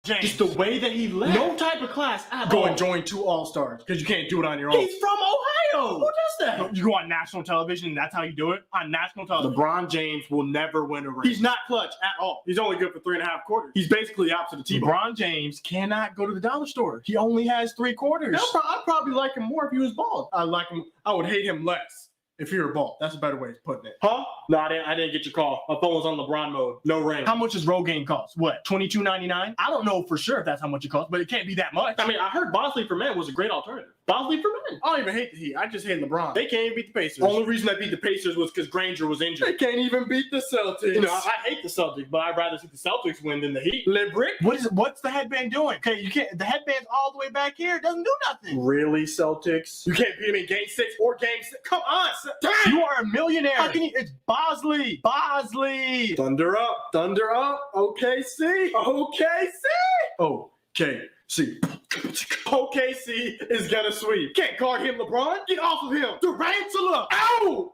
James. Just the way that he left. No type of class at Go all. and join 2 All-Stars because you can't do it on your own. He's from Ohio. Who does that? You go on national television and that's how you do it? On national television. LeBron James will never win a ring. He's not clutch at all. He's only good for 3.5 quarters. He's basically the opposite of T-Bone. LeBron James cannot go to the dollar store. He only has 3 quarters. I'd probably like him more if he was bald. I like him. I would hate him less if he were bald. That's a better way of putting it. Huh? No, I didn't get your call. My phone was on LeBron mode. No ring. How much does Rogaine cost? What, $22.99? I don't know for sure if that's how much it costs, but it can't be that much. I mean, I heard Bosley for men was a great alternative. Bosley for men. I don't even hate the Heat. I just hate LeBron. They can't even beat the Pacers. The only reason I beat the Pacers was because Granger was injured. They can't even beat the Celtics. You know, I hate the Celtics, but I'd rather see the Celtics win than the Heat. Librick? What's the headband doing? Okay, you can't. The headband's all the way back here. It doesn't do nothing. Really, Celtics? You can't beat him in Game 6 or Game 6. Come on, You are a millionaire. How can you? It's Bosley. Bosley. Thunder up. Thunder up. OKC. OKC. OKC. OKC is gonna sweep. Can't guard him, LeBron. Get off of him. Durantula. Ow! Ooh.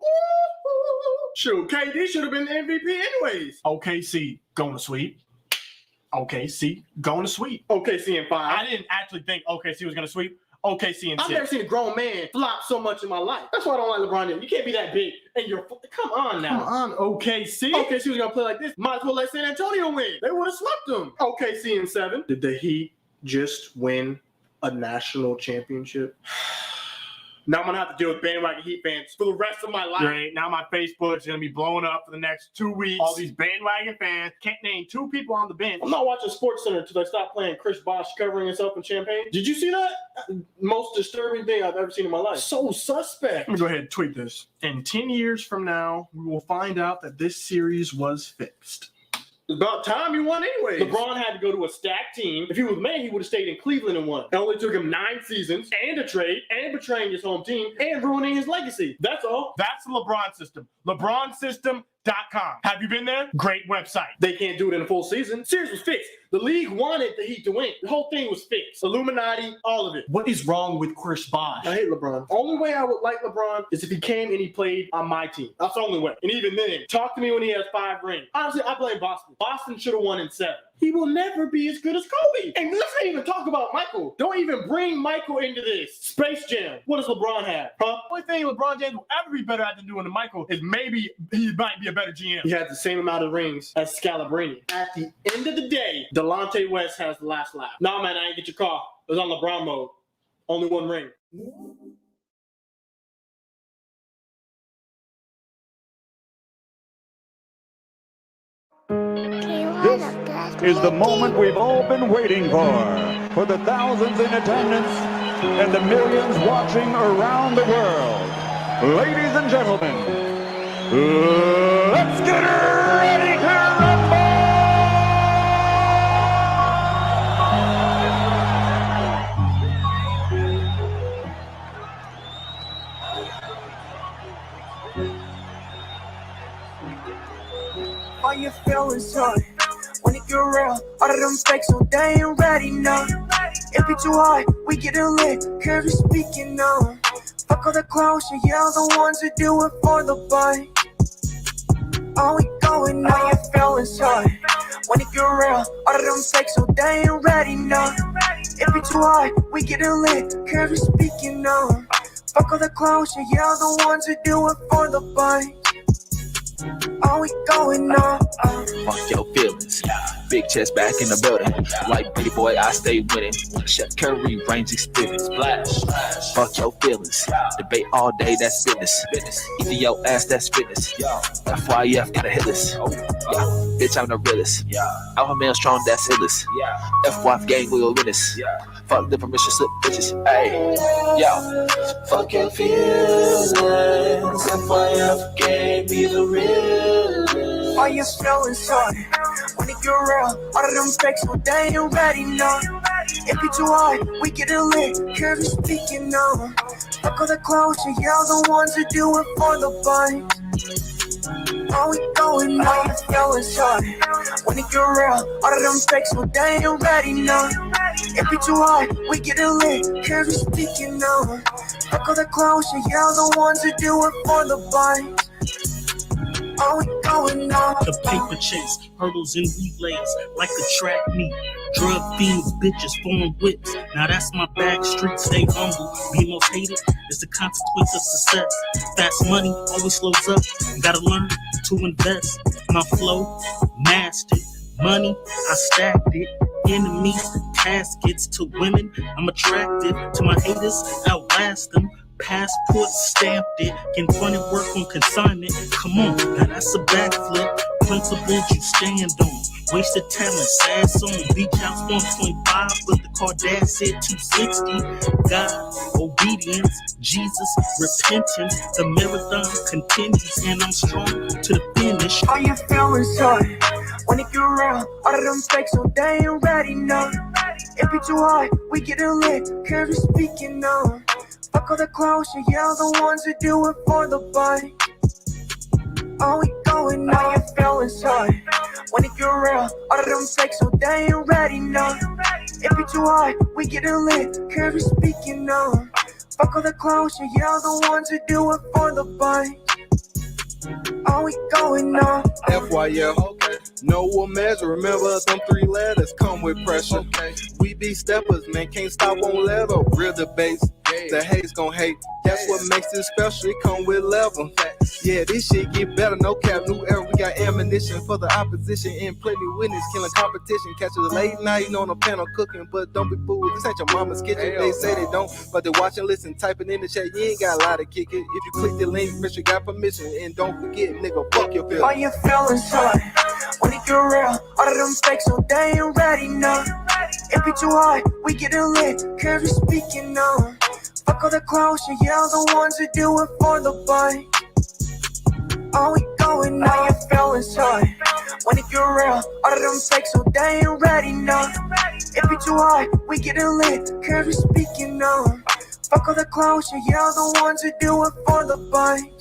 Shoot, KD should have been the MVP anyways. OKC going to sweep. OKC going to sweep. OKC in 5. I didn't actually think OKC was going to sweep. OKC in 6. I've never seen a grown man flop so much in my life. That's why I don't like LeBron James. You can't be that big and you're. Come on now. Come on, OKC. OKC was gonna play like this. Might as well let San Antonio win. They would have swept them. OKC in 7. Did the Heat just win a national championship? Now I'm gonna have to deal with bandwagon Heat fans for the rest of my life. Great. Now my Facebook's gonna be blowing up for the next 2 weeks. All these bandwagon fans can't name 2 people on the bench. I'm not watching SportsCenter until they stop playing Chris Bosh covering himself in champagne. Did you see that? Most disturbing thing I've ever seen in my life. So suspect. Let me go ahead and tweet this. In 10 years from now, we will find out that this series was fixed. It's about time you won anyway. LeBron had to go to a stacked team. If he was man, he would have stayed in Cleveland and won. It only took him 9 seasons and a trade and betraying his home team and ruining his legacy. That's all. That's the LeBron system. LeBronsystem.com. Have you been there? Great website. They can't do it in a full season. Series was fixed. The league wanted the Heat to win. The whole thing was fixed. Illuminati, all of it. What is wrong with Chris Bosh? I hate LeBron. Only way I would like LeBron is if he came and he played on my team. That's the only way. And even then, talk to me when he has 5 rings. Honestly, I blame Boston. Boston should have won in 7. He will never be as good as Kobe. And let's not even talk about Michael. Don't even bring Michael into this. Space Jam. What does LeBron have? Huh? The only thing LeBron James will ever be better at than doing to Michael is maybe he might be a better GM. He has the same amount of rings as Scalabrini. At the end of the day, Delonte West has the last laugh. Nah, man, I ain't get your call. It was on LeBron mode. Only 1 ring. This is the moment we've all been waiting for the thousands in attendance and the millions watching around the world. Ladies and gentlemen, let's get ready to rumble! All your feelings hurt when it get real. All of them fakes, so they ain't ready now. It be too hard, we get it lit, cause we speaking now. Fuck all the clowns, yeah, the ones who do it for the buy. All we going now, your feelings hurt when it get real. All of them fakes, so they ain't ready now. It be too hard, we get it lit, cause we speaking now. Fuck all the clowns, yeah, the ones who do it for the buy. All we going on. Fuck your feelings. Big chest back in the building. Like pretty boy, I stay winning. Chef Curry, range experience. Splash. Fuck your feelings. Debate all day, that's business. Eat your ass, that's fitness. FYF, gotta hit this. Bitch, I'm the realest. Alpha male strong, that's illest. FYF gang, we will win this. Fuck the permission slip, bitches. Hey, yo. Fuck your feelings. FYF gang, be the realest. All your feelings hard when it get real. All of them fakes, so they ain't ready now. It be too hard, we get it lit, cause we speaking now. Fuck all the clowns, yeah, the ones who do it for the buy. All we going now. All your feelings hard when it get real. All of them fakes, so they ain't ready now. It be too hard, we get it lit, cause we speaking now. Fuck all the clowns, yeah, the ones who do it for the buy. All we going now. The paper chase, hurdles and relays, like a track meet. Drug fiends, bitches, foreign whips. Now that's my back street, stay humble. Be most hated is the consequence of success. Fast money always slows up. You gotta learn to invest. My flow, mastered. Money, I stacked it. Enemies, caskets to women. I'm attractive to my haters, outlast them. Passport stamped it. Confronted work on consignment. Come on, now that's a backflip. Principles you stand on. Wasted talent, sad song. Beach house 1.5, but the car dad said 260. God, obedience, Jesus, repentance. The marathon continues, and I'm strong to the finish. All your feelings hurt when it get real. All of them fakes, so they ain't ready, no. It be too hard, we get it lit, cause we speaking now. Fuck all the clowns, yeah, the ones that do it for the bite. All we going, all your feelings hurt when it get real. All of them fakes, so they ain't ready, no. It be too hard, we get it lit, cause we speaking now. Fuck all the clowns, yeah, the ones that do it for the bite. All we going on. FYF, okay. No one measure. Remember them 3 letters come with pressure. Okay. We be steppers, man. Can't stop, won't let up. Real debates. The hate's gon' hate. That's what makes it special. It come with level. Yeah, this shit get better. No cap, new era. We got ammunition for the opposition and plenty witness killing competition. Catch us late night on a panel cooking, but don't be fooled. This ain't your mama's kitchen. They say they don't, but they watch and listen. Typing in the chat, you ain't got a lot to kick it. If you click the link, bitch, you got permission. And don't forget, nigga, fuck your feelings. All your feelings hurt when it get real. All of them fakes, so they ain't ready, no. It be too hard, we get it lit, cause we speaking now. Fuck all the clowns, yeah, the ones that do it for the bite. All we going, all your feelings hurt when it get real. All of them fakes, so they ain't ready, no. It be too hard, we get it lit, cause we speaking now. Fuck all the clowns, yeah, the ones that do it for the bite.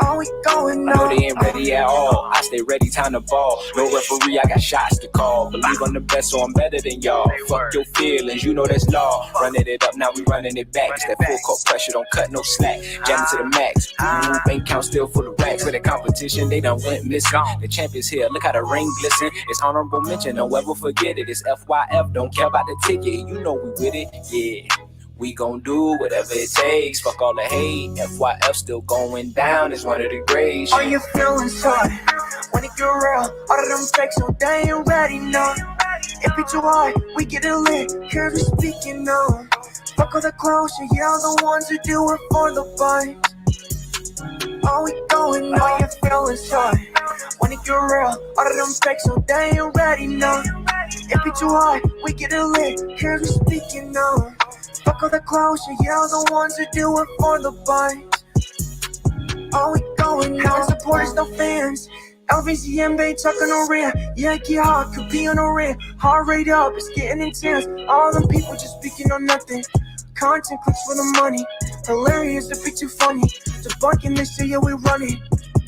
All we going I know on. they ain't ready at all. I stay ready, time to ball. No referee, I got shots to call. Believe I'm the best, so I'm better than y'all. Fuck your feelings, you know that's law. Running it up, now we running it back. It's that full court pressure, don't cut no slack. Jamming to the max. Bank count still full of racks. For the competition, they done went missing. The champion's here, look how the ring glisten. It's honorable mention, don't ever forget it. It's FYF, don't care about the ticket. You know we with it, yeah. We gon' do whatever it takes. Fuck all the hate. FYF still going down. It's one of the greats. All your feelings hurt when it get real. All of them fakes, so they ain't ready, no. It be too hard, we get it lit, cause we speaking now. Fuck all the clowns, yeah, the ones that do it for the bite. All we going, all your feelings hurt when it get real. All of them fakes, so they ain't ready, no. It be too hard, we get it lit, cause we speaking now. Fuck all the clowns, yeah, the ones that do it for the bite. All we going, no supporters, no fans. LVCM, they talking on rear. Yeah, get hard, could be on a rear. Heart rate up, it's getting intense. All them people just speaking on nothing. Content clicks for the money. Hilarious, a bit too funny. Debunking, they say, yeah, we run it.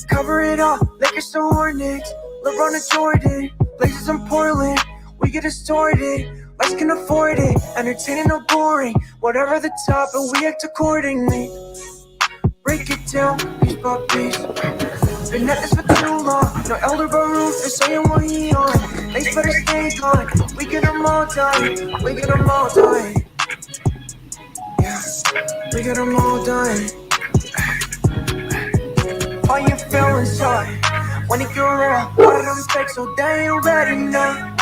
Cover it up, Lakers to Hornets. LeBron to Jordan, Blazers in Portland. We get it started. Us can afford it, entertaining or boring. Whatever the top, and we act accordingly. Break it down, piece by piece. Been at this for too long. No elder Baruch is saying what he on. They better stay gone. We get them all done. We get them all done. Yeah, we get them all done. All your feelings hurt when it get real. All of them fakes, so they ain't ready now.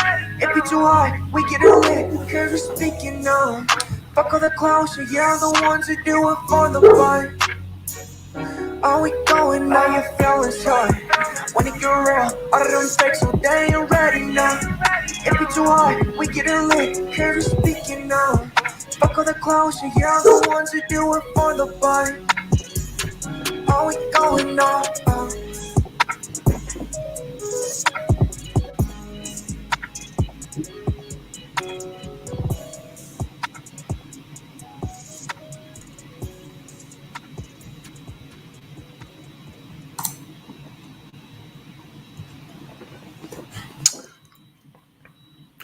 It be too hard, we get it lit, cause we speaking now. Fuck all the clowns, yeah, the ones that do it for the bite. All we going, all your feelings hurt when it get real. All of them fakes, so they ain't ready now. It be too hard, we get it lit, cause we speaking now. Fuck all the clowns, yeah, the ones that do it for the bite. All we going on.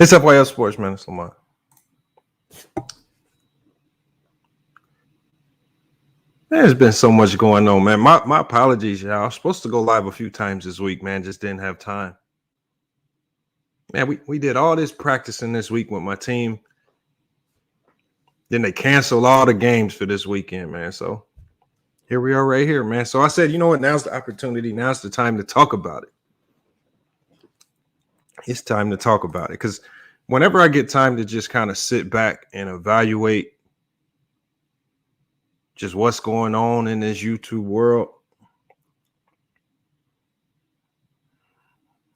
It's FYF Sports, man. It's Lamar. There's been so much going on, man. My apologies, y'all. I was supposed to go live a few times this week, man. Just didn't have time. Man, we did all this practicing this week with my team. Then they canceled all the games for this weekend, man. So here we are right here, man. So I said, you know what? Now's the opportunity. Now's the time to talk about it. It's time to talk about it because whenever I get time to just kind of sit back and evaluate just what's going on in this YouTube world,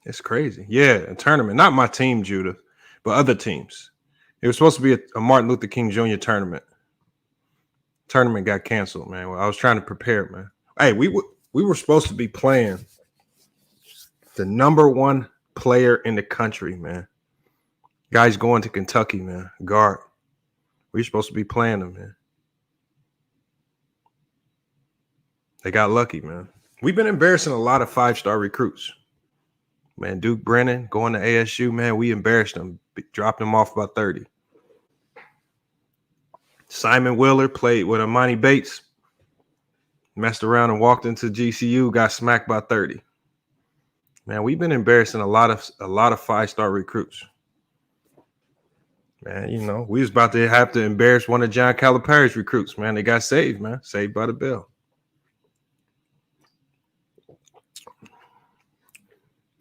it's crazy. Yeah, a tournament. Not my team, Judah, but other teams. It was supposed to be a Martin Luther King Jr. tournament. Tournament got canceled, man. Well, I was trying to prepare, man. Hey, we were supposed to be playing the #1 player in the country, man. Guy's going to Kentucky, man. Guard. We're supposed to be playing him, man. They got lucky, man. We've been embarrassing a lot of 5-star recruits. Man, Duke Brennan going to ASU, man, we embarrassed them. Dropped him off by 30. Simon Wheeler played with Amani Bates. Messed around and walked into GCU, got smacked by 30. Man, we've been embarrassing a lot of 5-star recruits. Man, you know, we was about to have to embarrass one of John Calipari's recruits, man. They got saved, man. Saved by the bell.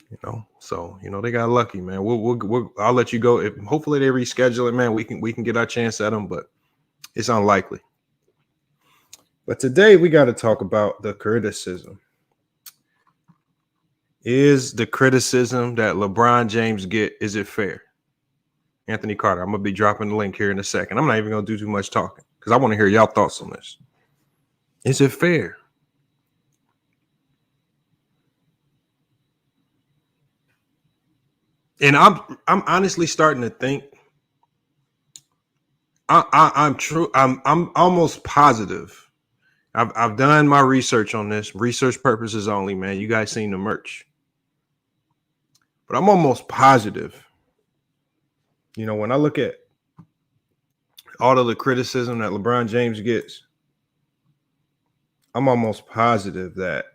You know, so you know they got lucky, man. I'll let you go. If hopefully they reschedule it, man. We can get our chance at them, but it's unlikely. But today we got to talk about the criticism. Is the criticism that LeBron James is it fair? Anthony Carter, I'm gonna be dropping the link here in a second. I'm not even gonna do too much talking because I want to hear y'all thoughts on this. Is it fair? And I'm honestly starting to think I'm almost positive. I've done my research on this, research purposes only, man. You guys seen the merch. But I'm almost positive. You know, when I look at all of the criticism that LeBron James gets, I'm almost positive that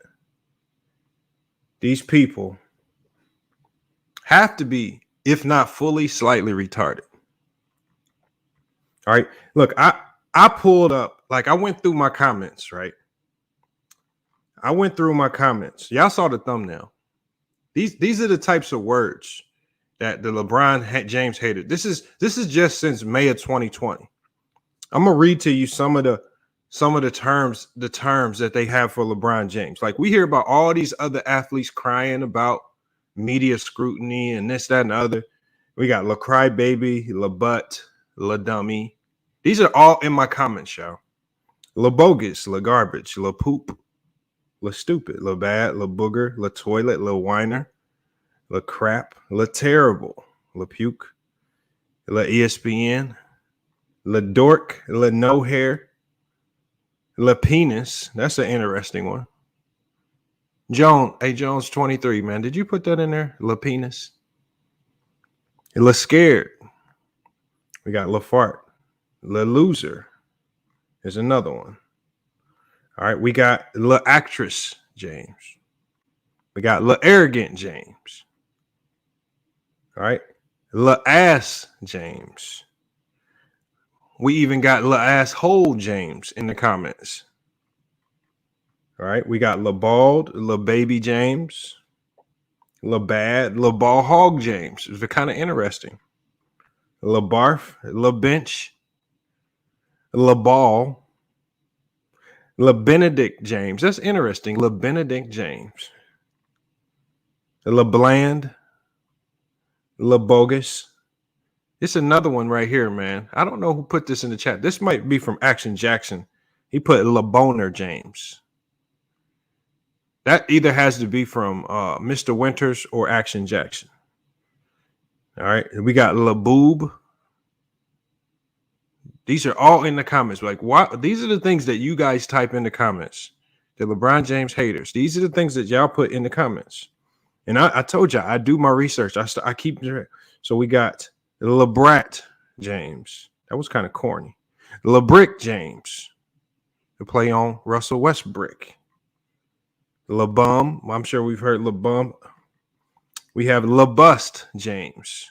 these people have to be, if not fully, slightly retarded. All right. Look, I pulled up, like I went through my comments, right? I went through my comments. Y'all saw the thumbnail. These are the types of words that the LeBron James hated. This is just since May of 2020. I'm gonna read to you some of the terms that they have for LeBron James. Like we hear about all these other athletes crying about media scrutiny and this, that, and the other. We got La Cry Baby, La Butt, La Dummy. These are all in my comments, y'all. La Bogus, La Garbage, La Poop, La Stupid, La Bad, La Booger, La Toilet, La Whiner, La Crap, La Terrible, La Puke, La ESPN, La Dork, La No Hair, La Penis. That's an interesting one. Jones 23, man. Did you put that in there? La Penis. La Scared. We got La Fart. La Loser. There's another one. All right. We got La Actress James. We got La Arrogant James. All right. La Ass James. We even got La Asshole James in the comments. All right, we got La Bald, La Baby James, La Bad, La Ball Hog James. It's kind of interesting. La Barf, La Bench, La Ball, La Benedict James. That's interesting. La Benedict James. La Bland, La Bogus. It's another one right here, man. I don't know who put this in the chat. This might be from Action Jackson. He put La Boner James. That either has to be from Mr. Winters or Action Jackson. All right. We got La Boob. These are all in the comments. Like, why? These are the things that you guys type in the comments. The LeBron James haters. These are the things that y'all put in the comments. And I told y'all, I do my research. I keep track. So we got LeBrat James. That was kind of corny. LeBrick James. To play on Russell Westbrook. LeBum. I'm sure we've heard LeBum. We have LaBust James.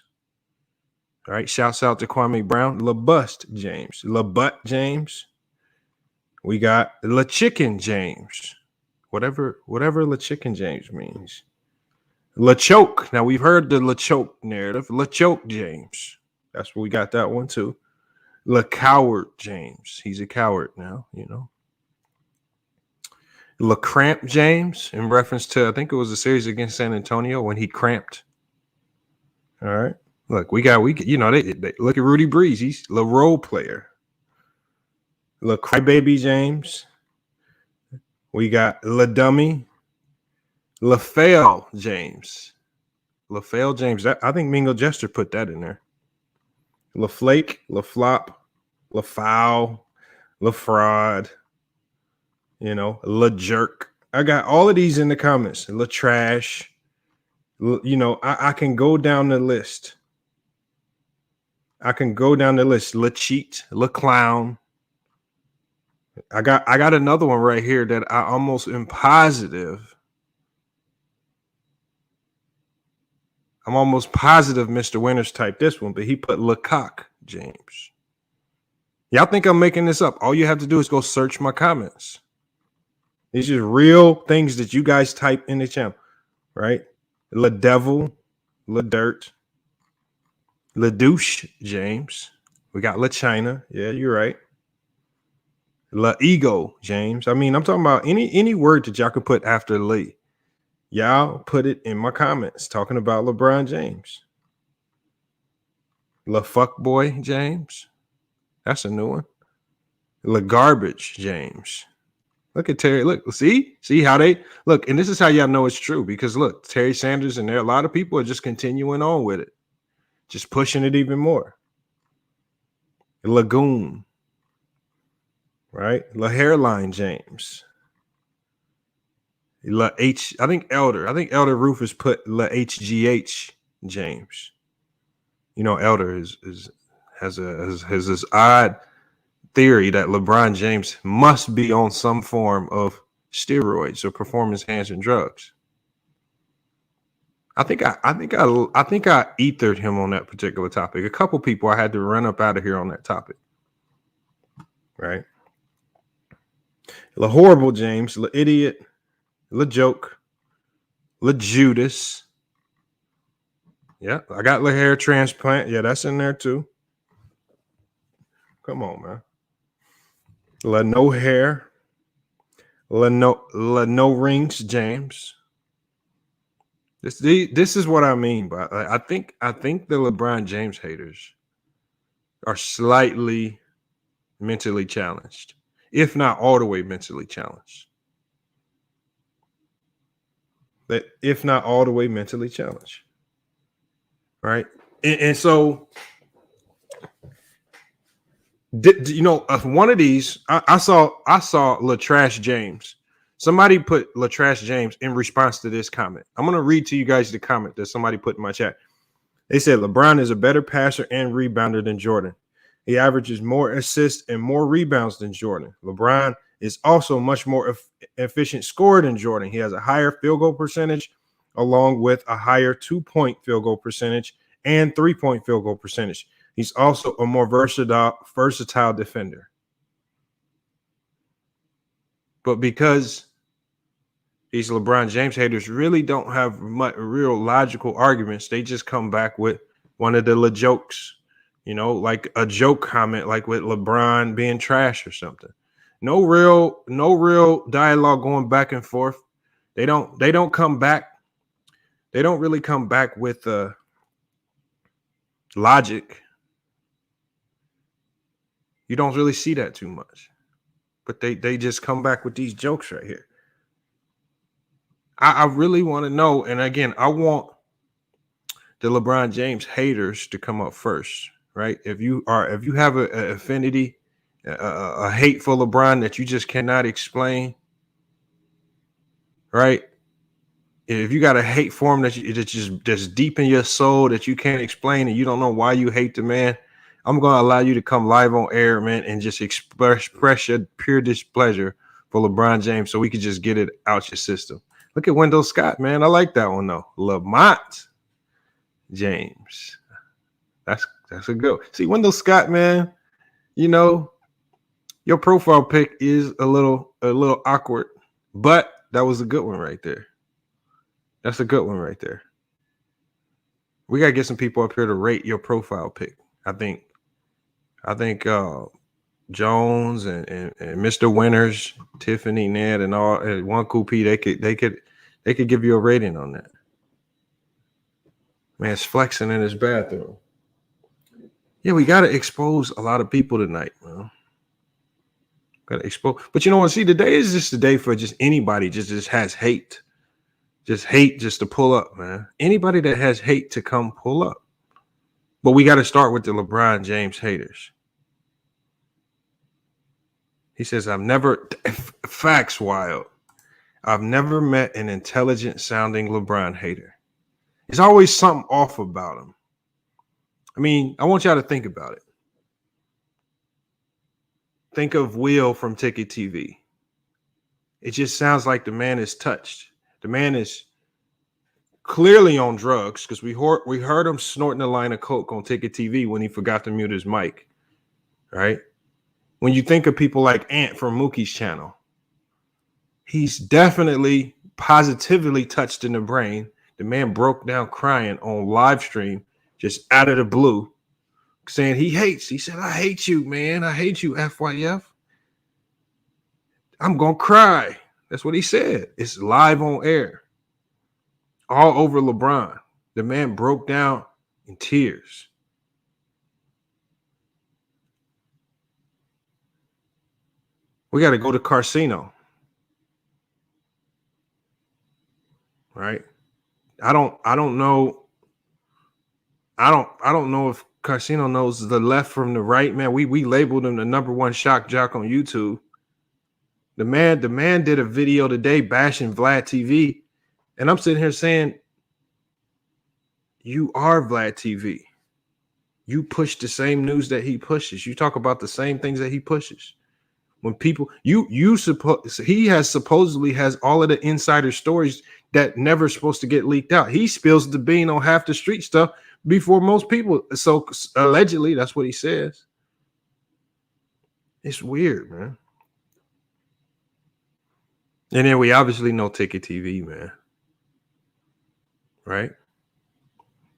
All right, shouts out to Kwame Brown. LaBust James. LaButt James. We got LaChicken James. Whatever LaChicken James means. LaChoke. Now, we've heard the LaChoke narrative. LaChoke James. That's where we got that one, too. LaCoward James. He's a coward now, you know. LaCramp James, in reference to, I think it was a series against San Antonio when he cramped. All right. Look, we you know, they look at Rudy Breeze. He's the role player. Look, Crybaby James. We got LaDummy. LaFale James. LaFale James. I think Mingo Jester put that in there. LaFlake, LaFlop, LaFoul, LaFraud. You know, LaJerk. I got all of these in the comments. LaTrash. You know, I can go down the list. LaCheat, LaClown. I got another one right here that I almost am positive. I'm almost positive Mr. Winters typed this one, but he put LaCock James. Y'all think I'm making this up? All you have to do is go search my comments. These are real things that you guys type in the channel, right? LaDevil, LaDirt, LaDouche James. We got LaChina. Yeah, you're right. LaEgo James. I mean, I'm talking about any word that y'all could put after Lee. Y'all put it in my comments talking about LeBron James. LaFuckboy James. That's a new one. LaGarbage James. Look at Terry. Look, see how they look. And this is how y'all know it's true, because look, Terry Sanders and there a lot of people are just continuing on with it, just pushing it even more. Lagoon, right? La Hairline James. La H. I think Elder Rufus put La HGH James. You know, Elder has this odd theory that LeBron James must be on some form of steroids or performance-enhancing drugs. I think I ethered him on that particular topic. A couple people I had to run up out of here on that topic. Right? La Horrible James, La Idiot, La Joke, La Judas. Yeah, I got La Hair Transplant. Yeah, that's in there too. Come on, man. La No Hair, La No Rings James. This is what I mean by I think the LeBron James haters are slightly mentally challenged, if not all the way mentally challenged. But if not all the way mentally challenged, right? And so. You know, one of these, I saw LaTrash James. Somebody put LaTrash James in response to this comment. I'm going to read to you guys the comment that somebody put in my chat. They said, LeBron is a better passer and rebounder than Jordan. He averages more assists and more rebounds than Jordan. LeBron is also much more efficient scorer than Jordan. He has a higher field goal percentage, along with a higher 2-point field goal percentage and 3-point field goal percentage. He's also a more versatile defender. But because these LeBron James haters really don't have much real logical arguments, they just come back with one of the jokes, you know, like a joke comment, like with LeBron being trash or something. No real dialogue going back and forth. They don't come back. They don't really come back with logic. You don't really see that too much, but they just come back with these jokes right here. I really want to know, and again, I want the LeBron James haters to come up first, right? If you have an affinity, a hate for LeBron that you just cannot explain, right? If you got a hate for him that's deep in your soul that you can't explain and you don't know why you hate the man, I'm going to allow you to come live on air, man, and just express your pure displeasure for LeBron James so we could just get it out your system. Look at Wendell Scott, man. I like that one, though. Lamont. James. That's a good one. See, Wendell Scott, man, you know, your profile pic is a little awkward, but that was a good one right there. That's a good one right there. We gotta get some people up here to rate your profile pic. I think Jones and Mr. Winters, Tiffany, Ned, and all one Coopy, they could give you a rating on that. Man's flexing in his bathroom. Yeah, we gotta expose a lot of people tonight, man. Gotta expose, but you know what? See, today is just a day for just anybody just has hate. Just hate just to pull up, man. Anybody that has hate to come pull up. But we got to start with the LeBron James haters. He says, facts wild. I've never met an intelligent sounding LeBron hater. There's always something off about him. I mean, I want y'all to think about it. Think of Will from Ticket TV. It just sounds like the man is touched. The man is clearly on drugs because we heard him snorting a line of coke on Ticket TV when he forgot to mute his mic, right? When you think of people like Ant from Mookie's channel, he's definitely positively touched in the brain. The man broke down crying on live stream just out of the blue, saying he hates. He said, I hate you, man. I hate you, FYF. I'm going to cry. That's what he said. It's live on air. All over LeBron. The man broke down in tears. We got to go to Karceno. Right? I don't know. I don't know if Karceno knows the left from the right, man. We labeled him the #1 shock jock on YouTube. The man did a video today bashing Vlad TV, and I'm sitting here saying, you are Vlad TV. You push the same news that he pushes. You talk about the same things that he pushes. When people he supposedly has all of the insider stories that never supposed to get leaked out. He spills the bean on half the street stuff before most people. So allegedly, that's what he says. It's weird, man. And then we obviously know Ticket TV, man. Right?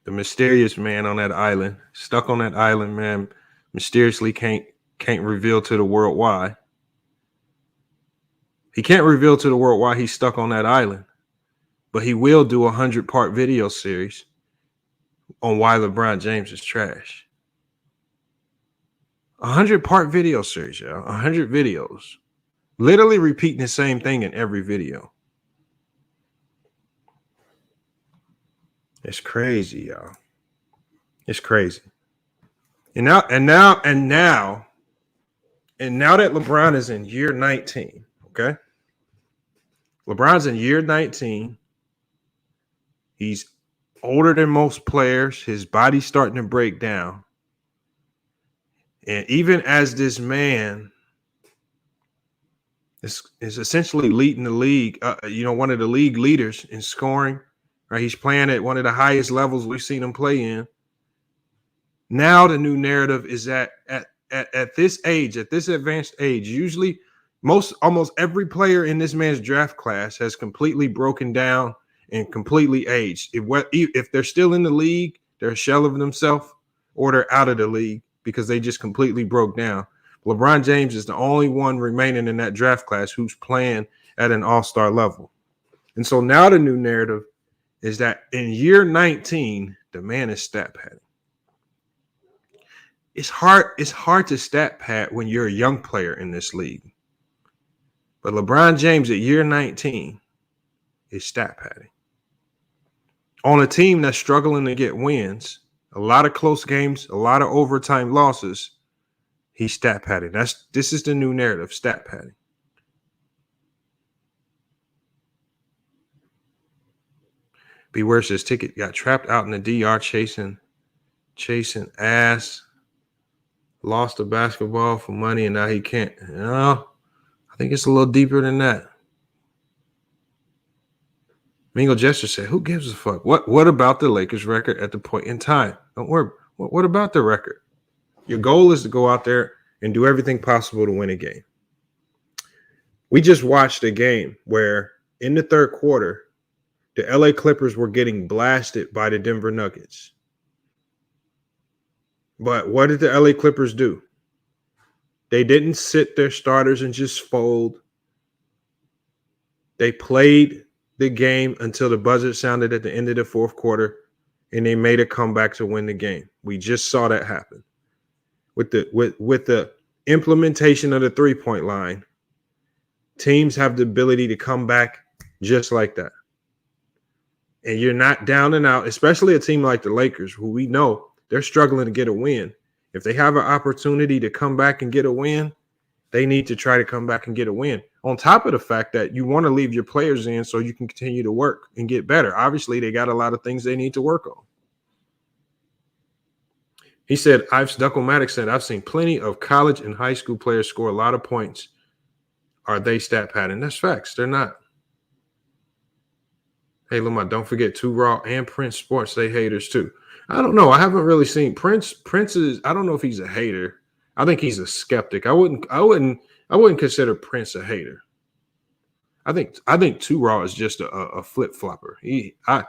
The mysterious man on that island, stuck on that island, man, mysteriously can't reveal to the world why. He can't reveal to the world why he's stuck on that island, but he will do a 100-part video series on why LeBron James is trash. 100-part video series, y'all. 100 videos. Literally repeating the same thing in every video. It's crazy, y'all. It's crazy. And now that LeBron is in year 19, okay? LeBron's in year 19. He's older than most players. His body's starting to break down. And even as this man is essentially leading the league, one of the league leaders in scoring, right? He's playing at one of the highest levels we've seen him play in. Now the new narrative is that at this age, at this advanced age, usually almost every player in this man's draft class has completely broken down and completely aged. If they're still in the league, they're a shell of themselves, or they're out of the league because they just completely broke down. LeBron James is the only one remaining in that draft class who's playing at an all-star level. And so now the new narrative is that in year 19, the man is stat padding. It's hard to stat pad when you're a young player in this league. But LeBron James at year 19 is stat padding. On a team that's struggling to get wins, a lot of close games, a lot of overtime losses, he's stat padding. This is the new narrative, stat padding. Beware says Ticket got trapped out in the DR chasing ass, lost the basketball for money, and now he can't. I think it's a little deeper than that. Mingo Jester said, who gives a fuck? What about the Lakers record at the point in time? Don't worry. What about the record? Your goal is to go out there and do everything possible to win a game. We just watched a game where in the third quarter, the LA Clippers were getting blasted by the Denver Nuggets. But what did the LA Clippers do? They didn't sit their starters and just fold. They played the game until the buzzer sounded at the end of the fourth quarter, and they made a comeback to win the game. We just saw that happen. With the implementation of the three-point line, teams have the ability to come back just like that. And you're not down and out, especially a team like the Lakers, who we know they're struggling to get a win. If they have an opportunity to come back and get a win, they need to try to come back and get a win. On top of the fact that you want to leave your players in so you can continue to work and get better. Obviously, they got a lot of things they need to work on. He said, Duckomatic said, I've seen plenty of college and high school players score a lot of points. Are they stat padding? That's facts. They're not. Hey, Lamar, don't forget 2 Raw and Prince Sports. They haters too. I don't know. I haven't really seen Prince. Prince is, I don't know if he's a hater. I think he's a skeptic. I wouldn't consider Prince a hater. I think 2 Raw is just a flip flopper. I've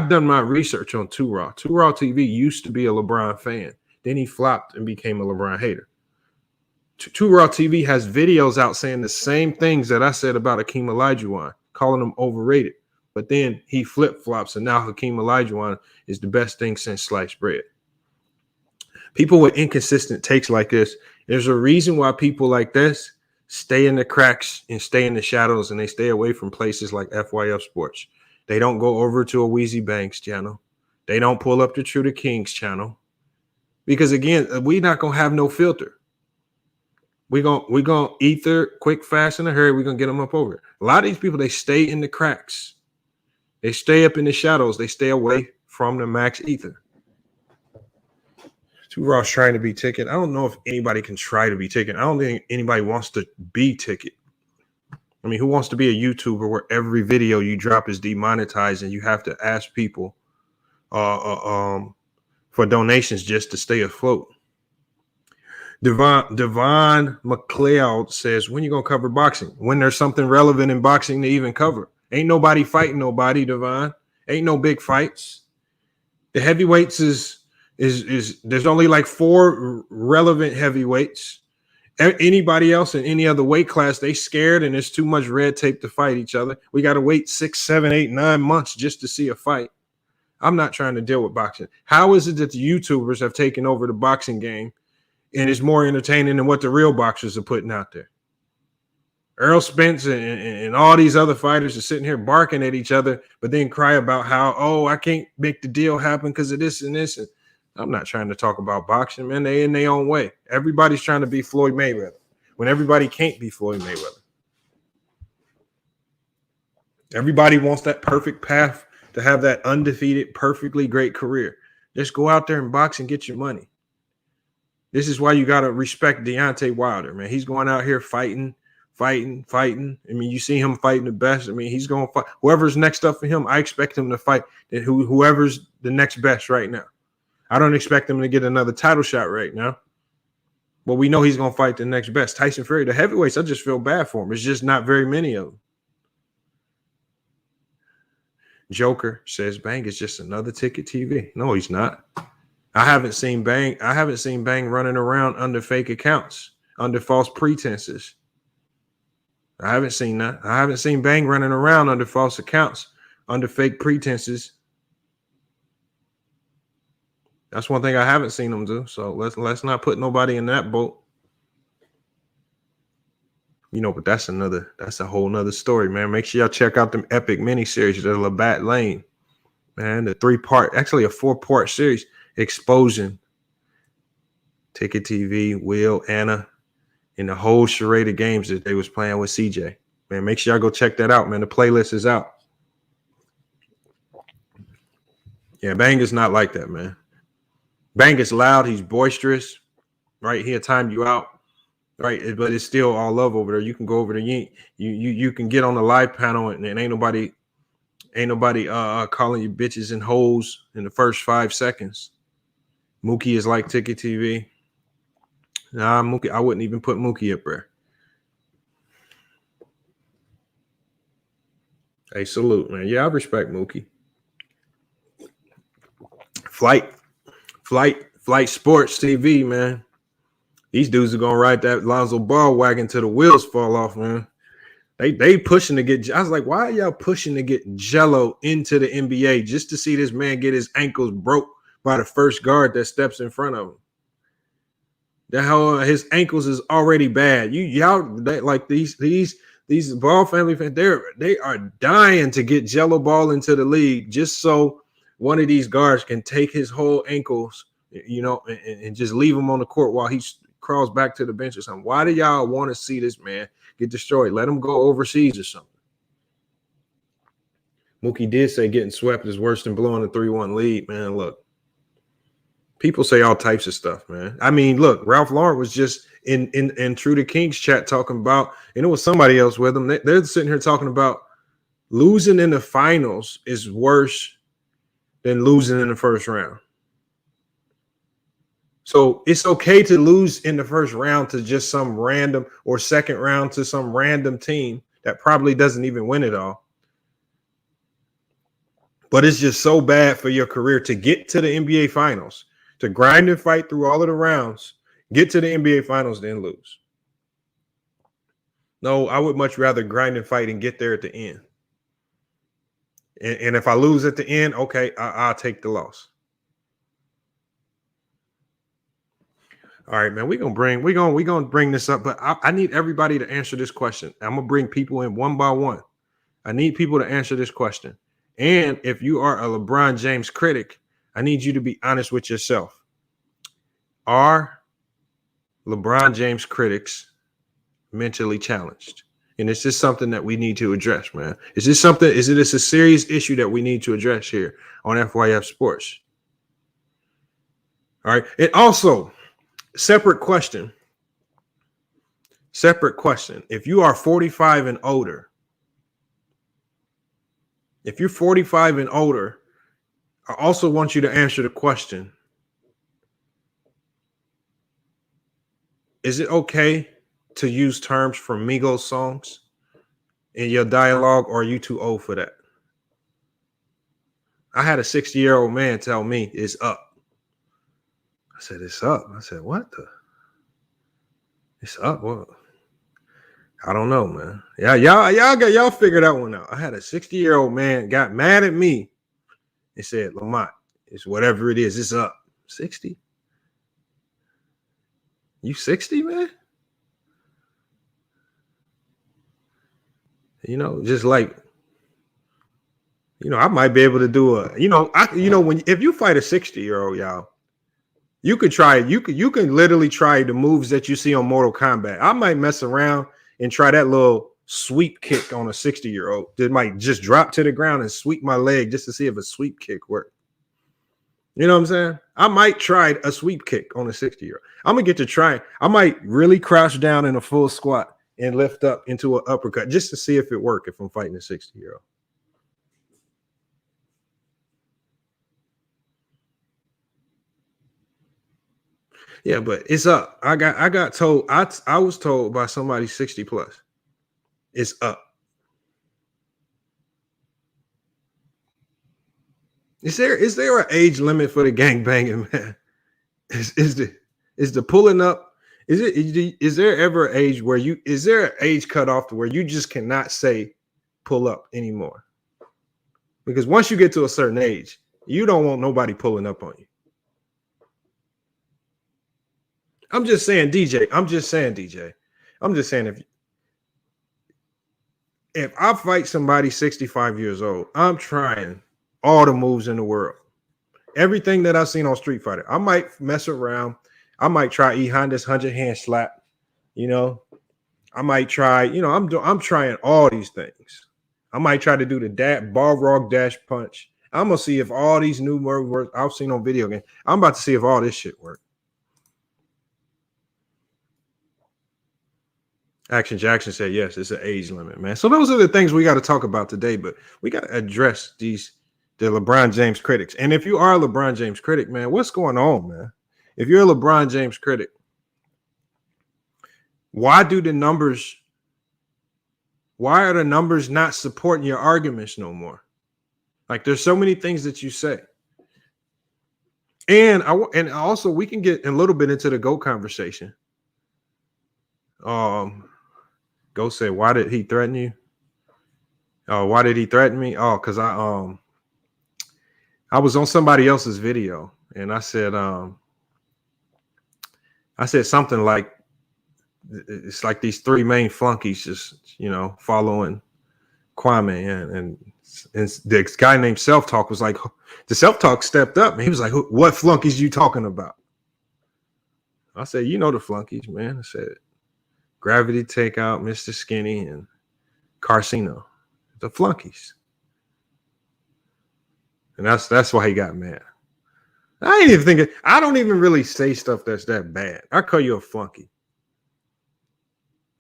done my research on 2 Raw. 2 Raw TV used to be a LeBron fan. Then he flopped and became a LeBron hater. 2 Raw TV has videos out saying the same things that I said about Hakeem Olajuwon, calling him overrated. But then he flip-flops, and now Hakeem Olajuwon is the best thing since sliced bread. People with inconsistent takes like this, there's a reason why people like this stay in the cracks and stay in the shadows, and they stay away from places like FYF Sports. They don't go over to a Weezy Banks channel. They don't pull up the True to Kings channel. Because, again, we're not going to have no filter. We're gonna ether quick, fast, in a hurry. We're going to get them up over it. A lot of these people, they stay in the cracks. They stay up in the shadows. They stay away from the max ether. 2 Raw's trying to be Ticket. I don't know if anybody can try to be Ticket. I don't think anybody wants to be Ticket. I mean, who wants to be a YouTuber where every video you drop is demonetized and you have to ask people for donations just to stay afloat? Devon McLeod says, when you going to cover boxing? When there's something relevant in boxing to even cover. Ain't nobody fighting nobody, Devon. Ain't no big fights. The heavyweights is there's only like 4 relevant heavyweights. Anybody else in any other weight class, they scared and there's too much red tape to fight each other. We got to wait 6, 7, 8, 9 months just to see a fight. I'm not trying to deal with boxing. How is it that the YouTubers have taken over the boxing game and it's more entertaining than what the real boxers are putting out there? Earl Spence and all these other fighters are sitting here barking at each other, but then cry about how, oh, I can't make the deal happen because of this and this. And I'm not trying to talk about boxing, man. They in their own way. Everybody's trying to be Floyd Mayweather when everybody can't be Floyd Mayweather. Everybody wants that perfect path to have that undefeated, perfectly great career. Just go out there and box and get your money. This is why you got to respect Deontay Wilder, man. He's going out here fighting. I mean, you see him fighting the best. I mean, he's going to fight. Whoever's next up for him, I expect him to fight whoever's the next best right now. I don't expect him to get another title shot right now. But we know he's going to fight the next best. Tyson Fury, the heavyweights, I just feel bad for him. It's just not very many of them. Joker says Bang is just another Ticket TV. No, he's not. I haven't seen Bang running around under fake accounts, under false pretenses. I haven't seen that. I haven't seen Bang running around under false accounts, under fake pretenses. That's one thing I haven't seen him do. So let's not put nobody in that boat. You know, but that's a whole nother story, man. Make sure y'all check out them epic miniseries, the Labatt Lane, man. The 3-part, actually a 4-part series, exposing Ticket TV, Will, Anna, and the whole charade of games that they was playing with CJ. Man, make sure y'all go check that out, man. The playlist is out. Yeah, Bang is not like that, man. Bang is loud. He's boisterous, right? He'll time you out, right? But it's still all love over there. You can go over there. You can get on the live panel and ain't nobody Ain't nobody calling you bitches and hoes in the first 5 seconds. Mookie is like Ticket TV. Nah, Mookie, I wouldn't even put Mookie up there. Hey, salute, man. Yeah, I respect Mookie. Flight Sports TV, man. These dudes are gonna ride that Lonzo Ball wagon till the wheels fall off, man. They pushing to get. I was like, why are y'all pushing to get Jello into the NBA just to see this man get his ankles broke by the first guard that steps in front of him? The hell, his ankles is already bad. These Ball family fans, they are dying to get Jello Ball into the league just so one of these guards can take his whole ankles, and just leave him on the court while he crawls back to the bench or something. Why do y'all want to see this man get destroyed? Let him go overseas or something. Mookie did say getting swept is worse than blowing a 3-1 lead, man. Look, people say all types of stuff, man. I mean, look, Ralph Lauren was just in True to Kings chat talking about, and it was somebody else with them. They're sitting here talking about losing in the finals is worse than losing in the first round. So it's okay to lose in the first round to just some random, or second round to some random team that probably doesn't even win it all. But it's just so bad for your career to get to the NBA finals, to grind and fight through all of the rounds, get to the NBA finals, then lose. No, I would much rather grind and fight and get there at the end. And if I lose at the end, okay, I'll take the loss. All right, man, we're gonna bring this up, but I need everybody to answer this question. I'm gonna bring people in one by one. I need people to answer this question. And if you are a LeBron James critic, I need you to be honest with yourself. Are LeBron James critics mentally challenged? And it's just something that we need to address, man. Is it a serious issue that we need to address here on FYF Sports? All right. And also, separate question. If you are 45 and older, I also want you to answer the question. Is it okay to use terms from Migos songs in your dialogue, or are you too old for that? I had a 60-year-old man tell me it's up. I said, it's up. I said, what the? It's up. What? I don't know, man. Yeah, y'all figure that one out. I had a 60-year-old man got mad at me and said, Lamont, it's whatever it is, it's up. 60? You 60, man? Just like, I might be able to do if you fight a 60-year-old, y'all, you can literally try the moves that you see on Mortal Kombat. I might mess around and try that little sweep kick on a 60-year-old. That might just drop to the ground and sweep my leg just to see if a sweep kick works. You know what I'm saying? I might try a sweep kick on a 60-year-old. I'm going to get to try. I might really crouch down in a full squat and lift up into an uppercut just to see if it works if I'm fighting a 60-year-old. Yeah, but it's up. I got told, I was told by somebody 60 plus. It's up. Is there an age limit for the gangbanging, man? Is the pulling up? Is there ever an age where is there an age cutoff to where you just cannot say pull up anymore? Because once you get to a certain age, you don't want nobody pulling up on you. I'm just saying, DJ. If I fight somebody 65 years old, I'm trying all the moves in the world. Everything that I've seen on Street Fighter. I might mess around. I might try E Honda's 100-hand slap. I might try, I'm trying all these things. I might try to do the ball rock dash punch. I'm going to see if all these new words I've seen on video games, I'm about to see if all this shit works. Action Jackson said, yes, it's an age limit, man. So those are the things we got to talk about today, but we got to address the LeBron James critics. And if you are a LeBron James critic, man, what's going on, man? If you're a LeBron James critic, why are the numbers not supporting your arguments no more? Like, there's so many things that you say. And also we can get a little bit into the GOAT conversation. Go say, why did he threaten you? Why did he threaten me? Oh, because I was on somebody else's video and I said something like, it's like these three main flunkies just, following Kwame and this guy named Self Talk was like, the Self Talk stepped up and he was like, what flunkies you talking about? I said, the flunkies, man. I said, Gravity Takeout, Mr. Skinny, and Karceno, the flunkies. And that's why he got mad. I ain't even thinking, I don't even really say stuff that's that bad. I call you a flunky.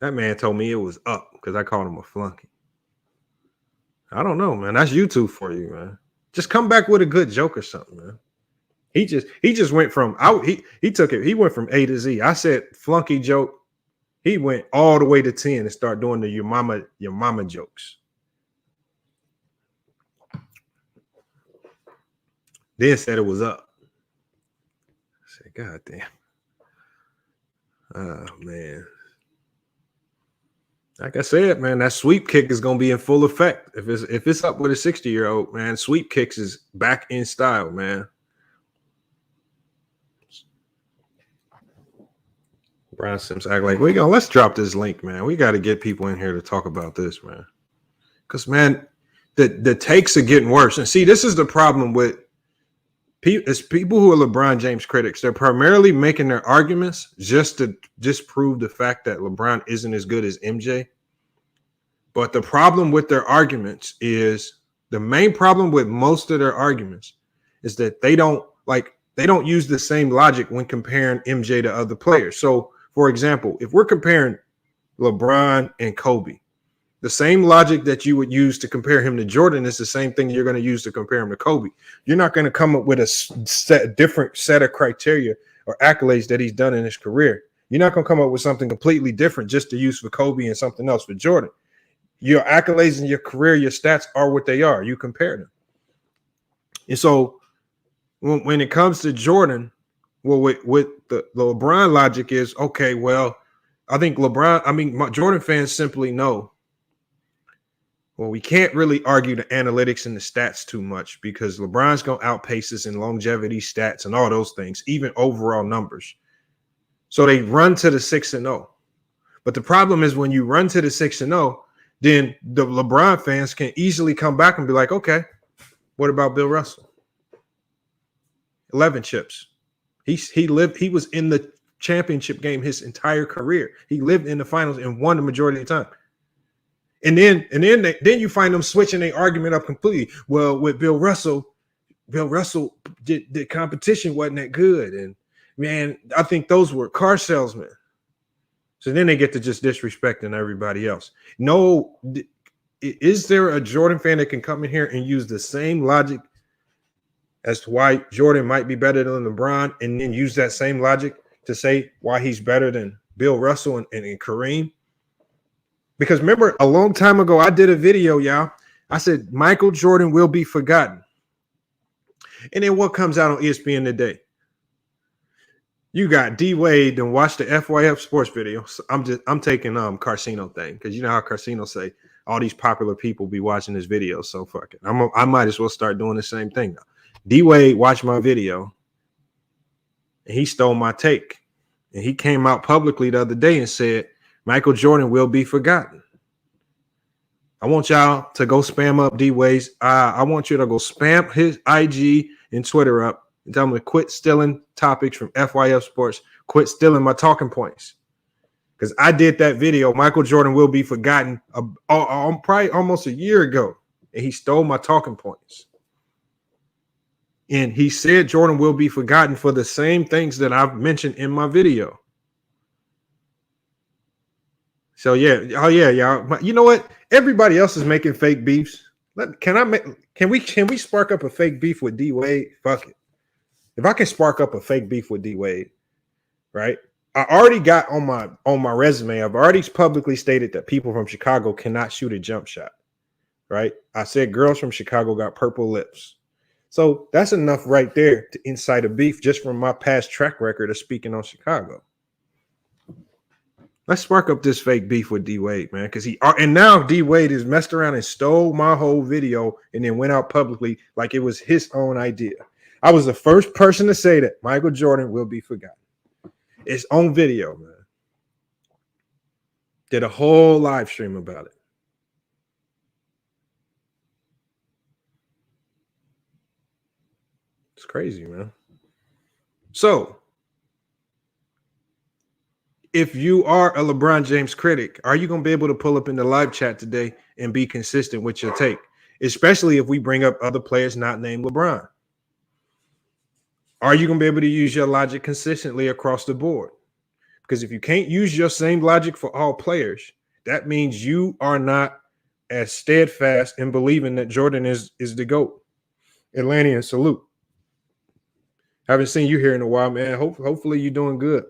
That man told me it was up because I called him a flunky. I don't know, man. That's YouTube for you, man. Just come back with a good joke or something, man. He just went from he went from A to Z. I said flunky joke. He went all the way to 10 and started doing the your mama jokes. Then said it was up. I said, God damn. Oh, man. Like I said, man, that sweep kick is gonna be in full effect. If it's up with a 60-year-old, man, sweep kicks is back in style, man. Brian Sims act like let's drop this link, man. We got to get people in here to talk about this, man. Because, man, the takes are getting worse. And see, this is the problem with people who are LeBron James critics. They're primarily making their arguments just to disprove the fact that LeBron isn't as good as MJ. But the problem with their arguments is the main problem with most of their arguments is that they don't use the same logic when comparing MJ to other players. So, for example, if we're comparing LeBron and Kobe, the same logic that you would use to compare him to Jordan is the same thing you're going to use to compare him to Kobe. You're not going to come up with a different set of criteria or accolades that he's done in his career. You're not going to come up with something completely different just to use for Kobe and something else for Jordan. Your accolades in your career, your stats are what they are. You compare them. And so when it comes to Jordan, well, with the LeBron logic is, okay, well, I think Jordan fans simply know, well, we can't really argue the analytics and the stats too much because LeBron's going to outpace us in longevity stats and all those things, even overall numbers. So they run to the 6-0. But the problem is when you run to the 6-0, then the LeBron fans can easily come back and be like, okay, what about Bill Russell? 11 chips. He was in the championship game his entire career. He lived in the finals and won the majority of the time. And then you find them switching their argument up completely. Well, with Bill Russell, the competition wasn't that good. And man, I think those were car salesmen. So then they get to just disrespecting everybody else. No, is there a Jordan fan that can come in here and use the same logic as to why Jordan might be better than LeBron and then use that same logic to say why he's better than Bill Russell and Kareem? Because remember, a long time ago, I did a video, y'all. I said, Michael Jordan will be forgotten. And then what comes out on ESPN today? You got D Wade and watch the FYF sports video. So I'm taking Karceno thing because you know how Karceno say all these popular people be watching this video. So fuck it. I might as well start doing the same thing now. D Wade watched my video and he stole my take. And he came out publicly the other day and said, Michael Jordan will be forgotten. I want y'all to go spam up D Wade's. I want you to go spam his IG and Twitter up and tell him to quit stealing topics from FYF Sports. Quit stealing my talking points. Because I did that video. Michael Jordan will be forgotten probably almost a year ago. And he stole my talking points. And he said Jordan will be forgotten for the same things that I've mentioned in my video. So yeah, oh yeah, y'all. You know what? Everybody else is making fake beefs. Can we spark up a fake beef with D Wade? Fuck it. If I can spark up a fake beef with D Wade, right? I already got on my resume. I've already publicly stated that people from Chicago cannot shoot a jump shot. Right? I said girls from Chicago got purple lips. So that's enough right there to incite a beef just from my past track record of speaking on Chicago. Let's spark up this fake beef with D Wade, man, because and now D Wade has messed around and stole my whole video and then went out publicly like it was his own idea. I was the first person to say that Michael Jordan will be forgotten. It's on video, man. Did a whole live stream about it. It's crazy, man. So, if you are a LeBron James critic, are you going to be able to pull up in the live chat today and be consistent with your take? Especially if we bring up other players not named LeBron. Are you going to be able to use your logic consistently across the board? Because if you can't use your same logic for all players, that means you are not as steadfast in believing that Jordan is the GOAT. Atlantean, salute. Haven't seen you here in a while, man. Hopefully you're doing good.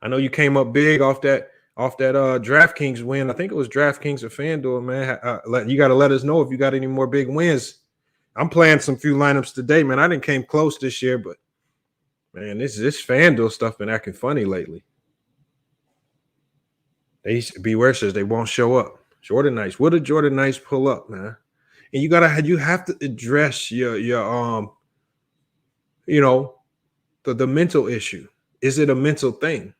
I know you came up big off that DraftKings win. I think it was DraftKings or FanDuel, man. You got to let us know if you got any more big wins. I'm playing some few lineups today, man. I didn't came close this year, but man, this FanDuel stuff been acting funny lately. Beware says they won't show up. Jordan Knights. What did Jordan Knights pull up, man? And you have to address your the mental issue. Is it a mental thing?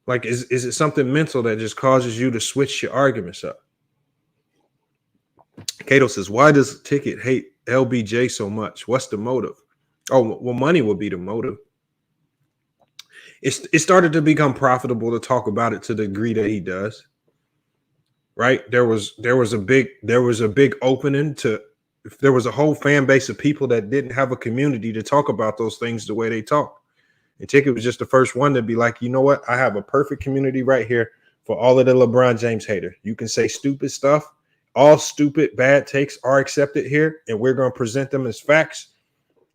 Like, is it something mental that just causes you to switch your arguments up? Cato says, why does Ticket hate LBJ so much? What's the motive? Oh, well, money would be the motive. It started to become profitable to talk about it to the degree that he does. Right? There was a big opening to. If there was a whole fan base of people that didn't have a community to talk about those things the way they talk. And Ticket was just the first one to be like, you know what? I have a perfect community right here for all of the LeBron James haters. You can say stupid stuff. All stupid, bad takes are accepted here, and we're going to present them as facts.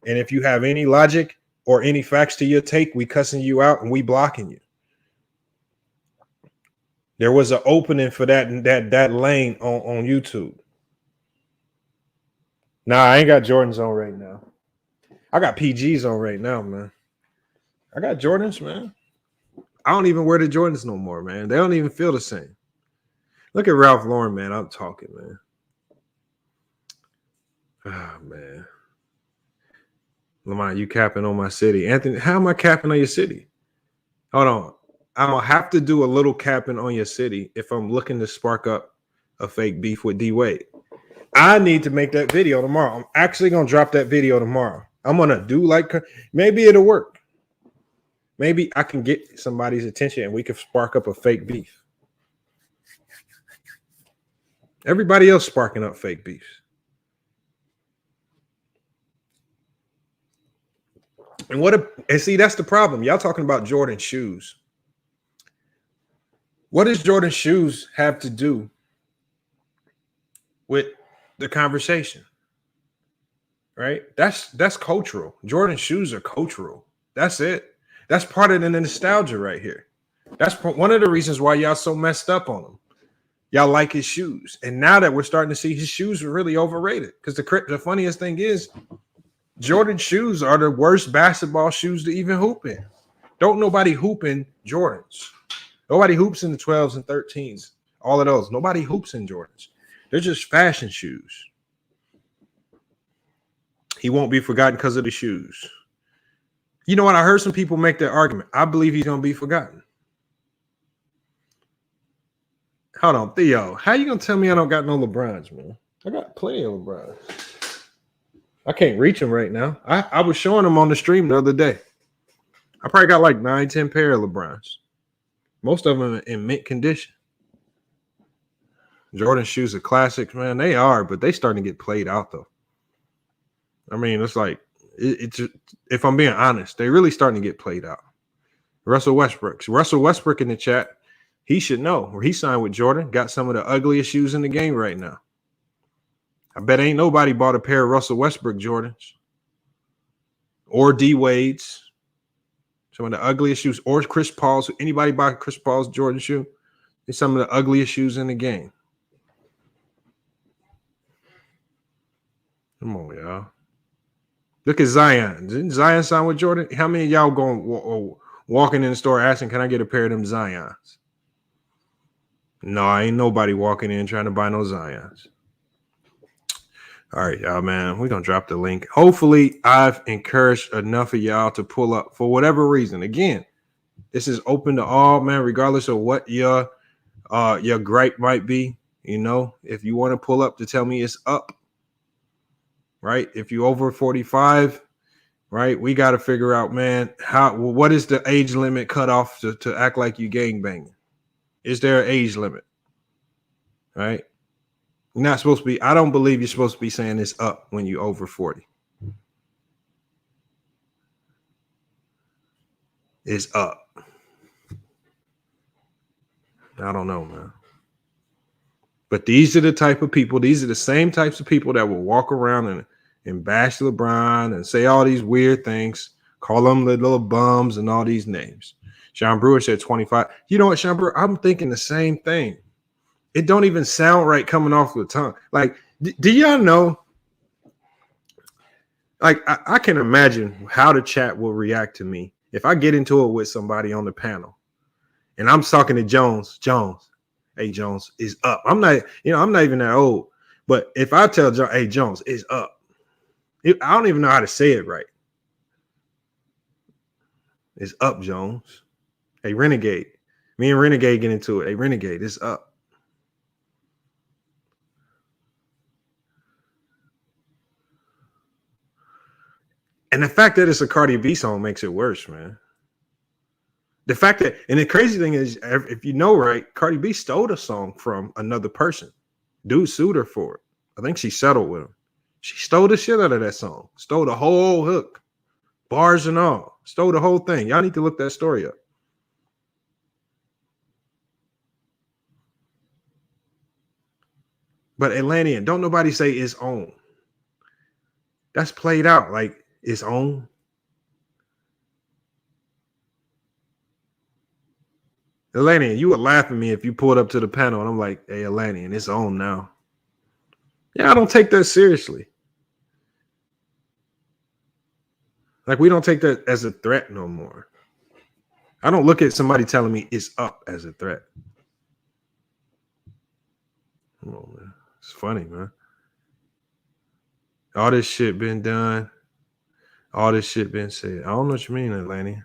And if you have any logic or any facts to your take, we cussing you out and we blocking you. There was an opening for that lane on YouTube. Nah, I ain't got Jordans on right now. I got PGs on right now, man. I got Jordans, man. I don't even wear the Jordans no more, man. They don't even feel the same. Look at Ralph Lauren, man. I'm talking, man. Oh, man. Lamont, you capping on my city. Anthony, how am I capping on your city? Hold on. I'm going to have to do a little capping on your city if I'm looking to spark up a fake beef with D Wade. I need to make that video tomorrow. I'm actually going to drop that video tomorrow. I'm going to do maybe it'll work. Maybe I can get somebody's attention and we can spark up a fake beef. Everybody else sparking up fake beefs. And see, that's the problem. Y'all talking about Jordan shoes. What does Jordan shoes have to do with the conversation? Right? That's cultural. Jordan shoes are cultural. That's it. That's part of the nostalgia right here. That's one of the reasons why y'all so messed up on him. Y'all like his shoes. And now that we're starting to see his shoes are really overrated. Because the funniest thing is Jordan shoes are the worst basketball shoes to even hoop in. Don't nobody hoop in Jordans. Nobody hoops in the 12s and 13s. All of those. Nobody hoops in Jordans. They're just fashion shoes. He won't be forgotten because of the shoes. You know what? I heard some people make that argument. I believe he's going to be forgotten. Hold on, Theo. How you going to tell me I don't got no LeBrons, man? I got plenty of LeBrons. I can't reach them right now. I was showing them on the stream the other day. I probably got like 9-10 pair of LeBrons. Most of them in mint condition. Jordan shoes are classics, man. They are, but they starting to get played out, though. I mean, it's like, it's if I'm being honest, they really starting to get played out. Russell Westbrook in the chat He should know. Or he signed with Jordan, got some of the ugliest shoes in the game right now. I bet ain't nobody bought a pair of Russell Westbrook Jordans or D Wade's. Some of the ugliest shoes, or Chris Paul's. Anybody buy Chris Paul's Jordan shoe? It's some of the ugliest shoes in the game. Come on, y'all. Look at Zion. Didn't Zion sign with Jordan? How many of y'all going walking in the store asking, can I get a pair of them Zions? No, ain't nobody walking in trying to buy no Zions. All right, y'all, man. We're going to drop the link. Hopefully, I've encouraged enough of y'all to pull up for whatever reason. Again, this is open to all, man, regardless of what your gripe might be. You know, if you want to pull up to tell me it's up, right? If you over 45, right, we got to figure out, man, what is the age limit cutoff to act like you gangbanging? Is there an age limit? Right? You're not supposed to be. I don't believe you're supposed to be saying it's up when you're over 40. It's up. I don't know, man. But these are the type of people, these are the same types of people that will walk around and bash LeBron and say all these weird things, call them little bums and all these names. Sean Brewer said 25. You know what, Sean Brewer? I'm thinking the same thing. It don't even sound right coming off the tongue. Like, do y'all know? Like, I can imagine how the chat will react to me if I get into it with somebody on the panel and I'm talking to Jones. Hey, Jones is up. I'm not even that old. But if I tell Jones, hey, Jones is up, I don't even know how to say it right. It's up, Jones. Hey, Renegade. Me and Renegade get into it. Hey, Renegade, it's up. And the fact that it's a Cardi B song makes it worse, man. The fact that, and the crazy thing is, if you know right, Cardi B stole a song from another person. Dude sued her for it. I think she settled with him. She stole the shit out of that song. Stole the whole hook. Bars and all. Stole the whole thing. Y'all need to look that story up. But Atlantean, don't nobody say it's on. That's played out like it's on. Atlantean, you would laugh at me if you pulled up to the panel and I'm like, hey, Atlantean, it's on now. Yeah, I don't take that seriously. Like, we don't take that as a threat no more. I don't look at somebody telling me it's up as a threat. Come on, man. It's funny, man. All this shit been done. All this shit been said. I don't know what you mean, Atlantean.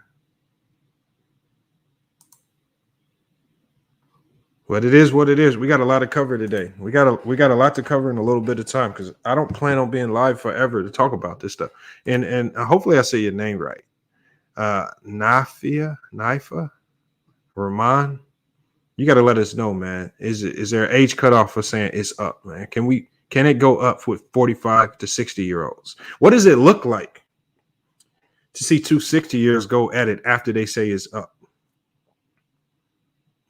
But it is what it is. We got a lot to cover today. We got a lot to cover in a little bit of time because I don't plan on being live forever to talk about this stuff. And hopefully I say your name right. Naifa, Rahman. You got to let us know, man. Is there an age cutoff for saying it's up, man? Can it go up with 45 to 60-year-olds? What does it look like to see two 60-years go at it after they say it's up?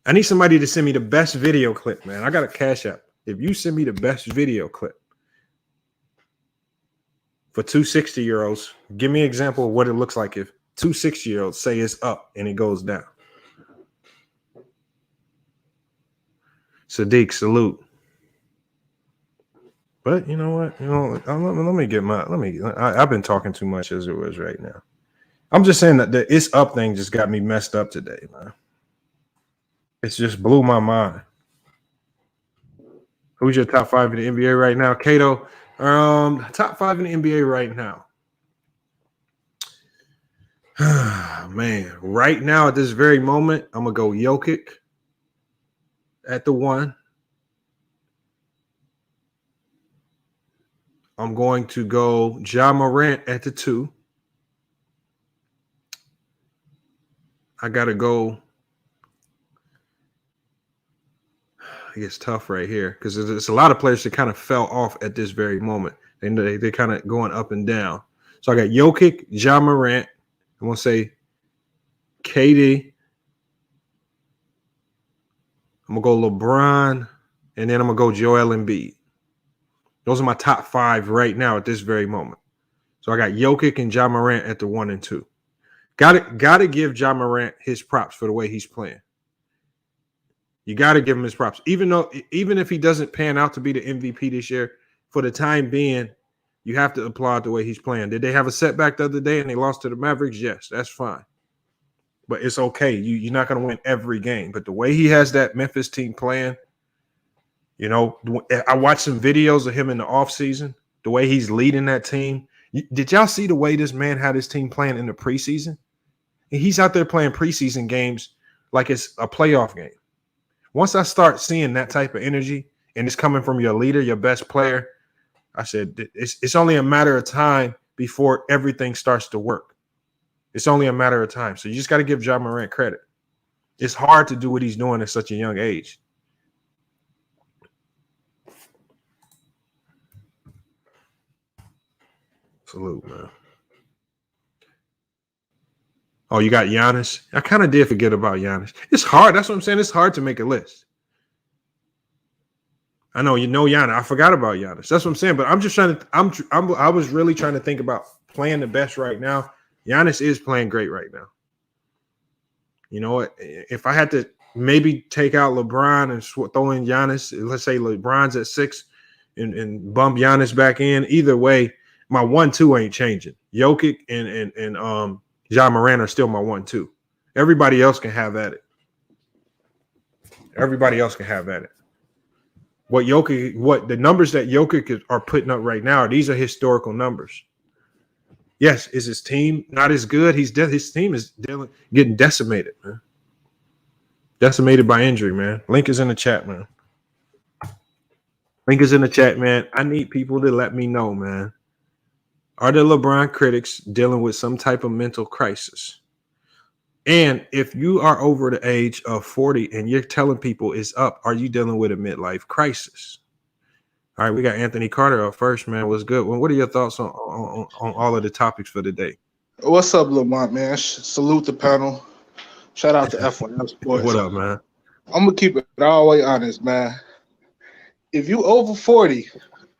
I need somebody to send me the best video clip, man. I got a Cash App. If you send me the best video clip for two 60-year-olds, give me an example of what it looks like if two 60-year-olds say it's up and it goes down. Sadiq, salute. But you know what? I've been talking too much as it was right now. I'm just saying that the it's up thing just got me messed up today, man. It's just blew my mind. Who's your top 5 in the NBA right now? Kato, top 5 in the NBA right now. Man, right now at this very moment, I'm going to go Jokic at the 1. I'm going to go Ja Morant at the 2. I got to go. It's tough right here because there's a lot of players that kind of fell off at this very moment. They're kind of going up and down. So I got Jokic, Ja Morant. I'm going to say KD. I'm going to go LeBron, and then I'm going to go Joel Embiid. Those are my top 5 right now at this very moment. So I got Jokic and Ja Morant at the 1 and 2. Got to give Ja Morant his props for the way he's playing. You got to give him his props. Even if he doesn't pan out to be the MVP this year, for the time being, you have to applaud the way he's playing. Did they have a setback the other day and they lost to the Mavericks? Yes, that's fine. But it's okay. You're not going to win every game. But the way he has that Memphis team playing, you know, I watched some videos of him in the offseason, the way he's leading that team. Did y'all see the way this man had his team playing in the preseason? He's out there playing preseason games like it's a playoff game. Once I start seeing that type of energy and it's coming from your leader, your best player, I said it's only a matter of time before everything starts to work. It's only a matter of time. So you just got to give Ja Morant credit. It's hard to do what he's doing at such a young age. Salute, man. Oh, you got Giannis? I kind of did forget about Giannis. It's hard. That's what I'm saying. It's hard to make a list. I know you know Giannis. I forgot about Giannis. That's what I'm saying. But I'm just trying to. I was really trying to think about playing the best right now. Giannis is playing great right now. You know what? If I had to maybe take out LeBron and throw in Giannis, let's say LeBron's at 6 and bump Giannis back in. Either way, my 1-2 ain't changing. Jokic and Ja Morant are still my 1-2. Everybody else can have at it. Everybody else can have at it. What the numbers that Jokic are putting up right now, these are historical numbers. Yes, is his team not as good? His team is getting decimated, man. Decimated by injury, man. Link is in the chat, man. Link is in the chat, man. I need people to let me know, man. Are the LeBron critics dealing with some type of mental crisis? And if you are over the age of 40 and you're telling people it's up, are you dealing with a midlife crisis? All right, we got Anthony Carter up first, man. What's good? Well, what are your thoughts on all of the topics for the day? What's up, Lamont, man? Salute the panel. Shout out to F1 Sports. What up, man? I'm going to keep it all the way honest, man. If you over 40,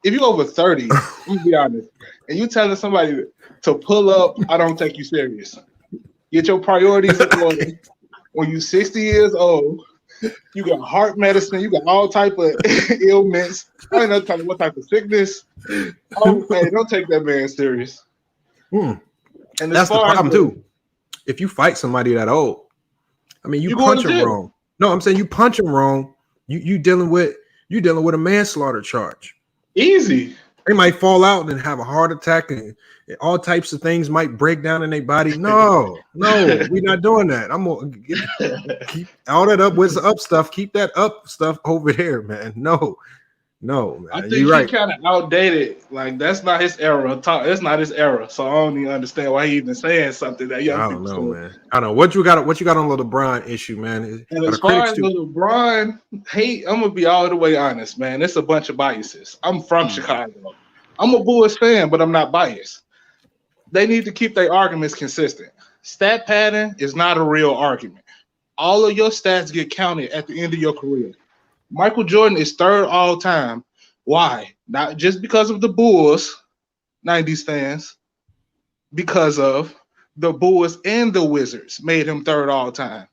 if you over 30, let me be honest, and you telling somebody to pull up, I don't take you serious. Get your priorities in order. When you're 60 years old, you got heart medicine, you got all type of ailments. I ain't know what type of sickness. Oh, hey, don't take that man serious. And that's the problem too. If you fight somebody that old, I mean, you punch him wrong. No, I'm saying you punch him wrong. You dealing with a manslaughter charge. Easy. They might fall out and have a heart attack, and all types of things might break down in their body. No, we're not doing that. I'm gonna keep all that up with the up stuff. Keep that up stuff over there, man. No, man. I think he's kind of outdated. Like that's not his era. That's not his era. So I don't even understand why he even saying something that young people. I don't know, man. I don't know what you got on the LeBron issue, man. And as far as the LeBron hate, I'm gonna be all the way honest, man. It's a bunch of biases. I'm from Chicago. I'm a Bulls fan, but I'm not biased. They need to keep their arguments consistent. Stat padding is not a real argument. All of your stats get counted at the end of your career. Michael Jordan is 3rd all time. Why? Not just because of the Bulls, 90s fans, because of the Bulls and the Wizards made him 3rd all time.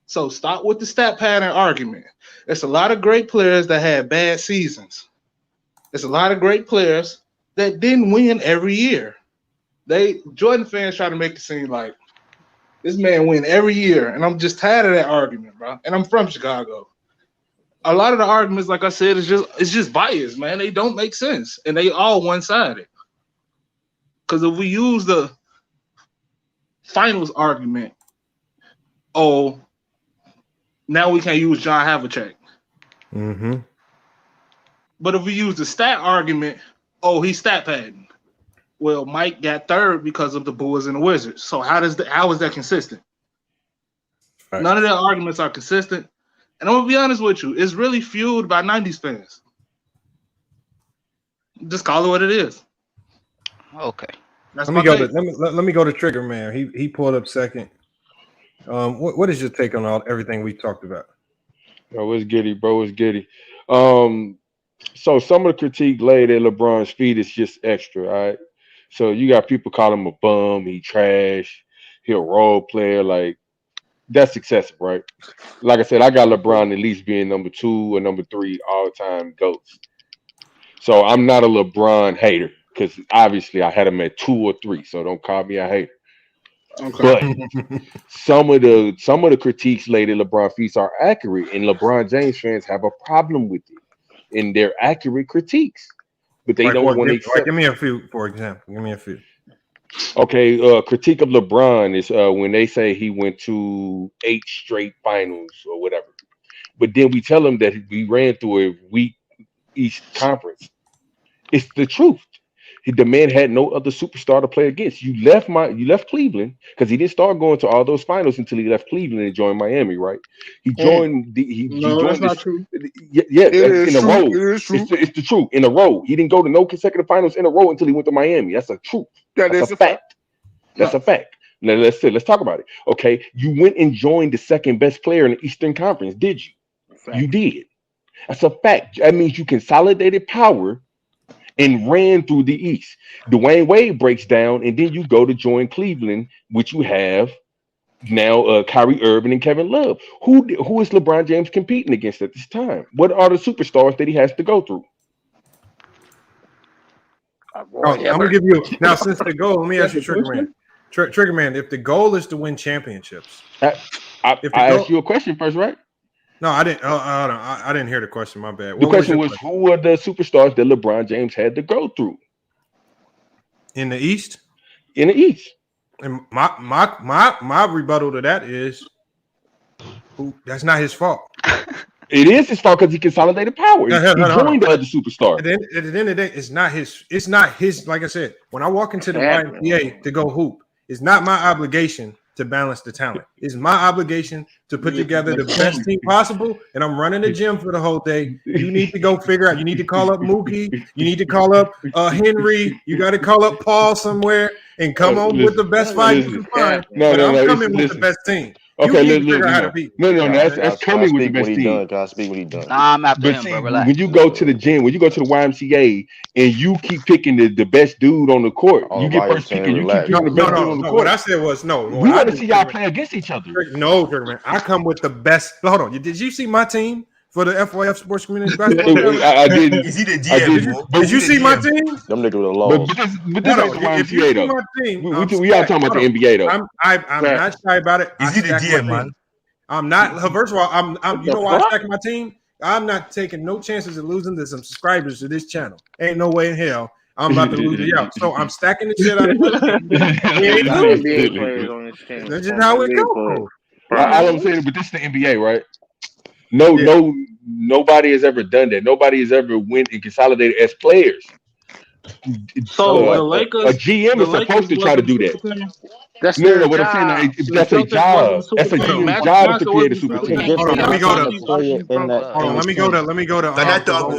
So stop with the stat pattern argument. There's a lot of great players that had bad seasons. There's a lot of great players that didn't win every year. Jordan fans try to make it seem like this man win every year, and I'm just tired of that argument, bro. And I'm from Chicago. A lot of the arguments, like I said, it's just bias, man. They don't make sense, and they all one-sided. Because if we use the finals argument, oh, now we can't use John Havlicek. Mm-hmm. But if we use the stat argument, oh, he's stat padding. Well, Mike got 3rd because of the Bulls and the Wizards. So how is that consistent? Right. None of their arguments are consistent. And I'm gonna be honest with you, it's really fueled by 90s fans. Just call it what it is. Okay. Let me go to Trigger Man. He pulled up second. What is your take on everything we talked about? Oh, it's giddy, bro. It's giddy. So some of the critique laid at LeBron's feet is just extra, all right? So you got people call him a bum, he trash, he a role player, like that's excessive, right? Like I said, I got LeBron at least being number 2 or number 3 all time GOATs. So I'm not a LeBron hater because obviously I had him at 2 or 3. So don't call me a hater. Okay. But some of the critiques laid at LeBron feet are accurate, and LeBron James fans have a problem with it in their accurate critiques, but they don't want to accept. Give me a few, for example. Give me a few. Okay, critique of LeBron is when they say he went to 8 straight finals or whatever, but then we tell him that we ran through a weak East Conference. It's the truth. The man had no other superstar to play against. You left Cleveland because he didn't start going to all those finals until he left Cleveland and joined Miami, right? He joined that's not true. Yeah, in a row. It's the truth. In a row. He didn't go to no consecutive finals in a row until he went to Miami. That's a truth. That's a fact. That's a fact. Now let's talk about it. Okay, you went and joined the second best player in the Eastern Conference, did you? You did. That's a fact. That means you consolidated power and ran through the East. Dwayne Wade breaks down, and then you go to join Cleveland, which you have now Kyrie Irving and Kevin Love. Who is LeBron James competing against at this time? What are the superstars that he has to go through? I'm gonna give you now since the goal. Let me ask you, Triggerman. Triggerman, if the goal is to win championships, I asked you a question first, right? No, I didn't. I didn't hear the question. My bad. The question was, who are the superstars that LeBron James had to go through in the East? In the East, and my rebuttal to that is, that's not his fault. It is his fault because he consolidated power. He joined the other superstar. At the end of the day, it's not his. It's not his. Like I said, when I walk into the YMCA to go hoop, it's not my obligation to balance the talent. It's my obligation to put together the best team possible, and I'm running the gym for the whole day. You need to go figure out. You need to call up Mookie. You need to call up Henry. You got to call up Paul somewhere and come on with the best fight you can find. I'm coming with the best team. Okay, that's coming with the best team. God speak what he done. Nah, I'm after him, See, bro. Relax. when you go to the gym, when you go to the YMCA, and you keep picking the best dude on the court, you get first pick, and you keep picking the best dude on the court. What I said was no. We want to see y'all play against each other. No, man. I come with the best. Hold on. Did you see my team for the FYF Sports Community Basketball? I didn't. Is he the GM? Did you see my team? Them niggas with the laws. But this ain't the YMCA though. We are talking about the NBA though. I'm not shy about it. Is he the GM, man? I'm not. First of all, I'm. You know why I stack my team? I'm not taking no chances of losing to some subscribers to this channel. Ain't no way in hell I'm about to lose it out. So I'm stacking the shit out of my team. That's just how it goes. All I'm saying, but this is the NBA, right? Nobody has ever done that. Nobody has ever went and consolidated as players. So the Lakers, a GM is supposed to try to do that. That's what I'm saying. That's a job. That's a GM job to create a super team. Hold on, let me go to. Can I talk?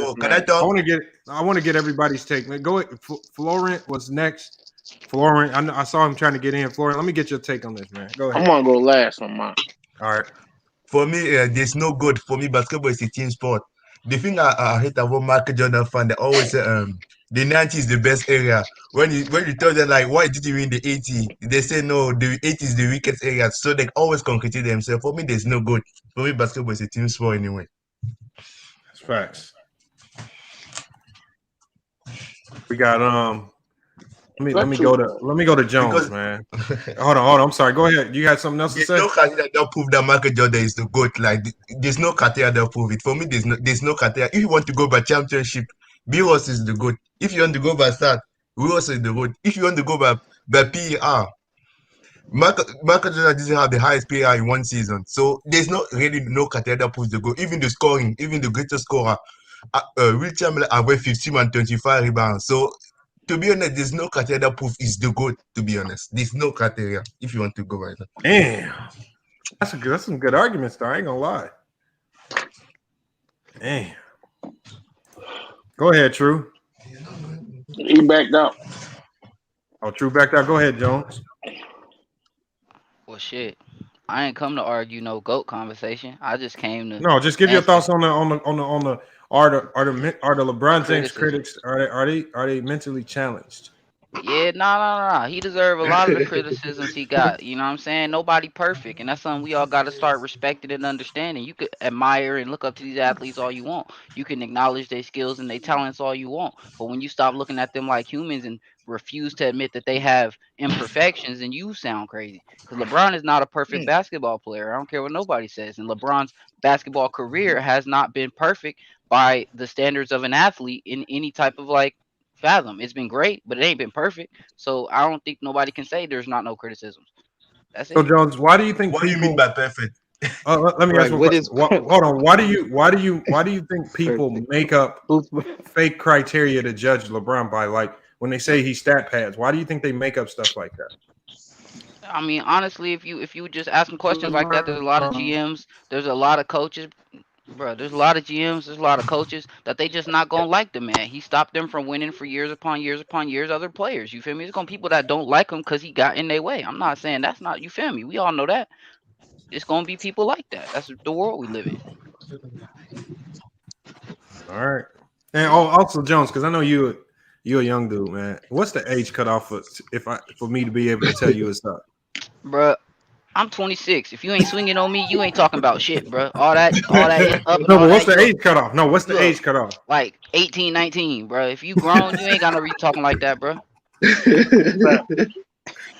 I want to get everybody's take. Go ahead. Florent was next. Florent, I saw him trying to get in. Florent, let me get your take on this, man. Go ahead. I'm gonna go last on mine. All right. For me, there's no good. For me, basketball is a team sport. The thing I hate about Michael Jordan fan, they always say the 90s is the best area. When you tell them like why did you win the 80s, they say no, the 80s is the weakest area. So they always concrete themselves. For me, there's no good. For me, basketball is a team sport anyway. That's facts. We got Let me go to Jones, man. Hold on. I'm sorry. Go ahead. You got something else to say? There's no criteria that prove that Michael Jordan is the GOAT. Like there's no criteria that prove it. For me, there's no criteria. If you want to go by championship, B Ross is the GOAT. If you want to go by stat, Ross is the GOAT. If you want to go by PER, Michael Jordan doesn't have the highest PER in one season. So there's no criteria that proves the GOAT. Even the scoring, even the greatest scorer, Will Chamberlain averaged 15 and 25 rebounds. So to be honest, there's no criteria that proof is the GOAT, to be honest. There's no criteria if you want to go right now. Damn. That's some good arguments, though. I ain't gonna lie. Damn. Go ahead, True. He backed out. Oh, True backed out. Go ahead, Jones. Well, shit. I ain't come to argue no GOAT conversation. I just came to No, just give your answer thoughts on the are the LeBron James criticism. critics are they mentally challenged? Yeah, nah. He deserve a lot of the criticisms he got. You know what I'm saying? Nobody perfect, and that's something we all got to start respecting and understanding. You could admire and look up to these athletes all you want. You can acknowledge their skills and their talents all you want. But when you stop looking at them like humans and refuse to admit that they have imperfections, then you sound crazy. Because LeBron is not a perfect basketball player. I don't care what nobody says. And LeBron's basketball career has not been perfect by the standards of an athlete in any type of like fathom. It's been great, but it ain't been perfect. So I don't think nobody can say there's not no criticisms. That's So it. Jones, why do you think What do you people? mean by perfect? Let me ask you a question. Hold on. Why do you think people make up fake criteria to judge LeBron by? Like when they say he stat pads, why do you think they make up stuff like that? I mean, honestly, if you just ask them questions like that, there's a lot of GMs, there's a lot of coaches, bro. There's a lot of GMs, there's a lot of coaches that they just not gonna like the man. He stopped them from winning for years upon years upon years. Other players, you feel me? There's gonna be people that don't like him because he got in their way. I'm not saying that's not, you feel me? We all know that. It's gonna be people like that. That's the world we live in. All right. And also Jones, because I know you're a young dude, man. What's the age cutoff for me to be able to tell you it's up? Bruh, I'm 26. If you ain't swinging on me, you ain't talking about shit, bro. All that it's up. And No, all but what's that, the age cutoff? No, what's the age cutoff? Like 18, 19, bro. If you grown, you ain't gonna be talking like that, bro.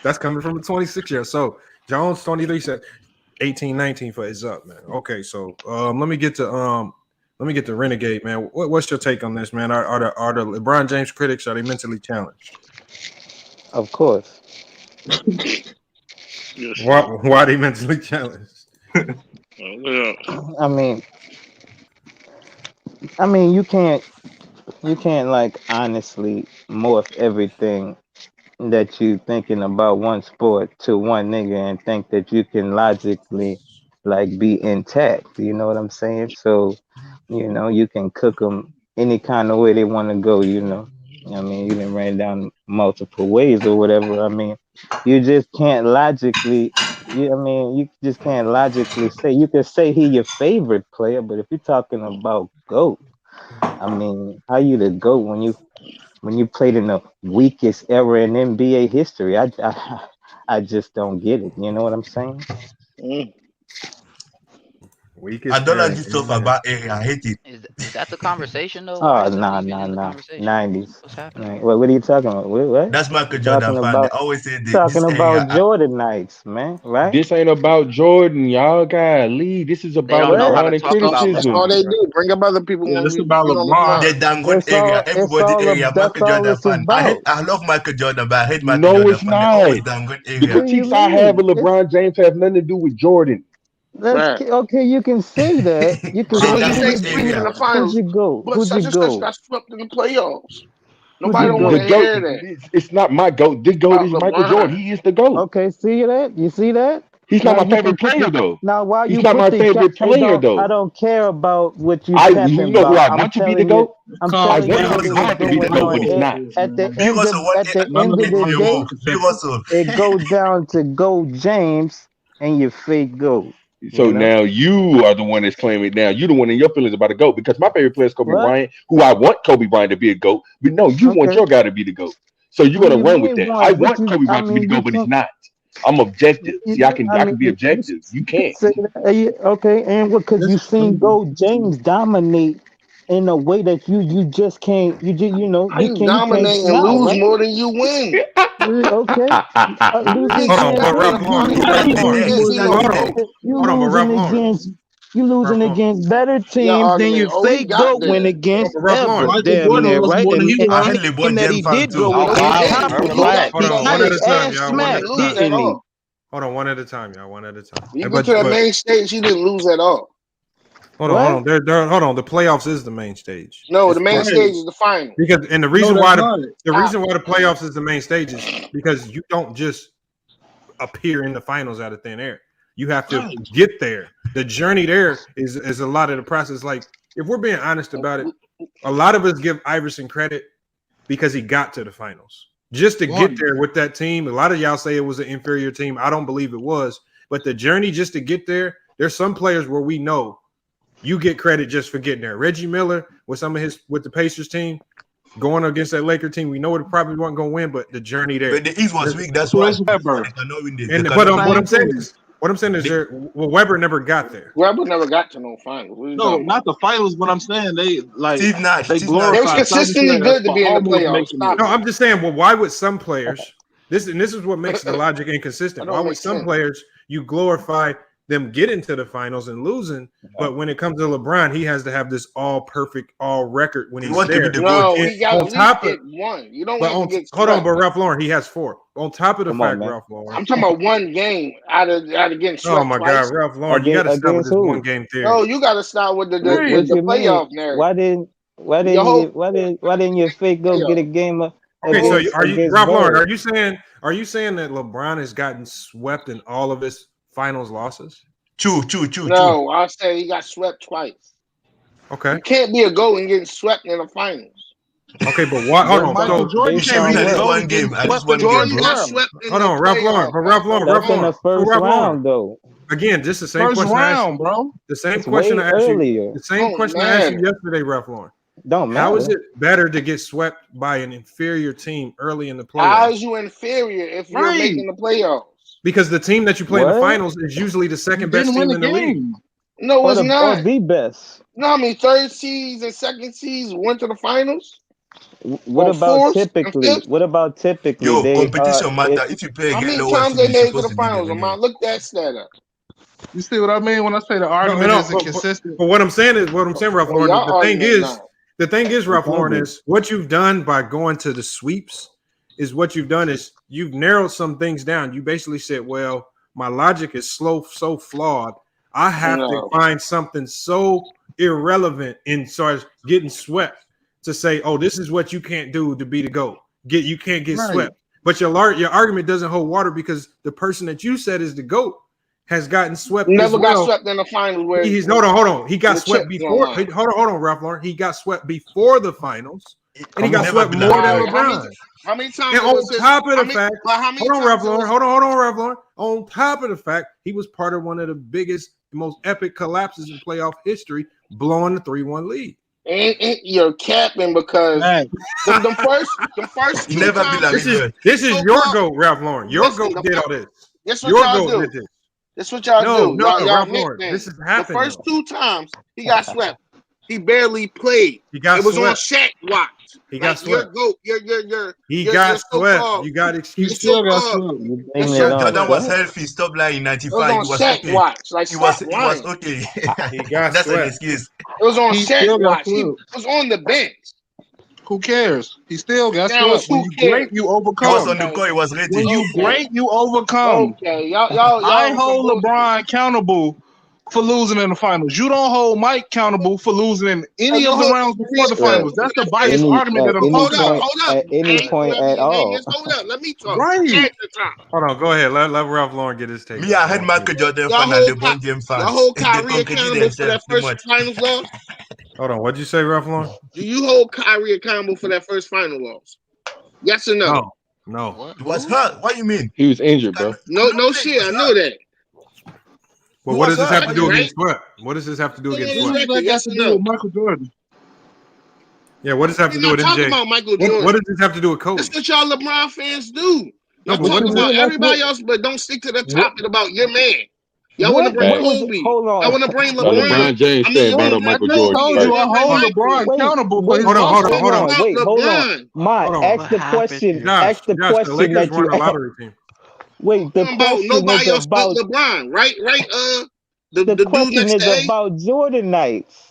That's coming from a 26-year. So Jones 23 said 18, 19 for it's up, man. Okay, so let me get to Renegade, man. What's your take on this, man? Are the LeBron James critics, are they mentally challenged? Of course. Why are they mentally challenged? I mean, you can't like honestly morph everything that you thinking about one sport to one nigga and think that you can logically like be intact. You know what I'm saying? So, you can cook them any kind of way they want to go. I mean, you done ran down multiple ways or whatever. I mean, you just can't logically. You just can't logically say. You can say he your favorite player, but if you're talking about GOAT, I mean, how you the GOAT when you played in the weakest era in NBA history? I just don't get it. You know what I'm saying? Weakest I don't like this stuff about area. I hate it. Is that the conversation though? Oh, Why is nah. this even in the conversation? 90s. What's happening? What are you talking about? What? That's Michael Jordan Talking fan. about, They always say talking this about area. Jordan nights, man. Right? This ain't about Jordan, y'all gotta leave. This is about don't know how LeBron to and talk about criticism. That's all they do. Bring up other people when It's we about speak on LeBron. The Dangon It's area. all. Everybody area. That's Michael all Jordan it's fan. about. I love Michael Jordan, but I hate Michael No, Jordan it's fan. They not. always Dangon The area. What do you critiques I have of mean? LeBron James have nothing to do with Jordan. That's okay. You can say that. You can The So say when you say Dangon speaking in area. the finals, who'd you go? but Who'd you such and such go? got swept in the playoffs. Who'd Nobody you don't want The to go? GOAT, hear that it's not my GOAT. The GOAT about is Michael Jordan. LeBron. He is the GOAT. Okay, see that? You see that? He's not Now my you can favorite put player, though. now while He's you not put my the favorite player, I though. don't care about what you You capping know who about. I want to be the GOAT? I'm I telling want you Kobe what Bryant to be the going GOAT, on. but he's not. At the Be end also one of the in a day, row. Be also. it go down to Go James and your fake GOAT. So now you are the one that's claiming. Now you the one in your feelings about the GOAT because my favorite player is Kobe What? Bryant, who I want Kobe Bryant to be a GOAT. But no, you want Okay. your guy to be the GOAT. So you're What gonna do you run with mean that. I one? What want you? Kobe I Bryant to be the mean, you GOAT, but he's can. not. I'm objective. See, I can be you objective. You can't. say that. Okay, and what? Because you seen Go James dominate in a way that you just can't. You How you you can't dominate and deny, lose right? more than you win? Okay, losing Niggas Hold on, against but stepped in Ralph the Lauren, finals Ralph and you Lauren, can't see no GOAT. you hold on, but Ralph Lauren, losing against better Y'all teams than argument. your Oh, he fake got Go win there. against but Ralph ever. Lauren. Michael Damn Jordan near lost right, more than he I won. hate and LeBron that James he fan did too. go No, he against didn't. Toppin. He got Hold he on, got one at a his time, ass y'all. smacked. One He at didn't a lose time. at all. Hold on, one at a time, y'all. One at a time. You Hey, get to the main stage, he didn't lose at all. hold on. Hold on. The playoffs is the main stage. No, It's the main part stage is the final. because, and the No, reason that's why not the it. reason why the playoffs is the main stage is because you don't just appear in the finals out of thin air. You have to get there. The journey there is a lot of the process. Like, if we're being honest about it, a lot of us give Iverson credit because he got to the finals. Just to get there with that team, a lot of y'all say it was an inferior team. I don't believe it was But the journey just to get there, there's some players where we know you get credit just for getting there. Reggie Miller with with the Pacers team going against that Laker team, we know it probably wasn't going to win, but the journey there. But the East was weak. That's why. What I'm saying is, Weber never got there. Weber never got to no finals. No, not the finals. But I'm saying they like Steve Nash. They was consistently good to be in the playoffs. No, I'm just saying. Well, why would some players? This is what makes the logic inconsistent. Why would some players you glorify them getting to the finals and losing, but when it comes to LeBron, he has to have this all perfect, all record when he's there. No, he got on top of one. You don't want to get hold on, but Ralph Lauren, he has 4. On top of the fact, Ralph Lauren. I'm talking about one game out of getting swept. Oh my God, Ralph Lauren, you got to stop with this one game theory. No, you got to start with the playoff narrative. Why didn't your fake go get a game of? Okay, so are you, Ralph Lauren? Are you saying that LeBron has gotten swept in all of his finals losses? No, I say he got swept twice. Okay. You can't be a GOAT and getting swept in the finals. Okay, but why? Hold on. Michael Jordan can't win one game. Hold on, Ralph Lauren. That's in the first round, though. Again, just the same question. Bro. The same question I asked you. The same question I asked you yesterday, Ralph Lauren. Don't matter. How is it better to get swept by an inferior team early in the playoffs? How is you inferior if you're making the playoffs? Because the team that you play in the finals is usually the second best team in the league. No, it's not. Or the best. No, I mean third seeds and second seeds went to the finals. What about typically? What about typically? Yo, competition matter. If you play, how many times they made it to the finals? Look that stat up. You see what I mean when I say the argument isn't consistent? But what I'm saying, Ralph Lauren. The thing is, Ralph Lauren, is what you've done by going to the sweeps is what you've done is you've narrowed some things down. You basically said, well, my logic is so flawed. I have to find something so irrelevant in starts getting swept to say, oh, this is what you can't do to be the GOAT. You can't get swept. But your argument doesn't hold water because the person that you said is the GOAT has gotten swept. Never got swept in the finals. Where hold on. He got swept before. Hold on, Ralph Lauren. He got swept before the finals, and he got swept more than LeBron. How many times? And on top of the fact, hold on, Ralph Lauren. On top of the fact, he was part of one of the biggest, most epic collapses in playoff history, blowing the 3-1 lead. And you're capping because the first. Never be like this is your GOAT, Ralph Lauren. Your GOAT did all this. That's what y'all do. That's what y'all do. No, Ralph Lauren. This is happening. The first 2 times he got swept. He barely played. It was on Shaq watch. He got swept. He got swept. You got excused. He still got swept. Jordan was healthy. Stop lying in 95. He was okay. Watch. Like he was okay. He got That's swept. an excuse. It was on Shaq watch. He was on the bench. Who cares? He still got swept. When you great, you overcome. He was on the court. He was ready. When you great, you overcome. Okay, y'all. I hold LeBron accountable for losing in the finals. You don't hold Mike accountable for losing in any of the rounds before the finals. That's the biased argument that I'm Hold up. At any point at all. Hold up. Let me talk. Right. Hold on. Go ahead. Let Ralph Lauren get his take. Me, I had Michael Jordan fan and LeBron James fan. The whole KYrie accountable for that first finals loss. Hold on. What'd you say, Ralph Lauren? Do you hold KYrie accountable for that first final loss? Yes or no? No. It was hurt. What do you mean? He was injured, bro. No shit. I know that. Well, what does this have to do against swept? What does this have to do against swept? Yes or no? Michael Jordan. Yeah, what does this have to do with MJ? About Michael Jordan. What does this have to do with Kobe? That's what y'all LeBron fans do. No, Y'all talk about everybody else, but don't stick to the topic about your man. Y'all want to bring Kobe. Hold on. I want to bring LeBron James said brought up Michael Jordan. I told you I hold LeBron accountable for his Hold on. Wait, hold on. Mike, ask the question. Ask the question that you asked. Wait, the question nobody is else about but LeBron, right? The question dude is about Jordan nights.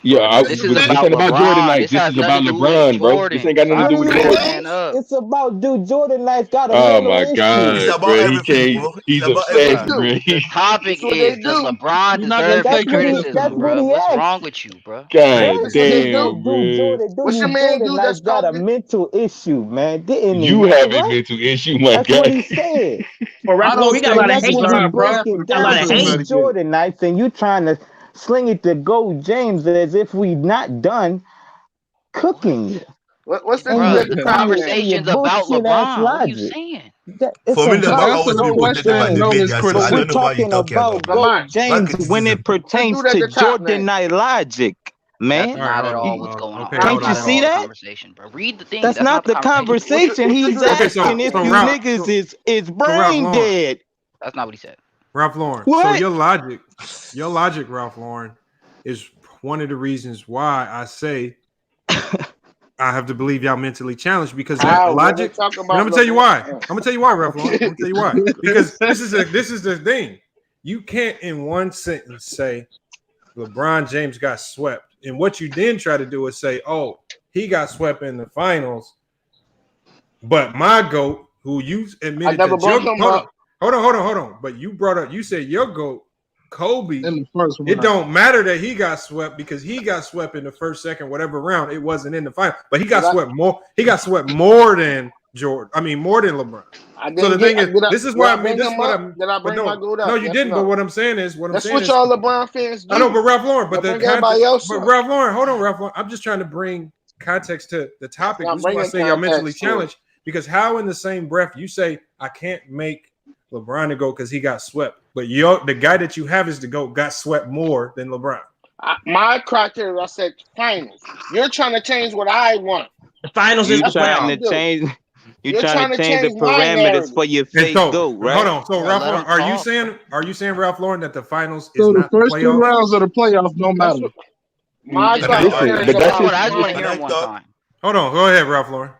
Yeah, This this is ain't about about LeBron. Jordan night. This This has is about nothing to do with LeBron, bro. Jordan. This ain't got nothing to do with Jordan. It's about dude Jordan nights got a Oh mental my issue. God, It's about bro. He everything, bro. can't. He's It's about obsessed, everything. bro. The topic That's what they is, does do. LeBron You're not deserve gonna that take it. criticism, That's what bro? he What's asked. wrong with you, bro? God Yes, damn, bro. What's your man Jordan do nights that's got a called- mental issue, man. Didn't he? You have a Right? mental issue, my That's what he guy. said. Well, Ralph Lauren, we got a lot of That's hate what for you him, bro. breaking We got a lot down of to hate. the Jordan nights, and you trying to sling it to Go James as if we not done cooking. What's the And Bro, your- the and your conversation's about bullshit ass LeBron. What are you logic. saying? For me, LeBron That's always no been protected by question. the No, media, it's so I criticism. don't know why you're Talking talking about about GOAT James criticism. when it pertains Dude at to the top, Jordan man. Night Logic, man. That's not at all hold what's on. going on. Okay, That's Can't hold you not on. at see all the that? conversation, bro. Read the thing. That's not the conversation. He's Okay, so asking if you Ralph, niggas is Ralph brain Lauren, dead. That's not what he said. Ralph Lauren. So What? your logic, Ralph Lauren, is one of the reasons why I say I have to believe y'all mentally challenged because that logic. And I'm gonna tell you why. I'm gonna tell you why, Ralph Lauren. I'm gonna tell you why. Because this is the thing. You can't in one sentence say LeBron James got swept, and what you then try to do is say, "Oh, he got swept in the finals," but my GOAT, who you admitted I never that brought him up. Hold on. But you brought up. You said your GOAT, Kobe. In the first It round. don't matter that he got swept because he got swept in the first, second, whatever round. It wasn't in the final, but he got swept more. He got swept more than Jordan. I mean, more than LeBron. So the thing is, this is why I mean, this is what I'm. Did I bring my GOAT up? No, you Yes didn't. or no? But what I'm saying is, That's what y'all LeBron fans do. I know, but Ralph Lauren, but Don't the bring everybody else but up. Ralph Lauren, hold on, Ralph Lauren. I'm just trying to bring context to the topic. Not This is why I bringing say y'all mentally context to it. challenged because how in the same breath you say I can't make LeBron to go because he got swept, but the guy that you have is the GOAT got swept more than LeBron. My criteria, I said finals. You're trying to change what I want. The finals You is the trying playoffs. to change. You're trying to change the my parameters narrative. for your And fake so, GOAT, right? hold on. So, Yeah, Ralph let Lauren, him are you saying, Ralph Lauren, that the finals is So the not the first two playoffs? rounds of the playoffs don't That's matter. what my Can I criteria talk? is but that's about. I just want to Can hear I him one talk? time. Hold on. Go ahead, Ralph Lauren.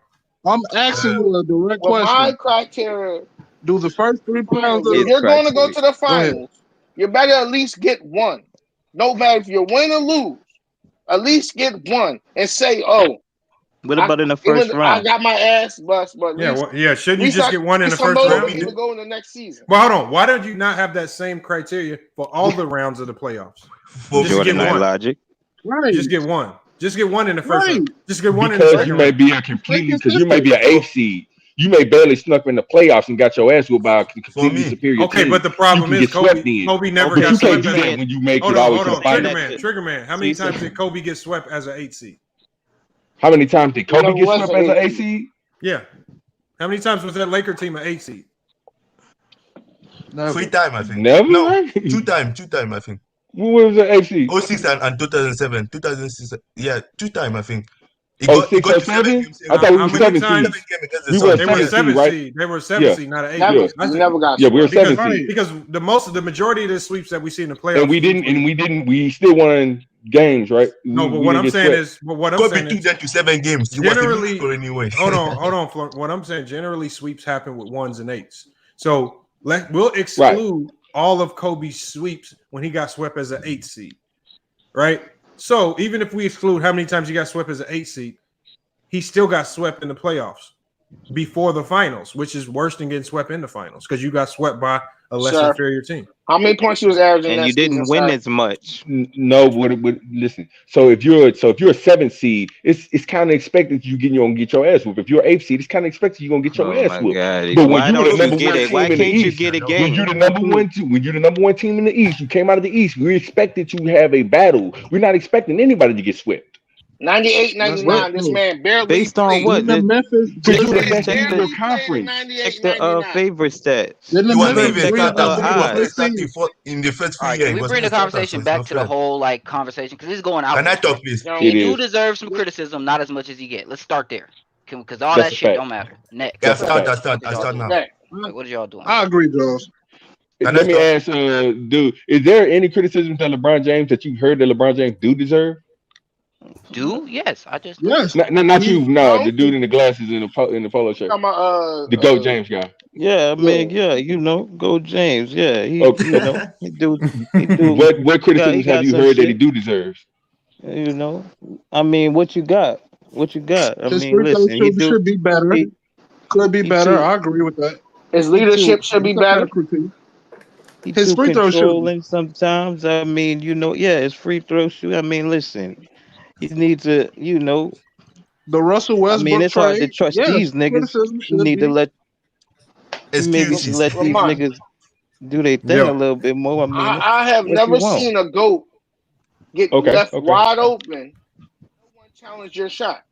I'm asking you a direct Well, my question. criteria. Do the first three rounds If of His you're going to go to the Go ahead. finals, you better at least get one. No matter if you win or lose, at least get one and say, "Oh, What about in the first I round? got my ass bust." But at Yeah, least, shouldn't you just get one in the I'm first round? motivated to go in the next season. Well, hold on. Why don't you not have that same criteria for all the rounds of the playoffs? For Just me, Jordan get Night one. Logic. Right. Just get one. Just get one in the first Right. round. Just get one in the because second you may round. be a completely because you may be an eighth seed. You may barely snuck in the playoffs and got your ass whooped by a completely me. superior Okay, team. but the problem you can is get swept Kobe. in. Kobe never But got you can't swept do as that a. when you make Hold it all the way on. to the finals. Trigger man. How many times did Kobe get swept as an 8 seed? How many times did Kobe never get was swept an as an eight eighth seed? Yeah. How many times was that Laker team an 8 seed? Never. 3 times, I think. Never. No, Right? 2 times, I think. When was the eighth seed? 06 and 2007, 2006. Yeah, 2 times, I think. He Oh, got 6 to or 7 7? games. I thought we How were many 7 times? seeds. against the We were Suns. They were 7 7 seed, right? seed. They were 7 Yeah. seed, not an 8 Never, seed. you never got Yeah, we were swept. 7 seed. Because the majority of the sweeps that we see in the playoffs. And we still won games, right? No, but we what didn't I'm get saying swept. is, but what I'm Kobe saying took is, them to 7 games. He was the generally, lead scorer anyway. hold on, Flor. What I'm saying, generally, sweeps happen with 1s and 8s. So we'll exclude all of Kobe's sweeps when he got swept as an 8 seed, right? So even if we exclude how many times he got swept as an 8 seed, he still got swept in the playoffs before the finals, which is worse than getting swept in the finals because you got swept by a less Sir. inferior team. How many points you was averaging? And that you didn't season, win sir? as much. No, listen. So if you're a 7 seed, it's kind of expected you're gonna get your ass whooped. If you're an 8 seed, it's kind of expected you're gonna get your Oh ass my whooped. God! But when Why you're the don't you number get one it? team Why in the can't you East, get a when game? you're the number one team in the East, you came out of the East. We expected to have a battle. We're not expecting anybody to get swept. 98, 99, this man barely Based on played. what? Didn't Memphis? Because Didn't you're the the best check team in the your conference. 98, check the 99. favorite stats. Didn't He the was not Memphis even check the starting. Grizzlies Kobe get was the not fifth starting seed? in the first All 3 right, years. can He we was bring the not starter, so conversation it's back not to the fair. whole conversation because it's going Can I outwards. talk, please? Yo, He It do is. deserve some criticism, not as much as he get. Let's start there, because all That's that a shit fact. don't matter. Next, Yeah, That's a fact. I what start y'all now. doing? Like, what are y'all doing? I agree, Jones. Can I Let me talk? ask, dude, is there any criticism that LeBron James that you heard that LeBron James do deserve? Do yes, I just listed. Yes. Not you, no, No? the dude in the glasses in the polo shirt, Talking about, the GOAT James guy. Yeah, I mean, yeah. go James. Yeah, he Okay. he do What he criticisms have got you some heard that he shit. do deserve? I mean, what you got? What you got? I His mean, free throw listen, should be better. he Could be he better. too I agree with that. His he too leadership should be It's a fair better. critique. he His too free throw shooting. controlling sometimes. I mean, yeah, his free throw shoot. I mean, listen, he needs to, The Russell I mean, Westbrook it's hard to trade. trust Yes, these niggas. criticism You should need to be. let Excuses. let these Lamont, niggas do their thing a Yeah. little bit more. I mean, I have what you never want? seen a GOAT get Okay, left okay. wide open. No one challenged your shot.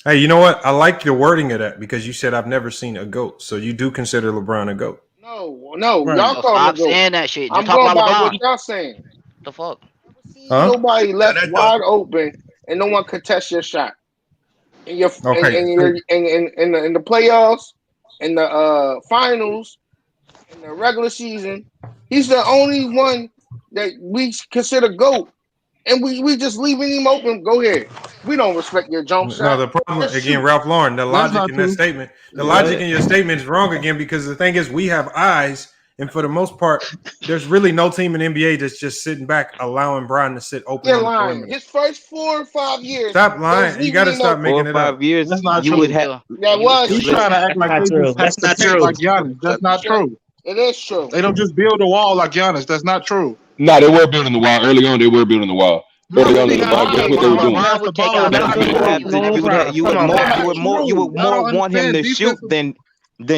Hey, you know what? I like your wording of that because you said I've never seen a GOAT. So you do consider LeBron a GOAT. No, Right. y'all call him Stop a GOAT. saying that shit. I'm Just talk going about by LeBron. what y'all saying. The fuck? Huh? Nobody left wide open and no one contest your shot. In your Okay. in the playoffs, in the finals, in the regular season, he's the only one that we consider GOAT. And we just leaving him open. Go ahead. We don't respect your jump shot. No, the problem Just again, shoot. Ralph Lauren, the That's logic not in that true. statement, the Yeah. logic in your statement is wrong again because the thing is, we have eyes, and for the most part, there's really no team in NBA that's just sitting back allowing Brian to sit open You're on the lying. perimeter. His first 4 or 5 years. Stop lying. You got to stop 4 making or it 5 up. years, That's not you true. would have. That was He's true. trying to act like they just have to paint like Giannis. That's not true. It is true. They don't just build a wall like Giannis. That's not true. Nah, they were building the wall early on. They were building the wall. Early on in the ball, guess what they were doing? LeBron would take out You would have to. You would more want him to shoot than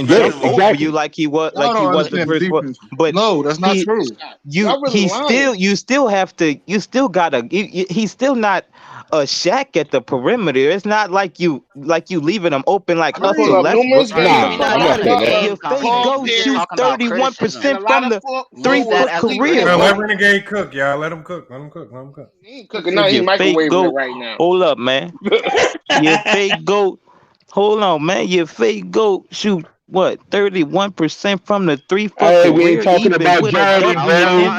jump over you like he was the first one. But no, that's not true. You still have to. You still gotta. He's still not a Shaq at the perimeter. It's not like you leaving him open like hustle. Your fake go shoot 31% from the 3-foot career. Well, let Renegade cook, y'all. Let him cook. Let him cook. Let him cook. He ain't cooking nothing. He's microwaving it right now. Hold up, man. Your fake goat. Hold on, man. Your fake goat shoot what? 31% from the 3-foot career. Hey, we ain't talking about Jordan, bro.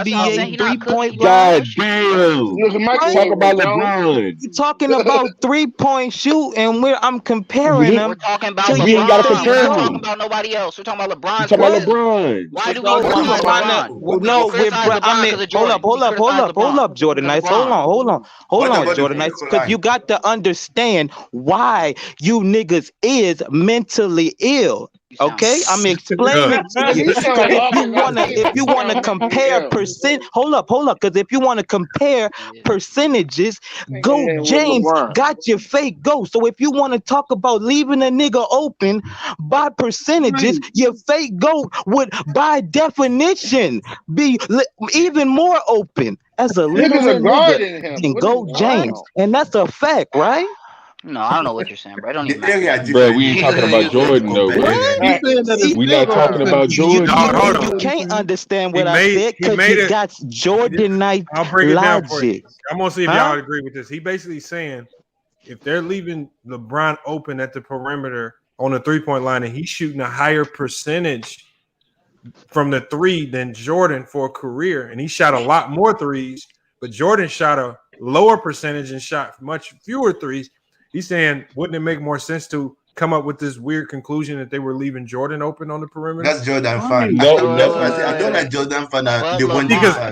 NBA 3-point God damn. Talk about LeBron. You talking about 3-point shoot, and I'm comparing them. We're talking about to LeBron. you. We're not talking about nobody else. We're talking about LeBron. You talking about LeBron. Why do we criticize LeBron? No, hold up, Jordan Knights. Hold on, Jordan Knights, because you got to understand why you niggas is mentally ill. Okay, I'm explaining to you. If you wanna compare percent, hold up, because if you want to compare percentages, GOAT James got your fake GOAT. So if you want to talk about leaving a nigga open by percentages, your fake GOAT would, by definition, be even more open as a little nigga than GOAT James, and that's a fact, right? No, I don't know what you're saying, bro. I don't even matter. Bro, we ain't talking about Jordan, though, bro. We not talking about Jordan. You can't understand what I said because you got Jordan Knight I'll break it down for you. logic. I'm gonna see if y'all agree with this. He basically saying if they're leaving LeBron open at the perimeter on the 3-point line and he's shooting a higher percentage from the 3 than Jordan for a career, and he shot a lot more threes, but Jordan shot a lower percentage and shot much fewer threes. He's saying, wouldn't it make more sense to come up with this weird conclusion that they were leaving Jordan open on the perimeter? That's Jordan fan. No, I don't like Jordan fan.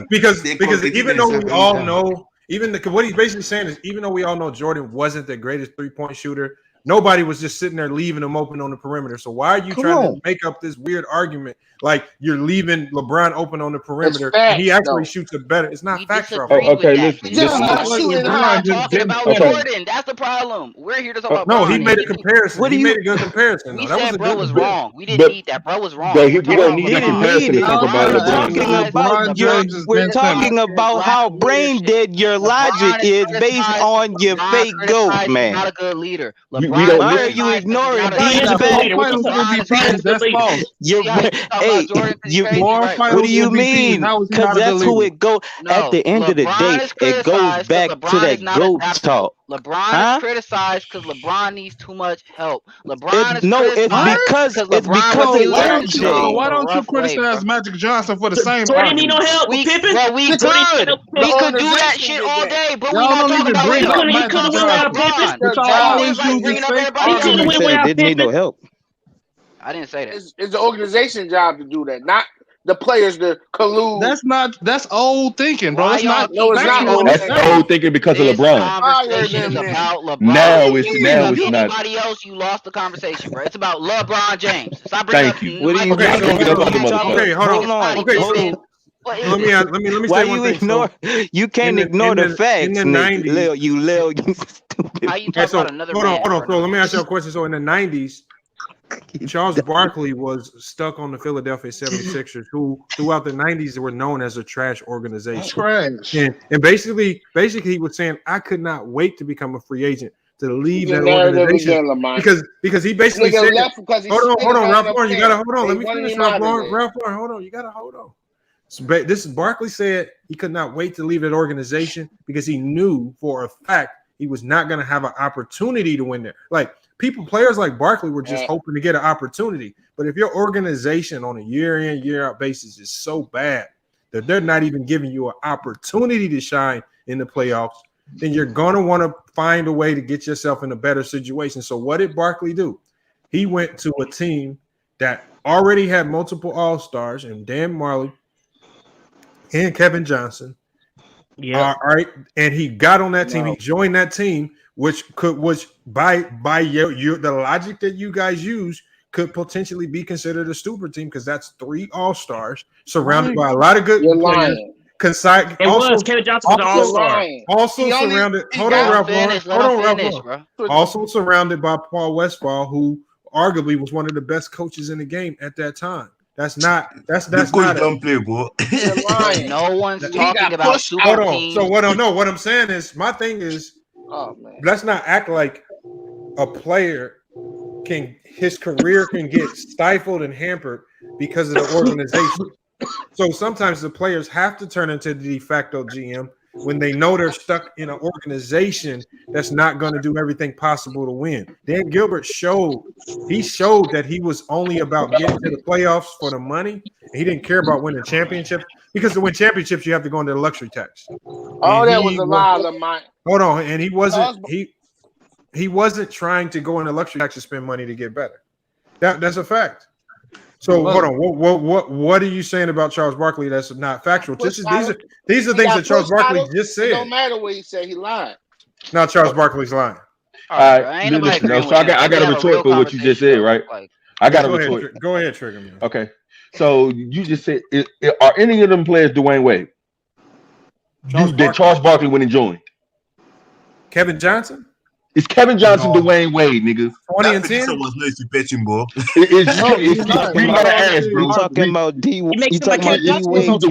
Because even though we all know, what he's basically saying is, even though we all know Jordan wasn't the greatest 3-point shooter, nobody was just sitting there leaving him open on the perimeter. So why are you trying to make up this weird argument like you're leaving LeBron open on the perimeter and he actually shoots it better? It's not factual. Okay, listen. Talking about Jordan. That's the problem. We're here to talk about. No, Bron. he made a comparison. He made a good comparison. We That said was a bro good was bit. wrong. We didn't need that. Bro was wrong. We don't need that comparison to talk about LeBron. We're talking about how brain dead your logic is based on your fake GOAT, man. Not a good leader. Why are you ignoring these facts? That's false. What do you mean? Because that's who it goes. At the end of the day, it goes back to that GOAT talk. LeBron is criticized because LeBron needs too much help. It's because of MJ. Why don't you criticize Magic Johnson for the same Jordan need no help. We Pippen? could do that shit all day, but we not talking about bring it. up He couldn't win without Pippen. But y'all always use this fake He couldn't win without didn't need no help. I didn't say that. It's the organization job to do that, not the players to collude. That's old thinking, bro. That's not. No, it's not old. That's old thinking because of LeBron. Conversation is about LeBron. Now it's not. Anybody else, you lost the conversation, bro. It's about LeBron James. Stop bringing Thank you. What do you Okay, hold on. Okay, so let me say one thing. You can't ignore the facts. In the 90s, you stupid. How you talk about another man? Hold on. So let me ask you a question. So in the 90s, Charles Barkley was stuck on the Philadelphia 76ers, who throughout the 90s were known as a trash organization. Trash. And basically he was saying, I could not wait to become a free agent to leave that narrative organization again, Lamont. because he basically Nigga said, left because he hold on, spit about Ralph the Lauren, you fan. gotta hold on. They Let me wanted finish, him Ralph out of Lauren. there. Ralph Lauren, hold on, you gotta hold on. So this is Barkley said he could not wait to leave that organization because he knew for a fact he was not going to have an opportunity to win there. Like players like Barkley were just hoping to get an opportunity. But if your organization on a year in, year out basis is so bad that they're not even giving you an opportunity to shine in the playoffs, then you're going to want to find a way to get yourself in a better situation. So what did Barkley do? He went to a team that already had multiple All-Stars and Dan Marley and Kevin Johnson. Yeah. All right. And he got on that team. He joined that team, which by the logic that you guys use could potentially be considered a stupid team because that's 3 All-Stars surrounded by a lot of good players. Kevin Johnson was an All-Star. Also surrounded. Hold on, Ralph Lauren. Also surrounded by Paul Westphal, who arguably was one of the best coaches in the game at that time. That's not don't play, bro. No one's talking about super Hold on. teams. So what I'm saying is my thing is let's not act like a player his career can get stifled and hampered because of the organization. So sometimes the players have to turn into the de facto GM when they know they're stuck in an organization that's not going to do everything possible to win. Dan Gilbert showed that he was only about getting to the playoffs for the money. He didn't care about winning championships because to win championships, you have to go into the luxury tax. All that was a lie, Lamont. Hold on. And he wasn't trying to go into luxury tax to spend money to get better. That's a fact. So hold on. What are you saying about Charles Barkley that's not factual? These are things that Charles Barkley just said. It don't matter what he said. He lied. Now Charles Barkley's lying. All right. Listen, so I got a retort for what you just said, right? I got a retort. Go ahead, Trigger Man. Okay. So you just said, are any of them players Dwayne Wade? Did Charles Barkley when he joined? Kevin Johnson? It's Kevin Johnson, Dwayne Wade, nigga. 20 and 10. Was no stupid, bro. We gotta ask, bro. You talking about D? You talking about D Wade? Hold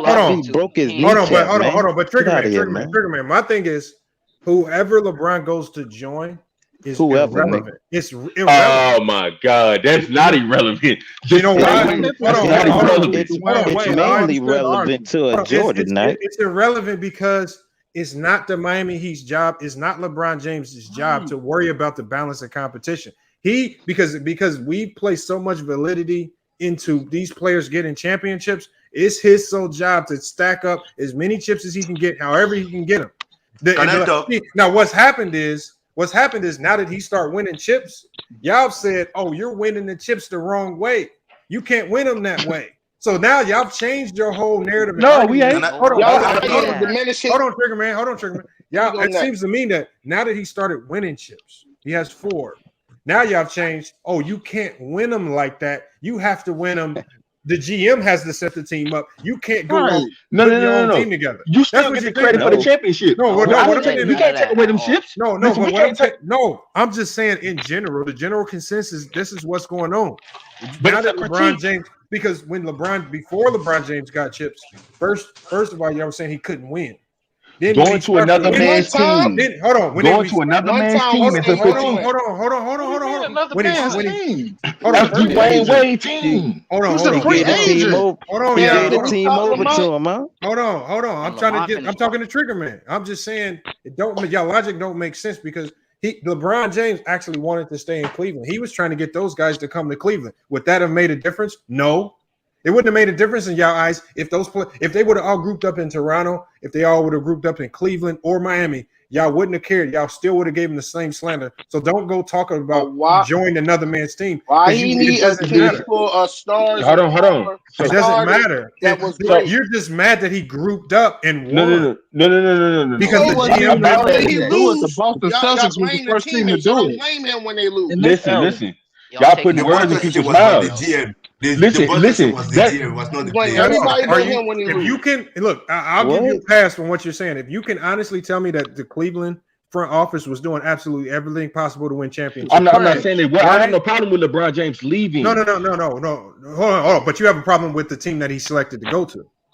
on. Broke his hold on. But Trigger Man. My thing is, whoever LeBron goes to join is irrelevant. It's irrelevant. Oh my God, that's not irrelevant. You know why? It's mainly relevant to a Jordan night. It's irrelevant because it's not the Miami Heat's job. It's not LeBron James's job to worry about the balance of competition. Because we place so much validity into these players getting championships, it's his sole job to stack up as many chips as he can get, however he can get them. Now, what's happened is now that he start winning chips, y'all said, "Oh, you're winning the chips the wrong way. You can't win them that way." So now y'all changed your whole narrative. No, we ain't. Hold on, Trigger Man. Y'all, it seems to me that now that he started winning chips, he has 4. Now y'all changed. Oh, you can't win them like that. You have to win them. The GM has to set the team up. You can't go no. Team together. You still get the credit for the championship. You can't take away them chips. No, I'm just saying in general, the general consensus, this is what's going on. But now that LeBron James, because before LeBron James got chips, first of all, y'all were saying he couldn't win. Then going to another man's team. Hold on. Going to another man's team is a 15. Hold on. That's Dwayne Wade team. Hold on. He gave the team over to him, huh? Hold on. I'm talking to Trigger Man. I'm just saying y'all logic don't make sense because LeBron James actually wanted to stay in Cleveland. He was trying to get those guys to come to Cleveland. Would that have made a difference? No. It wouldn't have made a difference in y'all eyes if they would have all grouped up in Toronto, if they all would have grouped up in Cleveland or Miami. Y'all wouldn't have cared. Y'all still would have gave him the same slander. So don't go talking about joining another man's team. Why he need a team full of stars? Hold on. So it doesn't matter. You're just mad that he grouped up and won. No. Because the GM the Boston Celtics was the first team to do it. Blame him when they lose. Listen. Y'all putting words in people's mouths. Listen. If you can look, I'll give you a pass from what you're saying. If you can honestly tell me that the Cleveland front office was doing absolutely everything possible to win championships, I'm not saying that. I have no problem with LeBron James leaving. No. Hold on. But you have a problem with the team that he selected to go to.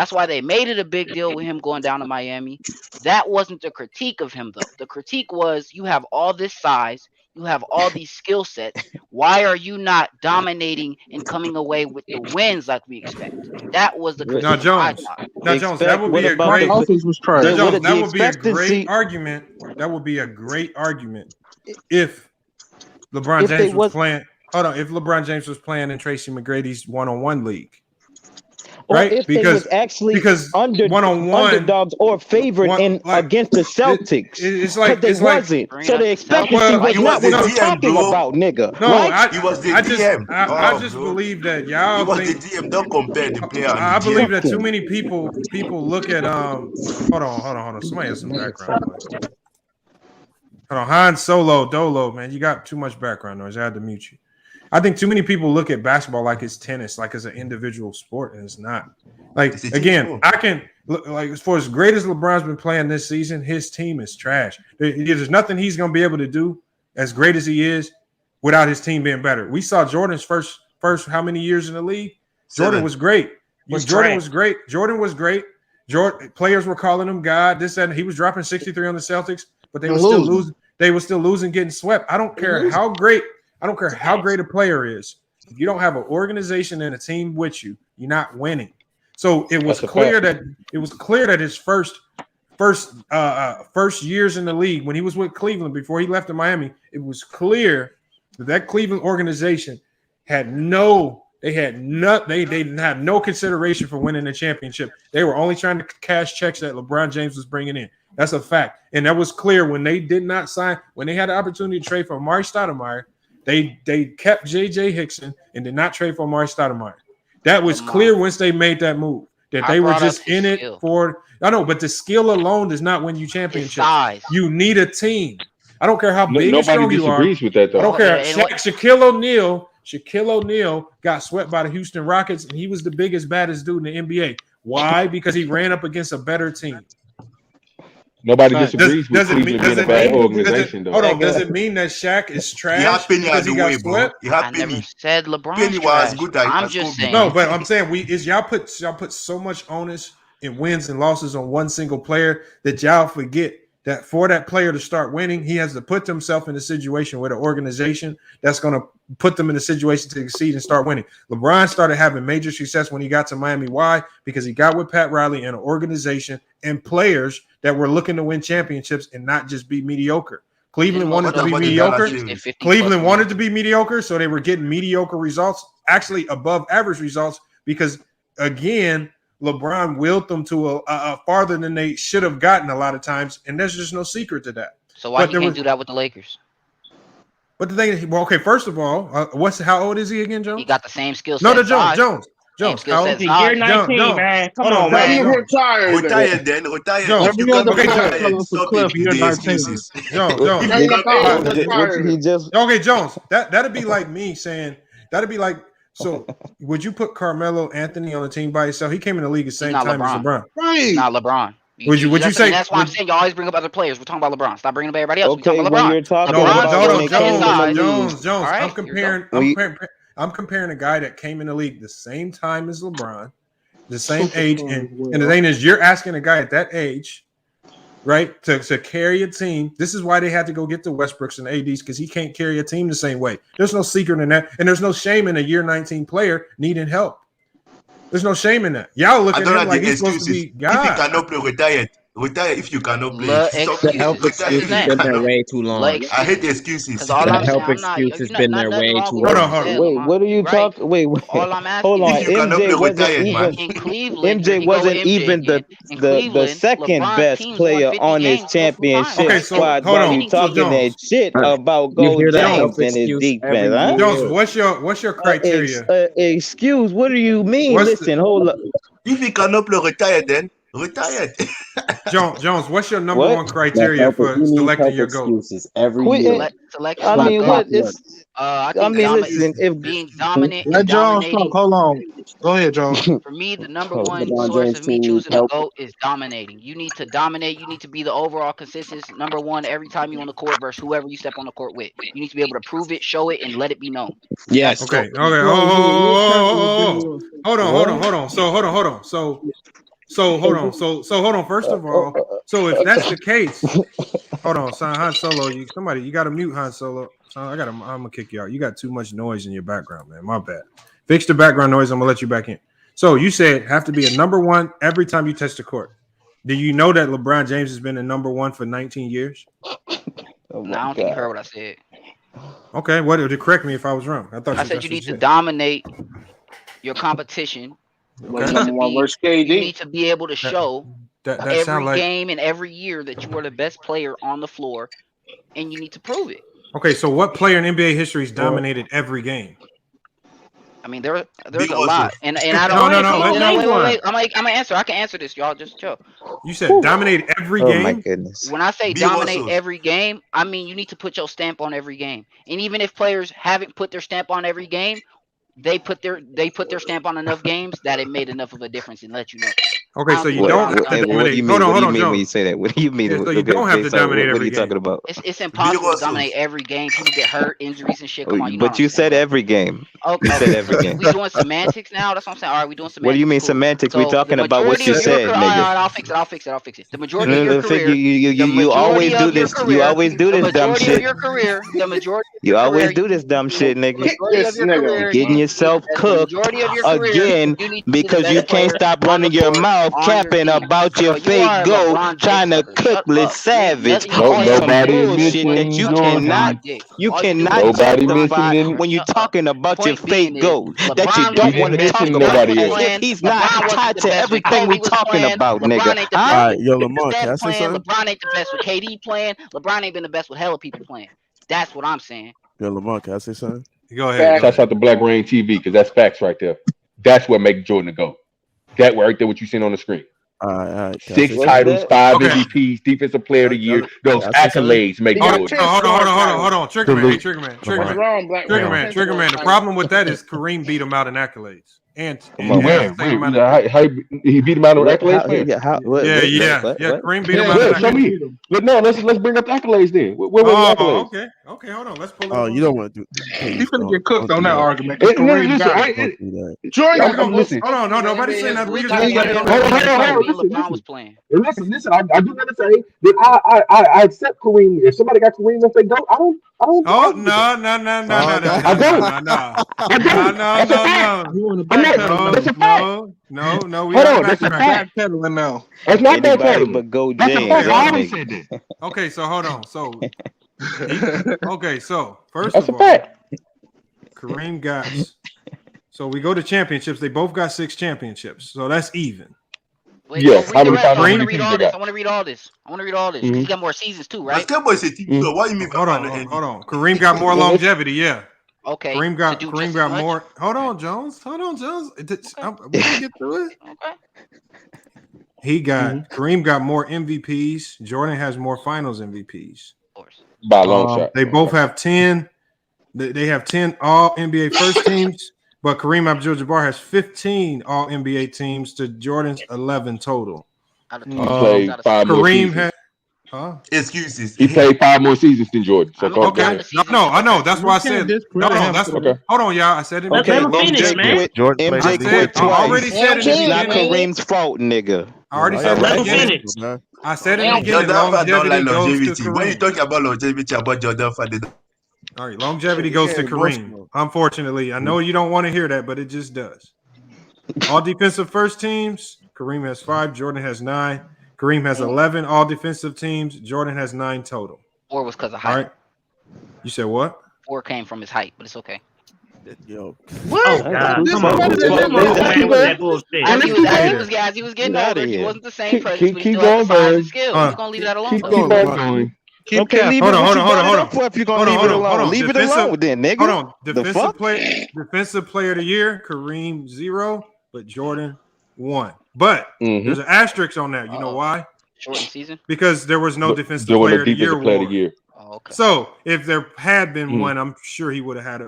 That's why they made it a big deal with him going down to Miami. That wasn't the critique of him, though. The critique was you have all this size. You have all these skill sets. Why are you not dominating and coming away with the wins like we expected? That was the Now, criticism I Jones. thought. Now, Jones, that would be a My great. offense was trash. Now, Jones, the that would be a expectancy- great argument. That would be a great argument if LeBron If they James was was- playing. Hold on, if LeBron James was playing in Tracy McGrady's one-on-one league, Or right? if they was actually one-on-one underdogs or favored against the Celtics. It's like they it's like wasn't. So the expectancy was He not was what the I'm DM, talking bro. about, nigga. No, right? He was the I just DM. I Oh, just bro. believe that He y'all was think the DM. Don't compare the player. And I the believe DM. that too many people look at hold on. Somebody has some background noise. Hold on, Han Solo Dolo, man, you got too much background noise. I had to mute you. I think too many people look at basketball like it's tennis, like it's an individual sport, and it's not. Like It's a team again, sport. I can look like for as great as LeBron's been playing this season, his team is trash. There's nothing he's going to be able to do as great as he is without his team being better. We saw Jordan's first how many years in the league? Jordan 7. was great. Jordan was great. Jordan players were calling him God. This and he was dropping 63 on the Celtics, but they were still losing. They were still losing, getting swept. I don't care how great a player is. If you don't have an organization and a team with you, you're not winning. So it was clear that his first years in the league when he was with Cleveland before he left to Miami, it was clear that Cleveland organization they didn't have no consideration for winning the championship. They were only trying to cash checks that LeBron James was bringing in. That's a fact. And that was clear when they did not sign, when they had the opportunity to trade for Amari Stoudemire, they kept J.J. Hickson and did not trade for Amari Stoudemire. That was clear once they made that move, that they were just in it for – I know, but the skill alone does not win you championships. You need a team. I don't care how big and strong you are. Nobody disagrees with that, though. I don't care. Shaquille O'Neal got swept by the Houston Rockets, and he was the biggest, baddest dude in the NBA. Why? Because he ran up against a better team. Nobody disagrees with Cleveland being a bad organization, though. Hold on. Does it mean that Shaq is trash because he got swept? I never said LeBron's trash. I'm just saying. No, but I'm saying y'all put so much onus in wins and losses on one single player that y'all forget that for that player to start winning, he has to put himself in a situation with an organization that's going to put them in a situation to succeed and start winning. LeBron started having major success when he got to Miami. Why? Because he got with Pat Riley and an organization and players that were looking to win championships and not just be mediocre. Cleveland wanted to be mediocre. Cleveland wanted to be mediocre, so they were getting mediocre results, actually above average results, because, again, LeBron willed them to a farther than they should have gotten a lot of times, and there's just no secret to that. So why you can't do that with the Lakers? But the thing is, well, okay, first of all, how old is he again, Jones? He got the same skill set. No, Jones. Skill set. Year 19, man. Come on, man. Retired then. Jones, You can't okay, stop it with the excuses. Okay, Jones. That'd be like me saying, that'd be like, so would you put Carmelo Anthony on the team by himself? He came in the league at the same time as LeBron. Right. Not LeBron. Would you say? That's why I'm saying you always bring up other players. We're talking about LeBron. Stop bringing up everybody else. Okay, we're talking about LeBron. Jones. I'm comparing a guy that came in the league the same time as LeBron, the same age, and the thing is, you're asking a guy at that age, right, to carry a team. This is why they had to go get the Westbrooks and ADs, because he can't carry a team the same way. There's no secret in that, and there's no shame in a year 19 player needing help. There's no shame in that. Y'all look at him like he's supposed to be God. If he cannot play, retire if you cannot play. The help excuse has been there way too long. I hate excuses. The help excuse has been there way too long. Hold on. Wait, what are you talking? Wait. All I'm asking, hold on. if you cannot play, MJ wasn't even the second best player on his championship squad. While you talking that shit about Gold James and his defense, huh? Jones, what's your criteria? Excuse? What do you mean? Listen, hold up. If he cannot play, retire then. Retired. Jones, what's your number one criteria for selecting your goal? Every year. I mean, what is? listen, if being dominant, let Jones talk. Hold on. Go ahead, Jones. For me, the number one source of me choosing a GOAT is dominating. You need to dominate. You need to be the overall consistent number one every time you're on the court versus whoever you step on the court with. You need to be able to prove it, show it, and let it be known. Yes. Okay. Hold on. So hold on. First of all, so if that's the case, hold on, son, Han Solo, you got to mute Han Solo. I'm gonna kick you out. You got too much noise in your background, man. My bad. Fix the background noise. I'm gonna let you back in. So you said have to be a number one every time you touch the court. Do you know that LeBron James has been a number one for 19 years? No, I don't think you heard what I said. Okay, what? Correct me if I was wrong. I said you need to dominate your competition. Okay. You need to be able to show that every game and every year that you are the best player on the floor, and you need to prove it. Okay, so what player in NBA history has dominated every game? I mean, there's a lot, and I don't. Wait. I'm gonna answer. I can answer this, y'all. Just chill. You said dominate every game. Oh my goodness. When I say dominate every game, I mean you need to put your stamp on every game. And even if players haven't put their stamp on every game, they put their stamp on enough games that it made enough of a difference and let you know. Okay, so you don't have to dominate. What do you mean when you say that? What do you mean? So you don't have to dominate every game. What are you talking about? It's impossible to dominate every game. People get hurt, injuries, and shit. Come on, But you said every game. Okay. You said every game. We doing semantics now. That's what I'm saying. All right, we doing semantics. What do you mean semantics? We're talking about what you said, nigga. I'll fix it. The majority of your career. You always do this. You always do this dumb shit. The majority. You always do this dumb shit, nigga. You're getting yourself cooked again because you can't stop running your mouth capping about your fake goal, trying to cook Liz Savage on some bullshit that you cannot justify when you're talking about your fake goal that you don't want to talk about. He's not tied to everything we talking about, nigga. All right, yo, Lamar, can I say something? LeBron ain't the best with KD playing. LeBron ain't been the best with hella people playing. That's what I'm saying. Yo, Lamar, can I say something? Go ahead. Shouts out to Black Rain TV because that's facts right there. That's what makes Jordan go. That right there, what you seen on the screen. All right. 6 titles, 5 MVPs, Defensive Player of the Year. Those accolades make Jordan. Hold on. Trigger man. The problem with that is Kareem beat him out in accolades. And he beat him out on accolades. Yeah. Kareem beat him out on accolades. But no, let's bring up the accolades then. Where were the accolades? Okay, hold on. Let's pull it. Oh, you don't want to do. He's gonna get cooked on that argument. Hold on, nobody's saying that. LeBron was playing. Listen. I do gotta say that I accept Kareem. If somebody got Kareem, if they don't, I don't. Oh no! I don't. That's a fact. No. Hold on, that's a fact. Backpedaling now. That's not backpedaling. But go James. James. I always said that. Okay, so hold on. So first that's of a all, fact. Kareem got. So we go to championships. They both got 6 championships. So that's even. Wait, yes, I want to read all this. Mm-hmm. He got more seasons too, right? Basketball is a team. So what you mean? Hold on. Kareem got more longevity. Yeah. Okay. Kareem got more. Hold on, Jones. We can get through it. Okay. Kareem got more MVPs. Jordan has more Finals MVPs. Of course. By a long shot. They both have 10. They have 10 All NBA first teams. But Kareem Abdul-Jabbar has 15 All NBA teams to Jordan's 11 total. He played 5 more seasons. Excuses. He played 5 more seasons than Jordan. So I know. That's why I said. Okay. Hold on, y'all. I said it. Okay. MJ already said it. It's not Kareem's fault, nigga. I already said it. I said it again. Longevity. When you talk about longevity, about Jordan, all right, longevity goes to Kareem. Unfortunately, I know you don't want to hear that, but it just does. All defensive first teams, Kareem has 5, Jordan has 9. Kareem has 11 all defensive teams, Jordan has 9 total. 4 was because of height. All right. You said what? 4 came from his height, but it's okay. Yo. What? As he was getting older, he wasn't the same person. Keep going, man. We're gonna leave that alone. Keep going. Okay, hold on. If you're gonna leave it alone, leave it alone then, nigga. Hold on. Defensive player of the year, Kareem 0, but Jordan 1. But there's an asterisk on that. You know why? Shortened season. Because there was no defensive player of the year award. Oh, okay. So if there had been one, I'm sure he would have had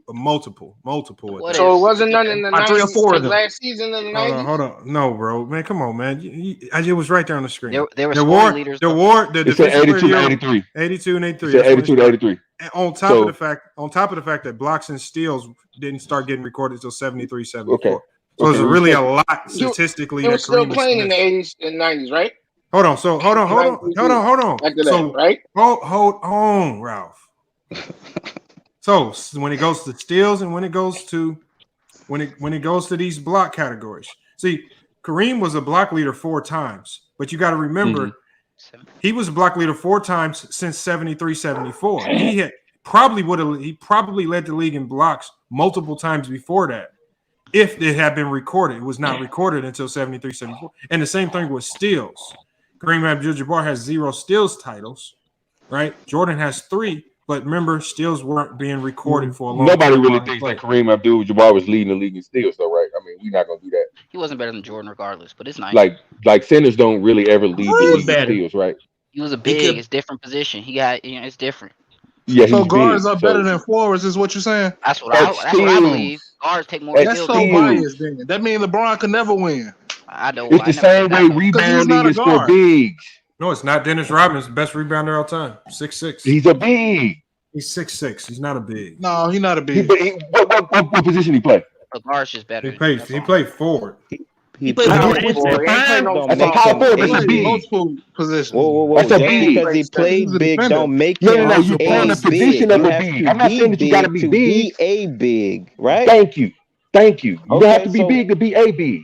multiple. So it wasn't none in the 90s, last season in the 90s? Hold on. No, bro. Man, come on, man. It was right there on the screen. There were scoring leaders. The defensive 82 to 83. 82 and 83. 82 to 83. And on top of the fact that blocks and steals didn't start getting recorded until 73, 74. Okay. So it's really a lot statistically. He was still playing in the 80s and 90s, right? Hold on. So hold on. After that, right? Hold on, Ralph. So when it goes to steals and when it goes to these block categories. See, Kareem was a block leader 4 times, but you got to remember he was a block leader 4 times since 73-74. He probably led the league in blocks multiple times before that. If it had been recorded, it was not recorded until 73-74. And the same thing with steals. Kareem Abdul-Jabbar has 0 steals titles, right? Jordan has 3, but remember, steals weren't being recorded for a long time. Nobody really thinks that Kareem Abdul-Jabbar was leading the league in steals, though, right? I mean, we're not gonna do that. He wasn't better than Jordan, regardless. But it's nice. Like centers don't really ever lead the league in steals, right? He was a big. It's different position. He got. It's different. Yeah, so he's guards big, are better than forwards, is what you're saying? That's what I believe. Guards take more. That's so biased. Then that means LeBron could never win. I don't. It's the same way rebounding is for bigs. No, it's not. Dennis Rodman's the best rebounder all time. 6'6". He's a big. He's 6'6". He's not a big. No, he's not a big. What position he play? The guard's just better. He played forward. He played forward. That's a power forward. That's a big. Multiple positions. Whoa. That's a Just big. because he played big don't make him No, you're playing a position of a big. I'm not saying that you got to be big. Be a big, right? Thank you. You don't have to be big to be a big.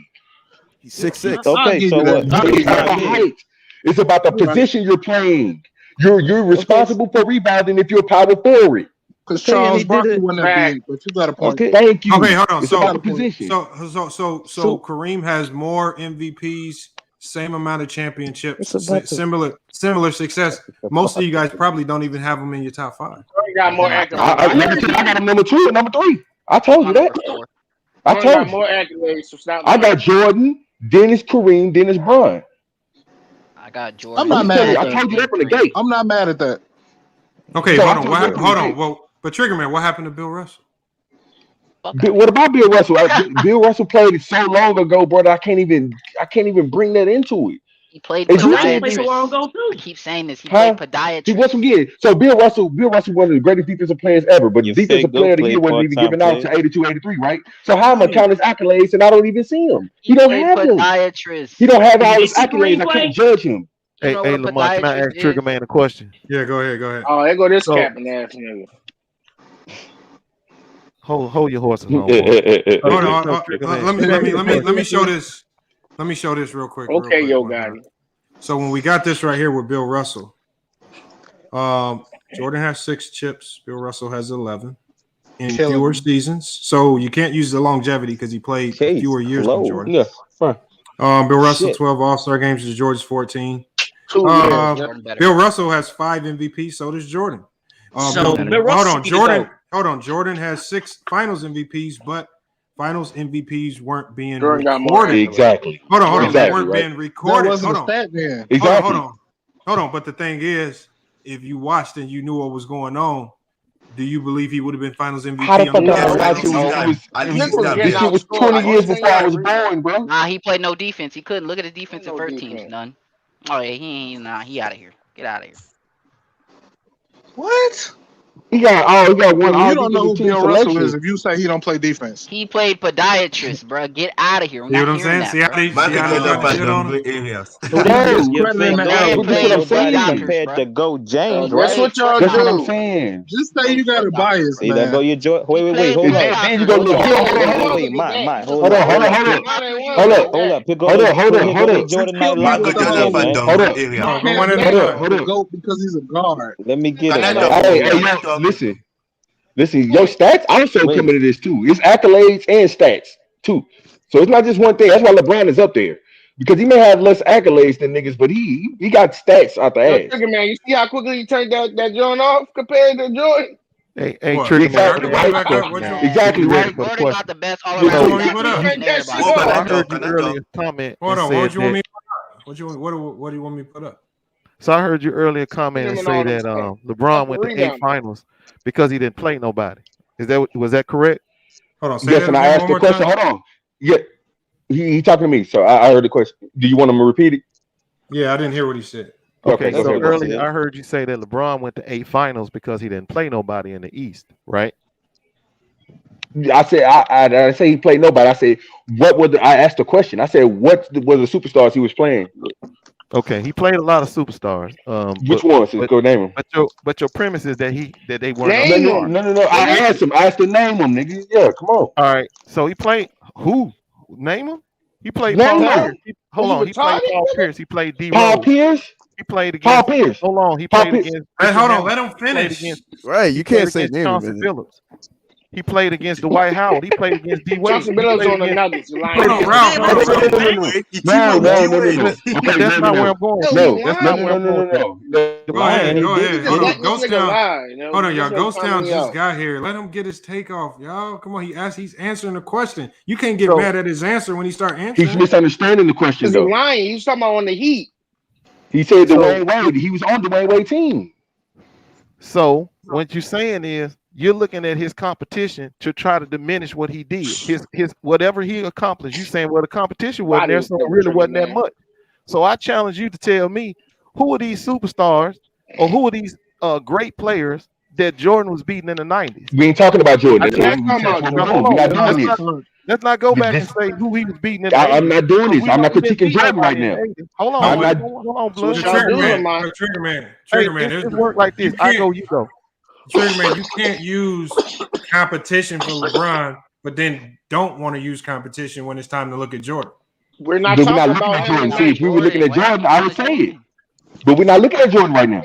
He's 6'6". Okay, so what? It's not about height. It's about the position you're playing. You're responsible for rebounding if you're a power forward. Because Charles Barkley wasn't that big, but you got a point. Okay, thank you. Okay, hold on. It's about the position. So Kareem has more MVPs, same amount of championships, similar success. Most of you guys probably don't even have him in your top 5. He got more accolades. I got him number 2 and number 3. I told you that. I told you. More accolades. So I got Jordan, Dennis Kareem, Dennis Bron. I got Jordan. I'm not mad at that. I told you that from the gate. I'm not mad at that. Okay, hold on. Well, but Triggerman, what happened to Bill Russell? What about Bill Russell? Bill Russell played it so long ago, brother. I can't even bring that into it. He played podiatrist. so long ago too. I keep saying this. He played podiatrist. He wasn't good. So Bill Russell, one of the greatest defensive players ever, but the defensive player of the year wasn't even given out to 82, 83, right? So how am I count his accolades and I don't even see him? He don't have them. He don't have all his accolades. I can't judge him. Hey, Lamar, can I ask Triggerman a question? Yeah, go ahead. Oh, there go this capping ass nigga. Hold your horses. Hold on. Let me show this. Let me show this real quick. Okay, yo, guy. So when we got this right here with Bill Russell, Jordan has 6 chips. Bill Russell has 11 in fewer seasons. So you can't use the longevity because he played fewer years than Jordan. Yeah, fine. Bill Russell 12 All-Star games. George's 14. Bill Russell has 5 MVPs. So does Jordan. Hold on. Jordan has 6 Finals MVPs, but Finals MVPs weren't being recorded. Exactly. Hold on. Exactly, They weren't being recorded. Hold on. But the thing is, if you watched and you knew what was going on, do you believe he would have been Finals MVP? How the fuck this shit was 20 years before I was born, bro. Nah, he played no defense. He couldn't. Look at his defensive first teams. None. Oh yeah, he out of here. Get out of here. What? He got one. You don't know who Bill Russell is if you say he don't play defense. He played podiatrist, bro. Get out of here. You know what I'm saying? See how they shit on him? areas. Compared to Go James, right? That's what y'all That's what I'm do. saying. Just say you got a bias, See, man. there go your joy. Wait, hold up. Then you go look. Wait, Mike, hold up. Hold up. Because he's a guard. Let me get it. Listen, your stats also come into this too. It's accolades and stats too. So it's not just one thing. That's why LeBron is up there. Because he may have less accolades than niggas, but he got stats out the ass. Man, you see how quickly he turned that joint off compared to Jordan? Hey, Trigger, exactly right. Jordan got the best all I around. heard you earlier comment. Hold on, what do you want me to put up? What do you want me to put up? So I heard you earlier comment and say that LeBron went to 8 finals because he didn't play nobody. Was that correct? Hold on. Yes, and I asked the question. Hold on. Yeah, he talking to me, so I heard the question. Do you want him to repeat it? Yeah, I didn't hear what he said. Okay, so earlier I heard you say that LeBron went to 8 finals because he didn't play nobody in the East, right? I said I say he played nobody. I said I asked the question. I said what were the superstars he was playing? Okay, he played a lot of superstars. Which ones? Go name them. But your premise is that they weren't. No. I asked him. I asked to name them, nigga. Yeah, come on. All right. So he played who? Name him. He played Name Paul him. Pierce. Hold on. He played Paul Pierce. He played D. Paul Pierce. He played against Paul Pierce. Hold on. He Paul played Pierce. against. Hey, hold on. Let him finish. Right. You can't say name. Chauncey Billups. He played against Dwight Howard. He played against D. Wade. Chauncey Billups on the Nuggets. You lying. No. That's not where I'm going. No. That's not where I'm going. Go ahead. Hold on. Ghost Town. Hold Hold on, y'all. Ghost Town just got here. Let him get his take off, y'all. Come on. He's answering the question. You can't get mad at his answer when he start answering. He's misunderstanding the question, He's though. lying. He's talking about on the Heat. He said Dwayne Wade. He was on Dwayne Wade team. So what you're saying is you're looking at his competition to try to diminish what he did. His whatever he accomplished. You saying, well, the competition wasn't there, so it really wasn't that much. So I challenge you to tell me who are these superstars or who are these great players that Jordan was beating in the 90s. We ain't talking about Jordan. Let's not go back and say who he was beating in the 80s. I'm not doing this. I'm not critiquing Jordan right now. Hold on, Blue. Trigger man. It work like this. I go, you go. Trigger man, you can't use competition for LeBron, but then don't want to use competition when it's time to look at Jordan. We're not But talking we're not looking about at Jordan. him. See, if we were looking at Jordan, I would say it. But we're not looking at Jordan right now.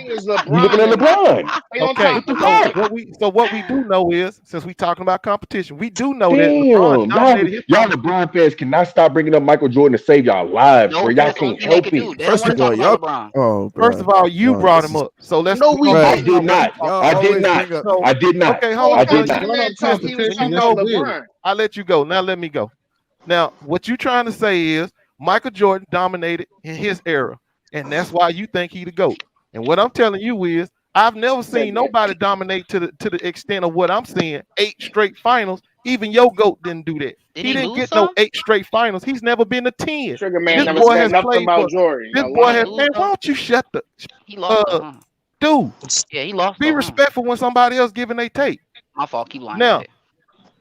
We're looking at LeBron. Okay. So what we do know is, since we talking about competition, we do know that Damn, LeBron dominated his y'all LeBron fans cannot stop bringing up Michael Jordan to save y'all lives, bro. Y'all can't help it. First of all, you brought him up. So let's. I did not. I did not. I did not. Okay, hold on. I did not. I let you go. Now let me go. Now, what you trying to say is Michael Jordan dominated in his era, and that's why you think he the GOAT. And what I'm telling you is, I've never seen nobody dominate to the extent of what I'm seeing. 8 straight finals. Even your GOAT didn't do that. He didn't get no 8 straight finals. He's never been to 10. Trigger man never said nothing about Jordan. This boy has. Man, why don't you shut the? He lost. Dude. Yeah, he lost. Be respectful when somebody else giving they take. My fault. Keep lying. Now,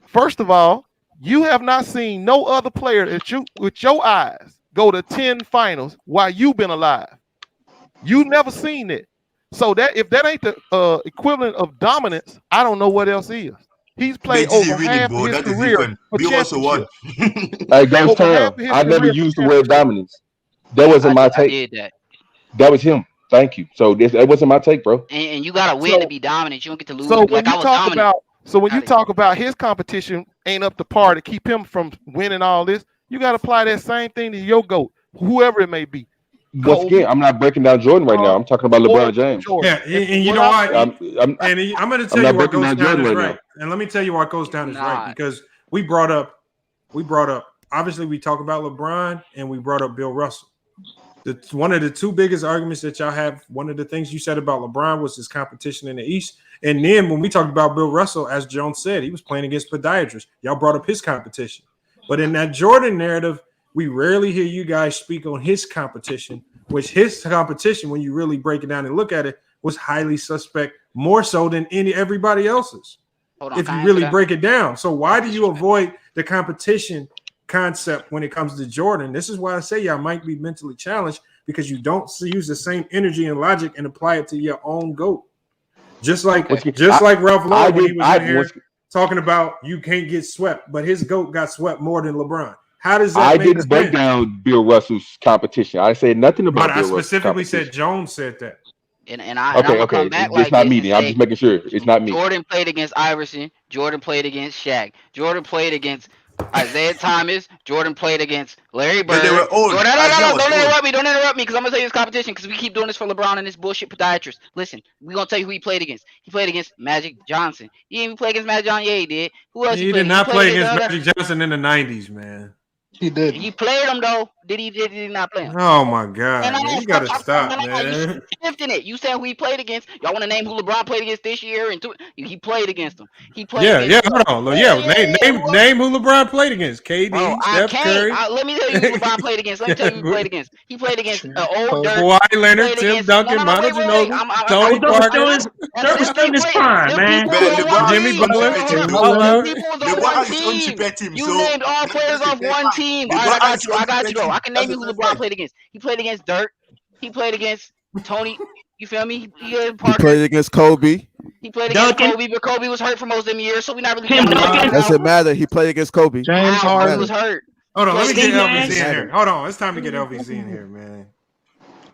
first of all, you have not seen no other player that you, with your eyes, go to 10 finals while you've been alive. You never seen it. So that if that ain't the equivalent of dominance, I don't know what else is. He's played over half of his career for championships. Hey, Ghost Town, I never used the word dominance. That wasn't my take. I did that. That was him. Thank you. So that wasn't my take, bro. And you gotta win to be dominant. You don't get to lose. So when like you I was talk dominant. about, so when you talk about his competition ain't up to par to keep him from winning all this, you got to apply that same thing to your GOAT, whoever it may be. Once again, I'm not breaking down Jordan right now. I'm talking about LeBron James. Yeah, and you know what? I'm going to tell you why Ghost Town is right. And let me tell you why Ghost Town is right. Because we brought up, obviously we talk about LeBron and we brought up Bill Russell. One of the two biggest arguments that y'all have, one of the things you said about LeBron was his competition in the East. And then when we talked about Bill Russell, as Jones said, he was playing against podiatrists. Y'all brought up his competition. But in that Jordan narrative, we rarely hear you guys speak on his competition, which his competition, when you really break it down and look at it, was highly suspect, more so than everybody else's. If you really break it down. So why do you avoid the competition concept when it comes to Jordan? This is why I say y'all might be mentally challenged, because you don't use the same energy and logic and apply it to your own GOAT. Just like Ralph Lauren when he was in here talking about you can't get swept, but his GOAT got swept more than LeBron. How does that I make didn't break sense? down Bill Russell's competition. I said nothing about But Bill I Russell's specifically competition. said Jones said that. And I Okay. come back It's like not this me. and Then. I'm say, just making sure it's not me. Jordan played against Iverson. Jordan played against Shaq. Jordan played against Isaiah Thomas. Jordan played against Larry Bird. they were old. No, Isaiah was don't old. interrupt me. Don't interrupt me, because I'm gonna tell you this competition, because we keep doing this for LeBron and this bullshit podiatrist. Listen, we gonna tell you who he played against. He played against Magic Johnson. He didn't even play against Magic Johnson. Yeah, he did. Who else? He played? did not He play played against Magic Johnson in the 90s, man. He did. He played him though. Did he not play him? Oh my God, And man. You gotta stop, man. You shifting it. You saying who he played against? Y'all want to name who LeBron played against this year? And he played against him. He played. Yeah. Hold on. Name who LeBron played against. KD, Bro, Steph Curry. Let me tell you who LeBron played against. Let me tell you who he played against. He played against old Dirk. Kawhi Leonard, Tim Duncan, Manu Ginobili, Tony Parker. Dirk was still in his prime, man. Jimmy Butler. LeBron is on cheaper team. You named all players off one team. All right, I got you. I can name you who LeBron played against. He played against Dirk. He played against Tony. You feel me? He played against Kobe. He played against Kobe, but Kobe was hurt for most of them years, so we not really. Doesn't matter. He played against Kobe. James Harden was hurt. Hold on, let me get Steve LVZ in Nash. here. Hold on, it's time to get LVZ in here, man.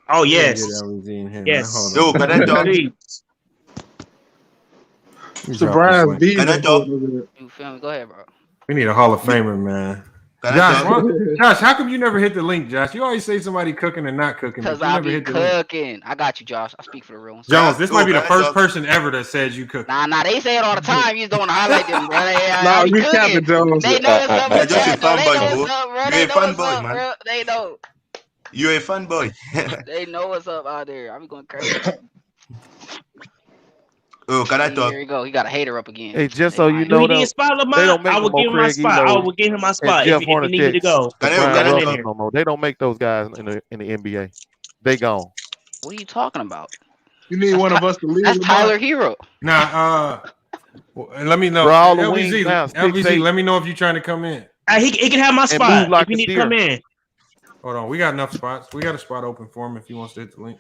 Oh yes. Get LVZ in here, Yes. man. Yo, can I talk? Surprise beat. Can I talk? You feel me? Go ahead, bro. We need a Hall of Famer, man. Can I talk? Josh, how come you never hit the link, Josh? You always say somebody cooking and not cooking. Because but you I never be hit the link. cooking. I got you, Josh. I speak for the real ones. Jones, this might be the Can I first talk? person ever that says you cook. Nah, they say it all the time. You just don't want to highlight them, bro. Nah, I be you cooking. capping, Jones. They know what's up. You're just a They know fanboy, what's up, bro. bro. They You're a know what's fanboy, up, man. bro. They know. You're a fanboy. They know what's up out there. I be going crazy. Oh, can I talk? Here we go. He got a hater up again. Hey, just so you Do know, he though, need a spot, they Lamar? don't make I no would more give him my Craig spot. I Elo would give him my and spot Jeff if he needed to Hornacek go. and Can I Brian talk? Russell no more. They don't make those guys in the NBA. They gone. What are you talking about? You need one of us to lead. That's Tyler Hero. Nah, let me know. Bro, all the wings now, LVZ, let me know if you're trying to come in. He can have my And spot move like if he a need to deer. come in. Hold on, we got enough spots. We got a spot open for him if he wants to hit the link.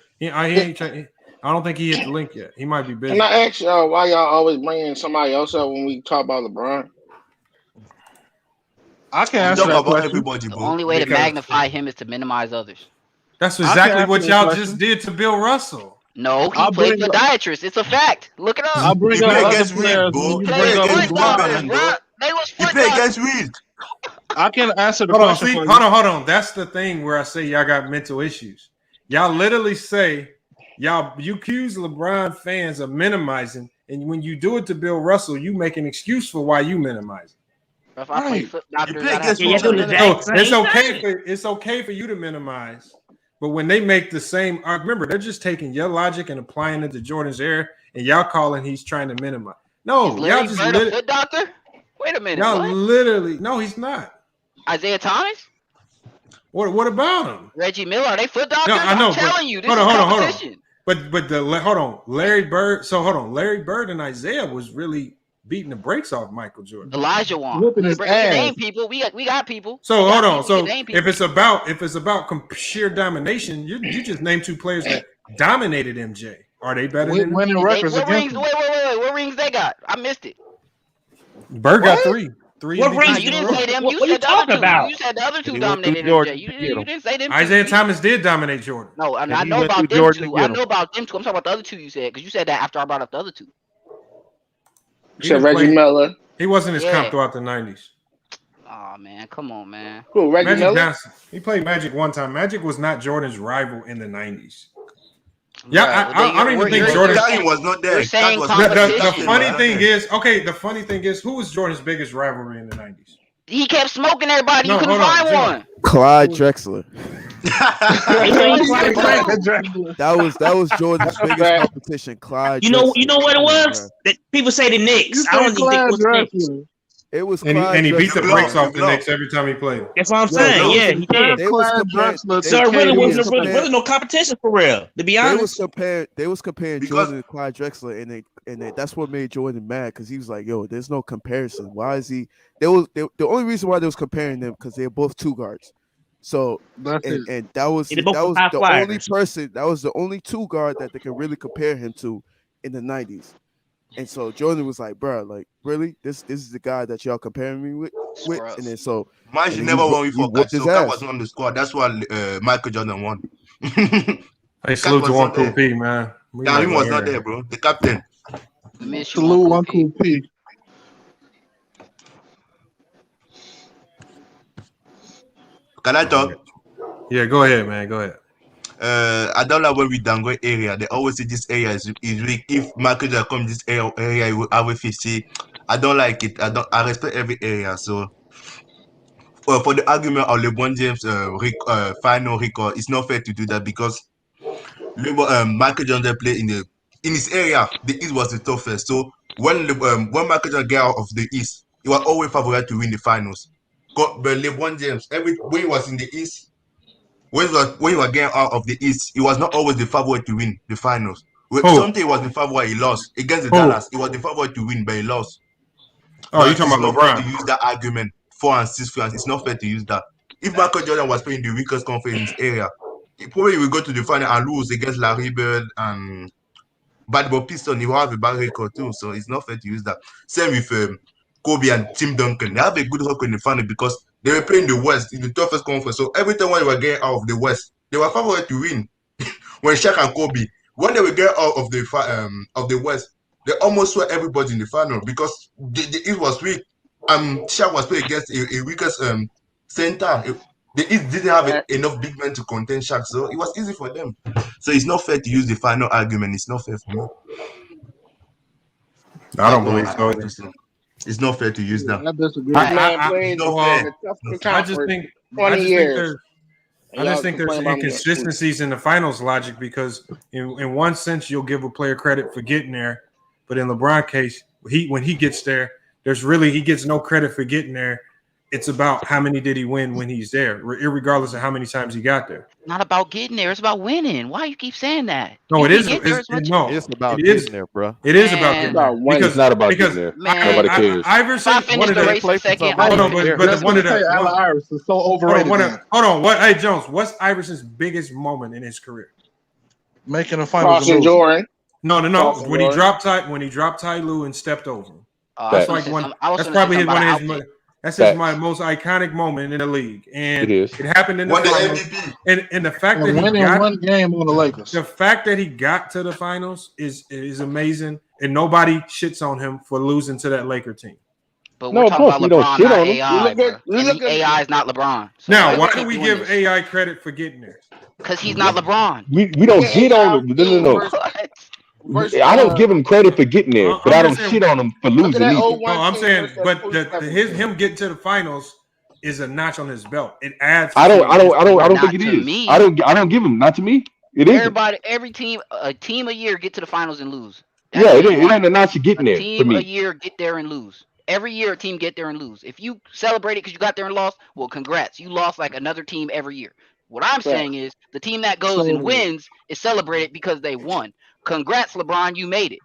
I don't think he hit the link yet. He might be busy. Can I ask y'all why y'all always bringing somebody else up when we talk about LeBron? I can answer that question. The only way to magnify him is to minimize others. That's exactly what y'all just did to Bill Russell. No, he played podiatrist. It's a fact. Look it up. I'll bring up other players when you bring up LeBron. They was He played against Reed. I can answer the Hold on, question see, for you. hold on. That's the thing where I say y'all got mental issues. Y'all literally say you accuse LeBron fans of minimizing, and when you do it to Bill Russell, you make an excuse for why you minimize. If I play foot doctor, it's okay for you to minimize, but when they make the same, remember they're just taking your logic and applying it to Jordan's era, and y'all calling he's trying to minimize. No, y'all just a foot doctor. Wait a minute. Y'all what? literally no, he's not. Isaiah Thomas. What about him? Reggie Miller, are they foot doctors? No, I know. I'm telling you, this hold is on. competition. But Larry Bird. So hold on, Larry Bird and Isaiah was really beating the brakes off Michael Jordan. Elijah Wan. Whooping his ass. Name people. We got people. So hold on. People, So name if it's about sheer domination, you just name two players that dominated MJ. Are they better than winning records what against rings? him? Wait. What rings they got? I missed it. Bird got three. What rings? You didn't say them. What are you talking about? You said the other two He went dominated through Jordan MJ. You to get him. didn't say them. Isaiah Thomas did dominate Jordan. No, I he know went about through them Jordan to two. get I him. know about them two. I'm talking about the other two you said because you said that after I brought up the other two. You said Reggie Miller. He wasn't as comp Yeah. throughout the 90s. Oh man, come on, man. Cool, Reggie Magic Miller. Johnson. He played Magic one time. Magic was not Jordan's rival in the 90s. Yeah, I don't even think Jordan was not there. You're saying was the funny thing is, the funny thing is, who was Jordan's biggest rivalry in the 90s? He kept smoking everybody. No, You couldn't hold on, find John. one. Clyde Drexler. That That was Jordan's biggest competition. Clyde. You know Drexler. what it was? That people say the Knicks. I don't even think it was the Knicks. It was And Clyde he beat the Drexler. brakes off the Knicks every time he played. That's what I'm saying. Yeah, he did. They was comparing, So it really wasn't no competition for real. To be honest, They was comparing Jordan and Clyde Drexler, and that's what made Jordan mad because he was like, "Yo, there's no comparison. Why is he?" The only reason why they was comparing them because they're both two guards. So and that was the only person. That was the only two guard that they could really compare him to in the 90s. And so Jordan was like, "Bro, like really, this is the guy that y'all comparing me with." And then so Man should never won before. So that was on the squad. That's why Michael Jordan won. Hey, salute to Uncle P, man. Yeah, he was not there, bro. The captain. Salute Uncle P. Can I talk? Yeah, go ahead, man. Go ahead. I don't like when we downgrade area. They always say this area is weak. If Michael Jordan come this area, he will have a 50. I don't like it. I respect every area. So for the argument of LeBron James final record, it's not fair to do that because Michael Jordan played in his area. The East was the toughest. So when Michael Jordan get out of the East, he was always favored to win the finals. But LeBron James, when he was in the East, when he was getting out of the East, he was not always the favorite to win the finals. Sometimes he was the favorite, he lost against the Dallas. He was the favorite to win, but he lost. Oh, you're talking about LeBron? To use that argument, 4 and 6 fans, it's not fair to use that. If Michael Jordan was playing the weakest conference in his area, probably will go to the final and lose against Larry Bird and Bad Boy Piston. He will have a bad record too, so it's not fair to use that. Same with Kobe and Tim Duncan. They have a good record in the final because they were playing the West in the toughest conference. So every time when they were getting out of the West, they were favored to win. When Shaq and Kobe, when they were getting out of the West, they almost swept everybody in the final because it was weak. Shaq was playing against a weakest center. They didn't have enough big men to contain Shaq, so it was easy for them. So it's not fair to use the final argument. It's not fair for me. I don't believe so. It's not fair to use that. I disagree. I just think 20 years. I just think there's inconsistencies in the finals logic because in one sense you'll give a player credit for getting there, but in LeBron's case, when he gets there, he gets no credit for getting there. It's about how many did he win when he's there, irregardless of how many times he got there. Not about getting there. It's about winning. Why you keep saying that? No, it is. It's about getting there, bro. It is about getting there. Because it's not about getting there. Nobody cares. Iverson finished the race second. Hold on, but one of the Allen Iverson is so overrated. Hold on. What? Hey, Jones. What's Iverson's biggest moment in his career? Making a final. Crossing Jordan. No. When he dropped Ty Lue and stepped over him. That's like one. That's probably one of his. That's my most iconic moment in the league, and it happened in the finals. And the fact that he got one game on the Lakers, the fact that he got to the finals is amazing, and nobody shits on him for losing to that Laker team. But we're talking about LeBron, not AI. AI is not LeBron. So now, why do we give AI credit for getting there? Because he's not LeBron. We don't get on him. No. I don't give him credit for getting there, but I don't shit on him for losing either. No, I'm saying, but him getting to the finals is a notch on his belt. It adds. I don't think it is. I don't give him. Not to me. It is. Every team, a team a year get to the finals and lose. It ain't a notch of getting there for me. A year get there and lose. Every year a team get there and lose. If you celebrate it because you got there and lost, well, congrats. You lost like another team every year. What I'm saying is the team that goes and wins is celebrated because they won. Congrats, LeBron, you made it.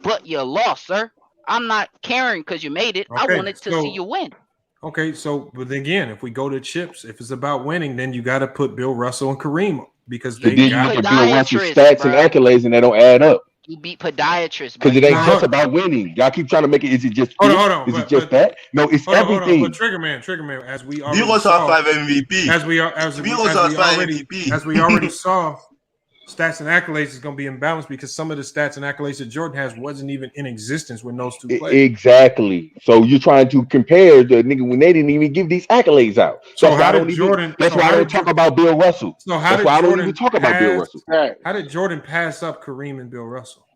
But you lost, sir. I'm not caring because you made it. I wanted to see you win. Okay, but again, if we go to chips, if it's about winning, then you got to put Bill Russell and Kareem because they got Bill Russell's stats and accolades, and they don't add up. You beat podiatrists because it ain't just about winning. Y'all keep trying to make it. Is it just? Hold on. Is it just that? No, it's everything. But Trigger Man, as we already Bill Russell 5 MVP. As we already saw. Stats and accolades is going to be imbalanced because some of the stats and accolades that Jordan has wasn't even in existence when those two played. Exactly. So you're trying to compare the nigga when they didn't even give these accolades out. So how did Jordan? That's why I don't talk about Bill Russell. So how did I don't even talk about Bill Russell. How did Jordan pass up Kareem and Bill Russell?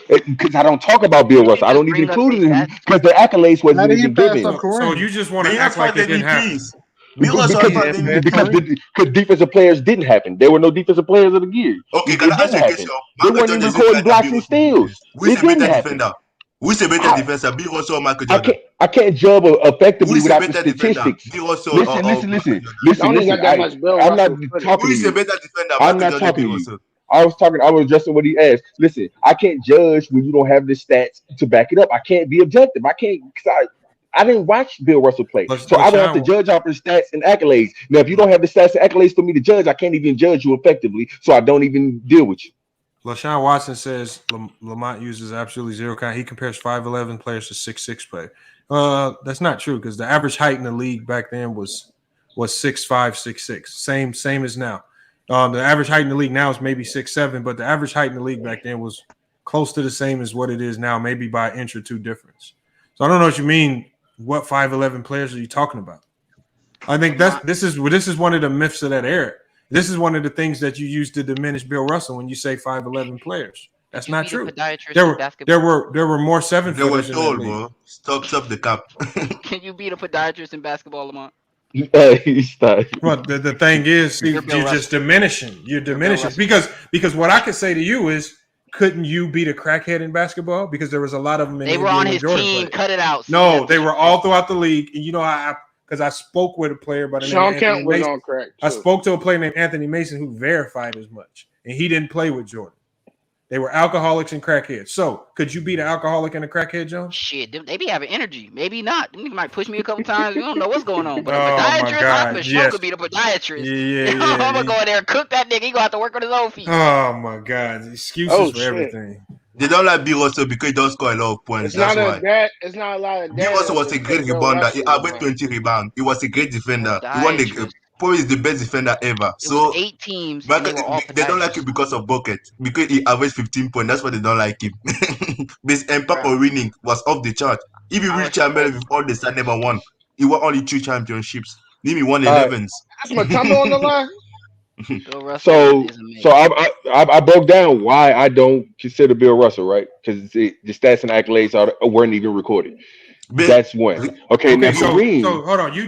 Because I don't talk about Bill Russell. I don't even include him because the accolades wasn't even given. So you just want to act like it didn't happen. Because defensive players didn't happen. There were no defensive players of the year. Okay, can I ask you a question? They weren't even recording blocks and steals. Who's a better defender? Who's a better defender? Bill Russell or Michael Jordan? I can't judge effectively without the statistics. Listen. I'm not talking. Who's a better defender? I'm not talking to you. I was addressing what he asked. Listen, I can't judge when you don't have the stats to back it up. I can't be objective. I can't because I didn't watch Bill Russell play, so I would have to judge off his stats and accolades. Now, if you don't have the stats and accolades for me to judge, I can't even judge you effectively, so I don't even deal with you. LaShawn Watson says Lamont uses absolutely zero count. He compares 5'11" players to 6'6" play. That's not true because the average height in the league back then was 6'5", 6'6", same as now. The average height in the league now is maybe 6'7", but the average height in the league back then was close to the same as what it is now, maybe by an inch or two difference. So I don't know what you mean. What 5'11" players are you talking about? I think this is one of the myths of that era. This is one of the things that you use to diminish Bill Russell when you say 5'11" players. That's not true. There were more 7-footers. They were told, bro. Stop the cap. Can you beat a podiatrist in basketball, Lamont? Well, the thing is, you're just diminishing. You're diminishing because what I could say to you is, couldn't you beat a crackhead in basketball? Because there was a lot of them. They were on his team. Cut it out. No, they were all throughout the league. And you know, I spoke with a player by the name of Anthony Mason. On crack. I spoke to a player named Anthony Mason who verified as much, and he didn't play with Jordan. They were alcoholics and crackheads. So, could you beat an alcoholic and a crackhead, Jones? Shit, they be having energy. Maybe not. Them niggas might push me a couple times. You don't know what's going on. But a Oh, my podiatrist, I God, for sure yes. could beat a podiatrist. Yeah. I'm gonna go in there and cook that nigga. He gonna have to work on his own feet. Oh my God, excuses for everything. They don't like Bill Russell because he don't score a lot of points. It's That's not why. a that. It's not a lot of that. Bill Russell was a great Bill rebounder. Russell He was averaged like- 20 rebounds. He was a great defender. He won the probably is the best defender ever. It So was 8 teams. but And they were all they don't like him because of bucket. Because he averaged 15 points. That's why they don't like him. His impact on winning was off the chart. If you reach champion with all the star never won. He won only 2 championships. Then he won 11s. That's my Tommy on the line. So I broke down why I don't consider Bill Russell, right? Because the stats and accolades weren't even recorded. That's one. Okay, now so Kareem. hold on. You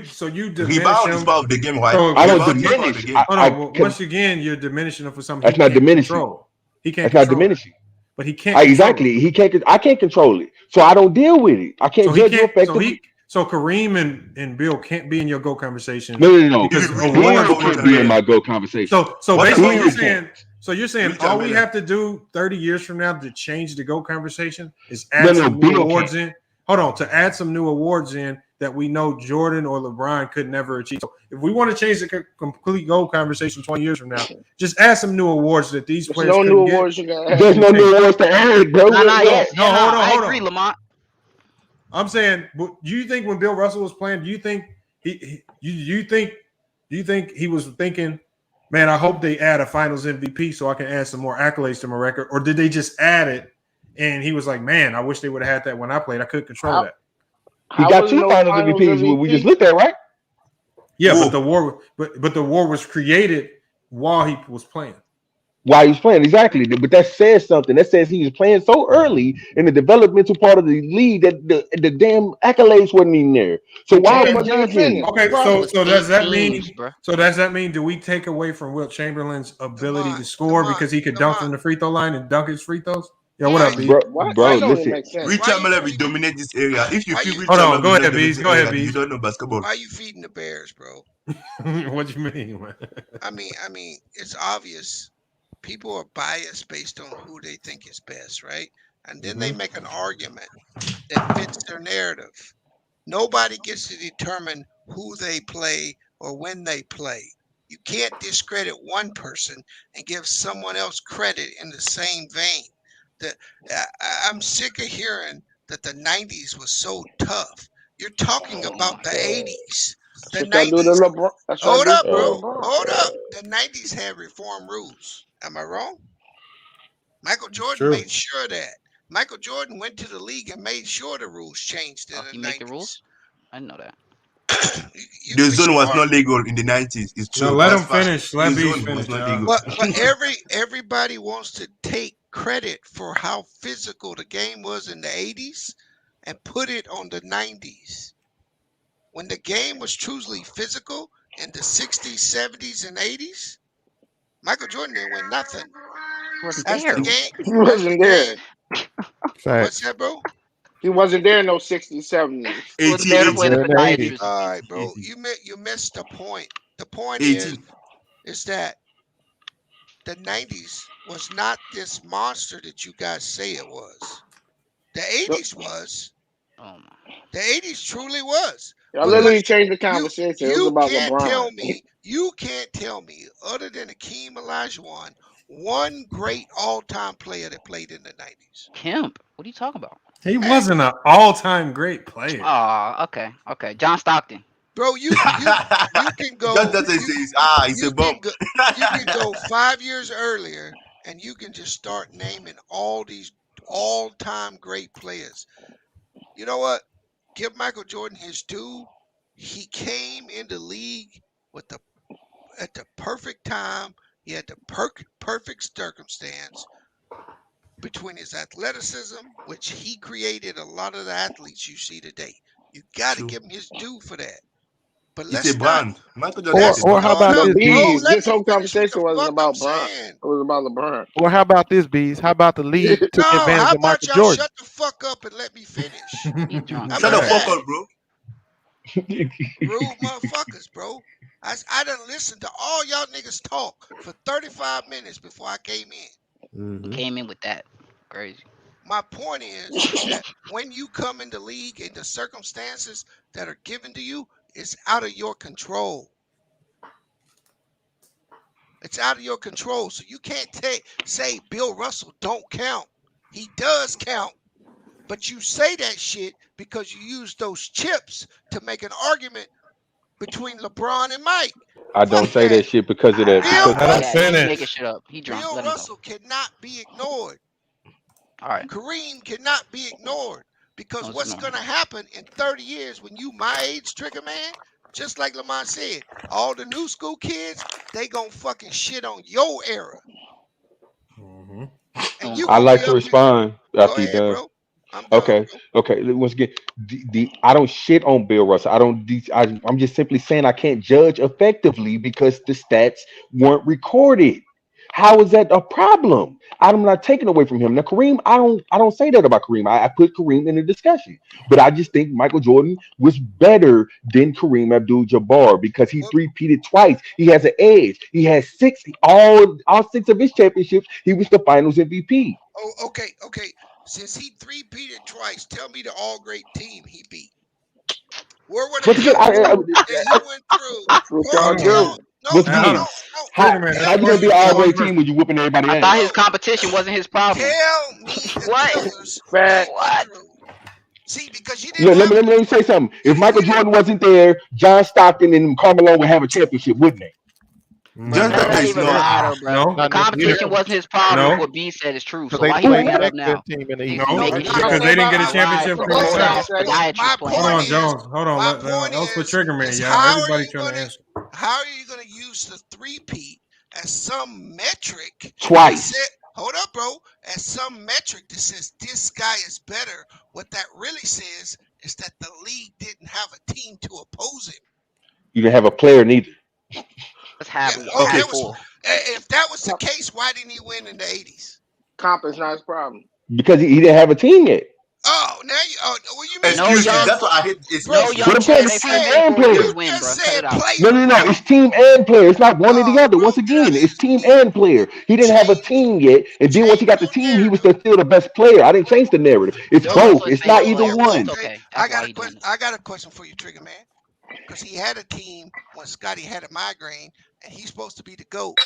diminish Rebound him. is part of the game, right? I don't Rebound is part of diminish. the game. Hold on. Once again, you're diminishing him for something That's he not can't diminishing. control. He can't. That's not control diminishing. it. But he can't. Exactly. He can't. I can't control it, so I don't deal with it. I can't judge you effectively. So Kareem and Bill can't be in your GOAT conversation. No. Because Kareem awards can't be in my GOAT conversation. So What basically, the- you're saying all we have to do 30 years from now to change the GOAT conversation is No, add some new Bill awards can't. in. Hold on, to add some new awards in that we know Jordan or LeBron could never achieve. So if we want to change the complete GOAT conversation 20 years from now, just add some new awards that these players no couldn't new get. awards you got. There's no new awards to add, bro. No, hold on. I agree, Lamont. I'm saying, do you think when Bill Russell was playing, do you think he was thinking, man, I hope they add a Finals MVP so I can add some more accolades to my record, or did they just add it and he was like, man, I wish they would have had that when I played. I couldn't control that. He got 2 Finals MVPs. We just looked at, right? Yeah, but the war was created while he was playing. While he was playing, exactly. But that says something. That says he was playing so early in the developmental part of the league that the damn accolades wasn't even there. So why am I judging? Okay, so does that mean do we take away from Wilt Chamberlain's ability to score because he could dunk from the free throw line and dunk his free throws? Yeah, what up, B? Bro, listen. Rich Chamberlain will dominate this area. If you feel Rich Hold on, Chamberlain go will ahead, dominate Bees. this Go ahead, area, Bees. you don't know basketball. Why are you feeding the Bears, bro? What do you mean, man? I mean, it's obvious. People are biased based on who they think is best, right? And then they make an argument that fits their narrative. Nobody gets to determine who they play or when they play. You can't discredit one person and give someone else credit in the same vein. I'm sick of hearing that the 90s was so tough. You're talking about the 80s. The 90s. Hold up, bro. Hold up. The 90s had reform rules. Am I wrong? Michael Jordan made sure of that. Michael Jordan went to the league and made sure the rules changed in the 90s. Make the rules? I didn't know that. The zone was not legal in the 90s. It's true. No, let That's him fact. finish. The Let me zone finish. was not legal. But everybody wants to take credit for how physical the game was in the 80s and put it on the 90s. When the game was truly physical in the 60s, 70s, and 80s, Michael Jordan didn't win nothing. That's the game. He wasn't there. What's that, bro? He wasn't there in those 60s, 70s. All right, bro. You missed the point. The point is that the 90s was not this monster that you guys say it was. The 80s was. The 80s truly was. I literally changed the conversation. It was about LeBron. You can't tell me, other than Hakeem Olajuwon, one great all-time player that played in the 90s. Kemp. What are you talking about? He wasn't an all-time great player. Oh, okay. John Stockton. Bro, you can go. He's a bum. You can go 5 years earlier, and you can just start naming all these all-time great players. You know what? Give Michael Jordan his due. He came in the league at the perfect time. He had the perfect circumstance between his athleticism, which he created a lot of the athletes you see today. You got to give him his due for that. But let's It's a brand. Or how about this, Bees? This whole conversation wasn't about Bron. It was about LeBron. Or how about this, Bees? How about the league took advantage of Michael Jordan? Shut the fuck up and let me finish. Shut the fuck up, bro. Rude motherfuckers, bro. I done listened to all y'all niggas talk for 35 minutes before I came in. He came in with that. Crazy. My point is that when you come in the league and the circumstances that are given to you, it's out of your control. It's out of your control. So you can't say Bill Russell don't count. He does count. But you say that shit because you use those chips to make an argument between LeBron and Mike. I don't say that shit because of that. He's making shit up. He drunk. Bill Russell cannot be ignored. All right. Kareem cannot be ignored because what's going to happen in 30 years when you my age, Trigger Man, just like Lamont said, all the new school kids, they going to fucking shit on your era. And you I like to respond after you're done. bro. Okay. Once again, I don't shit on Bill Russell. I'm just simply saying I can't judge effectively because the stats weren't recorded. How is that a problem? I'm not taking away from him. Now, Kareem, I don't say that about Kareem. I put Kareem in the discussion, but I just think Michael Jordan was better than Kareem Abdul-Jabbar because he three-peated twice. He has an edge. He has all 6 of his championships. He was the Finals MVP. Oh, okay. Since he three-peated twice, tell me the all-great team he beat. Where were they? He went through. How you gonna be an all-great team when you whooping everybody I ass? thought his competition wasn't his problem. Tell me What? See, because you didn't. Let me say something. If Michael Jordan wasn't there, John Stockton and Carmelo would have a championship, wouldn't they? That even matter, bro. The competition wasn't his problem. What B said is true. So why he bringing it up now? Because they didn't get a championship. Hold on, Jones. Hold on. Let's put Trigger Man, y'all. Everybody trying to answer. How are you going to use the three-peat as some metric? Twice. Hold up, bro. As some metric that says this guy is better. What that really says is that the league didn't have a team to oppose him. You didn't have a player neither. Let's have it. If that was the case, why didn't he win in the 80s? Comp is not his problem. Because he didn't have a team yet. Oh, now you. Oh, well, you mean excuse me? That's what I hate. It's No, it's team and player. No. It's team and player. It's not one or the other. Once again, it's team and player. He didn't have a team yet, and then once he got the team, he was still the best player. I didn't change the narrative. It's both. It's not either one. I got a question for you, Trigger Man. Because he had a team when Scotty had a migraine, and he's supposed to be the GOAT.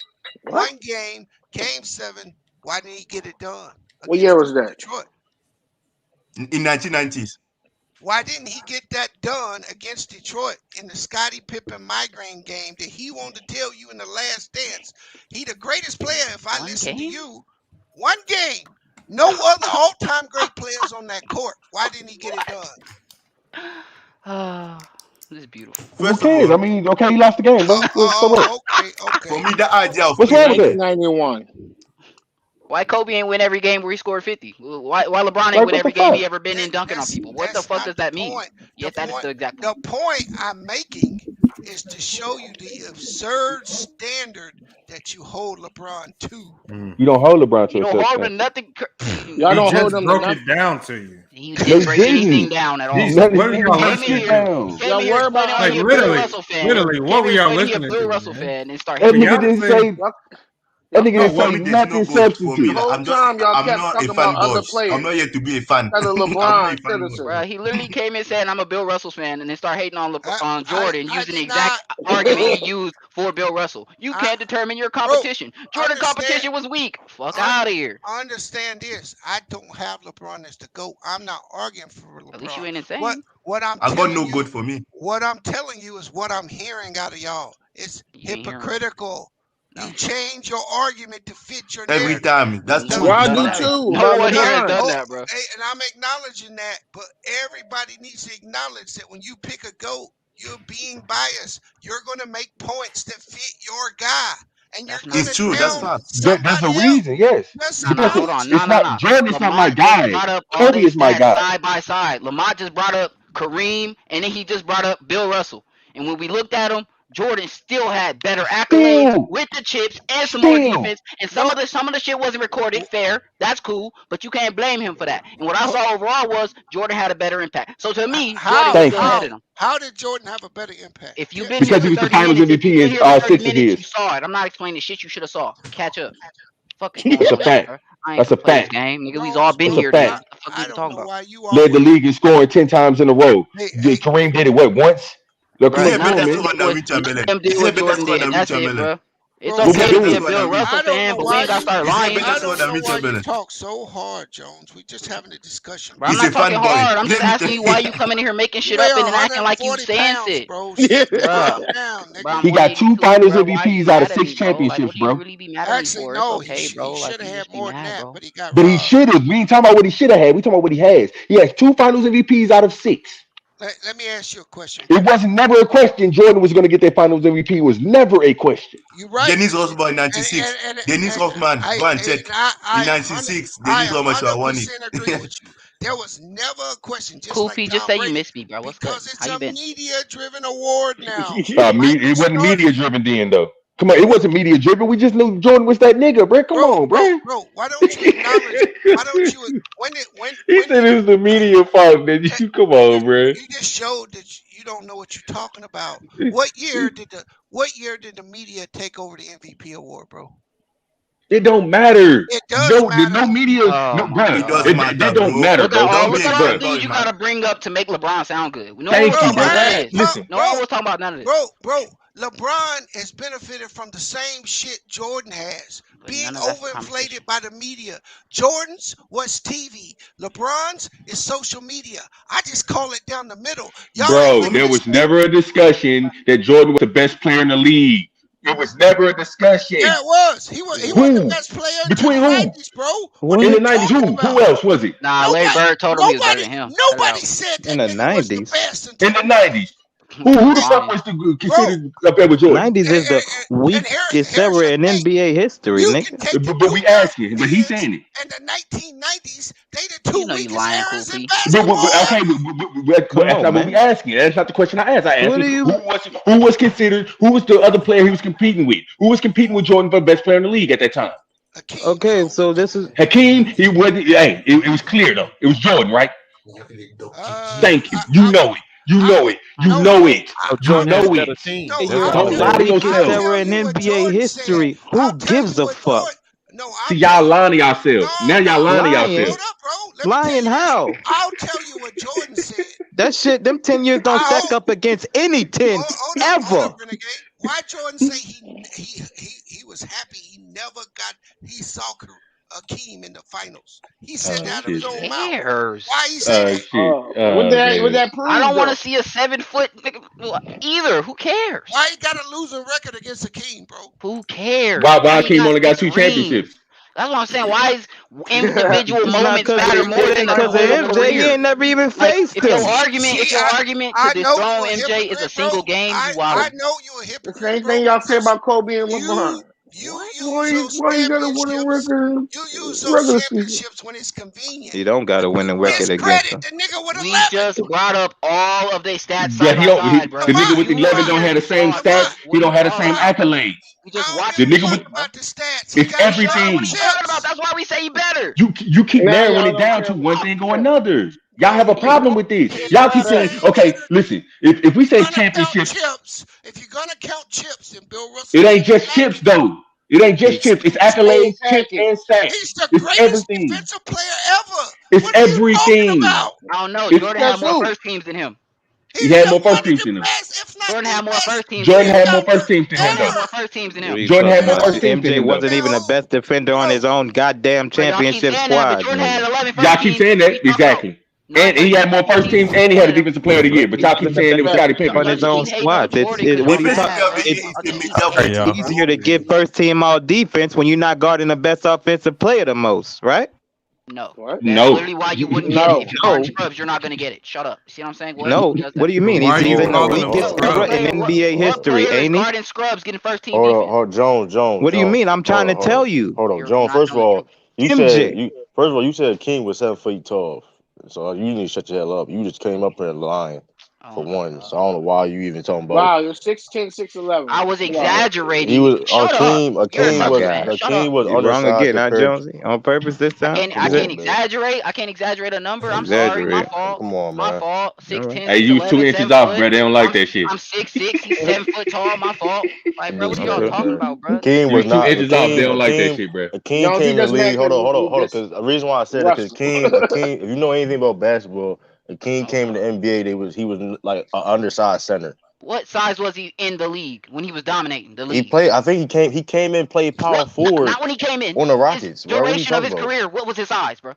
One game, game 7. Why didn't he get it done? What year was that? Detroit. In 1990s. Why didn't he get that done against Detroit in the Scottie Pippen migraine game that he wanted to tell you in the last dance? He the greatest player. If I listen to you, one game. No other all-time great players on that court. Why didn't he get it done? This is beautiful. Who cares? I mean, okay, he lost the game, bro. So what? Okay. For me, the idea of what's wrong with it? 1991. Why Kobe ain't win every game where he scored 50? Why LeBron ain't win every game he ever been in dunking on people? What the fuck does that mean? Yes, that is the exact point. The point I'm making is to show you the absurd standard that you hold LeBron to. You don't hold LeBron to You a don't certain hold thing. him nothing. Y'all don't hold him broke to it down to you. He didn't break anything down at all. What are y'all listening to? Y'all worry about Like literally, what were y'all listening to? Bill Russell fan and start That hitting nigga didn't say. That nigga didn't say nothing substantive. I'm not a fan boss. I'm not here to be a fan. As a LeBron citizen. Bro, he literally came in saying I'm a Bill Russell fan and then start hating on Jordan using the exact argument he used for Bill Russell. You can't determine your competition. Jordan competition was weak. Fuck out of here. Understand this. I don't have LeBron as the GOAT. I'm not arguing for LeBron. At least you ain't insane. What I'm I got no good for me. What I'm telling you is what I'm hearing out of y'all. It's hypocritical. You change your argument to fit your narrative. Every time. That's true. Y'all do too. No one here has done that, bro. And I'm acknowledging that, but everybody needs to acknowledge that when you pick a GOAT, you're being biased. You're going to make points that fit your guy. And you're it's true. That's fact. There's a reason, yes. Hold on. No. Jordan's not my guy. Kobe is my guy. Side by side. Lamont just brought up Kareem, and then he just brought up Bill Russell. And when we looked at him, Jordan still had better accolades with the chips and some more defense. And some of the shit wasn't recorded. Fair, that's cool, but you can't blame him for that. And what I saw overall was Jordan had a better impact. So to me, Jordan was still ahead of him. How did Jordan have a better impact? If you've been because he was the Finals MVP in all 6 of his. You saw it. I'm not explaining the shit you should have saw. Catch up. Fucking That's a fact. I ain't That's a gonna play this fact. game, nigga. We's all been That's a here. fact. What the fuck you talking about? Led the league in scoring 10 times in a row. Kareem did it what once? Look, come Bro, on, none of man. them did what Jordan did, and that's it, bro. It's What okay we to be a doing? Bill Russell fan, but we ain't gotta start lying. I don't know why you talk so hard, Jones. We just having a discussion. Bro, I'm not talking hard. I'm just asking you why you coming in here making shit up and then acting like you saying shit. Bro. He got 2 finals MVPs out of 6 championships, bro. Actually, no, he should have had more than that, but he got But he should have. We ain't talking about what he should have had. We talking about what he has. He has 2 finals MVPs out of 6. Let me ask you a question. It wasn't never a question Jordan was going to get that finals MVP. It was never a question. You're right. Dennis Rodman in 96. Dennis Rodman, go and check. In 96, Dennis Rodman should have won it. Agree with you. There was never a question. Koopy, just say you miss me, bro. What's good? How you been? Media-driven award now. It wasn't media driven then, though. Come on, it wasn't media driven. We just knew Jordan was that nigga, bro. Come on, bro. Bro, why don't you acknowledge? Why don't you? He said it was the media fault. That you come on, bro. You just showed that you don't know what you're talking about. What year did the media take over the MVP award, bro? It don't matter. It does matter. No media. No, bro. That don't matter, bro. Look at all the things you gotta bring up to make LeBron sound good. No one was talking about none of this. No one was talking about none of this. Bro, LeBron has benefited from the same shit Jordan has. Being overinflated by the media. Jordan's was TV. LeBron's is social media. I just call it down the middle. Bro, there was never a discussion that Jordan was the best player in the league. It was never a discussion. Yeah, it was. He was the best player between the who? 90s, bro. In the 90s, who else was it? Nah, Larry Bird told him he was better than him. Nobody said that in the 90s. In the 90s. Who the fuck was considered up there with Jordan? 90s is the weakest ever in NBA history, nigga. But we asking, but he's saying it. In the 1990s, they the 2 weakest eras in But that's not what we asking. That's not the question I asked. I asked who was considered, who was the other player he was competing with? Who was competing with Jordan for best player in the league at that time? Okay, so this is Hakeem. He wasn't. Hey, it was clear though. It was Jordan, right? Thank you. You know it. You know it. You know it. You know it. Don't lie to yourself. Ever in NBA history. Who gives a fuck? See, y'all lying to yourselves. Now y'all lying to yourselves. Lying how? I'll tell you what Jordan said. That shit, them 10 years don't stack up against any 10 ever. Why Jordan say he was happy he saw Hakeem in the finals. He said that out of his own mouth. Why he said that? Would that prove? I don't want to see a 7-foot nigga either. Who cares? Why he got a losing record against Hakeem, bro? Who cares? Why Hakeem only got 2 championships? That's what I'm saying. Why is individual moments matter more than because of MJ? He ain't never even faced him. If your argument to dethrone MJ is a single game, you wild. I know you a hypocrite. The same thing y'all say about Kobe and LeBron. Why you gotta win a record? You use those championships when it's convenient. He don't gotta win a record against him. We just brought up all of their stats. Yeah, the nigga with 11 don't have the same stats. He don't have the same accolades. We just watch the nigga with it's everything. That's why we say he better. You keep narrowing it down to one thing or another. Y'all have a problem with this. Y'all keep saying, okay, listen, if we say championships, if you're gonna count chips and Bill Russell, it ain't just chips though. It ain't just chips. It's accolades, chips, and stats. He's the it's greatest everything. defensive player ever. It's everything. I don't know. Jordan had more first teams than him. He had more first teams than him. Jordan had more first teams. Jordan had more first teams than him. Jordan had more first teams. MJ wasn't even the best defender on his own goddamn championship squad. Y'all keep saying that exactly. And he had more first teams, and he had a defensive player of the year. But y'all keep saying it was Scottie Pippen on his own squad. It's easier to get first team all defense when you're not guarding the best offensive player the most, right? No. What? No. Literally why you wouldn't get it. If you guard scrubs, you're not going to get it. Shut up. See what I'm saying? No. What do you mean? He's in the weakest ever in NBA history, ain't he? Guarding scrubs, getting first team Hold on, Jones. What do you mean? I'm trying to tell you. Hold on, Jones. First of all, you said King was 7 feet tall. So you need to shut your hell up. You just came up here lying. for one. So I don't know why you even talking about. Wow, you're 6'10", 6'11". I was exaggerating. He was Shut Akeem. up. You're a Akeem Suns was fan. Shut Akeem up. was You wrong undersized again, huh, compared. Jonesy? On purpose this time? I can't exaggerate. I can't exaggerate a number. I'm sorry. My Exaggerate. fault. Come on, My man. fault. 6'10", Hey, you was 2 6'11", inches 7 off, foot. bro. They don't like that shit. I'm 6'6". He's 7 foot tall. My fault. Like, bro, what are y'all talking about, bro? Akeem You was was 2 not. inches off. They don't like that shit, bro. Akeem No, came he in the doesn't league. have Hold on. to Because the reason why I said it, because Russell. Akeem, if you know anything about basketball, Akeem came in the NBA. He was like an undersized center. What size was he in the league when he was dominating the He league? played. I think he came in, played power forward. Not when he came in. On the Rockets, bro. What are you Duration of talking his about? career. What was his size, bro?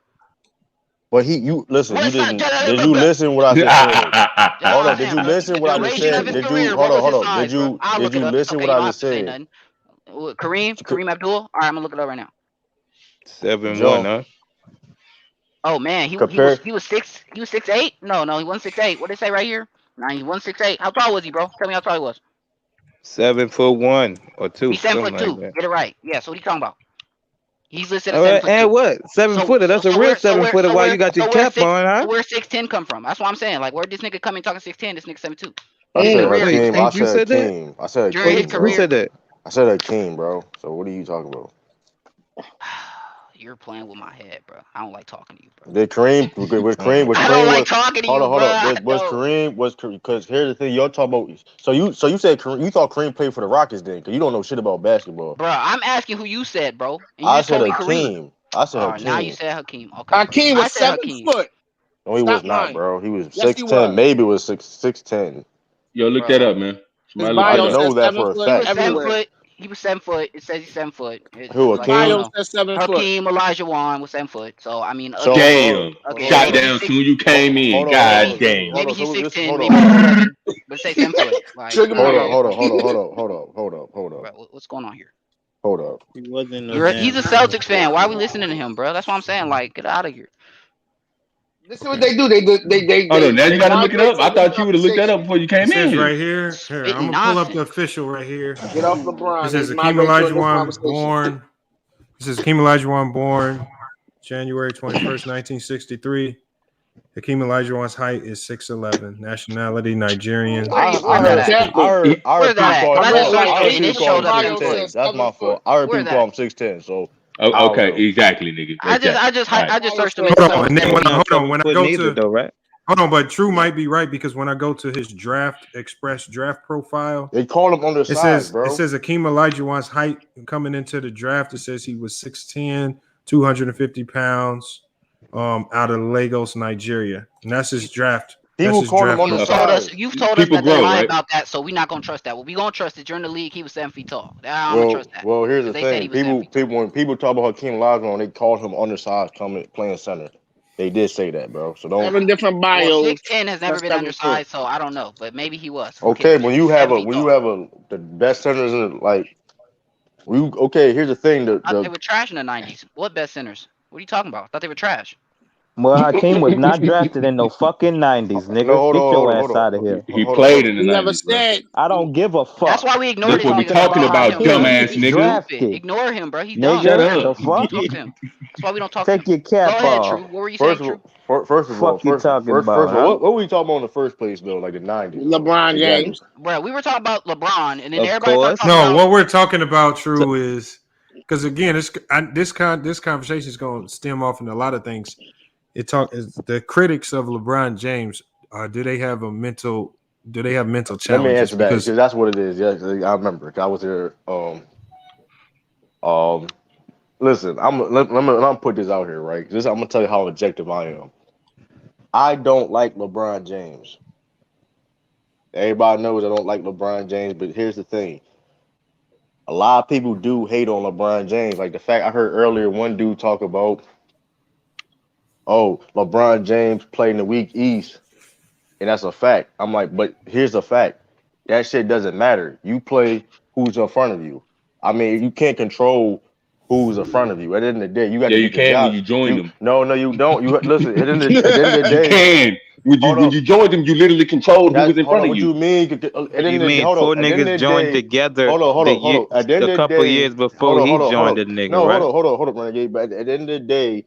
But you listen. What You size? didn't. Did you listen what I just said? Hold on. Did you listen what I just Duration of said? his Did career. you What was his hold on? size, bro? I'll Did look it you up. listen Okay, what you I don't have just to say said? nothing. Kareem Abdul. All right, I'm gonna look it up right now. 7'1", huh? Oh man, he was 6'8". No, he wasn't 6'8". What did they say right here? Nah, he wasn't 6'8". How tall was he, bro? Tell me how tall he was. 7'1" or 2. He's 7'2". Like that. Get it right. Yeah. So what are you talking about? He's listed as 7'2". And what? 7-footer. That's a real 7-footer. Why you got your cap on, huh? So where's 6'10" come from? That's what I'm saying. Like, where did this nigga come in talking 6'10"? This nigga 7'2". I said Career, Akeem. I said Akeem. I said during his Akeem. career. Who said that? I said Akeem, bro. So what are you talking about? You're playing with my head, bro. I don't like talking to you, bro. Did Kareem? Was Kareem? Was I Kareem? don't like talking to you, Hold bro. on. Was Kareem? Because here's the thing. You're talking about. So you said Kareem, you thought Kareem played for the Rockets then? Because you don't know shit about basketball. Bro, I'm asking who you said, bro. And you I just said told me Hakeem. I said Hakeem. Now you said Hakeem. Okay. Hakeem was 7 foot. No, he was not, bro. He was 6'10". Maybe it was 6'10". Yo, look that up, man. His I bio know says that 7 for a foot fact. everywhere. He was 7 foot. It says he's 7 foot. Who, Like, Hakeem? Bio says 7 foot. Hakeem Olajuwon was 7 foot. So I mean, So, damn. Okay, Shot maybe down he's soon you came in. God damn. Maybe he's 6'10", hold maybe on. he's 11, but say 7 foot. Like, Hold up. what's going on here? Hold up. He wasn't no He's a Celtics fan. Why are we listening to him, bro? That's what I'm saying. Like, get out of here. This is what they do. They Hold on, now you gotta look it up. I thought you would have looked that up before you came It says in. right here. Here, I'm gonna pull up the official right here. Get off LeBron. It says He's Hakeem migrating to this Olajuwon conversation. born. This is Hakeem Olajuwon born January 21st, 1963. Hakeem Olajuwon's height is 6'11". Nationality Nigerian. I heard people call him 6'10". That's my fault. I heard people call him 6'10". So. Okay, exactly, nigga. I just searched him. Hold on, and then when I go to though, right? Hold on, but True might be right because when I go to his express draft profile, they call him undersized, bro. It says Hakeem Olajuwon's height coming into the draft. It says he was 6'10", 250 pounds, out of Lagos, Nigeria, and that's his draft. People call him undersized. You've told us that they lie about that, so we're not gonna trust that. Well, we gonna trust it. You're in the league. He was 7 feet tall. I'm gonna trust that. Well, here's the thing. When people talk about Hakeem Olajuwon, they called him undersized playing center. They did say that, bro. So don't. 7 different bios. 6'10" has never been undersized, so I don't know, but maybe he was. Okay, when you have the best centers in like, here's the thing. They were trash in the 90s. What best centers? What are you talking about? I thought they were trash. Well, Hakeem was not drafted in no fucking 90s, nigga. No, Get your ass out of here. He played in the 90s. Never said. I don't give a fuck. That's why we ignored That's what we talking about, dumbass nigga. Drafted. Ignore him, bro. He's dumb. Nigga, Shut the fuck? Talk to him. That's why we don't talk to him. Take your cap Go ahead, off. True. What were you saying, True? First of all, what were we talking about in the first place, though? Like the 90s. LeBron James. Bro, we were talking about LeBron, and then Of everybody course. started talking about. What we're talking about, True, is because again, this conversation is going to stem off into a lot of things. The critics of LeBron James. Do they have mental challenges? Let me answer that because that's what it is. Yes, I remember. I was there. Listen, I'm gonna put this out here, right? I'm gonna tell you how objective I am. I don't like LeBron James. Everybody knows I don't like LeBron James, but here's the thing. A lot of people do hate on LeBron James. Like the fact I heard earlier, one dude talk about, LeBron James played in the weak East, and that's a fact. I'm like, but here's the fact. That shit doesn't matter. You play who's in front of you. I mean, you can't control who's in front of you. At the end of the day, you got to. Yeah, you can when you join them. No, you don't. You listen. At the end of the day, you can. When you joined them, you literally controlled who was in front of you. What you mean? Four niggas joined together. Hold on. A couple years before he joined the nigga, right? Hold on, Renegade. But at the end of the day,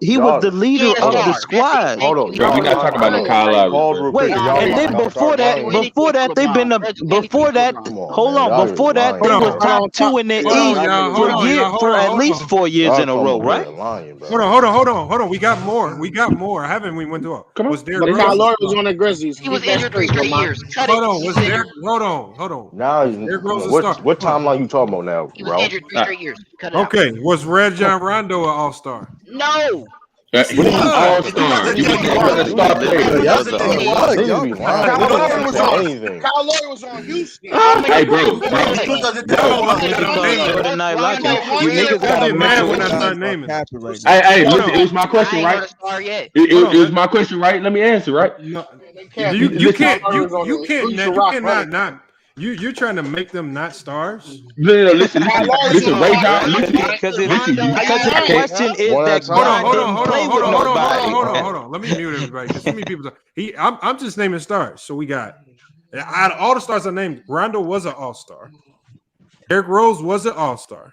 He was the leader of the squad. Hold on, we're not talking about no Kyle Lowry. Wait, and then before that, they've been before that. Hold on, before that, they were top 2 in the East for at least 4 years in a row, right? Hold on. We got more. Haven't we went through all? Was there? But Kyle Lowry was on the Grizzlies. He was injured 3 straight years. Hold on. Now, what timeline you talking about now, He was bro? injured 3 straight years. Cut it Okay, was Rajon Rondo an all-star? No. He was an all-star. He was a star player. Kyle Lowry was on Houston. Hey, bro. You niggas gotta mad when I start naming. Hey, listen, it was my question, right? It was my question, right? Let me answer, right? You cannot not. You're trying to make them not stars. No, listen, Ray John, listen. Because the question is that hold on. Let me mute everybody. Because too many people. I'm just naming stars. So we got out of all the stars I named, Rondo was an all-star. Derrick Rose was an all-star.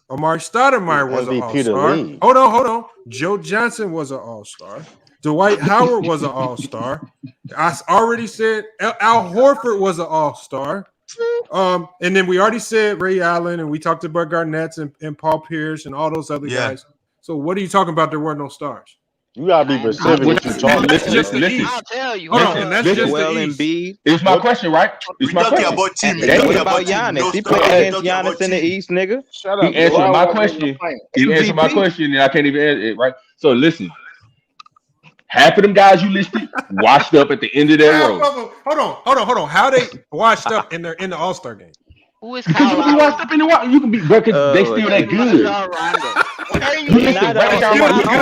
Omari Stoudemire was an all-star. Hold on. Joe Johnson was an all-star. Dwight Howard was an all-star. I already said Al Horford was an all-star. And then we already said Ray Allen, and we talked about Garnett and Paul Pierce and all those other guys. So what are you talking about? There were no stars. You gotta be specific. Listen. I'll tell you. Hold on, that's just Joel the East. Embiid. It's my question, right? It's my question. What about Giannis? He played against Giannis in the East, nigga. Shut up. He answered my question. He answered my question, and I can't even answer it, right? So listen. Half of them guys you listed washed up at the end of their road. Hold on. How they washed up in the All-Star game? Who is Because you can be washed up in the water. You can be, bro, because they still that good.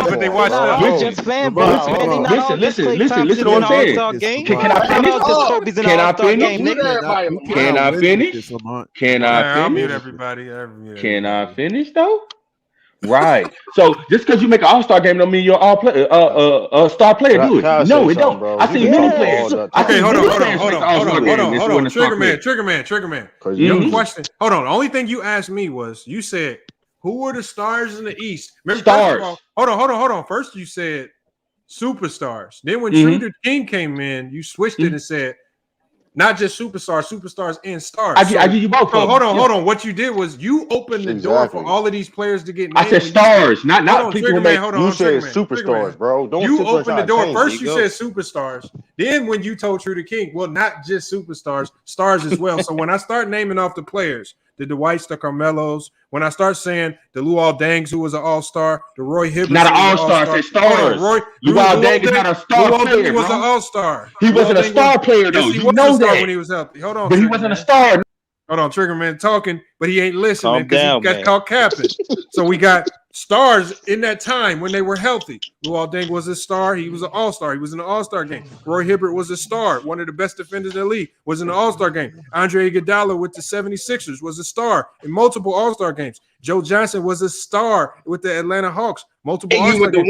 But they washed up. We're just fanboys, man. Listen to what I'm saying. Can I finish? I'll mute everybody. Can I finish though? Right. So just because you make an all-star game don't mean you're all play a star player, do it? No, it don't. I see many players. Okay, hold on. Trigger man. Your question. Hold on. The only thing you asked me was you said who were the stars in the East? Remember, stars. Hold on. First you said superstars. Then when Shooter King came in, you switched it and said not just superstars and stars. I give you both. So hold on. What you did was you opened the door for all of these players to get named. I said stars, not people who make. You said superstars, bro. You opened the door. First you said superstars. Then when you told True the King, well, not just superstars, stars as well. So when I start naming off the players, the Dwights, the Carmelos, when I start saying the Luol Dengs, who was an all-star, the Roy Hibbert, not an all-star, say stars. Luol Deng is not a star player. He was an all-star. He wasn't a star player though. He was a star when he was healthy. Hold on, but he wasn't a star. Hold on, Triggerman talking, but he ain't listening because he got man. caught capping. So we got stars in that time when they were healthy. Luol Deng was a star. He was an all-star. He was in an all-star game. Roy Hibbert was a star. One of the best defenders in the league was in the all-star game. Andre Iguodala with the 76ers was a star in multiple all-star games. Joe Johnson was a star with the Atlanta Hawks. Multiple all-star games.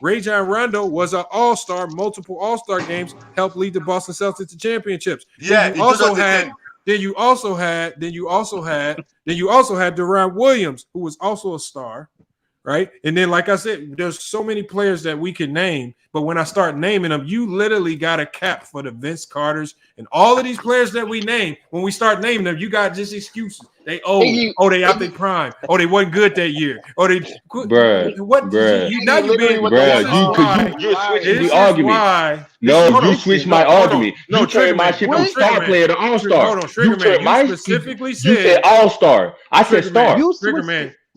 Ray John Rondo was an all-star, multiple all-star games, helped lead the Boston Celtics to championships. Yeah, Then you also had Deron Williams, who was also a star, right? And then, like I said, there's so many players that we can name, but when I start naming them, you literally got a cap for the Vince Carters and all of these players that we name. When we start naming them, you got just excuses. They they out their prime. Oh, they wasn't good that year. Oh, they bruh. You're switching the argument. You switched my argument. You turned my shit from star player to all-star. You said all-star. I said star.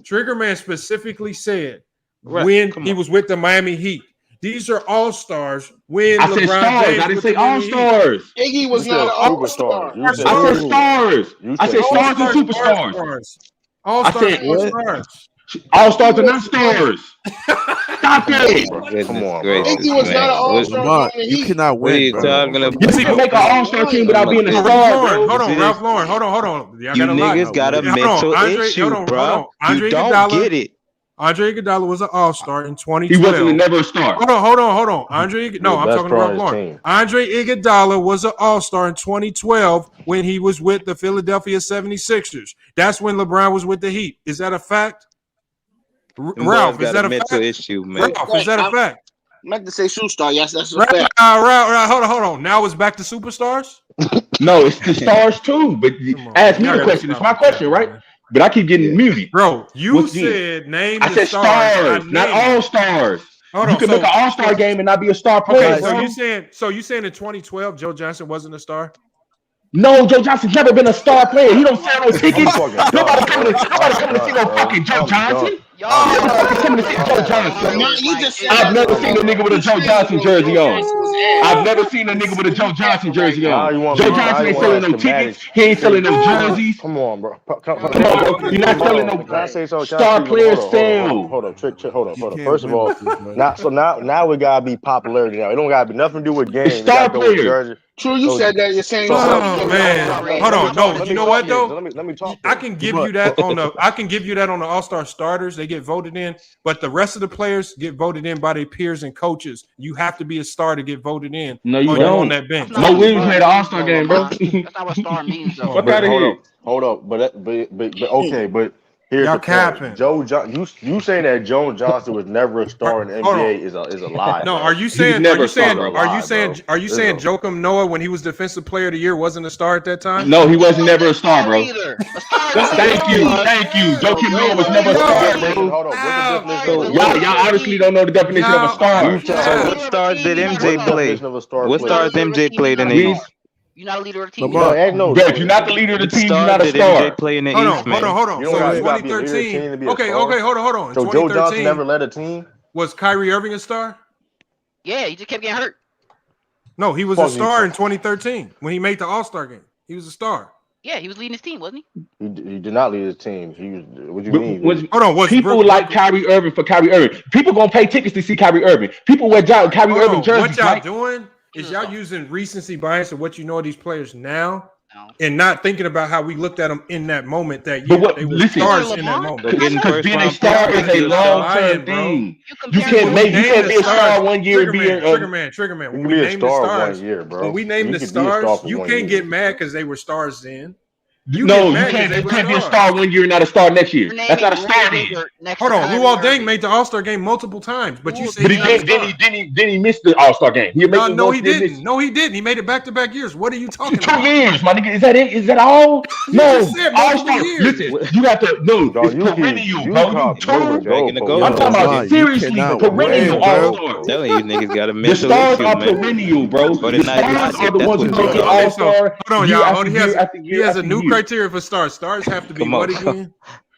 Triggerman specifically said when he was with the Miami Heat. These are all stars. When I said stars, I didn't say all stars. Iggy was not an all-star. I said stars. I said stars and superstars. All stars. All stars are not stars. Stop it. Come on, bro. Iggy was not an all-star. You cannot win. You can make an all-star team without being a star, bro. Hold on, Ralph Lauren. Hold on. You niggas got a mental issue, bro. You don't get it. Andre Iguodala was an all-star in 2012. He wasn't never a star. Hold on. I'm talking to Ralph Lauren. Andre Iguodala was an all-star in 2012 when he was with the Philadelphia 76ers. That's when LeBron was with the Heat. Is that a fact? Ralph, is that a fact? Issue, man. Ralph, is that a fact? I meant to say shoe star. Yes, that's a fact. Hold on. Now it's back to superstars? No, it's the stars too. But ask me the question. It's my question, right? But I keep getting muted. Bro, you said name the stars. I said stars, not all stars. You can make an all-star game and not be a star player. Okay, so you saying in 2012 Joe Johnson wasn't a star? No, Joe Johnson's never been a star player. He don't sell no tickets. Nobody coming to see no fucking Joe Johnson. Nobody coming to see Joe Johnson. I've never seen a nigga with a Joe Johnson jersey on. I've never seen a nigga with a Joe Johnson jersey on. Joe Johnson ain't selling no tickets. He ain't selling no jerseys. Come on, bro. Come on, bro. You're not selling no star player sale. Hold up. Hold up. First of all, now we gotta be popularity now. It don't gotta be nothing to do with games. Star player. True, you said that. You're saying. Oh man, hold on. No, you know what though? Let me talk. I can give you that on the All-Star starters. They get voted in, but the rest of the players get voted in by their peers and coaches. You have to be a star to get voted in. No, you don't. On that bench. Mo Williams made an All-Star game, bro. That's not what star means, though. Fuck out of here. Hold up. But okay, but here's Y'all the capping. point. You saying that Joe Johnson was never a star in the NBA is a lie. No, are you saying Joakim Noah when he was Defensive Player of the Year wasn't a star at that time? No, he wasn't never a star, bro. Thank you. Joakim Noah was never a star, bro. Hold on. Y'all obviously don't know the definition of a star. So what stars did MJ play? What stars MJ played in the East? You're not a leader of the team. Bro, if you're not the leader of the team, you're not a star. Play in the Hold East, on. So in 2013. Okay, hold on. So Joe Johnson never led a team. Was Kyrie Irving a star? Yeah, he just kept getting hurt. No, he was a star in 2013 when he made the All-Star game. He was a star. Yeah, he was leading his team, wasn't he? He did not lead his team. What do you mean? Hold on. People like Kyrie Irving for Kyrie Irving. People gonna pay tickets to see Kyrie Irving. People wear Kyrie Irving jerseys. What y'all doing is y'all using recency bias of what you know of these players now, and not thinking about how we looked at them in that moment. That year, they were stars in that moment. Because being a star is a long-term thing. You can't be a star one year and be a Trigger man. When we named the stars, when we named the stars, you can't get mad because they were stars then. You can't be a star one year and not a star next year. That's not a star then. Hold on, Luol Deng made the All-Star game multiple times, but you said he missed the All-Star game. No, he didn't. No, he didn't. He made it back-to-back years. What are you talking about? 2 years, my nigga. Is that it? Is that all? No. All-Star. Listen, you have to it's perennial, bro. I'm talking about seriously perennial All-Star. Telling you niggas got a The mental stars issue, are man. perennial, bro. But The stars are the ones who make it All-Star. Hold on, y'all. He has a new criteria for stars. Stars have to be what again?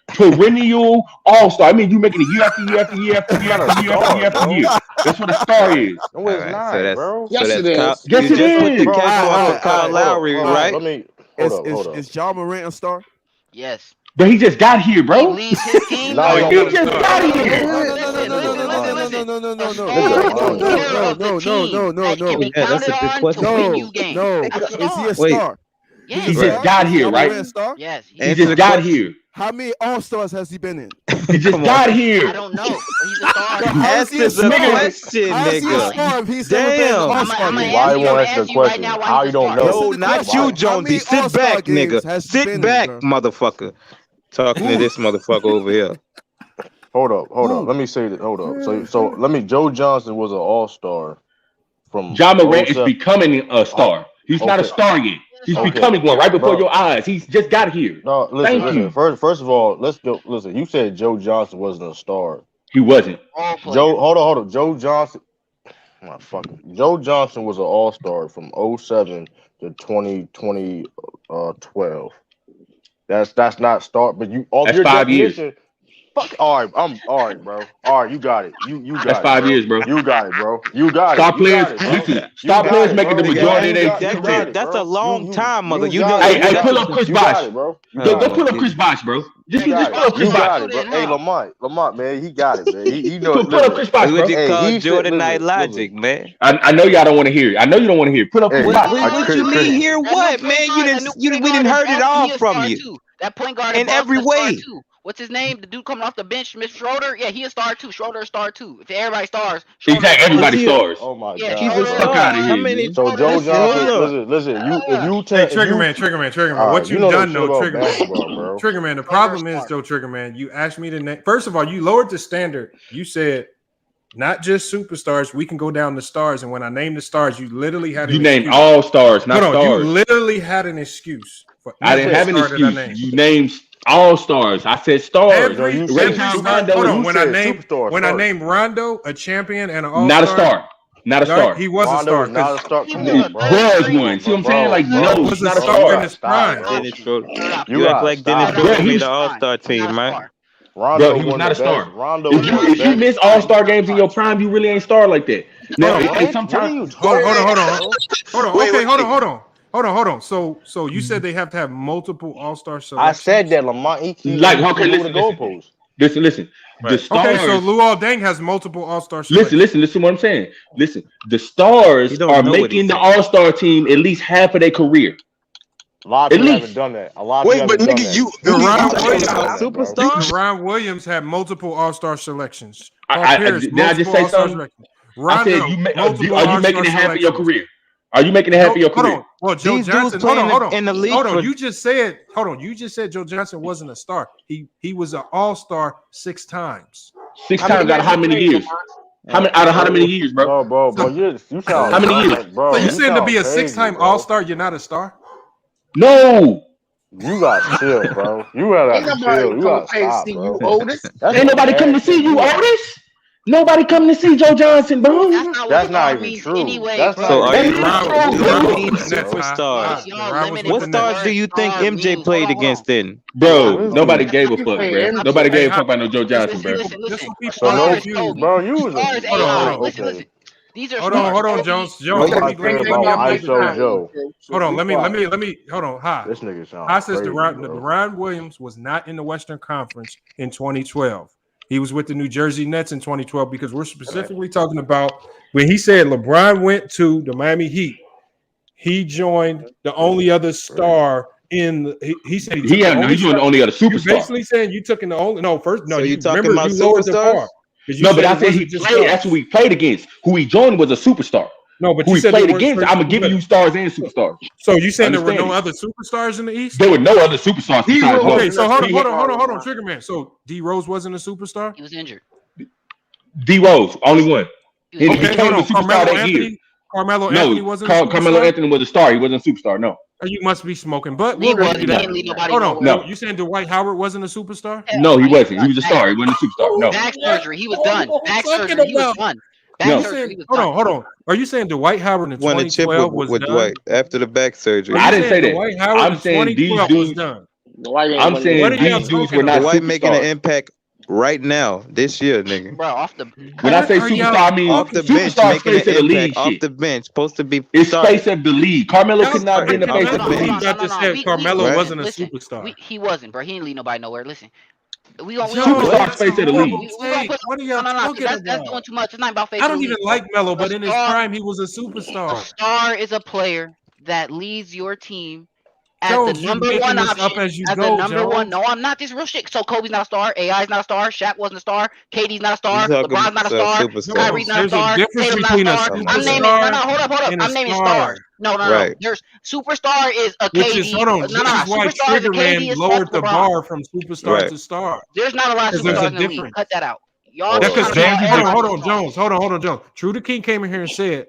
Perennial All-Star. I mean, you making it year after year after year after year after year after year after year. That's what a star is. No, it's not, bro. Yes, it is. Yes, it is. The cap on Kyle Lowry, right? Is John Morant a star? Yes. But he just got here, bro. He leads his team. He just got here. No. Yeah, that's a good question. No. Is he a star? He just got here, right? Yes. He just got here. How many All-Stars has he been in? He just got here. I don't know. He's a star. Ask us a question, nigga. Damn. Why you want to ask the question? How you don't know? No, not you, Jonesy. Sit back, nigga. Sit back, motherfucker. Talking to this motherfucker over here. Hold up. Let me say that. Hold up. So Joe Johnson was an All-Star from. John Morant is becoming a star. He's not a star yet. He's becoming one right before your eyes. He's just got here. No, listen. First of all, let's go. Listen, you said Joe Johnson wasn't a star. He wasn't. Hold on. Joe Johnson. Joe Johnson was an All-Star from 2007 to 2012. That's not start, but you. That's 5 years. Fuck. All right, I'm all right, bro. All right, you got it. You got That's it. 5 years, bro. You got it, bro. You got Star it. players, listen. Star players making the majority of their career. That's a long time, mother. You know. Hey, pull up Chris Bosh, bro. Go pull up Chris Bosh, bro. Just pull up Chris Bosh. Hey, Lamont, man, he got it, man. He knows. Pull up Chris Bosh, bro. What you call Jordan Night Logic, man? I know y'all don't want to hear it. I know you don't want to hear it. Pull up Chris Bosh. What you mean hear what, man? We didn't heard it all from you. That point guard in every way. What's his name? The dude coming off the bench, Smith Schroeder. Yeah, he a star too. Schroeder a star too. If everybody stars, exactly, everybody stars. Oh my God, he's a star. How many? So Joe Johnson, listen. If you take Triggerman. What you done, though, Triggerman. The problem is, though, Triggerman. You asked me to name. First of all, you lowered the standard. You said not just superstars. We can go down the stars. And when I named the stars, you literally had. You named all stars, not stars. You literally had an excuse. I didn't have an excuse. You named all stars. I said stars. When I named Rondo a champion and an all-star, not a star. Not a star. He was a star. Not a star. He Come was on, bro. Was one. See what I'm saying? Like, Bro, no, was he's a not a star in star. his prime. Dennis Schroeder. You You act gotta like stop. Dennis Bro, Schroeder he made was- the All-Star team, man. Rondo Bro, he was won not a the best. star. Rondo won the If you best. miss All-Star games in your prime, you really ain't star like that. Now, What? and What are sometimes you Hold talking on. about? Hold on. Wait, Okay, wait, hold on. So you said they have to have multiple All-Star I selections? said that Lamont. He like, okay, moved listen. the goalpost. Listen. The Okay, stars. so Luol Deng has multiple All-Star selections. Listen what I'm saying. Listen, the stars You don't are know what making he's the saying. All-Star team at least half of their career. A lot of At people least. haven't done that. A lot of Wait, people but haven't done nigga, that. you Deron Talking Williams, about Bro. superstars? Deron Williams had multiple All-Star selections. Paul Did Pierce, I just multiple say All-Star something? selections. I said, Rondo, multiple are you All-Star making it half of your selections. career? Are you making it half of your Hold career? on. Well, Joe These dudes Johnson. playing Hold on. in the league Hold on. for You just said. Hold on. You just said Joe Johnson wasn't a star. He was an All-Star 6 times. Six times out of how many years? Out of how many years, bro? Bro, you sound how many years? bro. So you saying to be a crazy, 6-time bro. All-Star, you're not a star? No. You gotta chill, bro. You gotta chill. You gotta stop, bro. Ain't nobody coming to see you, Otis. Nobody coming to see Joe Johnson, bro. That's not even true. Anyway, That's So not are you even superstars? What What stars do you think MJ played against then? Bro, nobody gave a fuck, bro. Nobody gave a fuck about no Joe Johnson, bro. Listen. So no, bro, you was Stars a AI. okay. Listen. These are Hold on, Jones. Jones, let Nobody me care about ISO Joe. Hold on, let me hold on. Hi. This nigga sounds Hi says crazy, Deron Williams was not in the Western Conference in 2012. He was with the New Jersey Nets in 2012 because we're specifically talking about when he said LeBron went to the Miami Heat. He joined the only other star in the, he said he joined the only other superstar. You're basically saying you took in the only So you talking remember about you lowered the superstars? bar. No, but I said he played. That's who he played against. Who he joined was a superstar. No, but who you he said played against, I'm gonna give you stars and superstars. So you saying there were no Understand other superstars in the East? There were no other superstars besides Rose. Okay, so hold on, Trigger Man. So D Rose wasn't a superstar? He was injured. D Rose, only one. He Okay, became a superstar that year. Carmelo Anthony wasn't a superstar? Carmelo Anthony was a star. He wasn't a superstar. No. You must be smoking, but He we'll was. give you He that. didn't lead nobody Hold on. nowhere. No, you saying Dwight Howard wasn't a superstar? No, he wasn't. He was a star. He wasn't a superstar. No. Back surgery. He was done. Back surgery. He was done. Back surgery. He was done. Hold on. Are you saying Dwight Howard in Won a chip 2012 was with done? Dwight after the back surgery. I didn't say that. Dwight Howard I'm in saying these 2012 was dudes. done. I'm saying these dudes were not Dwight making an superstars. impact right now this year, nigga. Bro, off the. When I say superstar, I mean off the bench, superstar making an face of the league. impact off Shit. the bench, supposed to be. It's face of the league. Carmelo could not be in the face of the He league. got to say Carmelo wasn't a superstar. He wasn't, bro. He didn't lead nobody nowhere. Listen. We gonna Superstar face of the league. What are y'all talking about? That's doing too much. It's not about face. I don't even like Melo, but in his prime, he was a A superstar. star is a player that leads your team as Jones, the you're number making one this option. up as you as go, the number Jones. one. No, I'm not. This real shit. So Kobe's not a star. AI's not a star. Shaq wasn't a star. KD's not a star. You talking LeBron's not a about star. superstars. Kyrie's not a There's a star. difference Tatum's between a not a star. I'm naming. superstar Hold up. and a I'm naming star. stars. No. Right. There's superstar is a Which KD. is, hold on, this is why Superstar is a Trigger Man KD. lowered the LeBron. bar from superstar Right. to star. There's not a lot of Because there's superstars a in the league. difference. Cut that out. Y'all That's just because trying to call hold everybody on, stars. Jones. Hold on. True the King came in here and said,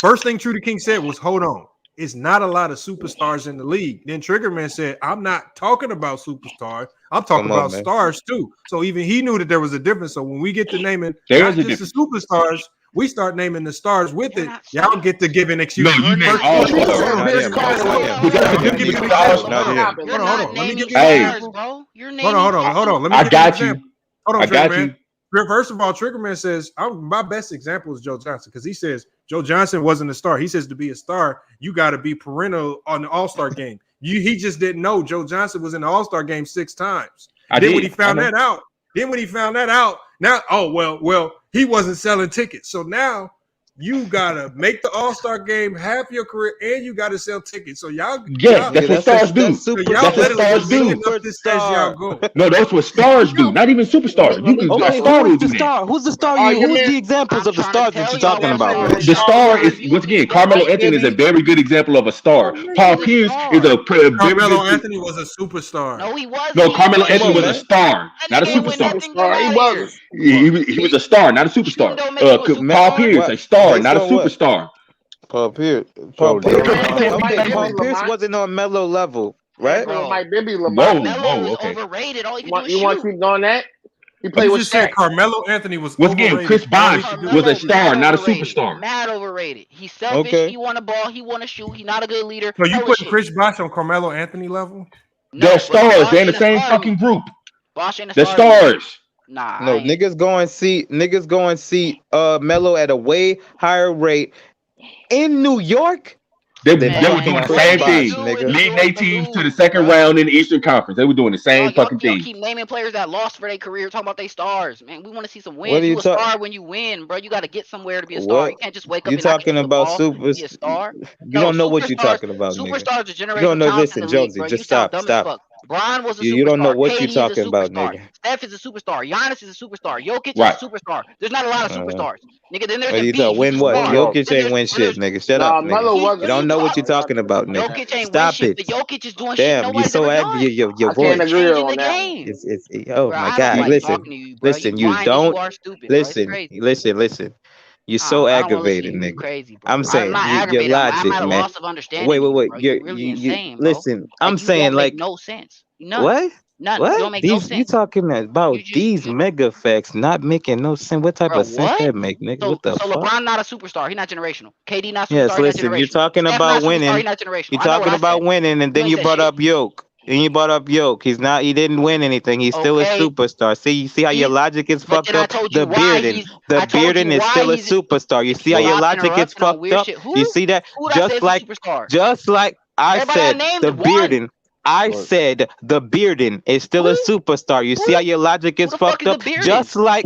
first thing True the King said was, hold on. It's not a lot of superstars in the league. Then Triggerman said, I'm not talking about superstars. I'm talking Come on, about man. stars too. So even he knew that there was a difference. So when we get to naming There not is a just the superstars, we start naming the stars with it. not Y'all get to give an excuse. No, you name First- all hold on, stars. hold on. Not him. Let me give you an example. Not him. You're Hold not on. Let me naming give you an Hey. stars, example. bro. You're naming. Hold on. Let me I give got you an you. example. Hold on, I got Triggerman. First of all, Triggerman says my best example is Joe Johnson because he says Joe Johnson wasn't a star. He says to be a star, you got to be perennial on the All-Star game. He just didn't know Joe Johnson was in the All-Star game 6 times. When he found that out, now he wasn't selling tickets. So now you gotta make the All-Star game half your career, and you gotta sell tickets. So y'all, Yeah, that's what stars do. So y'all That's what literally stars do. making up this as y'all go. No, that's what stars do. Not even superstars. You can Okay, a star who will is the do that. star? Who's the star? Who's the examples of the stars that you're talking about, bro? The star is once again. Carmelo Anthony is a very good example of a star. Paul Pierce is a very Carmelo good. Anthony was a superstar. No, he wasn't. No, Carmelo Anthony was man. a star, not a That nigga win superstar. nothing, get out of here. He was a star, not a superstar. Don't make you a superstar. Paul Pierce, a star, Based not a on what? superstar. Paul Pierce. Joe Okay, Johnson. Paul Pierce wasn't on Melo level, right? Bro, Mike Bibby, Whoa, Lamar. Melo is okay. overrated. All he can do is You want to shoot. keep doing that? He played You with just said Shaq. Carmelo Anthony was Once again, overrated. Chris Bosh was a star, not a Overrated. superstar. Mad overrated. He's selfish. Okay. He want a ball. He want to shoot. He's not a good leader. So you Hella putting shit. Chris Bosh on Carmelo Anthony level? They're No, stars. Bosh They're in the ain't a same star to fucking me. group. Bosh ain't a They're star to me. stars. Nah, No, niggas go and see Melo at a way higher rate in New York. They than were fucking doing the Chris same Bosh, thing, nigga. leading their teams to the second round in the Eastern Conference. They were doing the same fucking Y'all thing. keep naming players that lost for their career, talking about they stars. Man, we want to see some What wins. are you You a talk- star when you win, bro. You got to get somewhere to be a star. What You can't just wake up you and not talking catch the about? ball Super? and be a star. You don't know what you're superstars- talking about, nigga. Superstars are You generational don't know. talents in Listen, the league, Jonesy, bro. just You sound stop. dumb as fuck. Bron was a You superstar. don't know what KD you're is a talking about, superstar. nigga. Steph is a superstar. Giannis is a superstar. Jokic Right. is a superstar. There's not a lot of superstars. Nigga, then there's What a you B. talking? He's Win a what? star. Jokic Then ain't win shit, nigga. Shut Nah, up, Melo nigga. wasn't. You don't know what you're talking about, nigga. Jokic ain't Stop win shit. it. The Jokic is doing shit Damn, you nobody's so ever angry. done. Your I can't voice. agree Changing on the that. game. Oh Bro, my I don't God. like Listen, talking to you, bro. listen. You You whiny, don't you are stupid, bro. It's crazy. listen. You're so I don't want to aggravated, listen to you. nigga. Crazy, bro. I'm I'm saying not your aggravated. I'm logic, at a man. loss of understanding. Wait. Bro. You're You really insane, bro. listen. I'm you saying don't make like no sense. None. what? None. You don't What? make no These you sense. talking about You just these mega facts not making no sense? What type Bro, of sense what? that make, nigga? So What the so fuck? LeBron not a superstar. He's not generational. KD not Yes, superstar. He's not listen. You're generational. talking Steph about not superstar. winning. He's not generational. You're I know what talking I about said. winning, and You then ain't you said brought shit. up Yoke. And you brought up Yoke. He's not. He didn't win anything. He's still a Okay. superstar. See how your logic is But fucked then I up. told you The why Bearden. he's. The I told you Bearden is why still a he's. superstar. You see how your Stop logic gets interrupting on fucked weird up. shit. You see that? Who that says a superstar? Just like I Everybody I said, named the won. Bearden. I said the Bearden is still a superstar. You see how your logic gets fucked up? Just like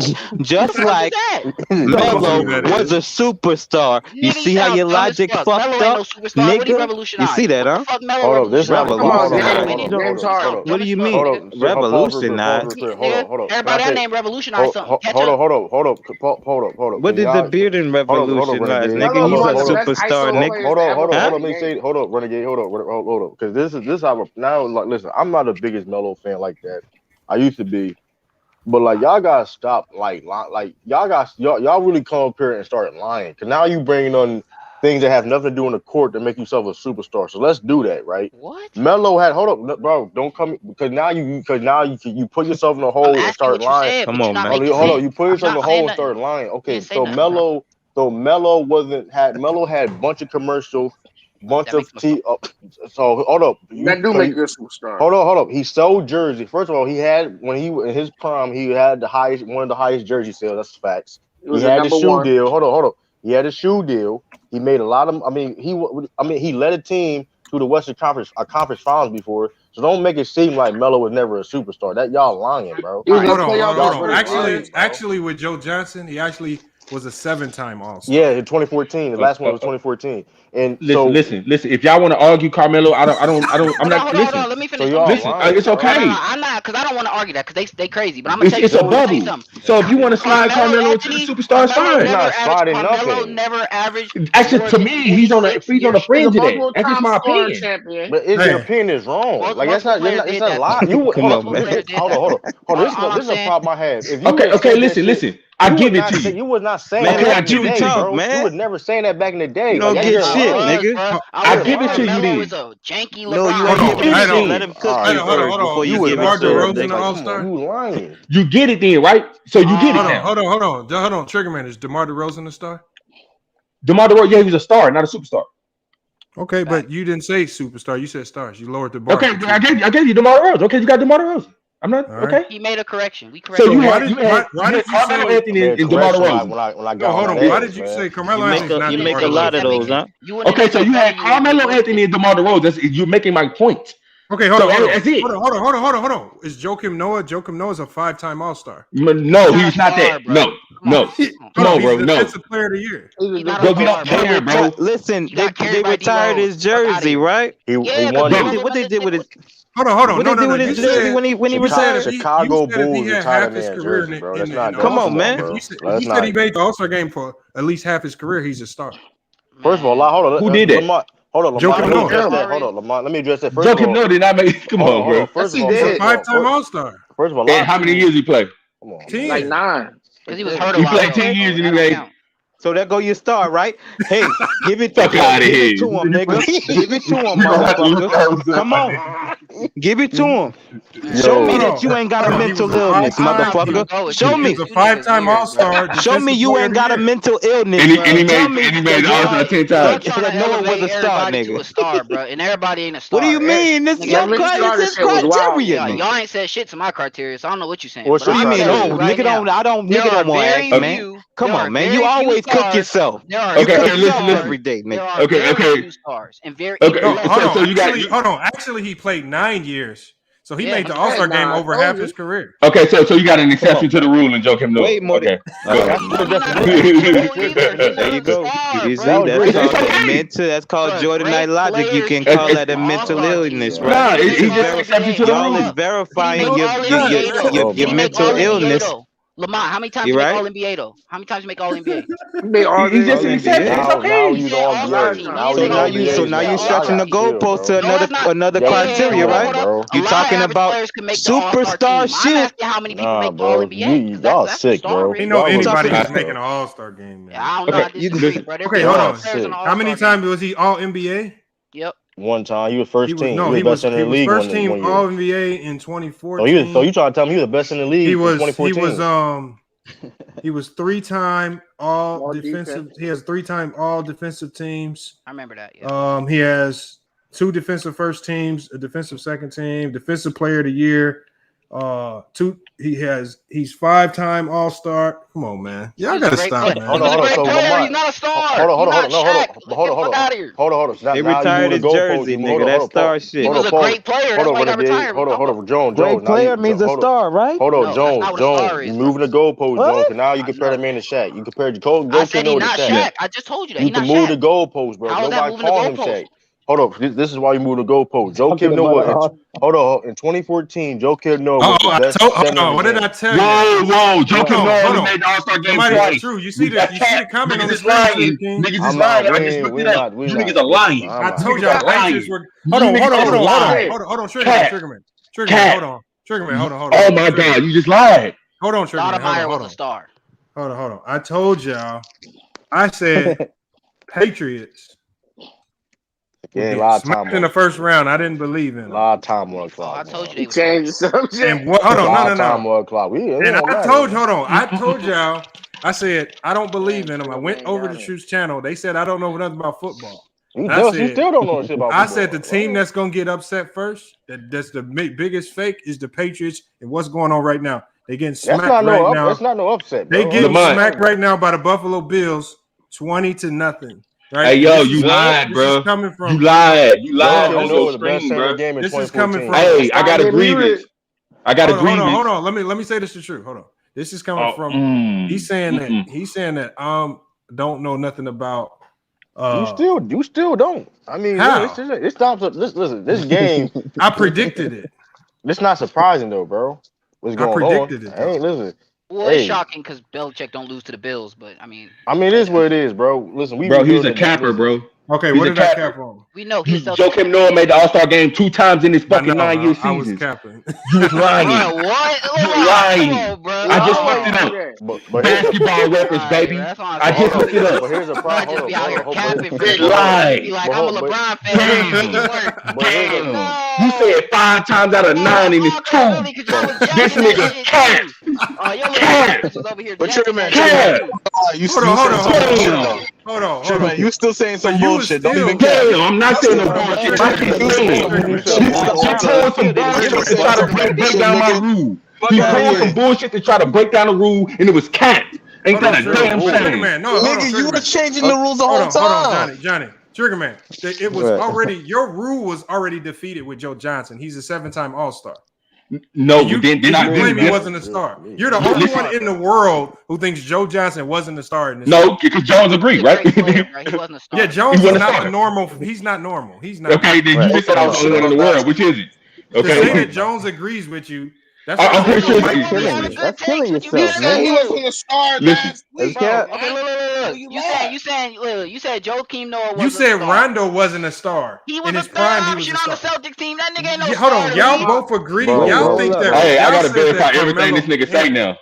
Melo was a superstar. You Nigga, see how sound your dumb as logic fuck. fucked Melo ain't no up, superstar. What he nigga? You revolutionized? see that, What huh? the fuck Melo Hold up, this not revolutionized? revolutionary. Revolutionized. What do you Dumb as mean? fuck, Hold nigga. Revolutionized? Hold up. Everybody I named revolutionized something. Catch up. Hold up. What did the Bearden revolutionize, nigga? He's a superstar, nigga. Hold up. Let me say, hold up, Renegade. Hold up. Because this is how now. Like, listen, I'm not the biggest Melo fan like that. I used to be, but like y'all gotta stop. Like y'all really come up here and start lying. Because now you bringing on things that have nothing to do in the court to make yourself a superstar. So let's do that, right? What? Melo had. Hold up, bro. Don't come because now you put yourself in a hole and start lying. Come on, man. Hold on. You put yourself in a hole and start lying. Okay, so Melo had a bunch of commercials, bunch of so hold up. That do make you a superstar. Hold up. He sold jersey. First of all, he had when he in his prime, he had one of the highest jersey sales. That's facts. He had a shoe deal. Hold up. He had a shoe deal. He made a lot of. He led a team to the Western Conference, conference finals before. So don't make it seem like Melo was never a superstar. That y'all lying, bro. Hold on. Actually, with Joe Johnson, he actually was a 7-time All-Star. Yeah, in 2014. The last one was 2014. And listen. If y'all want to argue Carmelo, I'm not. Hold on. Let me finish. It's okay. I'm not because I don't want to argue that because they crazy. But I'm gonna tell you It's a bubble. So if you want to slide Carmelo into the superstar, it's fine. Not sliding Carmelo nothing. never averaged. Actually, to me, he's on the fringe of that. That's just my opinion. But your opinion is wrong. Like that's not. It's a lie. Come on, man. Hold on. This is a problem I have. Okay. Listen. I give it to you. You was not saying Man, that back in the you day, talk, bro. man. You was never saying that back in the day. You don't Like, get you're shit, lying. nigga. I give it to you then. No, you ain't giving it to him. Let him cook you first before you give it DeMar to him. DeRozan, nigga. All-Star. You lying. You get it then, right? So you get it now. Hold on. Triggerman, is DeMar DeRozan a star? DeMar DeRozan, he was a star, not a superstar. Okay, but you didn't say superstar. You said stars. You lowered the bar. Okay, I gave you DeMar DeRozan. Okay, you got DeMar DeRozan. I'm not okay. He made a correction. We corrected. So you why had did you Carmelo say Anthony and DeMar DeRozan. When I got hold on. Why did you say Carmelo Anthony? You make a lot of those, huh? Okay, so you had Carmelo Anthony and DeMar DeRozan. You're making my point. Okay, hold on. That's it. Hold on. Is Joakim Noah? Joakim Noah is a 5-time All-Star. No, he's not that. No. Come on, bro. He's No. Defensive Player of the Year. Bro, we don't care, bro. Listen, they retired his jersey, right? He won. What they did with his? Hold on. What they did with his jersey when he retired? Chicago Bulls retired his jersey, bro. That's not. Come on, man. He said he made the All-Star game for at least half his career. He's a star. First of all, hold on. Who did that? Hold on, Joakim Noah. Hold on, Lamont. Let me address that first. Joakim Noah did not make. Come on, bro. First of all, He's a 5-time All-Star. First of all, and how many years he played? Come on, 10. Like 9. Because he was hurt a He lot. played 10 years and he made. So there go your star, right? Hey, give it to him. Fuck outta Give here. it to him, nigga. Give it to him, motherfucker. Come on. Give it to him. Show me that you ain't got a mental illness, motherfucker. Show me. He was a 5-time All-Star. Show me you ain't got a mental illness. And he made the All-Star 10 times. Noah was a star, nigga. A star, bro, and everybody ain't a star. What do you mean? This is your criteria. Y'all ain't said shit to my criteria, so I don't know what you saying. What do you mean? No, nigga don't. I don't. Nigga don't want to ask, man. Come on, man. You always cook yourself. Okay, listen. Every day, nigga. Okay. Stars and very. Hold on. Actually, he played 9 years, so he made the All-Star game over half his career. Okay, so you got an exception to the rule and Joakim Noah. Way more. Okay. There you go. You see, that's called Jordan Knight logic. You can call that a mental illness, right? Nah, he's just an exception to the rule. Y'all is verifying your mental illness. Lamont, how many times you make All NBA though? How many times you make All NBA? He's just an exception. It's okay. So now you're stretching the goalpost to another criteria, right? You're talking about superstar shit. How many people make All NBA? Y'all sick, bro. You know anybody who's making an All-Star game, man. I don't know. I disagree, bro. Okay, hold on. How many times was he All NBA? Yep. One time, he was first team. No, he was first team All NBA in 2014. So you trying to tell me he was the best in the league? He was. In 2014? He was 3-time All Defensive. He has 3-time All Defensive teams. I remember that. Yeah. He has 2 defensive first teams, a defensive second team, defensive player of the year. He's 5-time All-Star. Come on, man. Y'all gotta stop, man. Hold on. So he's not a star. Hold on. They retired his jersey, nigga. That star shit. He was a great player. That's why he got retired. Hold on, Jones. Great player means a star, right? Hold on, Jones. You moving the goalpost, Jones. And now you compare the man to Shaq. You compare I said he's not Shaq. I just told you that. You can move the goalpost, bro. Nobody call him Shaq. Hold on, this is why you move the goalpost. Joakim Noah. Hold on, in 2014, Joakim Noah. Hold on. What did I tell you? Whoa, Joakim Noah made the All-Star game twice. True. You see the comment on the screen. Niggas is lying. I just looked it up. You niggas are lying. I told y'all. Hold on. Triggerman, hold on. Oh my God, you just lied. Hold on, Triggerman. Hold on. Star. Hold on. I told y'all. I said Patriots. Yeah, a lot of time in the first round. I didn't believe in. A lot of time on the clock. I told you they changed the subject. And hold on, no. Time on the clock. I told y'all. I said I don't believe in them. I went over to Truth's channel. They said I don't know nothing about football. You still don't know shit about football. I said the team that's gonna get upset first, that's the biggest fake, is the Patriots. And what's going on right now? They getting smacked now. That's not no upset. They getting smacked right now by the Buffalo Bills, 20-0. Right? Hey, yo, you lied, bro. You lied. This is coming from. Hey, I got to agree this. Hold on. Let me say this is true. Hold on. This is coming from. He's saying that don't know nothing about. You still don't. I mean, it's stops. Listen, this game. I predicted it. It's not surprising though, bro. What's going on? I predicted it. Hey, listen. Well, it's shocking because Belichick don't lose to the Bills, but I mean, it is what it is, bro. Listen, he's a capper, bro. Okay, what did I cap on? We know he's Joakim Noah made the All-Star game 2 times in his fucking 9-year season. I was capping. You was lying. What? You lying. I just looked it up. Basketball records, baby. I just looked it up. But here's a problem. They lied. Like I'm a LeBron fan. Damn. You said 5 times out of 9 in his 2. This nigga cap. But Triggerman, hold on. Triggerman, you still saying some bullshit. Don't even care. I'm not saying no bullshit. I keep saying. You told some bullshit to try to break down my rule. He pulled some bullshit to try to break down the rule, and it was capped. Ain't that a damn shame? Nigga, you were changing the rules the whole time. Hold on, Johnny. Triggerman, it was already your rule was already defeated with Joe Johnson. He's a 7-time All-Star. No, you claim he wasn't a star. You're the only one in the world who thinks Joe Johnson wasn't a star in this. No, because Jones agreed, right? He wasn't a star. Yeah, Jones is not normal. He's not normal. He's not. Okay, then you just said I was the only one in the world. Which is it? Okay. To say that Jones agrees with you. I'm pretty sure that's killing yourself, man. He wasn't a star last week. Okay, look. You said Joakim Noah wasn't. You said Rondo wasn't a star. He was in a his prime. He was option a star. on the Celtics team. That nigga ain't no Hold star. on, y'all both agree. Y'all think that. Hey, I gotta verify everything this nigga say now.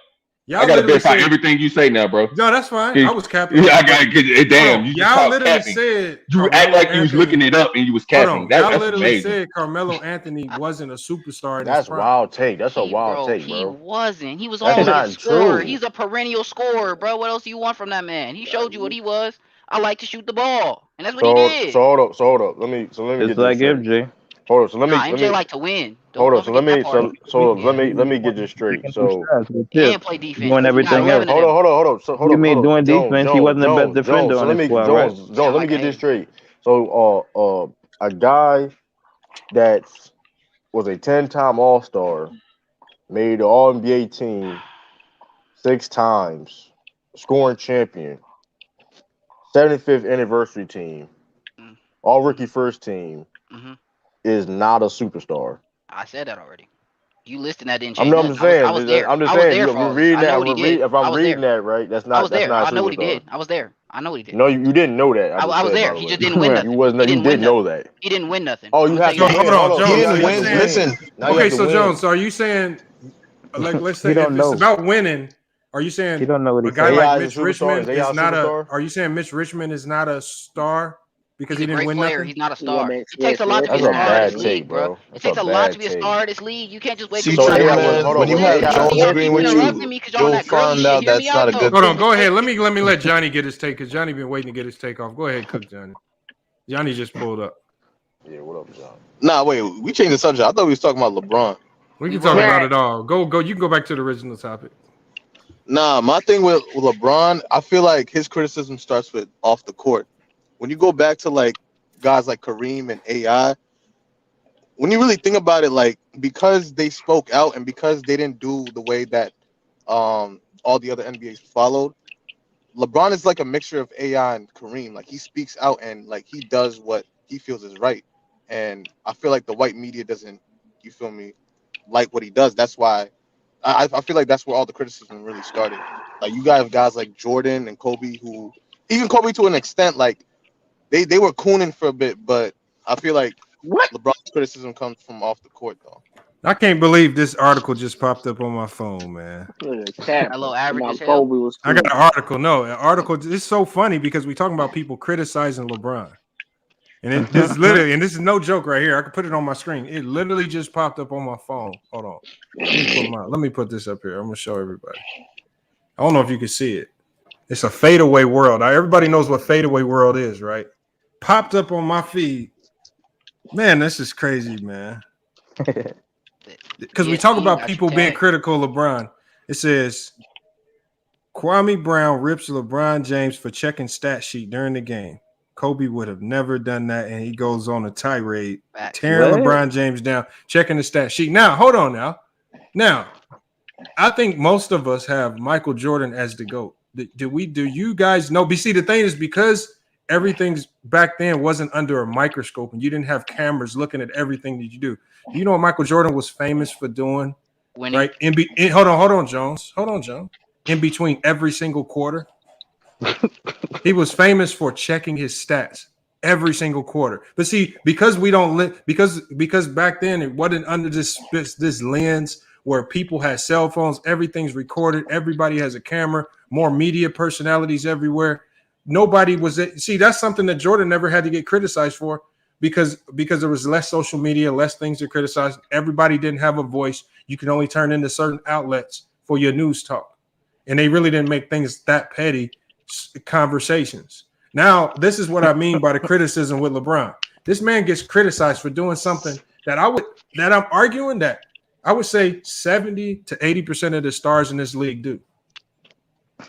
Y'all I gotta verify said, everything you say now, bro. No, that's fine. Okay. I was capping. Yeah, I gotta get it. Damn, you y'all literally capping. said You act like you was looking it up and you was capping. Y'all That's literally amazing. said Carmelo Anthony wasn't a superstar. In That's his prime. wild take. That's a wild Bro, take, he bro. wasn't. He was That's always a not scorer. true. He's a perennial scorer, bro. What else do you want from that man? He showed you what he was. I like to shoot the ball, and that's what he did. So hold up. Let me It's get this like straight. MJ. Hold up. So let MJ me like to win. hold up. So Don't forget that part. let me get this straight. So And play defense. Doing everything else. hold up. So hold You up. mean doing defense? He wasn't the best defender So on let his me squad, right? Jones, let me get this straight. So a guy that was a 10-time All-Star, made the All-NBA team 6 times, scoring champion, 75th anniversary team, all-rookie first team, is not a superstar. I said that already. You listing that didn't I'm change nothing. just saying. I was there. I'm just I was saying. there Look, for all we're this. reading I know that. what he did. If I I'm was reading there. that right, that's I not. was there. That's I not know what he superstar. did. I was there. I know what he did. No, you didn't know that. I was there. He just didn't win nothing. You wasn't. You didn't know that. He didn't win nothing. Oh, you have to win. Hold on, Jones. He Are didn't you win. saying- Listen. Okay, so Jones, so are you saying, like, let's say if it's about winning, are you saying a guy like Mitch Richmond is not a? Are you saying Mitch Richmond is not a star because he didn't win nothing? He's not a star. It takes a lot to be a star in this league, bro. It takes a lot to be a star in this league. You can't just wake up. When you have Jones agreeing with you, you'll find out that's not a good. Hold on, go ahead. Let me let Johnny get his take because Johnny been waiting to get his take off. Go ahead, cook Johnny. Johnny just pulled up. Yeah, what up, John? Nah, wait, we changed the subject. I thought we was talking about LeBron. We can talk about it all. Go. You can go back to the original topic. Nah, my thing with LeBron, I feel like his criticism starts with off the court. When you go back to like guys like Kareem and AI, when you really think about it, like because they spoke out and because they didn't do the way that all the other NBAs followed, LeBron is like a mixture of AI and Kareem. Like he speaks out and like he does what he feels is right. And I feel like the white media doesn't, you feel me, like what he does. That's why I feel like that's where all the criticism really started. Like you have guys like Jordan and Kobe, who even Kobe to an extent, like they were cooning for a bit, but I feel like LeBron's criticism comes from off the court though. I can't believe this article just popped up on my phone, man. Hello, average as hell. I got an article. No, an article. It's so funny because we're talking about people criticizing LeBron. And this is literally, and this is no joke right here. I can put it on my screen. It literally just popped up on my phone. Hold on. Let me put this up here. I'm gonna show everybody. I don't know if you can see it. It's a fadeaway world. Now, everybody knows what fadeaway world is, right? Popped up on my feed. Man, this is crazy, man. Because we talk about people being critical of LeBron. It says Kwame Brown rips LeBron James for checking stat sheet during the game. Kobe would have never done that, and he goes on a tirade, tearing LeBron James down, checking the stat sheet. Now, hold on now. I think most of us have Michael Jordan as the GOAT. Do you guys know? See, the thing is because everything's back then wasn't under a microscope, and you didn't have cameras looking at everything that you do. You know what Michael Jordan was famous for doing? Winning. Right? Hold on, Jones. In between every single quarter. He was famous for checking his stats every single quarter. But see, because we don't because back then it wasn't under this lens where people had cell phones, everything's recorded, everybody has a camera, more media personalities everywhere. Nobody was see, that's something that Jordan never had to get criticized for because there was less social media, less things to criticize. Everybody didn't have a voice. You can only turn into certain outlets for your news talk. And they really didn't make things that petty conversations. Now, this is what I mean by the criticism with LeBron. This man gets criticized for doing something that I'm arguing that I would say 70 to 80% of the stars in this league do.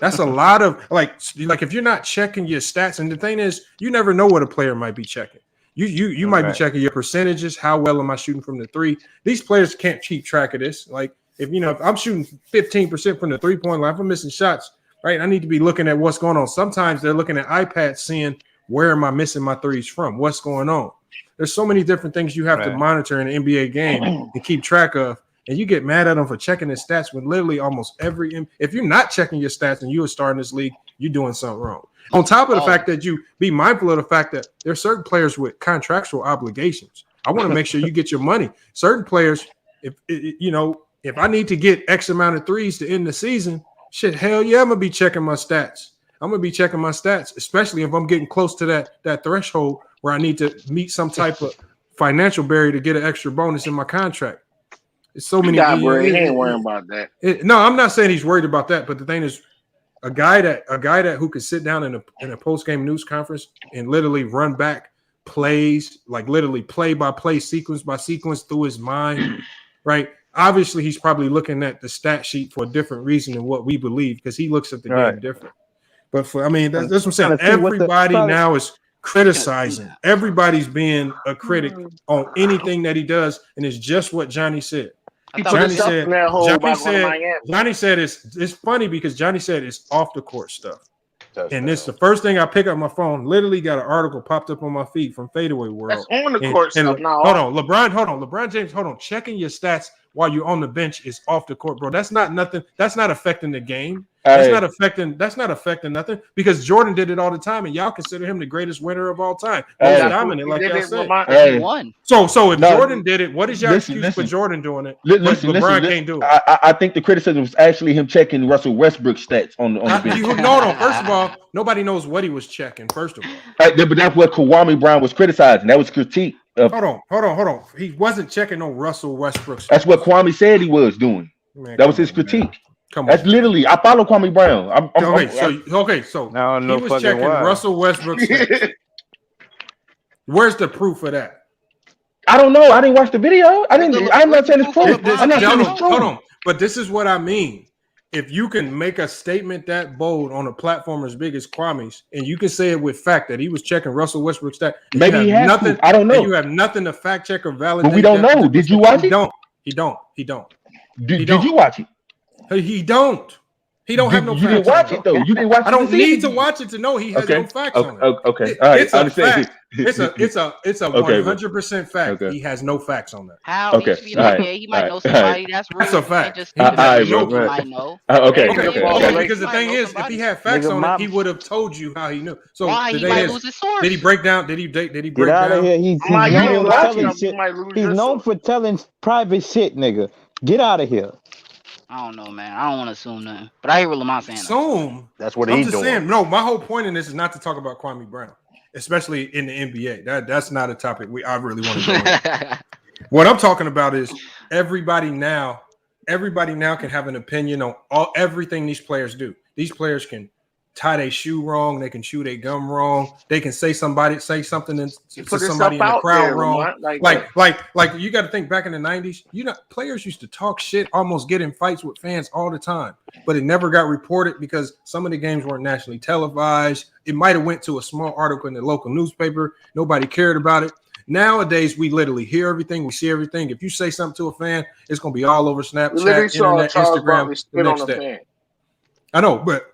That's a lot of like if you're not checking your stats, and the thing is, you never know what a player might be checking. You might be checking your percentages. How well am I shooting from the three? These players can't keep track of this. Like if I'm shooting 15% from the 3-point line, if I'm missing shots, right? I need to be looking at what's going on. Sometimes they're looking at iPads, seeing where am I missing my threes from? What's going on? There's so many different things you have to monitor in an NBA game and keep track of. And you get mad at them for checking his stats when literally almost if you're not checking your stats and you're a star in this league, you're doing something wrong. On top of the fact that you be mindful of the fact that there are certain players with contractual obligations. I want to make sure you get your money. Certain players, if I need to get X amount of threes to end the season, Shit, hell yeah, I'm gonna be checking my stats. I'm gonna be checking my stats, especially if I'm getting close to that threshold where I need to meet some type of financial barrier to get an extra bonus in my contract. It's so many. He ain't worrying about that. No, I'm not saying he's worried about that, but the thing is, a guy that who could sit down in a post game news conference and literally run back plays, like literally play by play, sequence by sequence through his mind, right? Obviously, he's probably looking at the stat sheet for a different reason than what we believe because he looks at the game different. But that's what I'm saying. Everybody now is criticizing. Everybody's being a critic on anything that he does, and it's just what Johnny said. Johnny said it's funny because Johnny said it's off the court stuff. And this the first thing I pick up my phone. Literally got an article popped up on my feed from Fadeaway World. That's on the court stuff now. Hold on, LeBron James. Hold on, checking your stats while you're on the bench is off the court, bro. That's not nothing. That's not affecting the game. That's not affecting nothing because Jordan did it all the time, and y'all consider him the greatest winner of all time. Most dominant, like y'all said. Won. So if Jordan did it, what is your excuse for Jordan doing it? LeBron can't do it. I think the criticism was actually him checking Russell Westbrook's stats on the bench. No. First of all, nobody knows what he was checking. First of all, but that's what Kwame Brown was criticizing. That was critique. Hold on. He wasn't checking no Russell Westbrook. That's what Kwame said he was doing. Man, that was his critique. Man. Come on. That's literally. I follow Kwame Brown. So now he was checking Russell Westbrook's stats. Where's the proof of that? I don't know. I didn't watch the video. I'm not saying it's proof. Hold on. But this is what I mean. If you can make a statement that bold on a platform as big as Kwame's, and you can say it with fact that he was checking Russell Westbrook's stats, maybe he has nothing. I don't know. You have nothing to fact check or validate. But we don't know. Did you watch it? He don't. Did you watch it? He don't. He don't have no facts. You didn't watch it though. You didn't watch it. I don't need to watch it to know he has no facts on it. Okay. All right. It's a fact. It's a 100% fact. He has no facts on that. How? He might know somebody that's rude. That's a fact. He might know. Okay. Because the thing is, if he had facts on it, he would have told you how he knew. So why he might lose his source? Did he break down? Did he break Get down? out of here. He's known for telling private shit, nigga. Get out of here. I don't know, man. I don't want to assume nothing. But I hear what Lamont's saying. Assume? That's what he's doing. Saying, no, my whole point in this is not to talk about Kwame Brown, especially in the NBA. That's not a topic I really want to go into. What I'm talking about is everybody now can have an opinion on everything these players do. These players can tie their shoe wrong. They can chew their gum wrong. They can say something to somebody in the crowd wrong. Like you got to think back in the 90s, players used to talk shit, almost get in fights with fans all the time, but it never got reported because some of the games weren't nationally televised. It might have went to a small article in the local newspaper. Nobody cared about it. Nowadays, we literally hear everything. We see everything. If you say something to a fan, it's going to be all over Snapchat, internet, Instagram, the next day. I know, but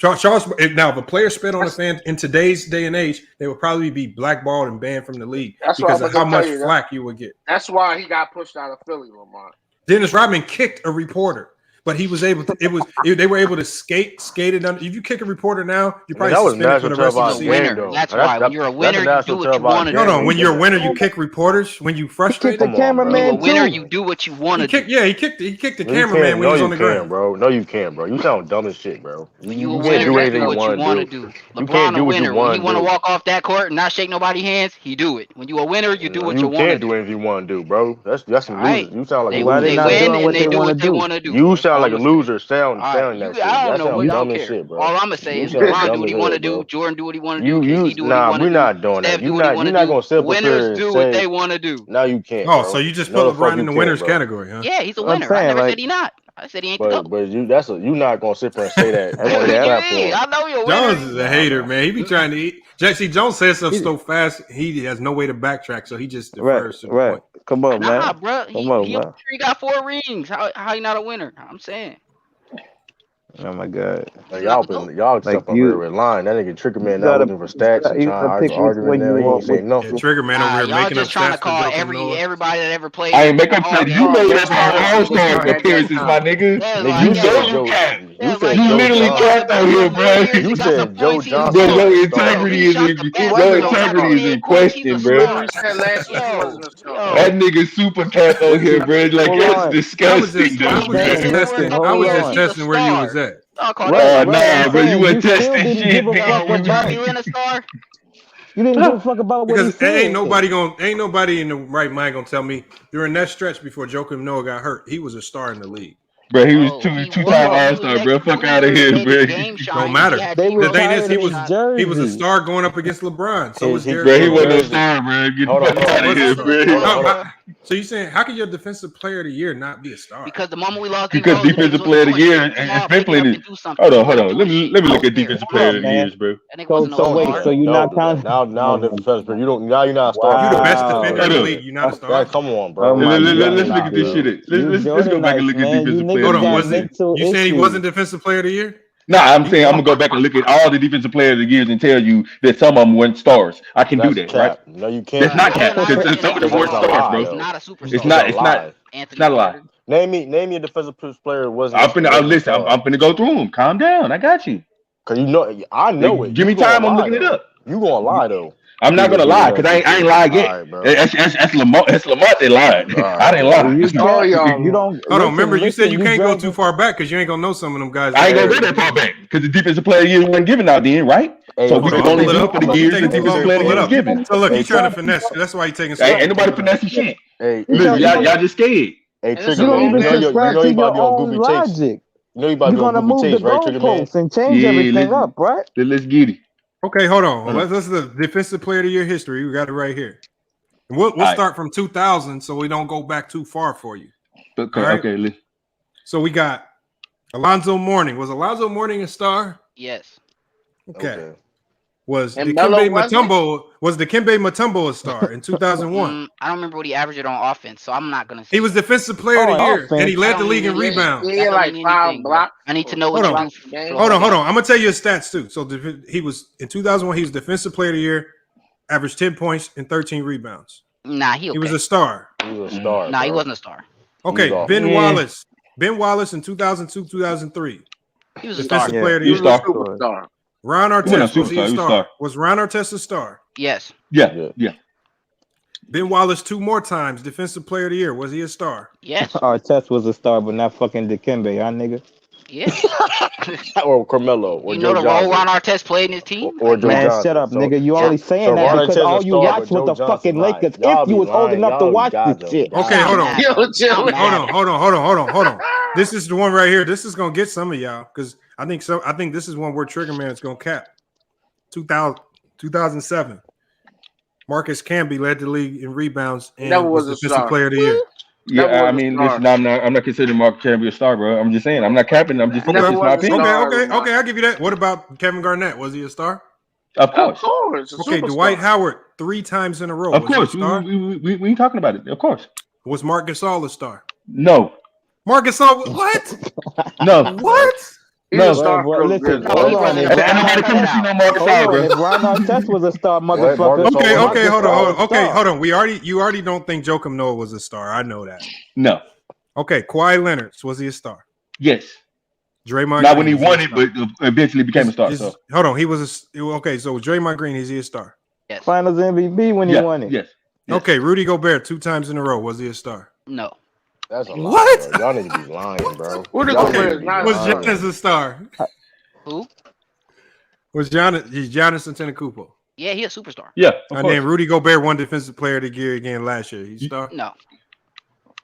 now, if a player spit on a fan in today's day and age, they would probably be blackballed and banned from the league because of how much flack you would get. That's why he got pushed out of Philly, Lamont. Dennis Rodman kicked a reporter, but he was able to. They were able to skate it under. If you kick a reporter now, you probably suspended for the rest of the season. That's why when you're a winner, you do what you want to do. No, when you're a winner, you kick reporters. When you frustrate the cameraman, a winner, you do what you want to do. He kicked the cameraman when he was on the ground, bro. No, you can't, bro. You sound dumb as shit, bro. When you can't do anything you want to do. LeBron a winner. When he want to walk off that court and not shake nobody's hands, he do it. When you a winner, you do what you want to do. You can't do anything you want to do, bro. That's some losers. You sound like they win and they do what they want to do. You sound like a loser. Sound that shit. I don't know. That dumb as shit, bro. All I'm gonna say is LeBron do what he want to do. Jordan do what he want to do. KD do what he want to do. We're not doing that. You're not gonna sit winners do what they want to do. No, you can't. Oh, so you just put LeBron in the winners category, huh? Yeah, he's a winner. I never said he not. I said he ain't the GOAT. But you're not gonna sit there and say that. I know you're a winner. Jones is a hater, man. He be trying to eat. Jesse Jones says stuff so fast, he has no way to backtrack, so he just defers to the point. Come on, man. Nah, bro. He got 4 rings. How he not a winner? I'm saying. Oh my God! Y'all like you in line. That nigga Trigger Man not looking for stats and trying to argue with them. He ain't saying no. Trigger Man over here making up stats. Y'all just trying to call everybody that ever played. I ain't make up stats. You made up all-star appearances, my nigga. You literally capped out here, bro. You said Joe Johnson. Your integrity is in question, bro. That nigga super capped out here, bro. Like that's disgusting. I was just testing where you was at. Oh, nah, bro, you went still testing didn't shit, give a fuck was about Jalen a star? You didn't give a fuck about what he Because said. ain't nobody in the right mind gonna tell me during that stretch before Joakim Noah got hurt, he was a star in the league. Bro, he was two-time All-Star, bro. Fuck out of here, bro. Don't matter. They The thing is, retired he was a his star going up against LeBron. So was Derrick Bro, he Rose. wasn't a star, bro. Get the fuck out of here, bro. So you saying how can your defensive player of the year not be a star? Because the moment we lost, Because defensive player of the year and especially in hold on. Let me look at defensive player of the years, bro. So you're not counting. Now the defense, bro. You're not a star. You the best defender in the league. You're not a star. Come on, bro. Let's look at this shit. Let's go back and look at defensive player. Hold on, you saying he wasn't defensive player of the year? Nah, I'm saying I'm gonna go back and look at all the defensive players of the years and tell you that some of them weren't stars. I can do that, right? No, you can't. That's not cap because some of them weren't stars, bro. It's not a lie. Name your defensive player wasn't. I'm finna go through them. Calm down. I got you. Cause I know it. Give me time. I'm looking it up. You gonna lie though? I'm not gonna lie because I ain't lied yet. That's Lamont that lied. I didn't lie. You don't. Hold on. Remember, you said you can't go too far back because you ain't gonna know some of them guys. I ain't gonna go that far back because the defensive player of the year wasn't given out then, right? So we can only do for the years the defensive player of the year was given. So look, he's trying to finesse. That's why he's taking. Ain't nobody finessing shit. Listen, y'all just scared. Hey, Trigger, You don't even subscribe to your own goofy takes. logic. You're gonna move the goalposts and change everything up, right? Let's get it. Okay, hold on. Let's the defensive player of the year history. We got it right here. And we'll start from 2000 so we don't go back too far for you. Okay, right? okay. So we got Alonzo Mourning. Was Alonzo Mourning a star? Yes. Okay. Was And Dikembe Melo Mutombo a star in 2001? I don't remember what he averaged on offense, so I'm not gonna say He was defensive player of the year, and he led the league in rebounds. He had like 5 blocks. I need to know what Hold you on. do. Hold on. I'm gonna tell you his stats too. So he was in 2001. He was defensive player of the year, averaged 10 points and 13 rebounds. Nah, he was a star. He was a star. Nah, he wasn't a star. Okay, Ben Wallace. Ben Wallace in 2002, 2003. He was a defensive star. player of the He year. was a superstar. Ron Artest, was he a star? Superstar. Was Ron Artest a star? Yes. Yeah. Ben Wallace 2 more times, defensive player of the year. Was he a star? Yes. Artest was a star, but not fucking Dikembe, y'all nigga. Yeah. Or Carmelo. Or You know Joe the role Johnson. Ron Artest played in his team? Or Joe Man, Johnson. shut up, So- nigga. You only saying so that Ron because Artest all a you star, watched but was the Joe fucking Johnson Lakers. lied. If you was old enough to watch this shit. Okay, hold on. Yo, Hold on. This is the one right here. This is gonna get some of y'all because I think this is one where Trigger Man is gonna cap. 2007. Marcus Camby led the league in rebounds and Never was was a defensive star. player of the year. Yeah, I mean, listen, I'm not considering Mark Camby a star, bro. I'm just saying, I'm not capping. I'm just Okay, that's just my opinion. okay, I'll give you that. What about Kevin Garnett? Was he a star? Of course. Okay, Dwight Howard 3 times in a row. Of Was he course, a star? we ain't talking about it. Of course. Was Marc Gasol a star? No. Marc Gasol, what? No. What? No. Listen, hold on. If Ron Artest was a star, motherfucker. Okay, hold on. Hold on. You already don't think Joakim Noah was a star. I know that. No. Okay, Kawhi Leonard, was he a star? Yes. Draymond Not Green, when he won it, but eventually became a star. So. Hold on, he was okay. So Draymond Green, is he a star? Yes. Finals MVP when he won it. Yes. Okay, Rudy Gobert 2 times in a row. Was he a star? No. That's a lie, What? bro. Y'all need to be lying, bro. Rudy Y'all Gobert need to is be not a Was lying. Giannis a star? Who? Was Giannis Antetokounmpo? Yeah, he a superstar. Yeah. And then Rudy Gobert won defensive player of the year again last year. He's a star? No.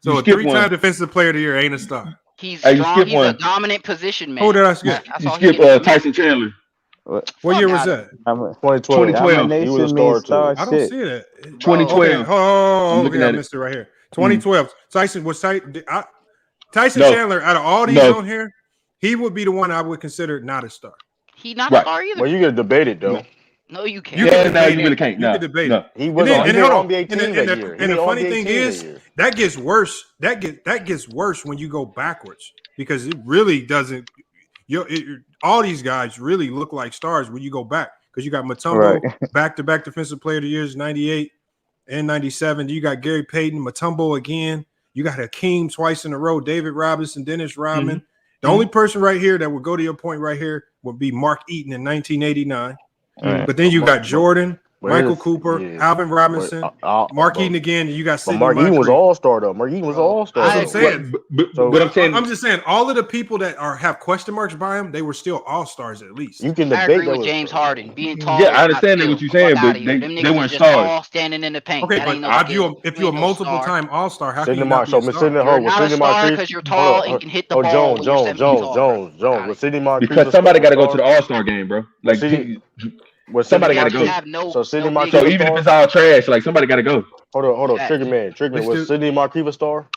So a 3-time defensive player of the year ain't a star. He's Hey, you strong. skip He's one. a dominant position man. Who did I skip? That's You all skip he is. Tyson Chandler. What year was that? 2012. 2012. He was a star too. I don't see that. 2012. Okay. Oh, I'm looking okay, I at it. missed it right here. 2012. Tyson was Tyson No. Chandler. Out of all these No. on here, he would be the one I would consider not a star. He not Right. a star either. Well, you get debated though. No, you can't. You Yeah, can no, debate you it. really can't. You No, can debate no. it. He was And on then the hold on. NBA team that year. And the funny thing is, that year. that gets worse. That gets worse when you go backwards because it really doesn't. All these guys really look like stars when you go back because you got Mutombo back-to-back defensive player of the years 98 and 97. You got Gary Payton, Mutombo again. You got Hakeem twice in a row. David Robinson, Dennis Rodman. Mm-hmm. The only person right here that would go to your point right here would be Mark Eaton in 1989. Right. But then you got Jordan, Michael Cooper, Alvin Robinson, Mark Eaton again. You got Sidney Mark Eaton was Moncrief. all-star though. Mark Eaton was all-star. That's what I'm saying. But I'm saying, I'm just saying, all of the people that have question marks by him, they were still all-stars at least. You can I agree with James Harden being tall. Yeah, I understand what you're saying, but they weren't stars. All standing in the paint. Okay, That but ain't no skill. if you're a multiple-time all-star, how can you Sidney not be a star? You're not a star because you're tall and can hit the ball. Jones. Sidney Moncrief Because somebody got to go to the All-Star game, bro. Like somebody got to go. So Sidney Moncrief. So even if it's all trash, like somebody got to go. Hold on, Triggerman. Was Sidney Moncrief a star?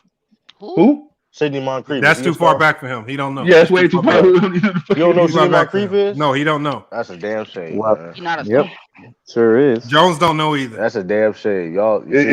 Who? Sidney Moncrief. That's too far back for him. He don't know. Yeah, that's way too far. You don't know who Sidney Moncrief is? No, he don't know. That's a damn shame. He's not a Yep, sure is. Jones don't know either. That's a damn shame. Y'all up here.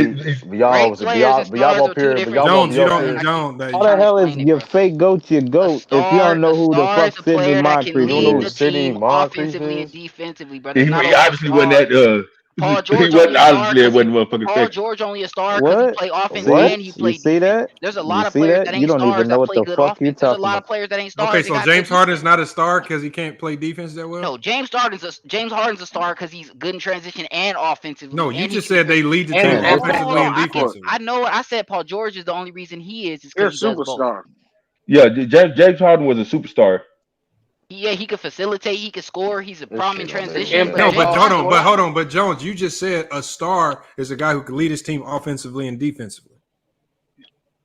Jones, you don't. Jones. How the hell is your fake goat your goat if you don't know who the fuck Sidney Moncrief is? You don't know who Sidney Moncrief offensively is? and defensively, brother. He obviously wasn't that. Paul George he wasn't obviously wasn't motherfucking Paul fake. George only a star because he play offense and he played. You see that? There's a lot of see players that ain't you don't stars even know that what play the good fuck you offense. There's a talking lot of about. players that ain't stars. Okay, so James Harden's not a star because he can't play defense that well? No, James Harden's a star because he's good in transition and offensively. No, you just said they lead the team offensively and defensively. I know. I said Paul George is the only reason he is because he does both. Yeah, James Harden was a superstar. Yeah, he could facilitate. He could score. He's a problem in transition. No, but hold on. But Jones, you just said a star is a guy who can lead his team offensively and defensively.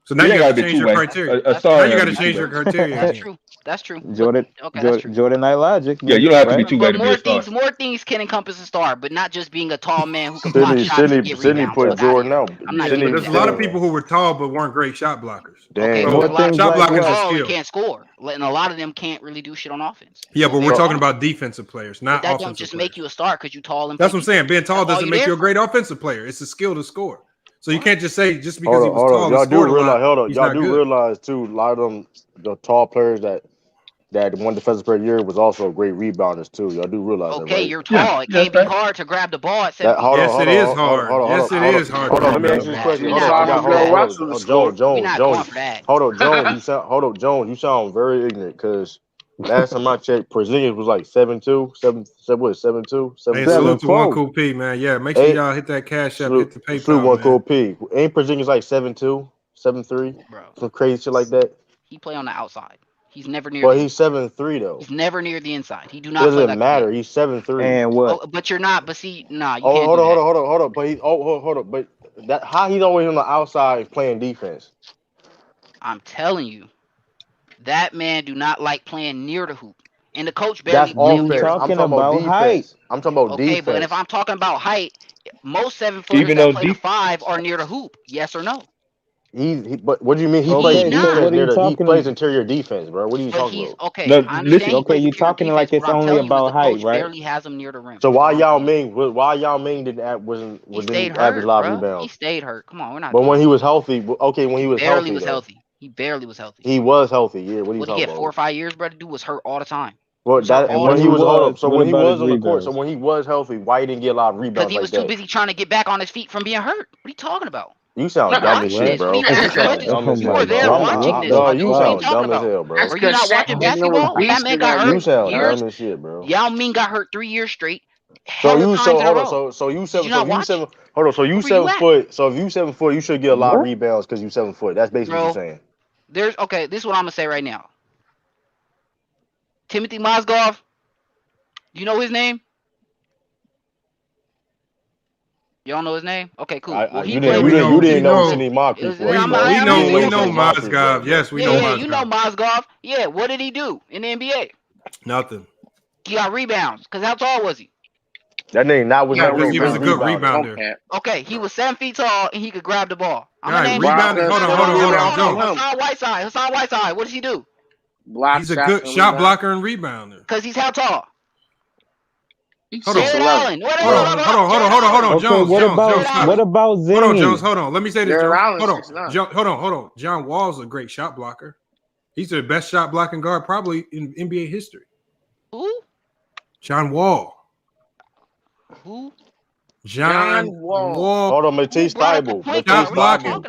So now you got to change your criteria. Now you got to change your criteria. That's true. That's true. Jordan Knight logic. Yeah, you don't have to be too bad to be a star. More things can encompass a star, but not just being a tall man who can block shots and get Sidney rebounds. put Jordan out. There's a lot of people who were tall but weren't great shot blockers. Damn. So shot blockers are Tall and skill. can't score, and a lot of them can't really do shit on offense. Yeah, but we're talking about defensive players, not That offensive don't just players. make you a star because you tall and. That's what I'm saying. Being tall That's all doesn't you make there you a for. great offensive player. It's a skill to score. So you can't just say just because he was Hold tall on. and scored a lot, he's Y'all not do good. realize too, a lot of them, the tall players that won defensive player of the year was also great rebounders too. Y'all do realize that, Okay, right? you're tall. It can't be hard to grab the ball at 7 feet. Yes, it is hard. Yes, it is hard. Hold on, let me ask you this question. We're Hold not on, Jones. for that. Hold on, Jones. You sound very ignorant because last time I checked, Porzingis was like 7'2", 7'2", Hey, salute to One Cool P, man. Yeah, make sure y'all hit that cash up, hit the PayPal. Salute One man. Cool P. Ain't Porzingis like 7'2", 7'3", some crazy shit like that? He play on the outside. He's never near. But he's 7'3" though. He's never near the inside. He do It not play doesn't like matter. He's 7'3". And what? Oh, but you're not. But see, nah, you Oh, can't hold do that. on. But hold on. But that how he's always on the outside playing defense. I'm telling you, that man do not like playing near the hoop. And the coach barely That's play offense. near the I'm hoop. talking about height. defense. I'm talking about Okay, defense. but if I'm talking about height, most 7-footers Even that though play the 5 are near the hoop. Yes or no? But what do you mean? He Okay, plays so defense what are you near the. He talking plays interior defense, bro. What are you But talking he's about? okay. No, I understand. listen. He Okay, plays you interior talking defense, like it's but I'm only telling you, about the height, coach right? barely has him near the rim. So why Yao Ming didn't wasn't He didn't stayed average hurt, a lot of bro. rebounds? He stayed hurt. Come on, we're not. But when he was healthy, okay, when he was barely healthy, was though. healthy. He barely was healthy. He was healthy. Yeah, what are you What he talking get about? 4 or 5 years, brother? Dude was hurt all the time. Well, He was hurt that and all when the he time. was hold up, so what when he about was his on the court, so rebounds? when he was healthy, why he didn't get a lot of Because rebounds he like was too that? busy trying to get back on his feet from being hurt. What are you talking about? You sound You're dumb not as watching shit, this. bro. What are you You not sound this? dumb as You were hell, there bro. watching this. No, What you are you sound talking dumb as about? hell, bro. That's Were you not because watching Shaq Daniel was basketball when that beast man in got that hurt? You sound Years. dumb as shit, bro. Yao Ming got hurt 3 years straight. So Hella you times in a hold on, row. so you Did seven, you so not you watch? seven. Hold on, so you Where were you 7 at, foot. So if you 7 foot, you should get a lot of rebounds because you 7 foot. That's basically what you're bro? saying. There's okay. This is what I'm gonna say right now. Timothy Mozgov. You know his name? Y'all know his name? Okay, cool. Well, he You played. didn't know Sidney Moncrief. We know Mozgov. Yes, we know Yeah, Mozgov. you know Mozgov. Yeah, what did he do in the NBA? Nothing. He got rebounds. Cause how tall was he? That name not was Because he was a good rebounder. Okay, he was 7 feet tall and he could grab the ball. I'm Right, gonna name rebounding. Hold on, Jones. Hassan Whiteside. What does he do? He's a good shot blocker and rebounder. Cause he's how tall? Hold on, Jared Allen. hold on, Okay, Jones. what Jones, about Zinni? Hold on, Jones. Hold on. Let me say this, Jared Jones. Allen's Hold on. John Wall's a great shot blocker. He's the best shot blocking guard probably in NBA history. Who? John Wall. Who? John Wall. Hold on, Matisse Thybulle. Shot blocking.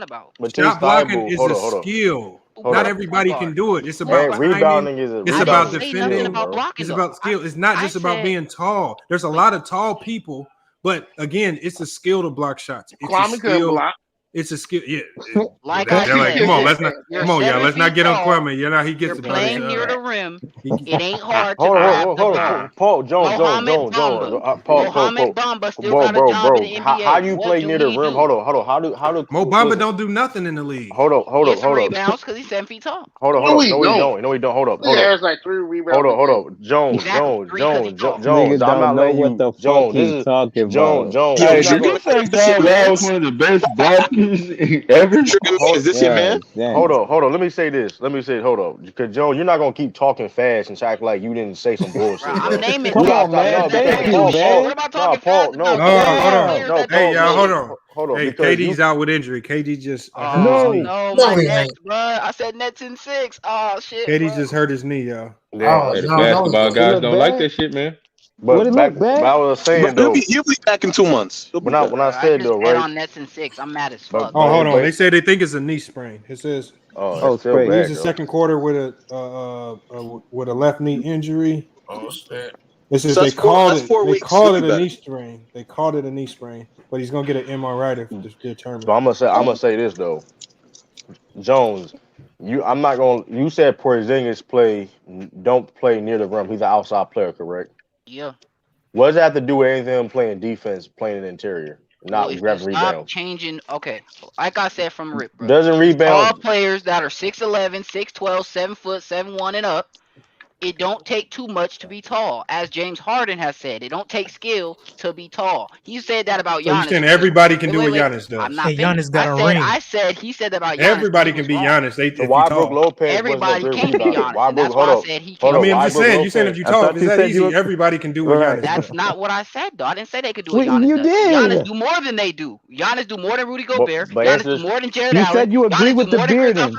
Shot blocking is Hold a on. skill. Hold Not on. everybody can do it. It's about timing. Rebounding is It's about rebounding is defending. skill, bro. It's about skill. It's not just about being tall. There's a lot of tall people But again, it's a skill to block shots. It's Kwame a couldn't skill. block. It's a skill. Yeah. Like I said, come on, let's not. you're Come on, y'all. 7 Let's not feet get on tall. Kwame. You know he You're gets about playing his. near the rim. It ain't hard to Hold grab on, the ball. Paul, Jones, Mohamed Bamba still got a job in the NBA. How you What play do near the he rim? do? Hold on. How do Mo Bamba listen. don't do nothing in the league. Hold up. Get some rebounds because he's 7 feet tall. Hold up. No, he don't. Hold up. He has like 3 rebounds. Hold up. Jones. Niggas I'm don't not know letting what you. the fuck Jones, he's talking about. Jones. Hey, did you say John Wall was one of the best blockers ever? Is this your man? Hold up. Let me say this. Hold up. Because Jones, you're not gonna keep talking fast and act like you didn't say some bullshit. I'm naming Come on, man. Thank you, man. What about talking fast about? Hold on. Hey, y'all, hold on. Hold on. Hey, KD's out with injury. KD just hurt his knee. No, my Nets, bro. I said Nets in 6. Oh shit. KD just hurt his knee, y'all. Hey, the basketball guys don't like that shit, man. But I was saying though, you'll be back in 2 months. When I said though, Bet right? on Nets in 6. I'm mad as fuck. Oh, hold on. They say they think it's a knee sprain. It says. It's he was the second quarter with a left knee injury. Oh shit. It says they called it a knee sprain. They called it a knee sprain, but he's gonna get an MRI to determine. So I'm gonna say this though, Jones. You said Porzingis don't play near the rim. He's an outside player, correct? Yeah. What does that have to do with anything playing defense, playing in the interior, not grabbing Stop rebounds? changing. Okay, like I said from Rip, bro. Doesn't rebound. All players that are 6'11", 6'12", 7 foot, 7'1" and up. It don't take too much to be tall, as James Harden has said. It don't take skill to be tall. He said that about So Giannis. you saying everybody can do what Giannis does? I'm not finished. I said he said that about Giannis. Everybody can be Giannis. Why Brook Lopez? Everybody can't be Giannis. That's why I said he can't. I mean, I'm just saying. You saying if you tall, is that easy? Everybody can do what Giannis does. That's not what I said, though. I didn't say they could do what Giannis does. Giannis do more than they do. Giannis do more than Rudy Gobert. Giannis do more than Jared Allen. You said you agreed with the bearding.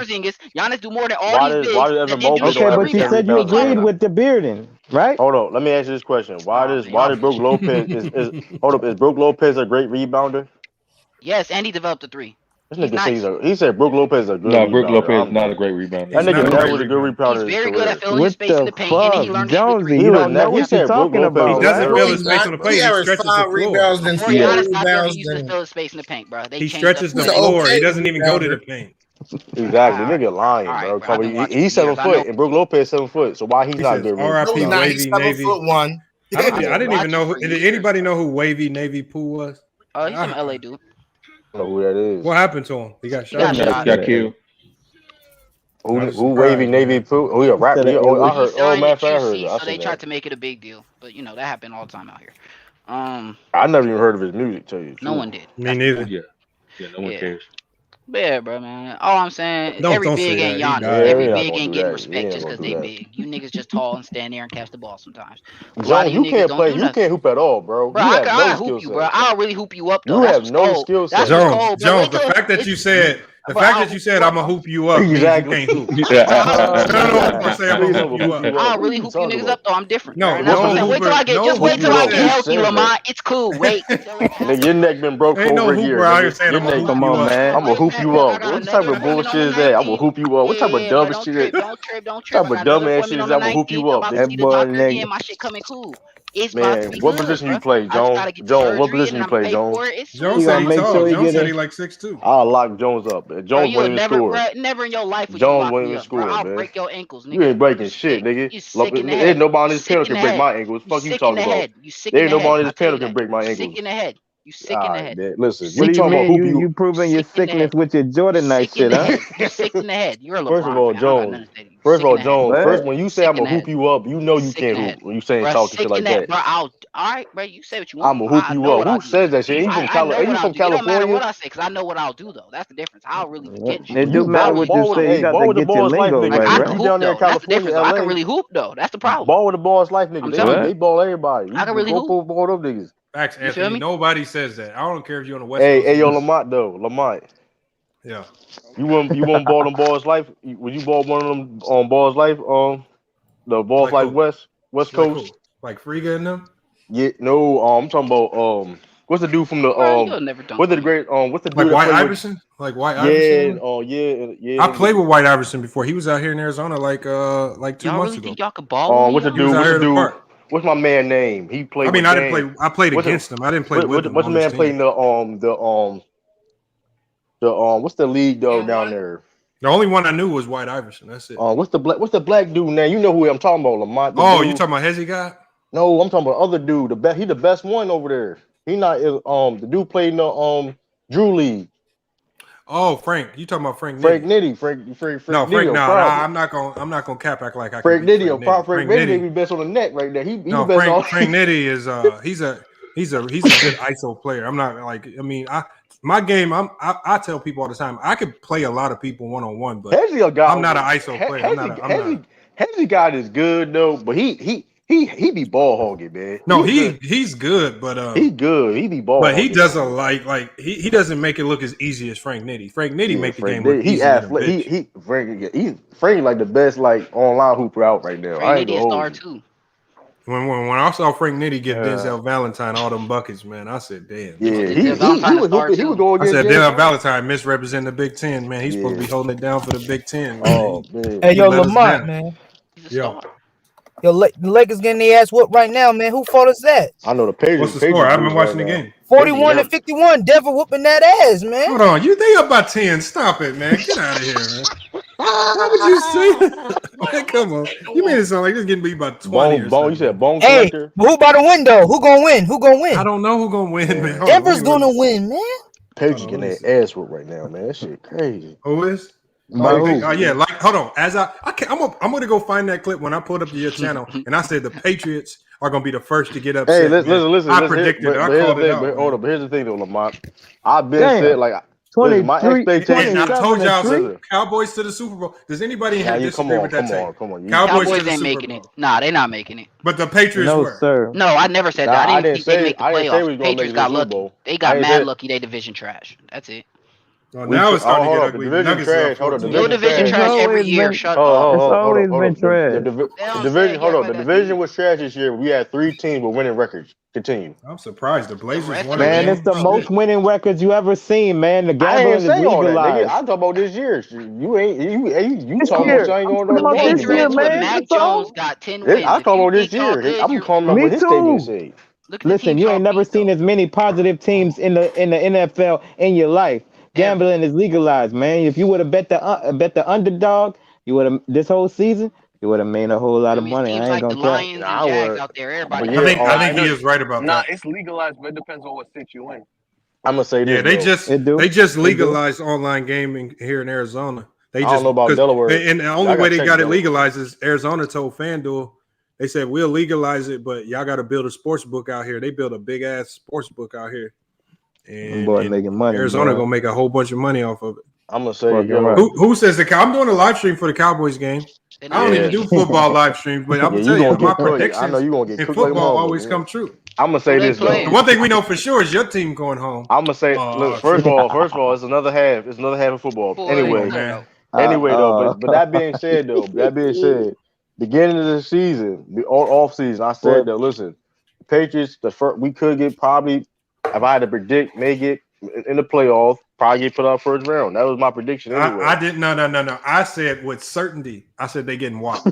Giannis do more than all these bigs. Okay, but you said you agreed with the bearding. Right? Hold on, let me ask you this question. Why does Brook Lopez is Brook Lopez a great rebounder? Yes, and he developed a 3. This nigga he said Brook Lopez is a good rebounder. Brook Lopez is not a great rebounder. That nigga never was a good rebounder. He's very good at filling his space in the paint, and he learned Jonesy, you don't know what you're talking about. He doesn't fill his space in the paint. He stretches the floor. Before Giannis got there, he used to fill his space in the paint, bro. He stretches the floor. He doesn't even go to the paint. Exactly, nigga lying, bro. He's 7 foot, and Brook Lopez 7 foot. So why he's not good? R.I.P. Wavy Navy. 7'1". I didn't even know. Did anybody know who Wavy Navy Pooh was? Oh, he's from LA, dude. I don't know who that is. What happened to him? He got shot. He got killed. Who Wavy Navy Pooh? Oh, yeah, rap. I heard. Oh, man, I heard. So they tried to make it a big deal, but you know that happened all the time out here. I never even heard of his music. Tell you, no one did. Me neither. Yeah, no one cares. But yeah, bro, man. All I'm saying, Don't every say big ain't that. Giannis. Every Yeah, big we ain't not getting gonna do that. respect We just ain't because gonna they do that. big. You niggas just tall and stand there and catch the ball sometimes. John, you can't play. You can't hoop at all, bro. Bro, You I have can no hoop skill you, set. bro. I'll really hoop you up, though. You have no skill set. Jones, the fact that you said. The fact that you said I'm gonna hoop you up means you can't hoop. I'll really hoop you niggas up though. I'm different. No, wait till I get healthy, Lamont. It's cool. Wait. Nigga, your neck been broke for Ain't no over a year. hooper out here saying I'm gonna hoop you up. I'm gonna hoop you up. What type of bullshit is that? I'm gonna hoop you up. What type of dumb shit is that? Don't trip. What type of dumb ass shit is that? I'm gonna hoop you up. That boy nigga. My shit coming cool. It's Man, what position you play, Jones? Jones, what position you play, Jones? Jones said he tall. Jones said he like 6'2". I'll lock Jones up. Jones won't even score. Never in your life would Jones you won't lock me even up, score, bro. I'll man. break your ankles, nigga. You ain't breaking shit, nigga. Ain't nobody on this panel can break my ankles. Fuck you talking about? There ain't nobody on this panel can break my ankles. Sick in the head. You sick in the head. Listen, What do you mean? You proving your sickness with your Jordan night shit, huh? You sick in the head. You're a LeBron. First of all, Jones. First, when you say I'm gonna hoop you up, you know you can't hoop. When you saying talking shit like that, bro, all right, bro. You say what you want. I'm gonna hoop you up. Who says that shit? You from California? You from California? It don't matter what I say, because I know what I'll do though. That's the difference. I'll really get you. It do matter what you say. You got to get your lingo right, I right? can hoop though. That's the difference. I can really hoop though. That's the problem. Ball with the boss life, nigga. They ball everybody. I can really hoop. Ball them niggas. Facts, Anthony. Nobody says that. I don't care if you're on the West Coast. Hey, yo, Lamont though. Lamont. Yeah. You won't ball them balls life? Would you ball one of them on balls life? The balls like West Coast? Like Friga and them? Yeah, no. I'm talking about what's the dude from the what's the great what's the dude like White Iverson? Like White Iverson? Yeah. I played with White Iverson before. He was out here in Arizona like 2 months ago. Think y'all could ball? What's the dude? what's my man name? He played. I mean, I didn't play. I played against him. I didn't play with him. What's the man playing the what's the league though down there? The only one I knew was White Iverson. That's it. What's the black dude name? You know who I'm talking about, Lamont. Oh, you talking about Hezzy guy? No, I'm talking about other dude. He the best one over there. He not the dude played in the Drew League. Oh, Frank. You talking about Frank? Frank Nitty. No, Frank. No, I'm not gonna cap act like I. Frank Nitty. Frank Nitty be best on the net right there. He no, the best on. Frank Nitty is he's a good ISO player. I'm not like my game. I tell people all the time I could play a lot of people one-on-one, but I'm not an ISO player. Hezzy guy is good though, but he be ball hogging, man. No, he's good, but he's good. He be ball. But he doesn't he doesn't make it look as easy as Frank Nitty. Frank Nitty make the game look easy. Frank like the best like online hooper out right now. Frank Nitty is star too. When I saw Frank Nitty get Denzel Valentine all them buckets, man, I said, damn. Yeah, he was going against. I said, Denzel Valentine misrepresenting the Big Ten, man. He's supposed to be holding it down for the Big Ten. Man. Oh man. Hey, yo, Lamont, man. Yo, the Lakers getting their ass whooped right now, man. Who fault is that? I know the Patriots. What's the score? I've been watching the game. 41-51. Denver whooping that ass, man. Hold on, they up by 10. Stop it, man. Get out of here, man. Why would you say that? Man, come on. You made it sound like this getting beat by 20. You said bone hey, collector. Who by the window? Who gonna win? I don't know who gonna win, man. Denver's gonna win, man. Patriots getting their ass whooped right now, man. That shit crazy. Who is? Yeah, like hold on. I'm gonna go find that clip when I pulled up to your channel, and I said the Patriots are gonna be the first to get upset. Hey, listen. I predicted it. I called it out. Hold up, here's the thing though, Lamont. I've been said like 23, my expectations. I told y'all Cowboys to the Super Bowl. Does anybody here disagree with that take? Come on. Cowboys ain't making it. Nah, they're not making it. But the Patriots were. Sir. No, I never said that. I didn't think they'd make the playoffs. Patriots got lucky. Bowl. They got mad lucky. They division trash. That's it. Well, now it's starting to get ugly. Division trash. Hold on. Your division trash every year. Shut up. It's always been trash. The division. Hold on. The division was trash this year. We had 3 teams with winning records. Continue. I'm surprised the Blazers won. Man, it's the most winning records you ever seen, man. The gambling is legalized. I'm talking about this year. You talking about ain't going to Patriots with Mac Jones got 10 wins. I'm talking about this year. I'm calling about what his team say. Listen, you ain't never seen as many positive teams in the NFL in your life. Gambling is legalized, man. If you would have bet the underdog, you would have this whole season. You would have made a whole lot of money. I ain't gonna Lions and Jags out there. Everybody. I think he is right about that. Nah, it's legalized, but it depends on what state you in. I'm gonna say this. Yeah, they just legalized online gaming here in Arizona. I don't know about Delaware. And the only way they got it legalized is Arizona told FanDuel. They said we'll legalize it, but y'all got to build a sports book out here. They built a big ass sports book out here, and making money. Arizona gonna make a whole bunch of money off of it. I'm gonna say who says the I'm doing a live stream for the Cowboys game. I don't even do football live streams, but I'm gonna tell you my predictions. I know you gonna get in football always come true. I'm gonna say this though. The one thing we know for sure is your team going home. I'm gonna say, look, first of all, it's another half. It's another half of football. Anyway, though. But that being said, beginning of the season, the off season, I said that listen, Patriots, we could get probably, if I had to predict, may get in the playoffs, probably get put out first round. That was my prediction anyway. I didn't. No. I said with certainty. I said they getting whopped.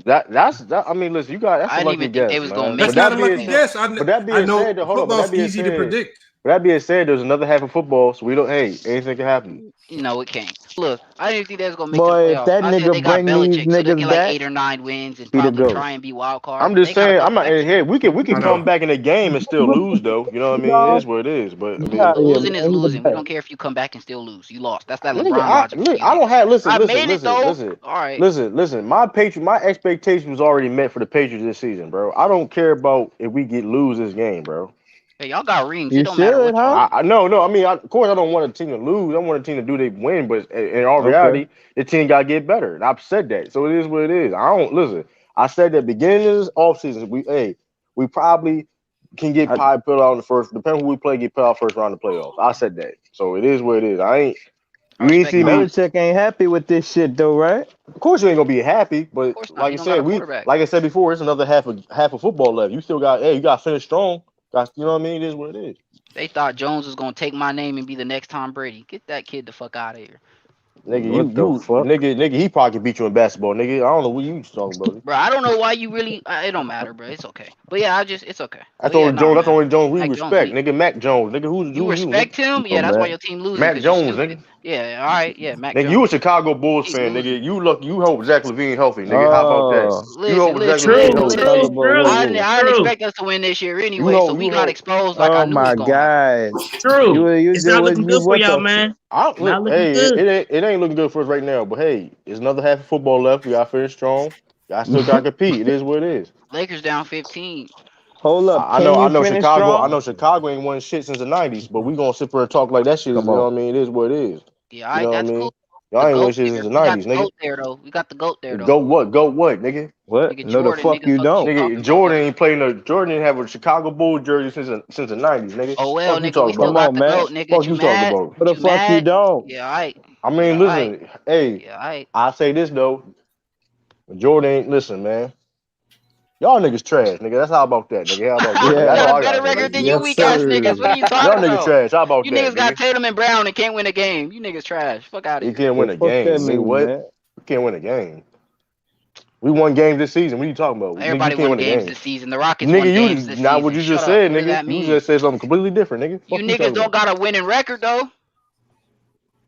That's. I mean, listen, you got. That's a lucky guess. They was gonna make. That's not a lucky guess. But that being said, football's easy to predict. But that being said, there's another half of football, so we don't. Hey, anything can happen. No, it can't. Look, I didn't think they was gonna make the playoffs. That I said nigga they got bring these Belichick, so they niggas get back, like 8 or 9 wins and probably try and be wild card. I'm just saying, I'm not. Hey, we can come back in the game and still lose, though. You know what I mean? It is what it is. But I mean, losing is losing. We don't care if you come back and still lose. You lost. That's that LeBron logic. I don't have. Listen. All right. Listen. My expectation was already met for the Patriots this season, bro. I don't care about if we lose this game, bro. Hey, y'all got rings. It don't matter what huh? No. I mean, of course, I don't want a team to lose. I want a team to do they win. But in all reality, the team got to get better. And I've said that. So it is what it is. I said that beginning of this offseason, we probably can get put out in the first. Depending on who we play, get put out first round of the playoffs. I said that. So it is what it is. You ain't see me. Belichick ain't happy with this shit though, right? Of course you ain't gonna be happy, but like I said before, it's another half of football left. You still got you got to finish strong. You know what I mean? It is what it is. They thought Jones was gonna take my name and be the next Tom Brady. Get that kid the fuck out of here. Nigga, he probably could beat you in basketball, nigga. I don't know what you talking about. Bro, I don't know why you really. It don't matter, bro. It's okay. But yeah, it's okay. That's But only yeah, Jones. That's man. only Jones we Mac respect, Jones, nigga. Mac Jones, nigga. Who's you respect him? Yeah, that's why your team loses. Mac Jones, nigga. Yeah, all right. Yeah, Mac Nigga, Jones. you a Chicago Bulls fan, nigga. You hope Zach LaVine healthy, nigga. How about that? You hope Zach LaVine healthy. I didn't expect us to win this year anyway, so we got exposed like I knew it was going to happen. True. It's not looking good for y'all, man. It ain't looking good for us right now, but hey, it's another half of football left. We got to finish strong. Y'all still got to compete. It is what it is. Lakers down 15. Hold up. I know Chicago ain't won shit since the 90s, but we gonna sit there and talk like that shit. You know what I mean? It is what it is. Yeah, all right, that's cool. Y'all ain't won shit since the 90s, nigga. We got the GOAT there, though. Goat what, nigga? What? Nigga, No, the fuck you don't. Nigga, Jordan didn't have a Chicago Bulls jersey since the 90s, nigga. Oh, well, fuck nigga, we still got the GOAT, nigga. Fuck you talking about? What the fuck you don't? Yeah, all right. I mean, listen, hey, I say this, though. Jordan ain't, listen, man. Y'all niggas trash, nigga. That's how about that, nigga. How about that? We got a better record than you weak ass niggas. What are you talking about? Y'all niggas trash. How about you that? You niggas got Tatum and Brown and can't win a game. You niggas trash. Fuck out of here. You can't win a game. Nigga, what? You can't win a game. We won games this season. What are you talking about? Everybody won games this season. The Rockets nigga, won games this season. Not what you just said, nigga. You just said something completely different, nigga. You niggas don't got a winning record, though.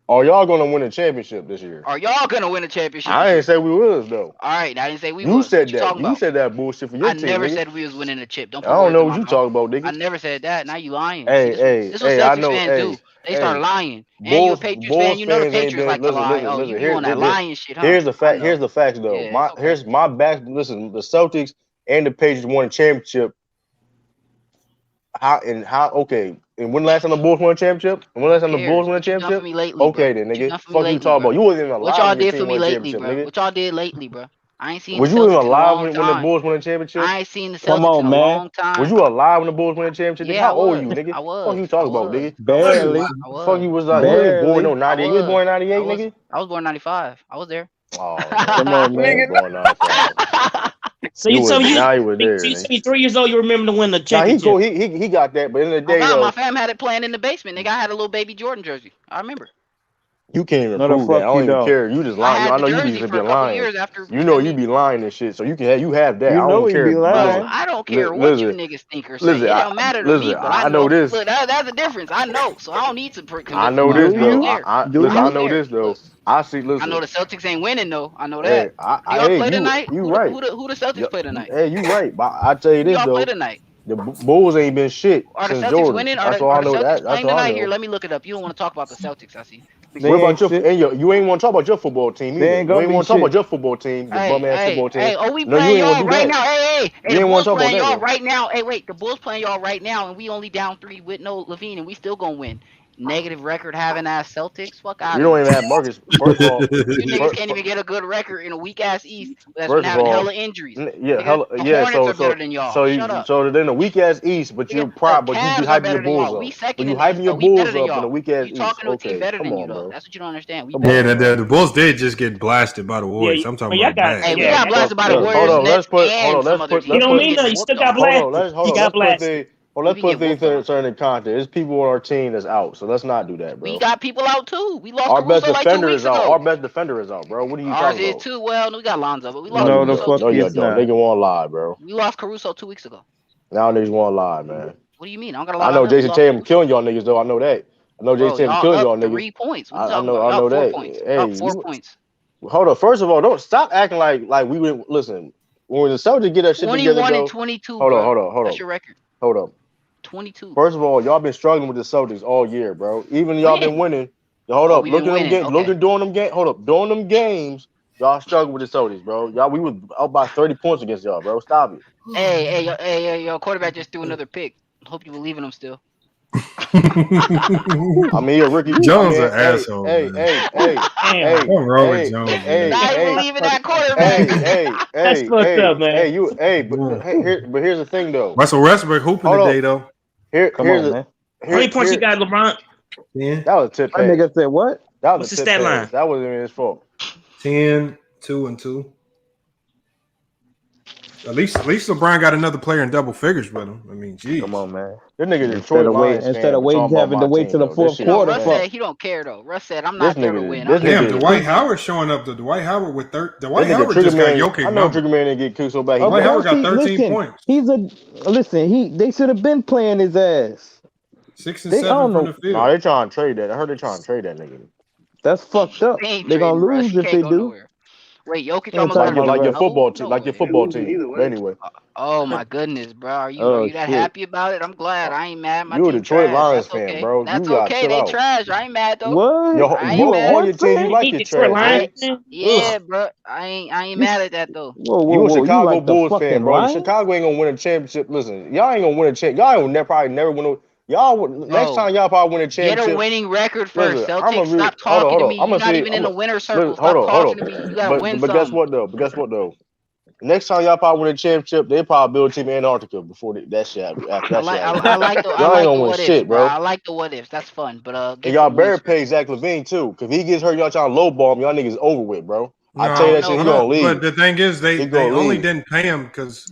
Are y'all gonna win a championship this year? Are y'all gonna win a championship? I ain't say we was though. All right, I didn't say we was. You said that. You said that bullshit for your team. I never nigga. said we was winning a chip. Don't. I don't know what you talking about, nigga. I never said that. Now you lying. This is what Celtics fans do. They start lying. And you a Patriots fan, you know the Patriots like to lie. Oh, you on that lying shit, huh? Here's the fact. Here's the facts, though. Here's my back. Listen, the Celtics and the Patriots won a championship. Okay. And when last time the Bulls won a championship? Okay, then, nigga. Fuck you talking about? You wasn't even alive. What y'all did for me lately, bro? What y'all did lately, bro? I ain't seen. Was you even alive when the Bulls won a championship? I ain't seen the Celtics in a long time. Was you alive when the Bulls won a championship? Yeah, how old are you, nigga? I was. Fuck you talking about, nigga? Barely. Fuck you was like. You was born in 98. You was born in 98, nigga. I was born in 95. I was there. Oh, come on, man. Born 95. So you tell me you 3 years old, you remember to win the championship. Nah, he got that, but in the day, my fam had it playing in the basement. Nigga, I had a little baby Jordan jersey. I remember. You can't even prove that. I don't even care. You just lying. I know you be lying. You know you be lying and shit. So you have that. You I don't care. Be lying. I don't care what you niggas think or say. It don't matter to me. But I know this. Look, that's the difference. I know, so I don't need to. I know this though. I know this though. I see. Listen. I know the Celtics ain't winning though. I know that. Y'all play tonight? You right. Who the Celtics play tonight? Hey, you right. But I tell you this though. Y'all play tonight? The Bulls ain't been shit Are the since Celtics Jordan. winning? That's all I know. That's playing all I tonight? know. Here, let me look it up. You don't want to talk about the Celtics, I see. What about you ain't want to talk about your football team either. You ain't want to talk about your football team, the bum ass football team. Hey, we playing y'all right now. Hey, the Bulls playing y'all right now. Hey, wait, the Bulls playing y'all right now, and we only down 3 with no Levine, and we still gonna win. Negative record having ass Celtics. Fuck out. You don't even have Marcus. First of all, you niggas can't even get a good record in a weak ass East that's been having hella injuries. Hornets are better than y'all. So then a weak ass East, but you're proud, but you be hyping your Bulls up. You hyping your Bulls up in a weak ass East. Okay, come on, bro. That's what you don't understand. The Bulls did just get blasted by the Warriors. I'm talking about that. Hey, we got blasted by the Warriors. Let's put. You don't mean nothing. You still got blasted. You got blasted. Well, let's put things in certain context. There's people on our team that's out, so let's not do that, bro. We got people out too. We lost our best Caruso defender like 2 is weeks out. ago. Our best defender is out, bro. What are you talking about? Ours is too. Well, we got Lonzo, but we lost. No, the Caruso. fuck is not. Nigga won't lie, bro. We lost Caruso 2 weeks ago. Now niggas won't lie, man. What do you mean? I don't got a lot. I know Jason Tatum killing y'all niggas though. I know that. I know Jason Tatum killing y'all niggas. 3 points. I know that. 4 points. Hey, up 4 points. Hold up. First of all, don't stop acting like we went. Listen, when the Celtics get that shit together, 21 and 22. Hold on. That's your record. Hold up. 22. First of all, y'all been struggling with the Celtics all year, bro. Even y'all been winning. Hold up, look at them games. Look at during them games. Hold up, during them games, y'all struggled with the Celtics, bro. We was up by 30 points against y'all, bro. Stop it. Hey, your quarterback just threw another pick. Hope you believe in him still. I mean, you're Ricky Jones an asshole. Hey, what's wrong with Jones? Not believing that quarterback. That's fucked up, man. But here's the thing, though. Russell Westbrook hooping today, though. Come on, man. How many points you got, LeBron? Yeah. That was a tip pass. That nigga said what? That was What's a his tip stat pass. line? That wasn't even his fault. 10, 2 and 2. At least LeBron got another player in double figures with him. I mean, geez. Come on, man. That nigga Detroit Lions instead of waiting, having to wait till the fourth quarter. Russ said he don't care though. Russ said I'm not there to win. Damn, Dwight Howard showing up. Dwight Howard with Dwight Howard just got Jokic. I know Trigger Man didn't get cooked so bad. Dwight Howard got 13 points. They should have been playing his ass. 6 and 7 from the field. Nah, they trying to trade that. I heard they trying to trade that nigga. That's fucked up. They're gonna lose if they do. Wait, Jokic almost like your football team, like your football team. But anyway. Oh my goodness, bro! Are you that happy about it? I'm glad. I ain't mad. My you a team Detroit trash. Lions That's fan, okay. bro. That's you okay. They trash. I ain't mad though. What? You on your team? You like your trash? Yeah, bro. I ain't mad at that though. You a Chicago Bulls fan, bro. Chicago ain't gonna win a championship. Listen, y'all ain't gonna win a championship. Y'all ain't probably never win a. Next time y'all probably win a championship. Get a winning record first. Celtics, stop talking to me. You're not even in the winner's circle. Stop talking to me. You gotta win something. But guess what though? Next time y'all probably win a championship, they probably build a team in Antarctica before that shit happens. After that I like the what ifs, bro. I like the what ifs. That's fun. But and y'all better pay Zach LaVine too, because if he gets hurt, y'all trying to lowball him. Y'all niggas over with, bro. I tell you that shit, he gonna leave. But the thing is, they only didn't pay him because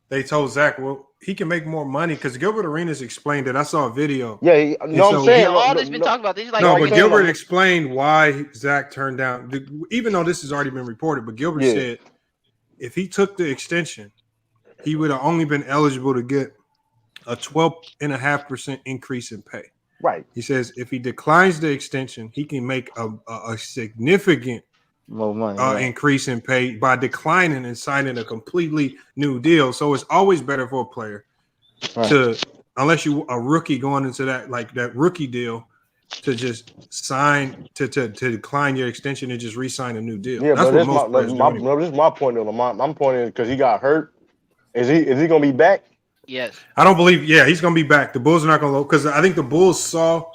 they told Zach, well, he can make more money because Gilbert Arenas explained it. I saw a video. Yeah, I'm saying all this been talking about. This is like but Gilbert explained why Zach turned down, even though this has already been reported. But Gilbert said if he took the extension, he would have only been eligible to get a 12.5% increase in pay. Right. He says if he declines the extension, he can make a significant more money, increase in pay by declining and signing a completely new deal. So it's always better for a player to, unless you a rookie going into that rookie deal, to just sign to decline your extension and just re-sign a new deal. Yeah, that's but what most players do. This is my point though. I'm pointing because he got hurt. Is he gonna be back? Yes. I don't believe. Yeah, he's gonna be back. The Bulls are not gonna because I think the Bulls saw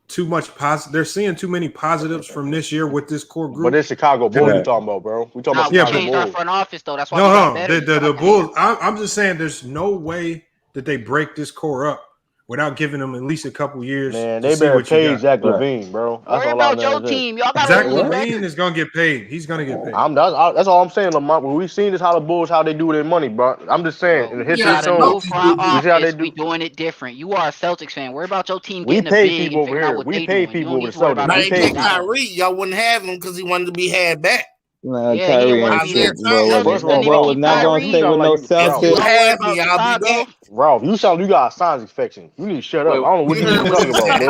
too much positive. They're seeing too many positives from this year with this core group. But it's Chicago Bulls we talking about, bro. We talking about Chicago Bulls. Our front office though. That's why the Bulls. I'm just saying, there's no way that they break this core up without giving them at least a couple years. Man, they better pay Zach LaVine, bro. Worry about your team. Y'all got Zach LaVine is gonna get paid. He's gonna get paid. That's all I'm saying, Lamont. When we've seen this, how the Bulls, how they do their money, bro. I'm just saying, in the history of we doing it different. You are a Celtics fan. Worry about your team we getting pay big. People over here. We pay people over the Celtics. We pay Kyrie. Y'all wouldn't have him because he wanted to be had back. Kyrie ain't shit, bro. Bro was not gonna stay with no Celtics. Ralph, you sound you got a sinus infection. You need to shut up. I don't know what you're talking about,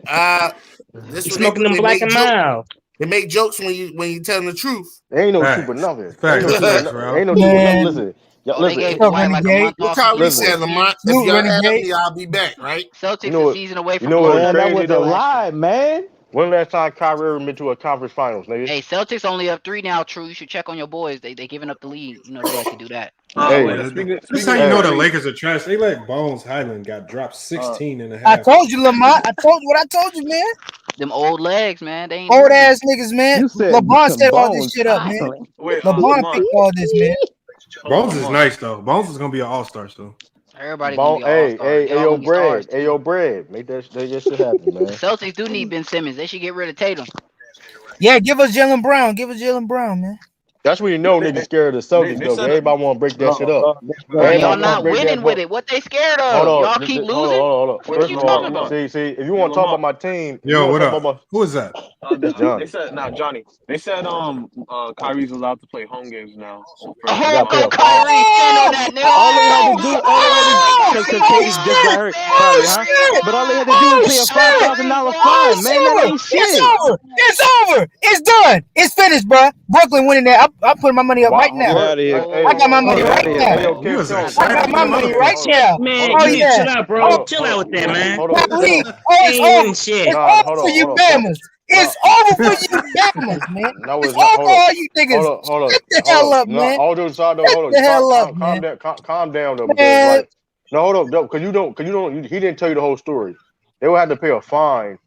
man. This is smoking them black and mild. They make jokes when you tell them the truth. There ain't no truth but nothing. Ain't no truth but nothing. Listen. What Kyrie said, Lamont, if y'all have me, I'll be back, right? Celtics a season away from that was a lie, man. When last time Kyrie ever been to a conference finals, nigga? Hey, Celtics only up 3 now, True. You should check on your boys. They giving up the lead. You know they like to do that. This is how you know the Lakers are trash. They let Bones Highland got dropped 16 and a half. I told you, Lamont. I told you what I told you, man. Them old legs, man. They ain't old ass niggas, man. LeBron set all this shit up, man. LeBron picked all this, man. Bones is nice though. Bones is gonna be an all-star soon. Everybody gonna be all-stars. Hey, yo, bread. Make that shit happen, man. Celtics do need Ben Simmons. They should get rid of Tatum. Yeah, give us Jaylen Brown. Man. That's when you know niggas scared of the Celtics, though. Everybody want to break that shit up. Y'all not winning with it. What they scared of? Y'all keep losing? Hold on. First of all, see, if you want to talk about my team, yo, what up? Who is that? They said, Johnny. They said Kyrie's allowed to play home games now. Kyrie, stand on that, nigga. All they had to do, because KD just got hurt. But all they had to do was pay a $5,000 fine, man. That ain't shit. It's over. It's done. It's finished, bro. Brooklyn winning that. I'm putting my money up right now. I got my money right now. I got my money right now. Man, you need to chill out, bro. Chill out with that, man. It's over for you Bammers. It's over for you Bammers, man. It's over for all you niggas. Get the hell up, man. Get the hell up, man. Calm down, though. No, hold up, because you don't. He didn't tell you the whole story. They would have to pay a fine.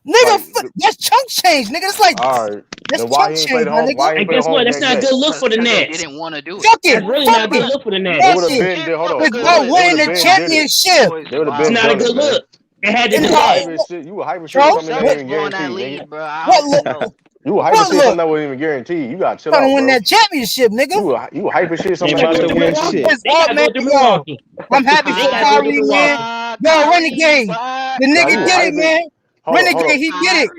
Nigga, that's chunk change, nigga. It's like, all right. That's chunk change, my nigga. And guess what? That's not a good look for the Nets. They didn't want to do it. Fuck it. That's really not a good look for the Nets. It's about winning the championship. It's not a good look. It had to do that. You were hyper shit coming in and guarantee, nigga. You were hyping shit something that wasn't even guaranteed. You got to chill out, trying to win bro. that championship, nigga. You were hyping shit something They that about to win wasn't shit. guaranteed. I'm happy for Kyrie, man. Yo, Renegade. The nigga did it, man. Renegade, he did it.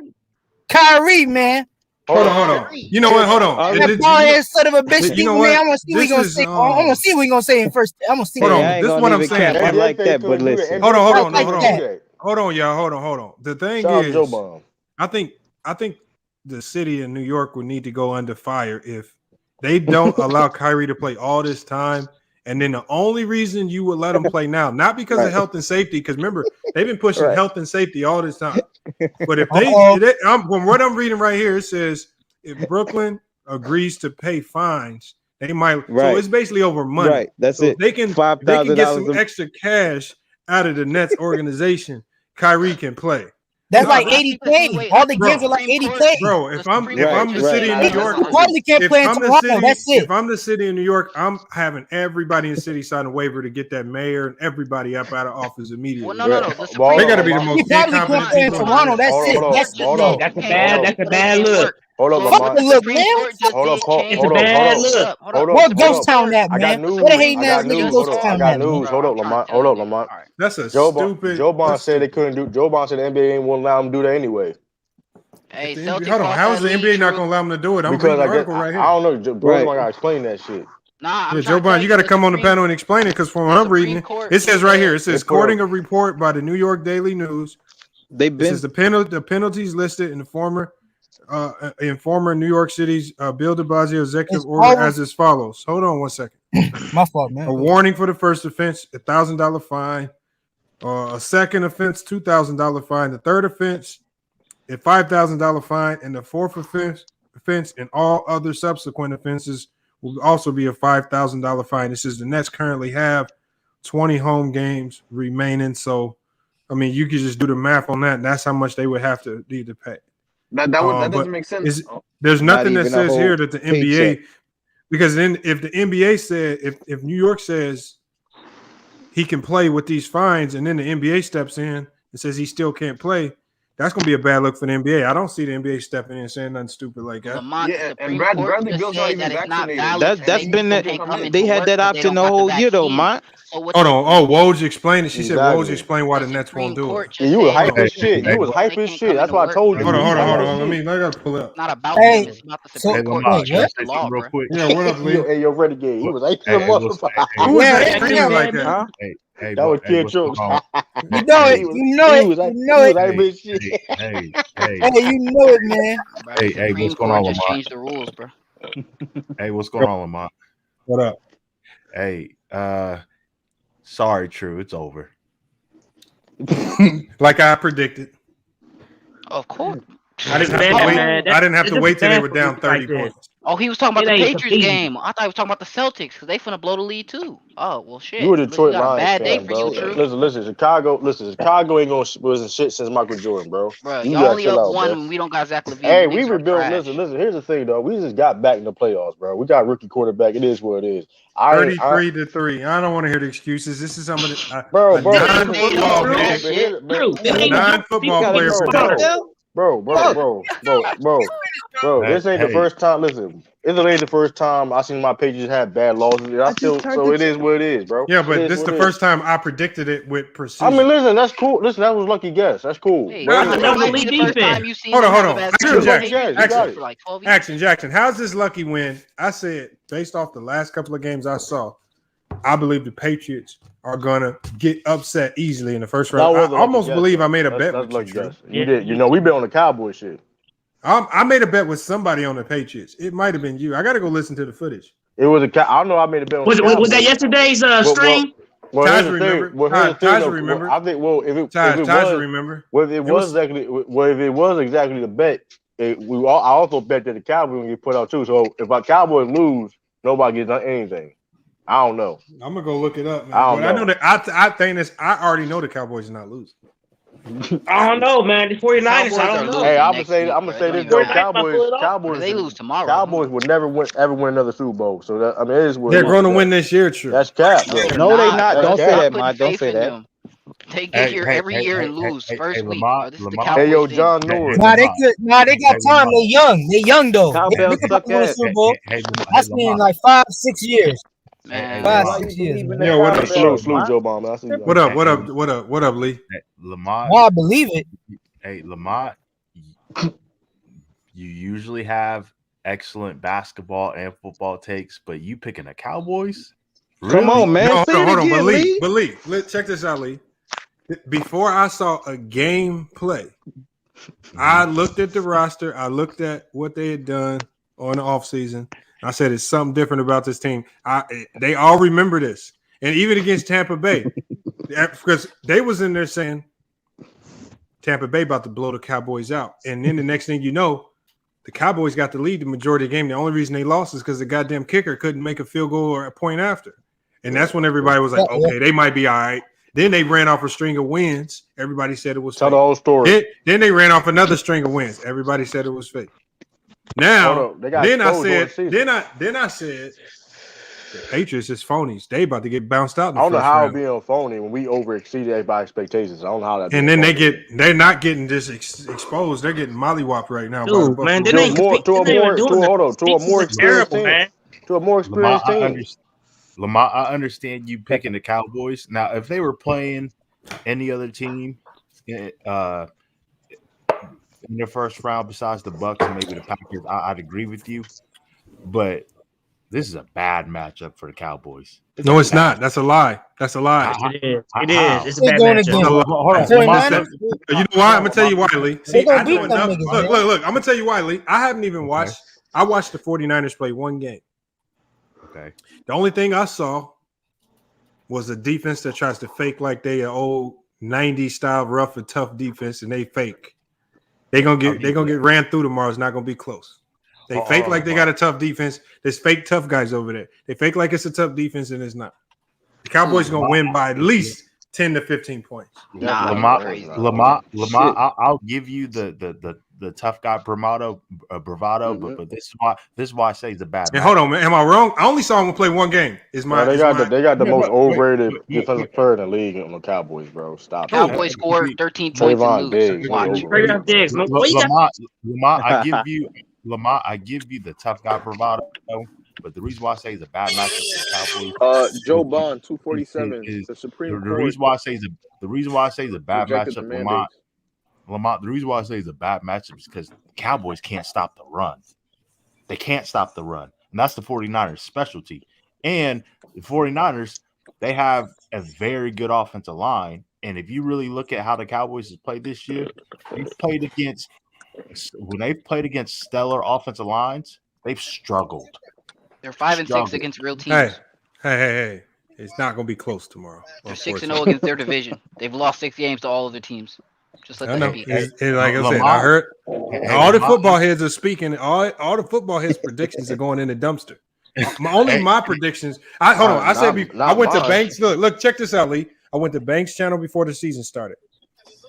Kyrie, man. Hold on. You know what? Hold on. That bald-head son of a bitch. You know man, what? I'm gonna see what he gonna say. I'm gonna see what he gonna say in first. I'm gonna see. Hold what on. This is what I'm saying. I like that, but listen. Hold on, y'all. Hold on. The thing Shout out is, Joe Bomb. I think the city of New York would need to go under fire if they don't allow Kyrie to play all this time. And then the only reason you would let him play now, not because of health and safety, because remember, they've been pushing health and safety all this time. But if from what I'm reading right here, it says if Brooklyn agrees to pay fines, they might. So it's basically over money. Right, that's it. They can get some extra cash out of the Nets organization. Kyrie can play. That's like 80K. All the games are like 80K. Bro, if I'm the city of New York, if I'm the city of New York, I'm having everybody in the city sign a waiver to get that mayor and everybody up out of office immediately. Well, no. They got to be the most incompetent people. Toronto. That's it. That's a bad look. Hold up, Lamont. Look, man. Hold up. What ghost town that, man? What a hating ass nigga ghost town that? Hold up, Lamont. That's a stupid. Joe Bond said they couldn't do. Joe Bond said the NBA ain't won't allow them to do that anyway. Hey, hold on. How is the NBA not gonna allow them to do it? I'm reading the article right here. I don't know. Joe Bond gotta explain that shit. Joe Bond, you got to come on the panel and explain it because from what I'm reading, it says right here. It says, quoting a report by the New York Daily News, says the penalties listed in the former New York City's Bill de Blasio executive order as as follows. Hold on 1 second. My fault, man. A warning for the first offense, $1,000 fine. A second offense, $2,000 fine. The third offense, a $5,000 fine, and the fourth offense and all other subsequent offenses will also be a $5,000 fine. It says the Nets currently have 20 home games remaining. So, I mean, you could just do the math on that, and that's how much they would have to need to pay. That doesn't make sense. There's nothing that says here that the NBA, because then if the NBA said, if New York says he can play with these fines, and then the NBA steps in and says he still can't play, that's going to be a bad look for the NBA. I don't see the NBA stepping in and saying nothing stupid like that. And Bradley Beal's not even vaccinated. That's been that. They had that option the whole year, though, man. Hold on. Oh, Woj explained it. She said Woj explained why the Nets won't do it. You was hype as shit. You was hype as shit. That's why I told you. Hold on. I got to pull it up. Not about it's about the Supreme Court. Real quick. Yeah, what up, Lee? Hey, yo, Renegade. He was hype as a motherfucker. Who was that screaming like that? Huh? That was Kid Chokes. You know it. You know it. You know it. Hey, you know it, man. Hey, what's going on, Lamont? Change the rules, bro. Hey, what's going on, Lamont? What up? Hey, sorry, True, it's over. Like I predicted. Of course. I didn't have to wait. I didn't have to wait till they were down 30 points. Oh, he was talking about the Patriots game. I thought he was talking about the Celtics because they finna blow the lead too. Oh well, shit. You a Detroit Lions bad fan, day for bro. you, True. Listen, Chicago ain't gonna wasn't shit since Michael Jordan, bro. Bro, you y'all only up out, one bro. when we don't got Zach LaVine. Hey, we rebuilt. Listen. Here's the thing, though. We just got back in the playoffs, bro. We got rookie quarterback. It is what it is. 33-3. I don't want to hear the excuses. This is some of the non-football player prediction. Bro. This ain't the first time. Listen, this ain't the first time I seen my Patriots have bad losses. So it is what it is, bro. Yeah, but this is the first time I predicted it with precision. I mean, listen, that's cool. Listen, that was a lucky guess. That's cool. Hey, hold on. Action Jackson. How's this lucky win? I said, based off the last couple of games I saw, I believe the Patriots are gonna get upset easily in the first round. I almost believe I made a bet with you. You did. You know, we bet on the Cowboy shit. I made a bet with somebody on the Patriots. It might have been you. I got to go listen to the footage. It was I don't know. I made a bet on the Cowboys. Was that yesterday's stream? Taj remember. I think. Well, if it was exactly the bet, I also bet that the Cowboys would get put out too. So if our Cowboys lose, nobody gets anything. I don't know. I'm gonna go look it up, man. I know that I think this. I already know the Cowboys are not losing. I don't know, man. The 49ers, I don't know. Hey, I'm gonna say this though. Cowboys, they lose tomorrow. Cowboys would never ever win another Super Bowl. So that, I mean, it is what they're going to win this year. True. That's cap. Bro. No, they not. Don't say that, man. Don't say that. They get here every year and lose first week. Lamont, This is the Lamont. Cowboys Hey, yo, thing. John Norris. Nah, they could. Nah, they got time. They young. They young though. They Cowbell could suck probably win a ass. Super Bowl. That's been Lamont. like 5-6 years. Man, Five, Why 6 you years. believe in Man. the Yo, what up? Cowbell? Salute, Joe Bomb. I see you. What up, Lee? Lamont. Why I believe it. Hey, Lamont. You usually have excellent basketball and football takes, but you picking the Cowboys? Really? Come on, man. No, Say it again, Lee. But Lee, check this out, Lee. Before I saw a game play, I looked at the roster. I looked at what they had done on the offseason. I said, it's something different about this team. They all remember this. And even against Tampa Bay, because they was in there saying Tampa Bay about to blow the Cowboys out. And then the next thing you know, the Cowboys got the lead the majority of the game. The only reason they lost is because the goddamn kicker couldn't make a field goal or a point after. And that's when everybody was like, okay, they might be all right. Then they ran off a string of wins. Everybody said it was Tell fake. the whole story. Then they ran off another string of wins. Everybody said it was fake. Now, then I said the Patriots is phonies. They about to get bounced out in the I don't know first how round. it being phony when we overexceeded everybody's expectations. I don't know how that. And then they're not getting just exposed. They're getting mollywopped right now. Dude, man, they ain't to a more experienced team. Man. To a more experienced team. Lamont, I understand you picking the Cowboys. Now, if they were playing any other team in the first round besides the Bucks and maybe the Packers, I'd agree with you. But this is a bad matchup for the Cowboys. No, it's not. That's a lie. That's a lie. It is. It is. It's a bad matchup. Hold on. You know why? I'm gonna tell you why, Lee. See, I know enough. Look. I'm gonna tell you why, Lee. I haven't even watched. I watched the 49ers play one game. Okay. The only thing I saw was a defense that tries to fake like they an old 90s style rough and tough defense, and they fake. They're gonna get ran through tomorrow. It's not gonna be close. They fake like they got a tough defense. There's fake tough guys over there. They fake like it's a tough defense, and it's not. The Cowboys gonna win by at least 10 to 15 points. Lamont, I'll give you the tough guy bravado, but this is why I say it's a bad. And hold on, man, am I wrong? I only saw him play one game. They got the most overrated defensive player in the league on the Cowboys, bro. Stop. Cowboys scored 13 points and lose. Watch. Lamont, I give you the tough guy bravado, but the reason why I say it's a bad matchup for the Cowboys. Joe Bond 247 the Supreme Court. The reason why I say it's a bad matchup, Lamont. The reason why I say it's a bad matchup is because the Cowboys can't stop the run. They can't stop the run, and that's the 49ers' specialty. And the 49ers, they have a very good offensive line. And if you really look at how the Cowboys has played this year, when they've played against stellar offensive lines, they've struggled. They're 5-6 against real teams. Hey. It's not going to be close tomorrow. They're 6-0 against their division. They've lost 6 games to all of their teams. Just let that be. Like I said, I heard all the football heads are speaking. All the football heads' predictions are going in the dumpster. My predictions. I went to Banks. Look, check this out, Lee. I went to Banks' channel before the season started.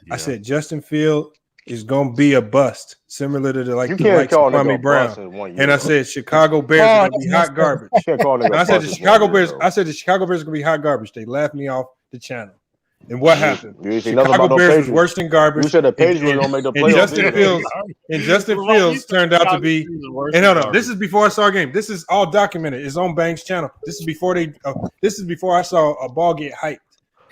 Yeah. I said Justin Field is going to be a bust, similar to the likes of Kwame Brown. And I said Chicago Bears are going to be hot garbage. I said the Chicago Bears are going to be hot garbage. They laughed me off the channel. And what happened? Chicago Bears was worse than garbage. You said the Patriots don't make the playoffs. And Justin Fields turned out to be. And hold on, this is before I saw a game. This is all documented. It's on Banks' channel. This is before I saw a ball get hyped.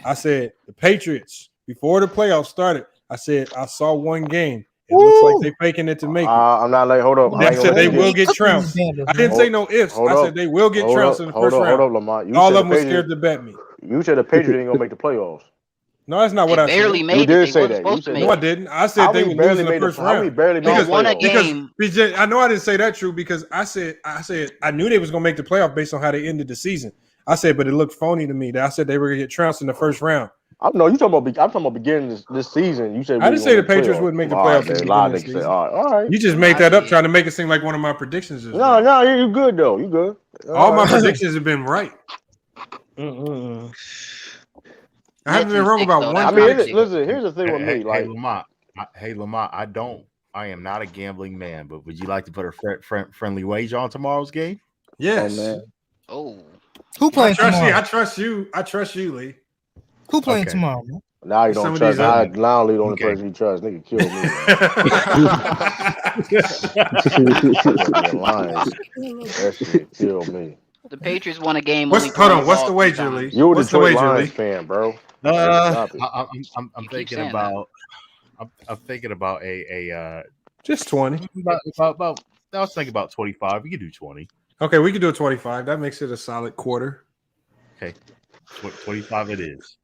I said the Patriots before the playoffs started. I said I saw one game. It looks like they're faking it to make it. I'm not like, hold up. I said they will get trounced. I didn't say no ifs. I said they will get trounced in the first round. Hold up, Lamont. All of them were scared to bet me. You said the Patriots ain't gonna make the playoffs. No, that's not what I said. Barely made you did say that. No, I didn't. I said they would lose in the first round. Because I know I didn't say that true because I said I knew they was gonna make the playoff based on how they ended the season. I said, but it looked phony to me that I said they were gonna get trounced in the first round. I'm talking about beginning this season. You said I didn't say the Patriots wouldn't make the playoffs. All right. You just made that up trying to make it seem like one of my predictions is No, you good though. You good. All my predictions have been right. I haven't been wrong about one. I mean, listen. Here's the thing with me. Like, Lamont, I am not a gambling man, but would you like to put a friendly wager on tomorrow's game? Yes. Oh, who playing tomorrow? I trust you. I trust you, Lee. Who playing tomorrow, man? Now you don't trust. Now Longley the only person you trust. Nigga kill me. That shit kill me. The Patriots won a game. What's the wager, Lee? You a Detroit Lions fan, bro? I'm thinking about. I'm thinking about a just 20. About I was thinking about 25. We could do 20. Okay, we could do a 25. That makes it a solid quarter. Okay, 25 it is.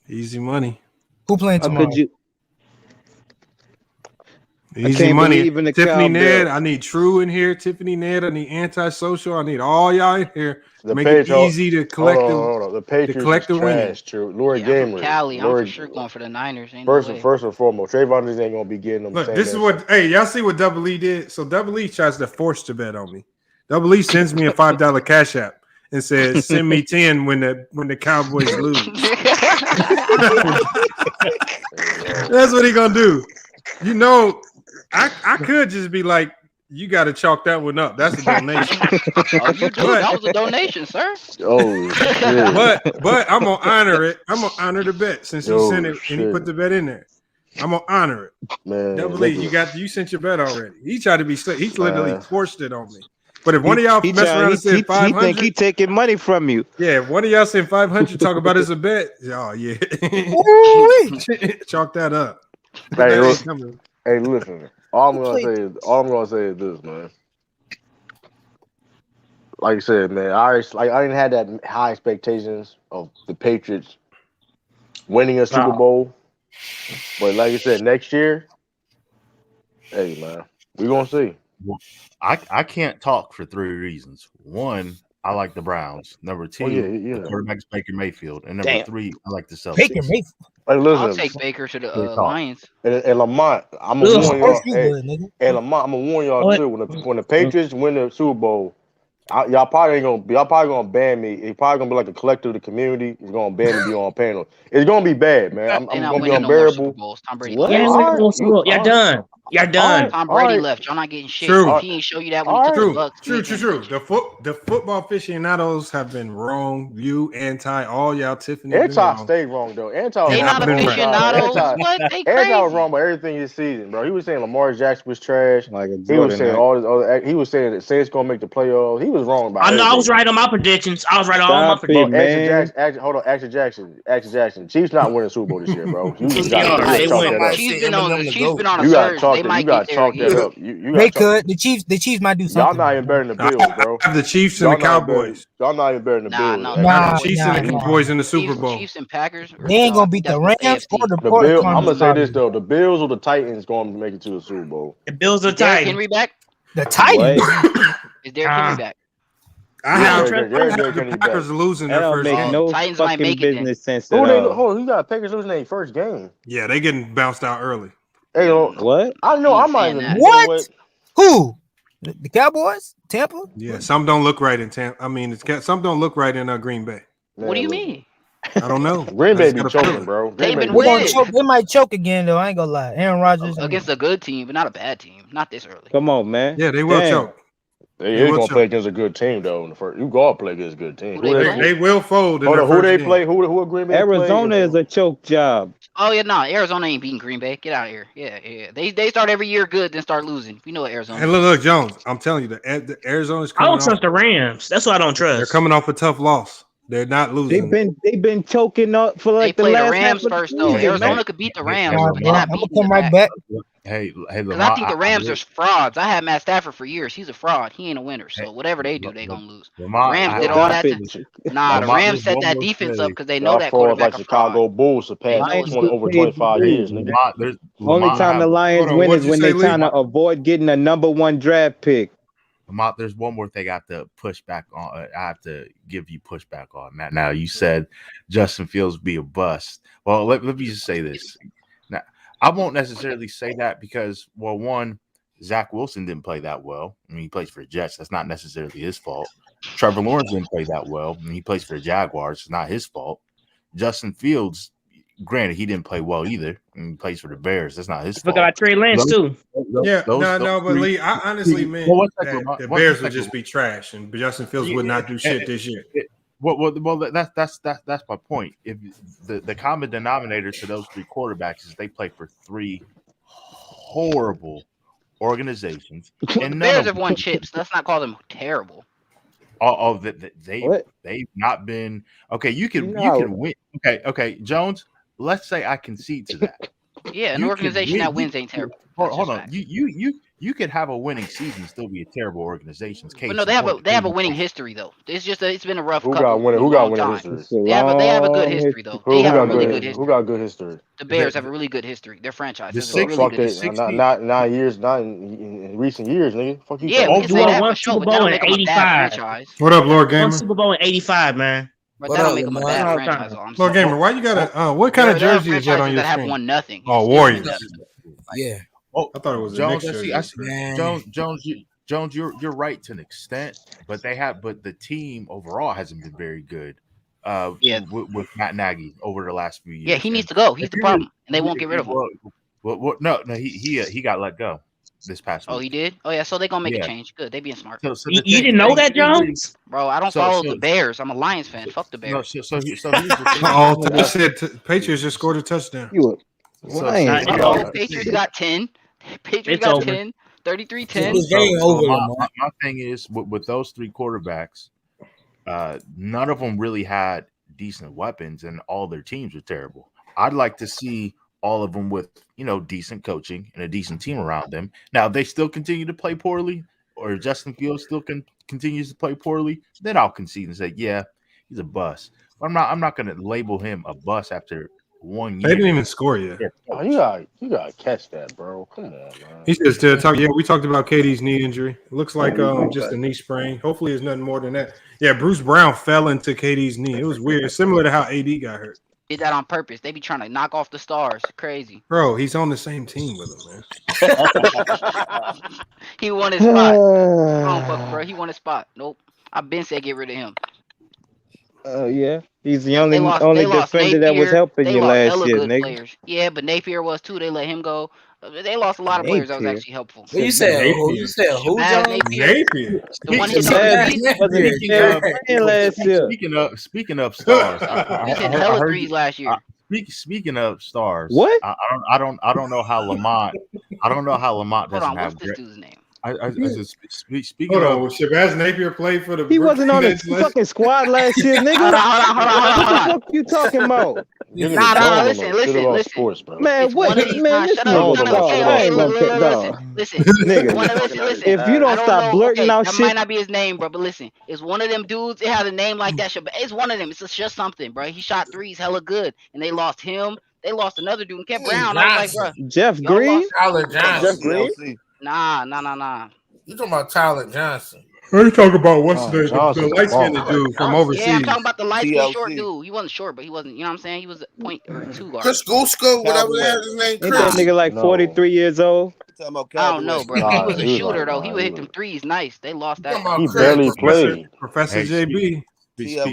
Easy money. Who playing tomorrow? Easy money. Tiffany Ned, I need True in here. Tiffany Ned, I need Antisocial. I need all y'all in here. Make it easy to collect them. The Patriots is trash, True. Lori Gamer. Cali, I'm for sure going for the Niners. First and foremost, Trayvon just ain't gonna be getting them. Look, this is what. Hey, y'all see what Double E did? So Double E tries to force the bet on me. Double E sends me a $5 cash app and says, "Send me 10 when the Cowboys lose." That's what he gonna do. You know, I could just be like, you got to chalk that one up. That's a donation. That was a donation, sir. Oh, shit. But I'm gonna honor it. I'm gonna honor the bet since he sent it and he put the bet in there. I'm gonna honor it. Man, Double E, you sent your bet already. He tried to be slick. He literally forced it on me. But if one of y'all mess around and said 500, he think he taking money from you. Yeah, if one of y'all said 500, talk about it as a bet. Oh yeah, chalk that up. Hey, listen. All I'm gonna say is this, man. Like I said, man, I didn't have that high expectations of the Patriots winning a Super Bowl. But like I said, next year, hey man, we're gonna see. I can't talk for 3 reasons. 1, I like the Browns. Number 2, the quarterback is Baker Mayfield. And number 3, I like the Celtics. Baker Mayfield. Hey, listen, I'll take Baker to the Lions. And Lamont, I'm gonna warn y'all. And Lamont, I'm gonna warn y'all too. When the Patriots win the Super Bowl, y'all probably gonna ban me. It's probably gonna be like a collective of the community. It's gonna ban me to be on panel. It's gonna be bad, man. I'm gonna be unbearable. You're done. You're done. Tom Brady left. Y'all not getting shit. True. He ain't show you that when he took the Bucks. True. The football aficionados have been wrong. You all y'all Tiffany. Stay wrong though. They not aficionados. What? They crazy. Was wrong about everything this season, bro. He was saying Lamar Jackson was trash. He was saying all this other. He was saying that Saints gonna make the playoffs. He was wrong about. I know. I was right on my predictions. Hold on, Action Jackson. Chiefs not winning Super Bowl this year, bro. Chiefs been on a surge. They might get there again. They could. The Chiefs might do something. Y'all not even better than the Bills, bro. The Chiefs and the Cowboys. Y'all not even better than the Bills. The Chiefs and the Cowboys in the Super Bowl. Chiefs and Packers. They ain't gonna beat the Rams or the Bills. I'm gonna say this though: the Bills or the Titans going to make it to the Super Bowl. The Bills or the Titans. Henry back? The Titans. Is Derrick Henry back? I have the Packers losing their first game. No Titans might make it. Business sense. Hold on, you got Packers losing their first game. Yeah, they getting bounced out early. Hey, what? I know. I'm not even. What? Who? The Cowboys? Tampa? Yeah, some don't look right in Tampa. I mean, some don't look right in Green Bay. What do you mean? I don't know. Green Bay be choking, bro. They might choke again, though. I ain't gonna lie. Aaron Rodgers against a good team, but not a bad team. Not this early. Come on, man. Yeah, they will choke. They gonna play against a good team though. In the first, you gotta play against a good team. They will fold. Who they play? Who Green Bay? Arizona is a choke job. Oh yeah, no, Arizona ain't beating Green Bay. Get out of here. Yeah. They start every year good, then start losing. We know what Arizona. And look, Jones. I'm telling you, the Arizona's. I don't trust the Rams. That's what I don't trust. They're coming off a tough loss. They're not losing. They've been choking up for like the last. The Rams first though. Arizona could beat the Rams. I'm gonna come right back. Hey, because I think the Rams are frauds. I had Matt Stafford for years. He's a fraud. He ain't a winner. So whatever they do, they gonna lose. Rams did all that. The Rams set that defense up because they know that quarterback. Like Chicago Bulls the past over 25 years. Only time the Lions win is when they're trying to avoid getting a number 1 draft pick. There's one more thing I have to push back on. I have to give you pushback on that. Now, you said Justin Fields be a bust. Well, let me just say this. Now, I won't necessarily say that because, well, one, Zach Wilson didn't play that well. I mean, he plays for the Jets. That's not necessarily his fault. Trevor Lawrence didn't play that well. I mean, he plays for the Jaguars. It's not his fault. Justin Fields, granted, he didn't play well either. And he plays for the Bears. That's not his fault. Look at Trey Lance, too. But Lee, I honestly meant that the Bears would just be trash and Justin Fields would not do shit this year. Well, that's my point. If the common denominator to those three quarterbacks is they play for three horrible organizations, and the Bears have won chips. Let's not call them terrible. They've not been okay. You can win. Okay, Jones. Let's say I concede to that. Yeah, an organization that wins ain't terrible. Hold on. You could have a winning season and still be a terrible organization. But no, they have a winning history though. It's been a rough. Who got winning history? They have a good history though. They have a really good history. Who got good history? The Bears have a really good history. Their franchise. Not in recent years, nigga. Fuck you. Yeah, we won Super Bowl in '85. What up, Lord Gamer? Won Super Bowl in '85, man. But that don't make them a bad franchise. Lord Gamer, why you got a what kind of jersey is that on your screen? Have won nothing. Oh, Warriors. Yeah. Oh, I thought it was Jones. Jones, you're right to an extent, but the team overall hasn't been very good. With Matt Nagy over the last few years. Yeah, he needs to go. He's the problem, and they won't get rid of him. No, he got let go this past week. Oh, he did? Oh, yeah, so they're going to make a change. Good, they being smart. You didn't know that, Jones? Bro, I don't follow the Bears. I'm a Lions fan. Fuck the Bears. Here's the they said Patriots just scored a touchdown. Patriots got 10. Patriots got 10. 33-10. My thing is, with those three quarterbacks, none of them really had decent weapons, and all their teams were terrible. I'd like to see all of them with, decent coaching and a decent team around them. Now, if they still continue to play poorly, or Justin Fields still continues to play poorly, then I'll concede and say, yeah, he's a bust. But I'm not going to label him a bust after 1 year. They didn't even score yet. Oh, you gotta catch that, bro. Come on, man. He's just talking. Yeah, we talked about KD's knee injury. It looks like just a knee sprain. Hopefully, it's nothing more than that. Yeah, Bruce Brown fell into KD's knee. It was weird, similar to how AD got hurt. Did that on purpose. They be trying to knock off the stars. Crazy. Bro, he's on the same team with him, man. He won his spot. Bro, he won his spot. Nope. I've been said get rid of him. Yeah. He's the only defender that was helping you last year, nigga. Players. Yeah, but Napier was too. They let him go. They lost a lot of players that was actually helpful. What you said? You said who? Napier. The one Speaking of stars, he hit hella threes last year. Speaking of stars, what? I don't know how Lamont. I don't know how Lamont doesn't have. What's this dude's name? Speaking of, Shabazz Napier played for the. He wasn't on the fucking squad last year, nigga. What the fuck you talking about? Nah, listen. Sports, bro. Man, what? Man, listen, nigga. If you don't stop blurting out shit, that might not be his name, bro. But listen, it's one of them dudes. It has a name like that. It's one of them. It's just something, bro. He shot threes, hella good, and they lost him. They lost another dude and kept Brown. I was like, bro, Jeff Green. Jeff Green. Nah. You talking about Tyler Johnson? You talking about what's the light skinned dude from overseas? Yeah, I'm talking about the light skinned short dude. He wasn't short, but he wasn't. You know what I'm saying? He was a point or two guard. Chris Gusko, whatever his name. Ain't that nigga like 43 years old? I don't know, bro. He was a shooter though. He would hit them threes nice. They lost that. He barely played. Professor JB. He's a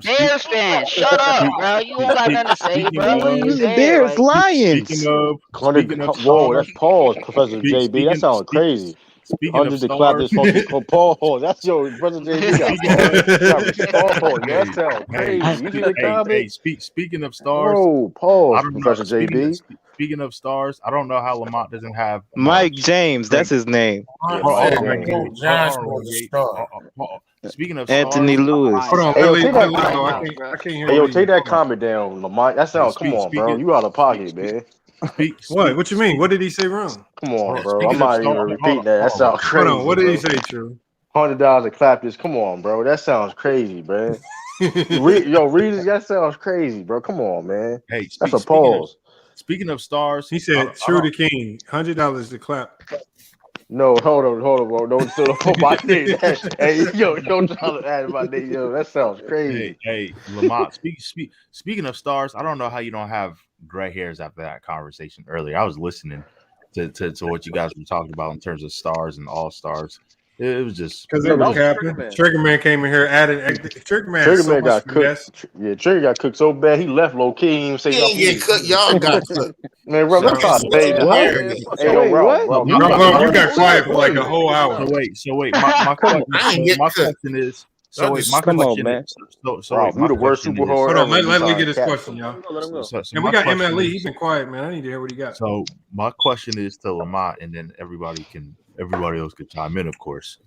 Bears fan. Shut up, bro. You don't got nothing to say, bro. He's a Bears Lions. Whoa, that's pause, Professor JB. That sounds crazy. Speaking of stars, Paul. That's your brother JB. That sounds crazy. Speaking of stars, Paul, Professor JB. Speaking of stars, I don't know how Lamont doesn't have Mike James. That's his name. Speaking of Anthony Lewis. Hold on, I can't hear you. Yo, take that comment down, Lamont. That sounds. Come on, bro. You out of pocket, man. What you mean? What did he say wrong? Come on, bro. I'm not even repeating that. That sounds crazy. Hold on. What did he say, True? $100 to clap this. Come on, bro. That sounds crazy, man. Reasons. That sounds crazy, bro. Come on, man. Hey, that's a pause. Speaking of stars, he said, "True to King, $100 to clap." No, hold on, bro. Don't put my name. Hey, yo, don't try to add my name. Yo, that sounds crazy. Hey, Lamont. Speaking of stars, I don't know how you don't have gray hairs after that conversation earlier. I was listening to what you guys were talking about in terms of stars and all stars. It was just because they were capping. Triggerman came in here adding. Triggerman got cooked. Yeah, Trigger got cooked so bad he left low key. He didn't say nothing. Yeah, cooked. Y'all got cooked. Man, bro, let's try to say what? You got quiet for like a whole hour. So wait. My question is, So wait, my Come on, question man. is, so Bro, wait, you my the worst question superhero is, Hold on, ever. let me get You his trying to question, y'all. so And we my got question MLE. is, He's been quiet, man. I need to hear what he got. so my question is to Lamont, and then everybody else could chime in, of course.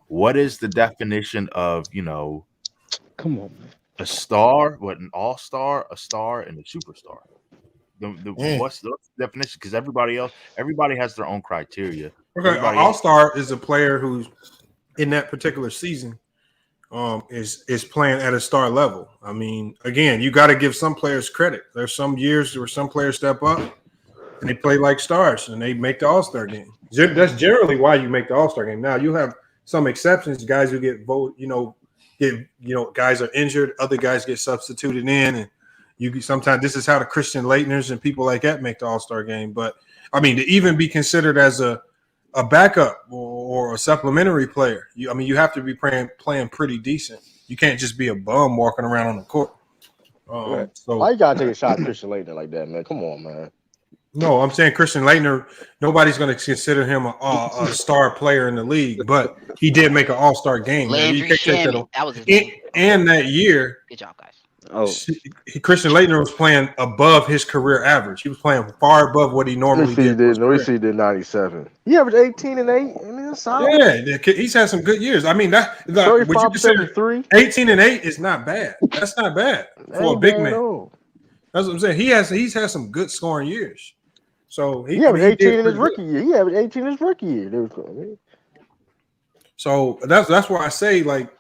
What is the definition of, Come on, man. a star, what an all-star, a star, and a superstar? What's the definition? Because everybody has their own criteria. Okay, an all-star is a player who's in that particular season is playing at a star level. I mean, again, you got to give some players credit. There's some years where some players step up and they play like stars and they make the all-star game. That's generally why you make the all-star game. Now you have some exceptions, guys who get guys are injured, other guys get substituted in, and sometimes this is how the Christian Laettners and people like that make the all-star game. But I mean, to even be considered as a backup or a supplementary player, you have to be playing pretty decent. You can't just be a bum walking around on the court. So why you gotta take a shot at Christian Laettner like that, man? Come on, man. No, I'm saying Christian Laettner, nobody's going to consider him a star player in the league, but he did make an all-star game. Landry Shamet, that was his name. And that year, good job, guys. Christian Laettner was playing above his career average. He was playing far above what he normally did. He did 97. He averaged 18 and 8. I mean, that's solid. Yeah, he's had some good years. I mean, that 35-73. 18 and 8 is not bad. That's not bad for a big man. That's what I'm saying. He's had some good scoring years. So he averaged 18 in his rookie year. He averaged 18 in his rookie year. So that's why I say, like,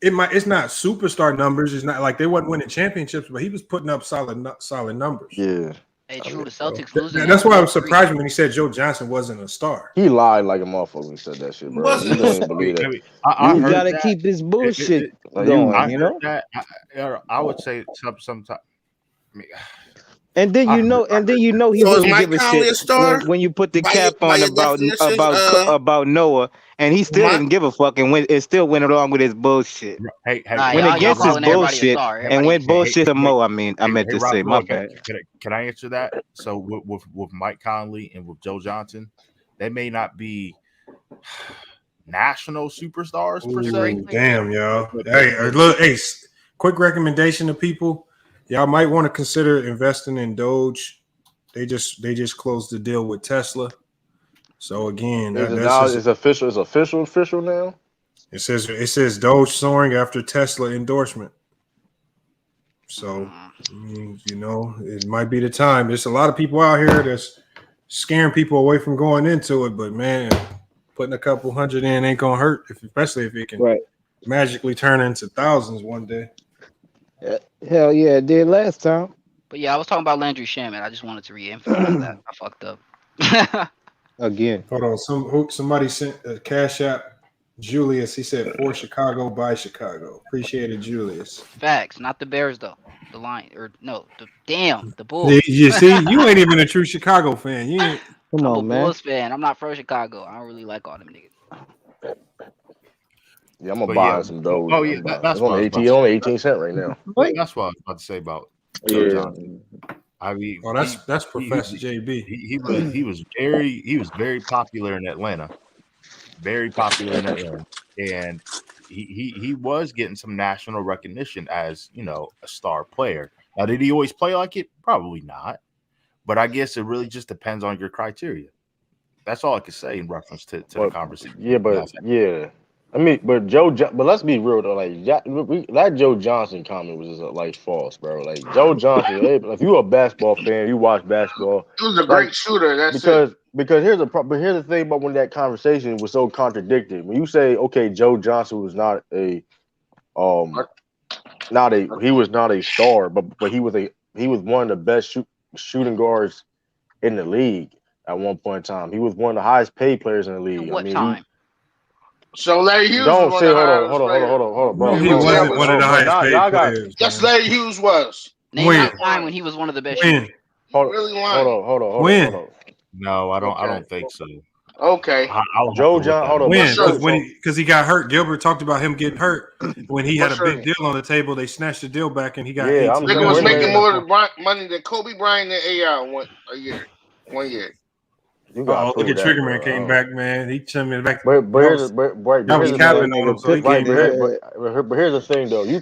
it's not superstar numbers. It's not like they wasn't winning championships, but he was putting up solid numbers. Yeah. Hey, true. The Celtics losing. That's why I was surprised when he said Joe Johnson wasn't a star. He lied like a motherfucker when he said that shit, bro. You don't believe that. You gotta keep this bullshit going. I would say sometimes. And then he wouldn't give a shit when you put the cap on about Noah, and he still didn't give a fuck, and it still went along with his bullshit. Hey, went against his bullshit and went bullshit some more. I meant to say, my bad. Can I answer that? So with Mike Conley and with Joe Johnson, they may not be national superstars per se. Damn, y'all. Hey, look, Ace. Quick recommendation to people. Y'all might want to consider investing in Doge. They just closed the deal with Tesla. So again, it's official now. It says Doge soaring after Tesla endorsement. So it might be the time. There's a lot of people out here that's scaring people away from going into it, but man, putting a couple hundred in ain't gonna hurt, especially if it can magically turn into thousands one day. Hell yeah, it did last time. But yeah, I was talking about Landry Shamet. I just wanted to re-emphasize that. I fucked up. Again. Hold on. Somebody sent a Cash App. Julius, he said for Chicago, by Chicago. Appreciate it, Julius. Facts, not the Bears though. The Lion, or no, the Bulls. You see, you ain't even a true Chicago fan. You ain't. Come on, I'm a Bulls fan. I'm not from Chicago. I don't really like all them niggas. Yeah, I'm gonna buy some Doge. Oh yeah, that's on 18 cent right now. That's what I was about to say about Joe Johnson. I mean, that's Professor JB. He was very popular in Atlanta. Very popular in Atlanta, and he was getting some national recognition as a star player. Now, did he always play like it? Probably not. But I guess it really just depends on your criteria. That's all I could say in reference to the conversation. Yeah, I mean, but let's be real though. Like that Joe Johnson comment was just false, bro. Like Joe Johnson, if you're a basketball fan, you watch basketball. He was a great shooter. Because here's the thing about when that conversation was so contradicted. When you say, okay, Joe Johnson was not a star, but he was one of the best shooting guards in the league at one point in time. He was one of the highest paid players in the league. What time? So Larry Hughes. Don't say hold on, bro. He wasn't one of the highest paid players. Yes, Larry Hughes was. Name that time when he was one of the best. Hold on. No, I don't think so. Okay. Joe Johnson. Because he got hurt. Gilbert talked about him getting hurt when he had a big deal on the table. They snatched the deal back, and he got. Nigga was making more money than Kobe Bryant and AI one year. Look at Triggerman came back, man. He sent me back. But here's the thing, though. You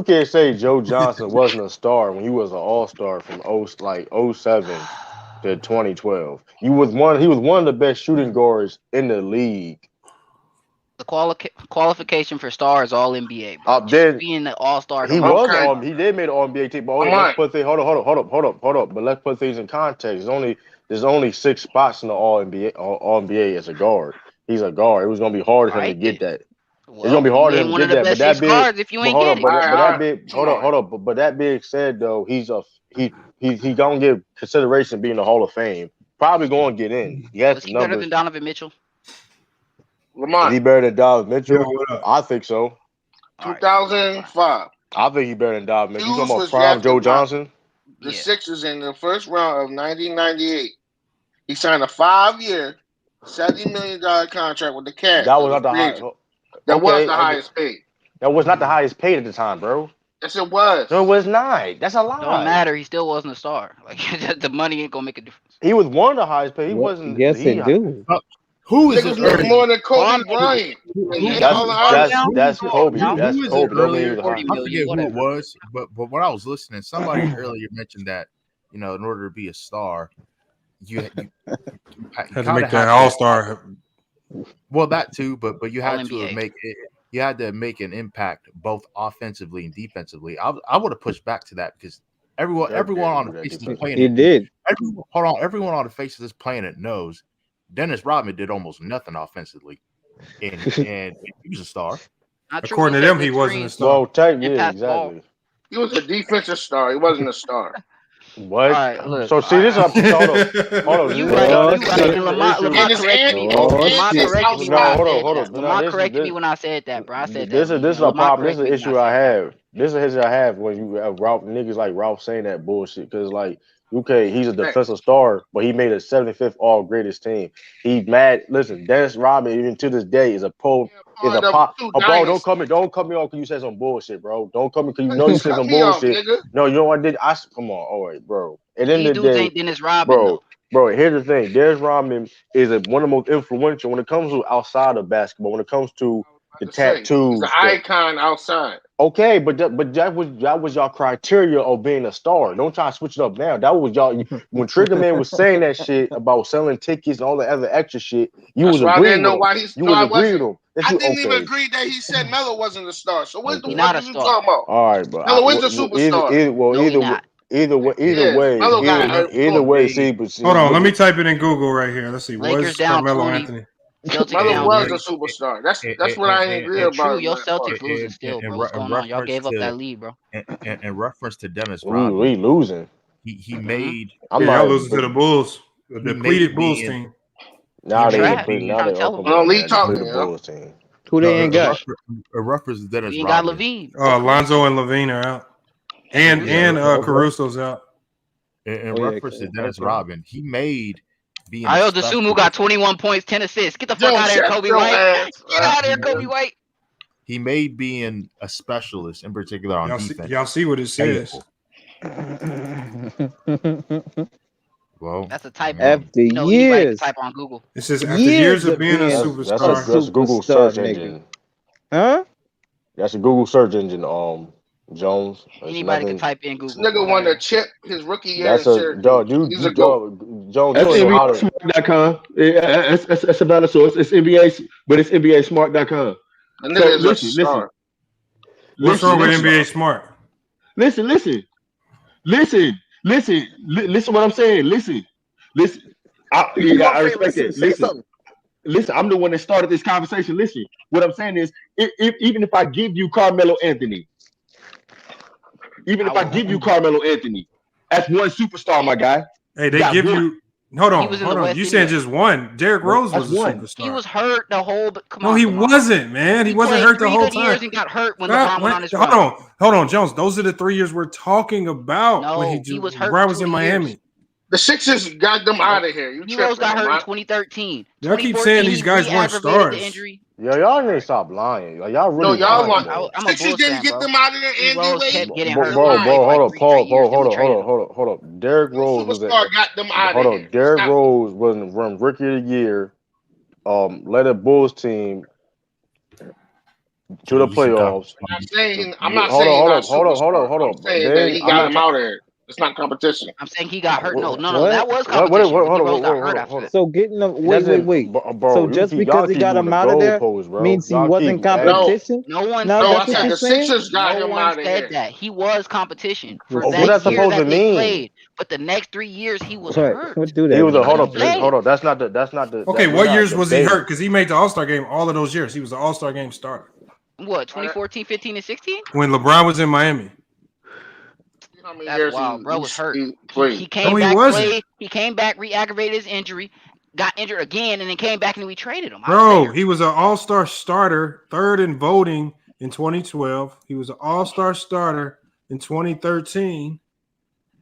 can't say Joe Johnson wasn't a star when he was an all-star from 07 to 2012. He was one of the best shooting guards in the league. The qualification for star is all NBA. Being the all-star, he did make an All-NBA team. But let's put things, hold up. But let's put things in context. There's only 6 spots in the All-NBA as a guard. He's a guard. It was gonna be hard for him to get that. It's gonna be hard for him to get that. But that But that being said, though, he gonna get consideration being in the Hall of Fame. Probably gonna get in. He has the numbers. Better than Donovan Mitchell? Lamont. Is he better than Donovan Mitchell? I think so. 2005. I think he's better than Donovan Mitchell. You talking about prime Joe Johnson? The Sixers in the first round of 1998. He signed a 5-year, $70 million contract with the Cavs. That was not the highest. That was the highest paid. That was not the highest paid at the time, bro. Yes, it was. No, it was not. That's a lie. Don't matter. He still wasn't a star. Like the money ain't gonna make a difference. He was one of the highest paid. He wasn't. Yes, it do. Who is it? Niggas more than Kobe Bryant. That's Kobe. That's Kobe. I forget who it was, but when I was listening, somebody earlier mentioned that in order to be a star, you had to make that all-star. Well, that too, but you had to make it. You had to make an impact both offensively and defensively. I would have pushed back to that because everyone on the face of this planet. He did. Everyone on the face of this planet knows Dennis Rodman did almost nothing offensively, and he was a star. According to them, he wasn't a star. Well, exactly. He was a defensive star. He wasn't a star. What? Right, look, so see this up. Hold on. You right. Lamont corrected me when I said that, bro. I said this is a problem. This is an issue I have. This is an issue I have when you have niggas like Ralph saying that bullshit because like. Okay, he's a defensive star, but he made a 75th all greatest team. He mad. Listen, Dennis Rodman, even to this day, is a pop. Bro, don't come on because you said some bullshit, bro. Don't come because you know you said some bullshit. No, you know what I did? Come on, all right, bro. And then the day, Dennis Rodman, bro. Here's the thing: Dennis Rodman is one of the most influential when it comes to outside of basketball. When it comes to the tattoos, he's an icon outside. Okay, but that was y'all criteria of being a star. Don't try to switch it up now. That was y'all when Triggerman was saying that shit about selling tickets and all the other extra shit. You was agreeing with him. I didn't even agree that he said Melo wasn't a star. So what the fuck are you talking about? All right, bro. Melo is a superstar. Either way. See, but hold on. Let me type it in Google right here. Let's see. Was Carmelo Anthony? Melo was a superstar. That's what I ain't agree about. Your Celtics losing still, bro. What's going on? Y'all gave up that lead, bro. In reference to Dennis Rodman, we losing. He made. Y'all losing to the Bulls, the depleted Bulls team. Now they talking. Who they ain't got? A reference to Dennis Rodman. You got Levine. Alonzo and Levine are out, and Caruso's out. In reference to Dennis Rodman, he made. Ayo Dosunmu got 21 points, 10 assists. Get the fuck out of here, Kobe White. Get out of here, Kobe White. He made being a specialist, in particular on defense. Y'all see what it says. Well, that's a typo. After years, type on Google. It says after years of being a superstar. That's Google search engine. Huh? That's a Google search engine. Jones. Anybody can type in Google. This nigga won a chip his rookie year. That's a dog. He's a goat. Jones. That's NBASmart.com. That's a valid source. It's NBA, but it's NBASmart.com. Listen. What's wrong with NBA Smart? Listen. Listen what I'm saying. Listen. I respect it. Listen, I'm the one that started this conversation. Listen, what I'm saying is, even if I give you Carmelo Anthony, that's one superstar, my guy. Hey, they give you. Hold on. You said just one. Derrick Rose was a superstar. He was hurt the whole. No, he wasn't, man. He wasn't hurt the whole time. Years and got hurt when LeBron went on his run. Hold on, Jones. Those are the 3 years we're talking about. No, he was hurt. LeBron was in Miami. The Sixers got them out of here. Heroes got hurt in 2013. Y'all keep saying these guys weren't stars. Yo, y'all need to stop lying. Like, y'all really y'all lying, lying. I'm a Sixers Bulls didn't fan, get bro. them out of there. D Rose kept getting hurt. Bro, hold up, Paul, hold up. Derrick Rose was superstar got them out hold of up. here. Derrick Stop. Rose was run Rookie of the Year. Led a Bulls team to the playoffs. I'm not saying Hold superstar. up. I'm saying that he got them out of there. It's not competition. I'm saying he got hurt. No, What? that was competition. Hold D Rose got hurt on. after that. So getting them, wait. Bro, So just because he got him out of there means he wasn't competition? No one No, said that's what that. you're saying? No one said that. He was competition for What that that's year supposed that to they mean? played. But the next 3 years he was hurt. What do that? He was mean? hold up. That's not the. Okay, what years was he hurt? Because he made the All-Star game all of those years. He was the All-Star game starter. What, 2014, 15, and 16? When LeBron was in Miami. That's wild. Bro was hurt. He came No, he back, wasn't. played. He came back, re-aggravated his injury, got injured again, and then came back and we traded him. Bro, he was an All-Star starter, third in voting in 2012. He was an All-Star starter in 2013.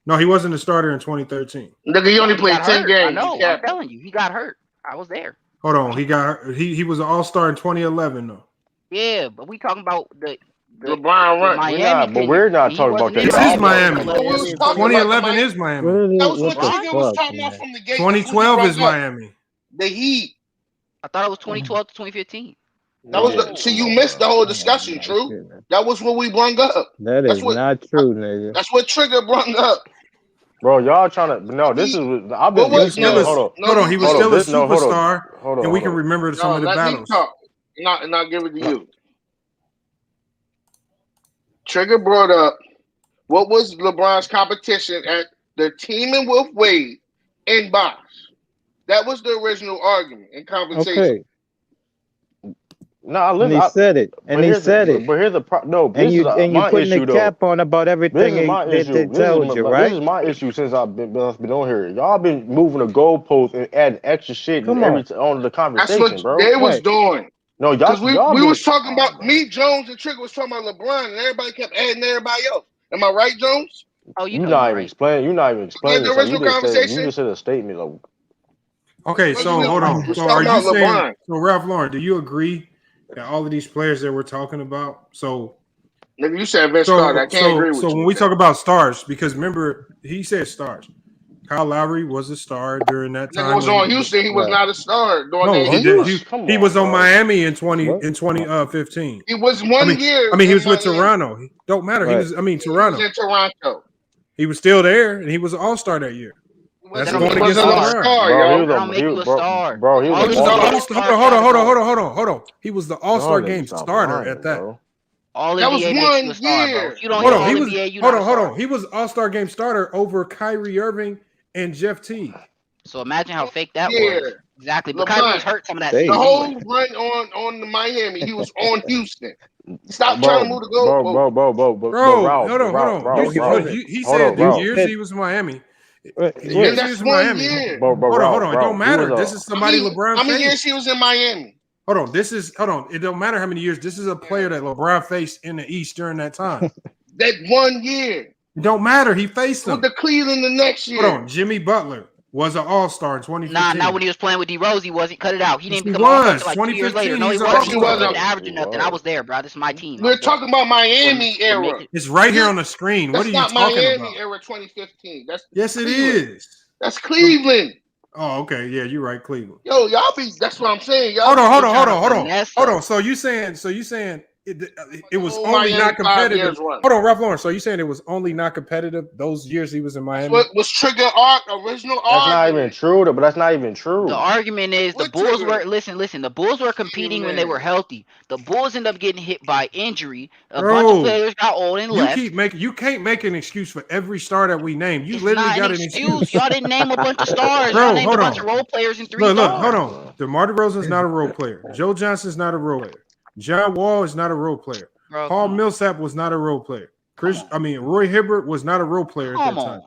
No, he wasn't a starter in 2013. Nigga, he only played 10 games. I know. I'm telling you, he got hurt. I was there. Hold on, he was an All-Star in 2011 though. Yeah, but we talking about the LeBron run. Miami. We're not talking about that. This is Miami. But we was talking 2011 is Miami. That was what Trigger was talking about from the gate. 2012 is Miami. The Heat. I thought it was 2012 to 2015. That was see, you missed the whole discussion, True. That was what we brung up. That's not true, nigga. That's what Trigger brung up. Bro, y'all trying to this is I've been hold on. He was still a superstar, and we can remember some of the let me battles. talk. And I'll give it to you. Trigger brought up what was LeBron's competition at the teaming with Wade in Bosh. That was the original argument and conversation. Okay. No, he said it. And he said it. But here's the problem. And you're putting the cap on about everything they told you, right? This is my issue since I've been on here. Y'all been moving the goalposts and adding extra shit on the conversation, that's what bro. they was doing. No, y'all we was talking about me, Jones, and Trigger was talking about LeBron, and everybody kept adding everybody else. Am I right, Jones? Oh, you're not even explaining. You're not even explaining. The original conversation. You just said a statement. Okay, so hold on. So are you saying? So Ralph Lauren, do you agree that all of these players that we're talking about? So, nigga, you said Vince Carter. I can't agree with you. So when we talk about stars, because remember he said stars. Kyle Lowry was a star during that time. He was on Houston. He was not a star. He was on Miami in 2015. He was 1 year. I mean, he was with Toronto. Don't matter. He was. Toronto. He was in Toronto. He was still there, and he was an All-Star that year. That's going against LeBron. Bro, he was hold on. He was the All-Star game starter at that. That was 1 year. Hold on. He was All-Star game starter over Kyrie Irving and Jeff Teague. So imagine how fake that was. Exactly. But Kyrie was hurt some of that. The whole run on the Miami, he was on Houston. Stop trying to move the goal. Bro, hold on. He said the years he was in Miami. That's 1 year. Hold on. It don't matter. This is somebody LeBron. How many years he was in Miami? Hold on. It don't matter how many years. This is a player that LeBron faced in the East during that time. That 1 year. It don't matter. He faced them. With the Cleveland the next year. Hold on. Jimmy Butler was an All-Star in 2015. Not when he was playing with DeRozan. He wasn't. Cut it out. He didn't become All-Star until like 2 years later. No, he wasn't averaging nothing. I was there, bro. This is my team. We're talking about Miami era. It's right here on the screen. What are you talking about? That's not Miami era 2015. Yes, it is. That's Cleveland. Oh, okay. Yeah, you're right, Cleveland. Yo, y'all be. That's what I'm saying. Y'all Hold on. So you saying it was only not competitive? Hold on, Ralph Lauren. So you saying it was only not competitive those years he was in Miami? What was Trigger original argument? That's not even true, but that's not even true. The argument is the Bulls were listen. The Bulls were competing when they were healthy. The Bulls end up getting hit by injury. A bunch of players got old and left. You can't make an excuse for every star that we name. You literally got an excuse. Y'all didn't name a bunch of stars. Y'all named a bunch of role players and 3 stars. Look, hold on. DeMar DeRozan's not a role player. Joe Johnson's not a role player. John Wall is not a role player. Paul Millsap was not a role player. Roy Hibbert was not a role player at that time.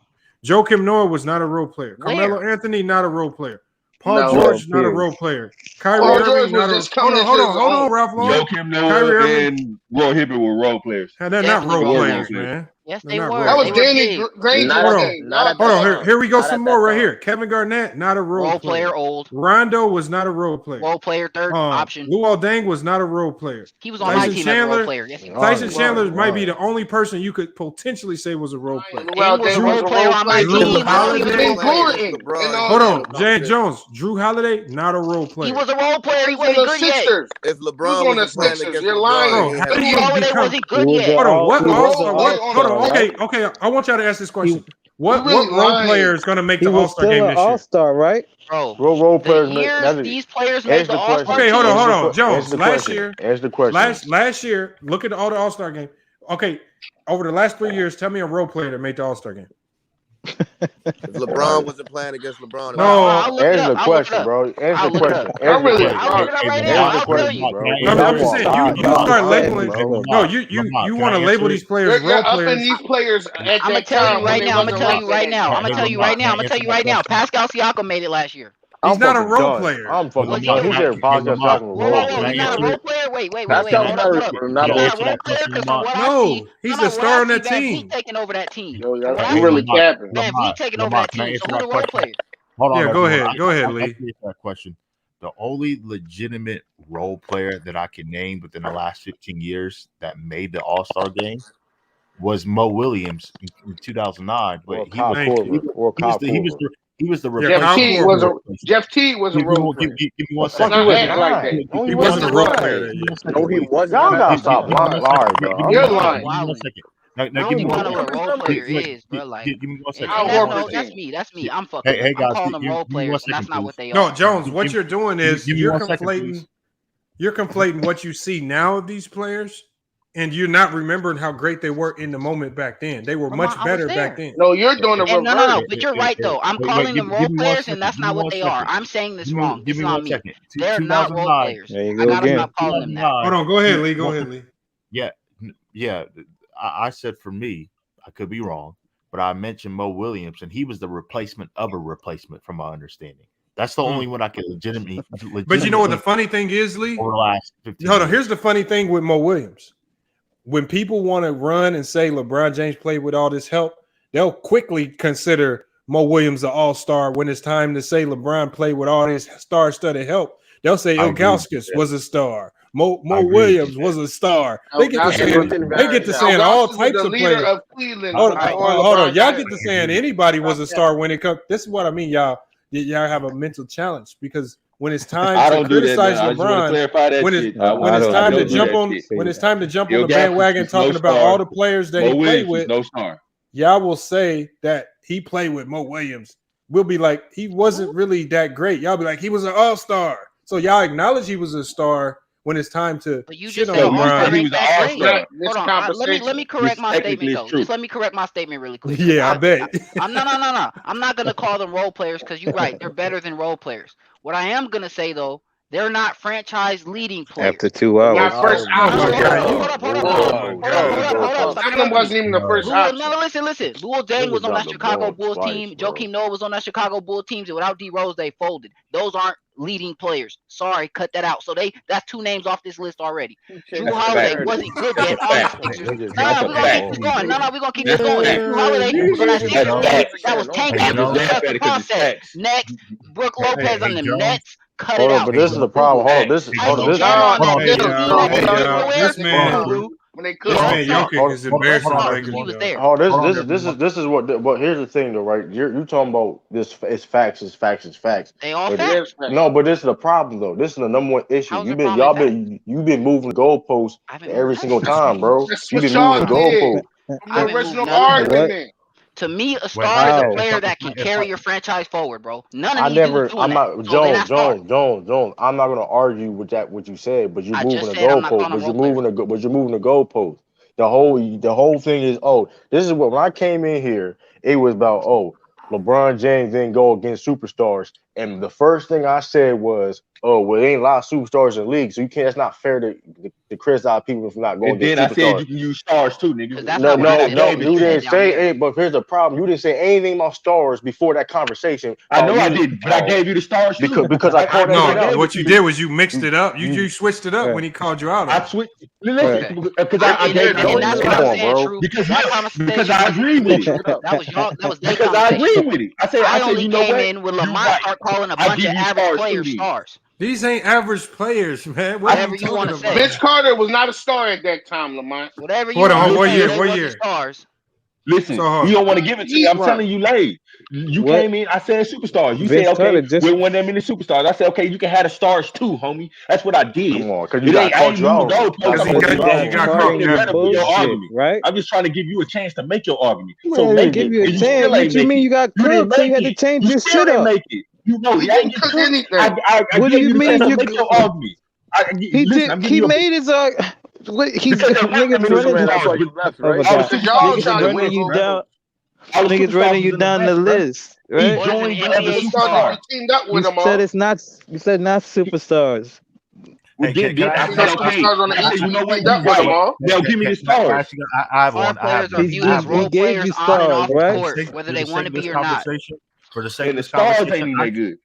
Joakim Noah was not a role player. Carmelo Anthony, not a role player. Paul George, not a role player. Kyrie Irving, not a hold on, Ralph Lauren. Joakim Noah and Roy Hibbert were role players. They're not role players, man. Yes, They're they not were. That was role Danny players. Granger's Hold game. on. Hold on. Here we go. Some more right here. Kevin Garnett, not a role player. Old. Rondo was not a role player. Role player, third option. Luol Deng was not a role player. He was on my team as a role player. Yes, he was. Tyson Chandler might be the only person you could potentially say was a role player. Well, was a role player on my Drew team. Holiday. Hold on. Jay Jones. Drew Holiday, not a role player. He was a role player. He wasn't good yet. If LeBron was playing against You're LeBron, lying. How do you Holiday become? wasn't good yet. Hold on. What? Hold on. Okay. I want y'all to ask this question. What really role lying. player is going to make He the was All-Star still game an this year? all-star, right? Bro, Role players. these players made the All-Star Okay, team. hold on. Jones, last year. Answer the question. Last year, look at all the All-Star game. Okay, over the last 3 years, tell me a role player that made the All-Star game. if LeBron wasn't playing against LeBron, No, answer the question, bro. Answer the question. I'll look it up right now. I'll tell you. I'm just saying, you start labeling. No, you want to label these players role You're upping players. these players at I'm gonna that tell time you right when now. they I'm gonna tell you wasn't right now. I'm gonna tell you right now. I'm gonna tell you right now. Pascal Siakam made it last year. He's not a role player. I'm fucking Was he done. He a- said podcast talking Whoa, role he's not a player. role player. Wait. Pascal's Hold not up. a- He's not a not role a role player because from what I see, He's the star on that team. taking over that team. Yo, From what I you really see, capping. Van Vliet taking over that team. So who's the role player? Hold on. Yeah, go everyone. ahead. Go ahead, I'll Lee. answer that question. The only legitimate role player that I can name within the last 15 years that made the All-Star game was Mo Williams in 2009. But he was the replacement. Jeff Teague was a role player. Give me one second. Not act like that. He wasn't a role player. No, he wasn't. Y'all gotta stop lying, bro. You're lying. Give me 1 second. Now, I give don't me even one know what a second. role player is, bro. Like, Give me 1 second. that's me. I'm fucking. Hey, guys, I'm calling them give role me 1 players, and second, that's not please. what they No, are. Jones, what you're doing is give me you're 1 second, conflating. please. You're conflating what you see now of these players, and you're not remembering how great they were in the moment back then. They were much better back then. No, you're doing the reverse. No, but you're right though. I'm calling them role give me 1 players, and that's second, not what they are. I'm saying this wrong. Give It's me not 1 me. second. They're not role 2009. players. There you I go gotta again. stop calling them that. Hold on, go ahead, Lee. Go ahead, Lee. Yeah. I said for me, I could be wrong, but I mentioned Mo Williams, and he was the replacement of a replacement, from my understanding. That's the only one I could legitimately. But you know what the funny thing is, Lee? Over the last 15 Hold on. years. Here's the funny thing with Mo Williams. When people want to run and say LeBron James played with all this help, they'll quickly consider Mo Williams an all-star. When it's time to say LeBron played with all this star-studded help, they'll say Ilgauskas was a star. Mo Williams was a star. They get to saying all types of players. Hold on. Y'all get to saying anybody was a star when it comes. This is what I mean, y'all. Y'all have a mental challenge because when it's time to criticize LeBron, when it's time to jump on the bandwagon talking about all the players that he played with, y'all will say that he played with Mo Williams. We'll be like, he wasn't really that great. Y'all be like, he was an all-star. So y'all acknowledge he was a star when it's time to shit on LeBron. He was an all-star. Hold on. Let me correct my statement though. Just let me correct my statement really quick. Yeah, I bet. No. I'm not gonna call them role players because you're right. They're better than role players. What I am gonna say though, they're not franchise leading players. After 2 hours. Not first Hold up. That wasn't even the first option. No, listen. Luol Deng was on that Chicago Bulls team. Joakim Noah was on that Chicago Bulls team. And without D-Rose, they folded. Those aren't leading players. Sorry, cut that out. So that's 2 names off this list already. Drew Holiday wasn't good yet on the Sixers. We're gonna keep this going. We're gonna keep this going. Drew Holiday was on that Sixers team. That was tanking. That's the process. Next, Brooke Lopez on the Nets. Cut it out. But this is the problem. This man Jokic is embarrassing. This is what. Here's the thing, though, right? You talking about this? It's facts. They all facts. No, but this is the problem, though. This is the number one issue. You've been moving the goalposts every single time, bro. You've been moving the goalposts. The original argument. To me, a star is a player that can carry your franchise forward, bro. None of these dudes doing that. Jones. I'm not gonna argue with that what you said, but you're moving the goalpost. But you're moving the goalpost. The whole thing is, this is what when I came in here, it was about LeBron James didn't go against superstars, and the first thing I said was, oh, well, there ain't a lot of superstars in the league, so you can't. It's not fair to criticize people for not going. And then I said you can use stars too, nigga. No, you didn't say. Hey, but here's the problem: you didn't say anything about stars before that conversation. I know I didn't, but I gave you the stars too. Because I called that out. What you did was you mixed it up. You switched it up when he called you out. I switched. Listen, because I gave you that's what I'm saying, True. because I agree with it. That was y'all. That was their because I agree with it. I said only you know came what? in with Lamont start calling a bunch of average players stars. These ain't average players, man. Whatever you want to say. Vince Carter was not a star at that time, Lamont. Whatever you want to say. What year? Stars. Listen, you don't want to give it to me. I'm telling you, late. You came in. I said superstars. You said okay. We're one of them many superstars. I said okay. You can have the stars too, homie. That's what I did. Come on, because you got caught you out. Right? I'm just trying to give you a chance to make your argument. So make give you a chance. What you mean you got cooked? So you had to change your shit up. Make it. You know, he ain't cook anything. What do you mean? You make your argument. He did. He made his argument. He's niggas running you down. Niggas running you down the list, right? You teamed up with them all. You said not superstars. Now give me the stars. I have one. He gave you stars, right? Whether they want to be or not. For the sake of the this stars conversation, ain't that good.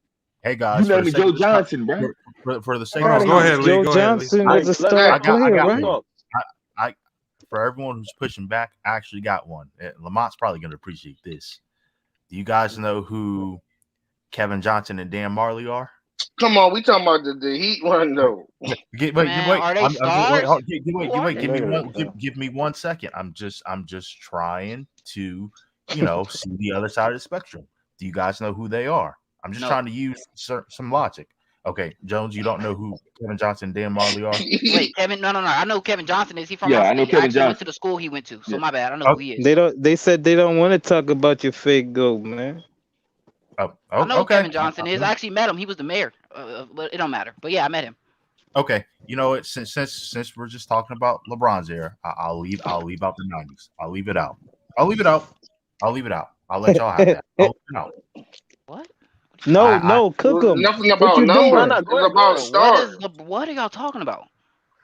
Hey guys, you named Joe Johnson, bro. For the sake of go ahead, Lee. Joe Johnson was a star player, right? For everyone who's pushing back, I actually got one. Lamont's probably going to appreciate this. Do you guys know who Kevin Johnson and Dan Marley are? Come on, we talking about the Heat one though. Wait. Are they stars? Give me 1 second. I'm just trying to, see the other side of the spectrum. Do you guys know who they are? I'm just trying to use some logic. Okay, Jones, you don't know who Kevin Johnson and Dan Marley are? Wait, Kevin? No. I know who Kevin Johnson is. He from I know Kevin Johnson. Went to the school he went to. So my bad. I know who he is. They said they don't want to talk about your fake goat, man. I know who Kevin Johnson is. I actually met him. He was the mayor. But it don't matter. But yeah, I met him. Okay, you know what? Since we're just talking about LeBron's era, I'll leave out the 90s. I'll leave it out. I'll let y'all have that. I'll leave it out. What? No, cook them. Nothing about numbers. It's about stars. What are y'all talking about?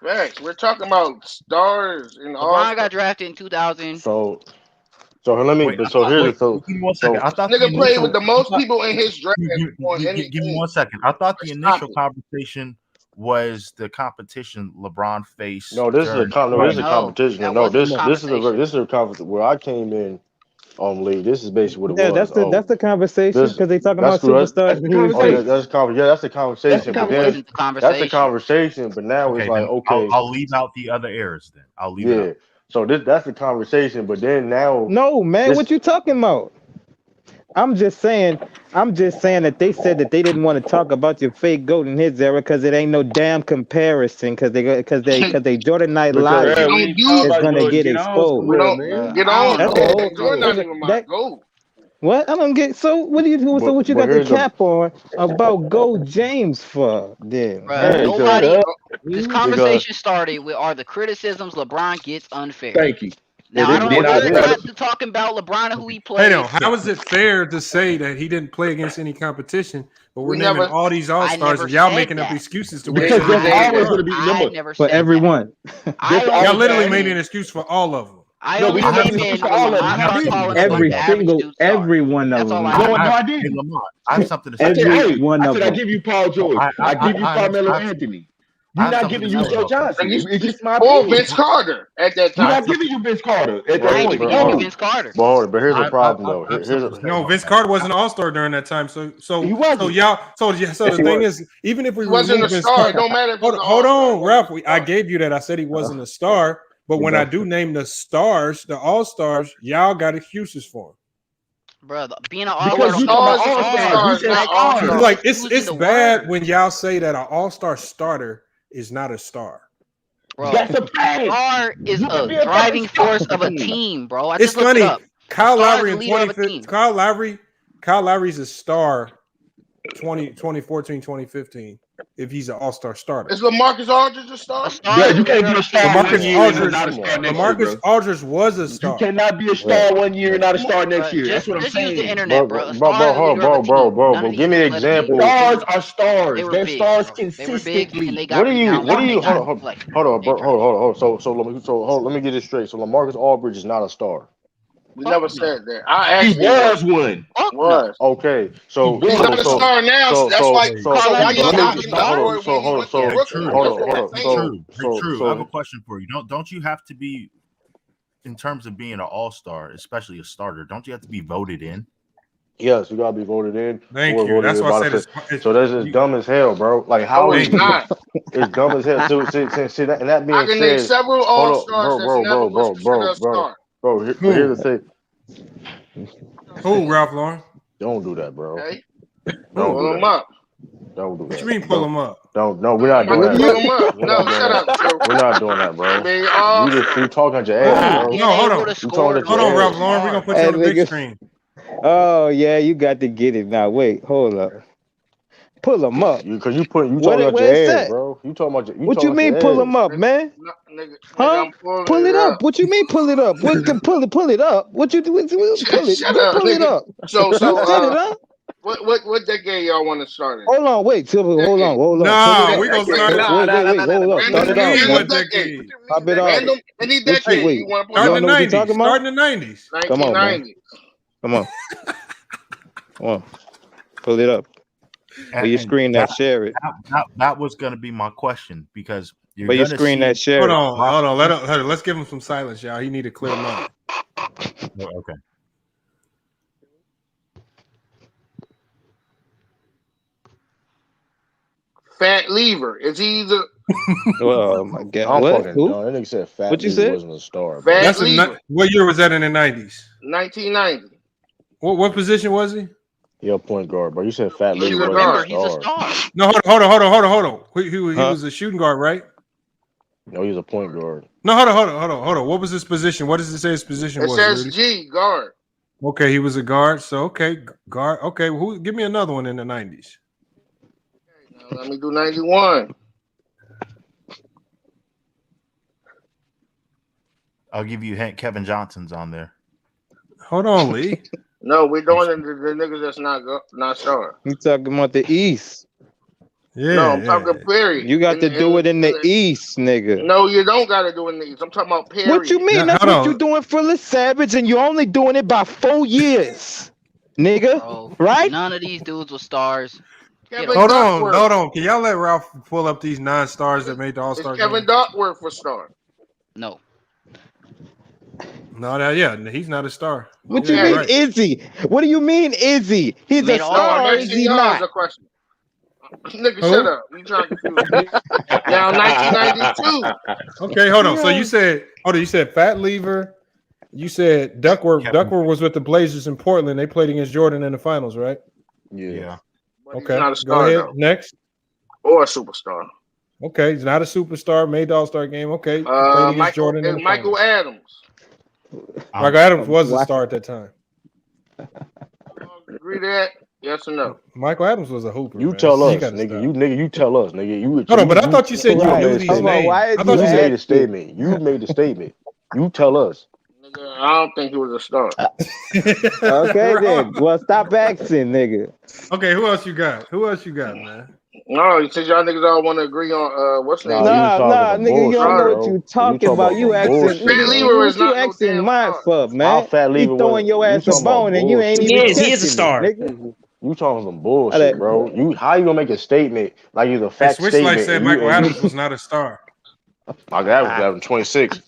Right, we're talking about stars and all. LeBron got drafted in 2000. So let me. Give me 1 second. I thought nigga played with the most people in his draft. Give me 1 second. I thought the initial conversation was the competition LeBron faced. No, this is a competition. No, this is a competition where I came in. League. This is basically what it was. That's the conversation because they talking about superstars. That's the conversation. That's the conversation. But now it's like okay. I'll leave out the other errors then. I'll leave it out. So that's the conversation. But then now, no man, what you talking about? I'm just saying that they said that they didn't want to talk about your fake goat in his era because it ain't no damn comparison because they Jordan Night Live is gonna get exposed. Get on. Jordan not even my goat. What? I don't get. So what do you do? So what you got the cap on about Gold James for? Then nobody. This conversation started with are the criticisms LeBron gets unfair. Thank you. Now, I don't want to talk about LeBron and who he played. How is it fair to say that he didn't play against any competition, but we're naming all these all-stars and y'all making up excuses to because there's always going to be for everyone. Y'all literally made an excuse for all of them. Every one of them. No, I didn't. Lamont, I have something to say. I give you Paul George. I give you Carmelo Anthony. You're not giving you Joe Johnson. It's just my opinion. Vince Carter at that time. You're not giving you Vince Carter at that point. Vince Carter. But here's the problem, though. No, Vince Carter wasn't an all-star during that time. So the thing is, even if we wasn't a star, it don't matter. Hold on, Ralph. I gave you that. I said he wasn't a star. But when I do name the stars, the all-stars, y'all got excuses for him. Brother, being an all-star, like it's bad when y'all say that an all-star starter is not a star. Bro, that's a star is a driving force of a team, bro. It's funny. Kyle Lowry in 2015. Kyle Lowry's a star 2014, 2015 if he's an all-star starter. Is LaMarcus Aldridge a star? Yeah, you can't be a star one year and not a star next year, LaMarcus Aldridge was a star. You cannot be a star one year and not a star next year. That's what I'm saying. Use the internet, bro. Bro. Give me an example. Stars are stars. They're big, stars bro. consistently. What are you? Hold on, bro. Hold on. So let me get this straight. So LaMarcus Aldridge is not a star. We never said that. He was one. Was. Okay, so he's not a star now. So that's why. So why you not getting hold on. True. I have a question for you. Don't you have to be, in terms of being an all-star, especially a starter? Don't you have to be voted in? Yes, you gotta be voted in. Thank you. That's why I said it's so that's just dumb as hell, bro. Like how is not? It's dumb as hell. See that, and that being I can name several all-stars that's never was considered a star. Bro, here's the thing. Who, Ralph Lauren? Don't do that, bro. Okay. Pull him up. Don't do that. What you mean pull him up? No, we're not doing that. Pull him up. No, shut up. We're not doing that, bro. You talking at your ass, bro. No, hold on. Hold on, Ralph Lauren. We're gonna put you on the big screen. Oh yeah, you got to get it now. Wait, hold up. Pull them up. Because you talking about your ass, bro. You talking about what you mean pull them up, man? Huh? Pull it up. What you mean pull it up? What can pull it up? What you do? Pull it up. So set it up. What decade y'all want to start in? Hold on, wait. Hold on. Nah, we gonna start. Wait, hold up. Start it off. Pop it off. Any decade you want to put Start in the 90s. Start in the 90s. 1990. Come on. Pull it up. Will you screen that, share it? That was going to be my question because you're going to screen that, share it. Hold on. Let's give him some silence, y'all. He need to clear him up. Okay. Fat Lever. Is he the? Oh my God! I'm what? Fucking Who? That nigga said Fat What you Lever said? wasn't a star. Fat Lever. What year was that in the 90s? 1990. What position was he? He a point guard, bro. You said Fat Lever wasn't He's a star. No, hold on. He was a shooting guard, right? No, he's a point guard. No, hold on. What was his position? What does it say his position was? It says Rudy? G, guard. Okay, he was a guard. So, okay, guard. Okay, give me another one in the 90s. Okay, now let me do 91. I'll give you a hint. Kevin Johnson's on there. Hold on, Lee. No, we're doing the niggas that's not star. You talking about the East? Yeah. No, I'm talking period. You got to do it in the East, nigga. No, you don't got to do it in the East. I'm talking about period. What you mean? That's what you doing for the Savage, and you only doing it by 4 years, nigga. Bro, right? None of these dudes were stars. Hold on. Can y'all let Ralph pull up these 9 stars that made the All-Star game? Kevin Duckworth for star. No. No, he's not a star. What you mean, is he? What do you mean, is he? He's a star, or is he not? Nigga, shut up. You trying to confuse me. Now, 1992. Okay, hold on. So you said Fat Lever. You said Duckworth. Duckworth was with the Blazers in Portland. They played against Jordan in the finals, right? Yeah. Okay. Not a star, go ahead. though. Next. Or a superstar. Okay, he's not a superstar. Made the All-Star game. Okay. Played against Jordan in the Michael Adams. Michael Adams was a star at that time. Agree to that? Yes or no? Michael Adams was a hooper. You tell us, nigga. You tell us, nigga. Hold on, but I thought you said you knew these names. I thought you made a statement. You made a statement. You tell us. Nigga, I don't think he was a star. Okay, then. Well, stop asking, nigga. Okay, who else you got? Man? No, since y'all niggas all want to agree on what's the name? Nah, nigga, you don't know what you talking about. You asking, what you asking mine for, man? He throwing your ass a bone and you ain't even he is a star. Nigga. You talking some bullshit, bro. How you gonna make a statement like it's a fact statement? Switchlight said Michael Adams was not a star. Michael Adams was having 26.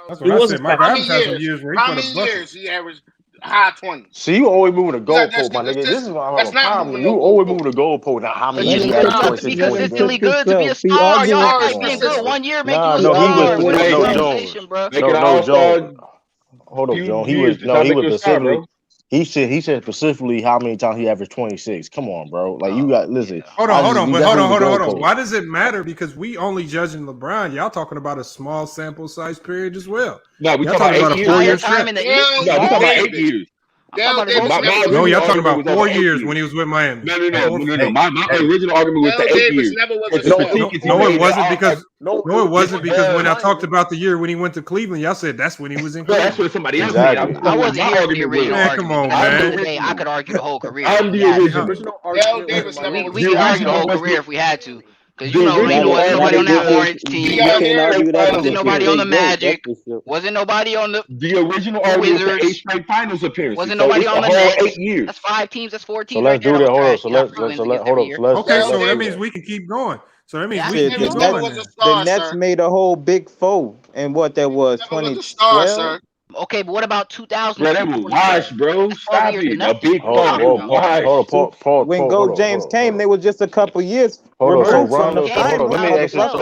That's what I said. Michael Adams had some years where he How many years he averaged high 20s? See, you always moving the goalpost, my nigga. This is why I have a problem. You always moving the goalpost. Now, how many years you got? Because it's really good to be a star. Y'all think being good 1 year make you a star. No, Joe. Hold up, Joe. He was specifically. He said specifically how many times he averaged 26. Come on, bro. Like you got listen. Hold on. Why does it matter? Because we only judging LeBron. Y'all talking about a small sample size period as well. No, we talking about 8 years. Time in the East. No, we talking about 8 years. Dale Davis No, y'all talking about 4 years when he was with Miami. No. My original argument was Dale the 8 Davis years. never was a No, star. it wasn't because when I talked about the year when he went to Cleveland, y'all said that's when he was in Cleveland. That's what somebody else said. I wasn't here for the original Man, argument. come on, But at the end of man. the day, I could argue the whole career. I'm the original. Dale Davis never was We could argue the whole career if we had to. Because wasn't nobody on that Orange team. Wasn't nobody on the Magic. Wasn't nobody on the original argument was the 8 straight finals appearances. Wasn't nobody on the whole Nets. 8 years. That's 5 teams. That's 4 teams. So let's do that. Hold on. So let's Okay, so that means we can keep going. So that means we can keep going. The Nets made a whole big four, and what that was 2012. Okay, but what about 2000? Bro, that was washed, bro. Stop it. A big four. When James came, they were just a couple years removed from Rondo, the finals. let me ask you something.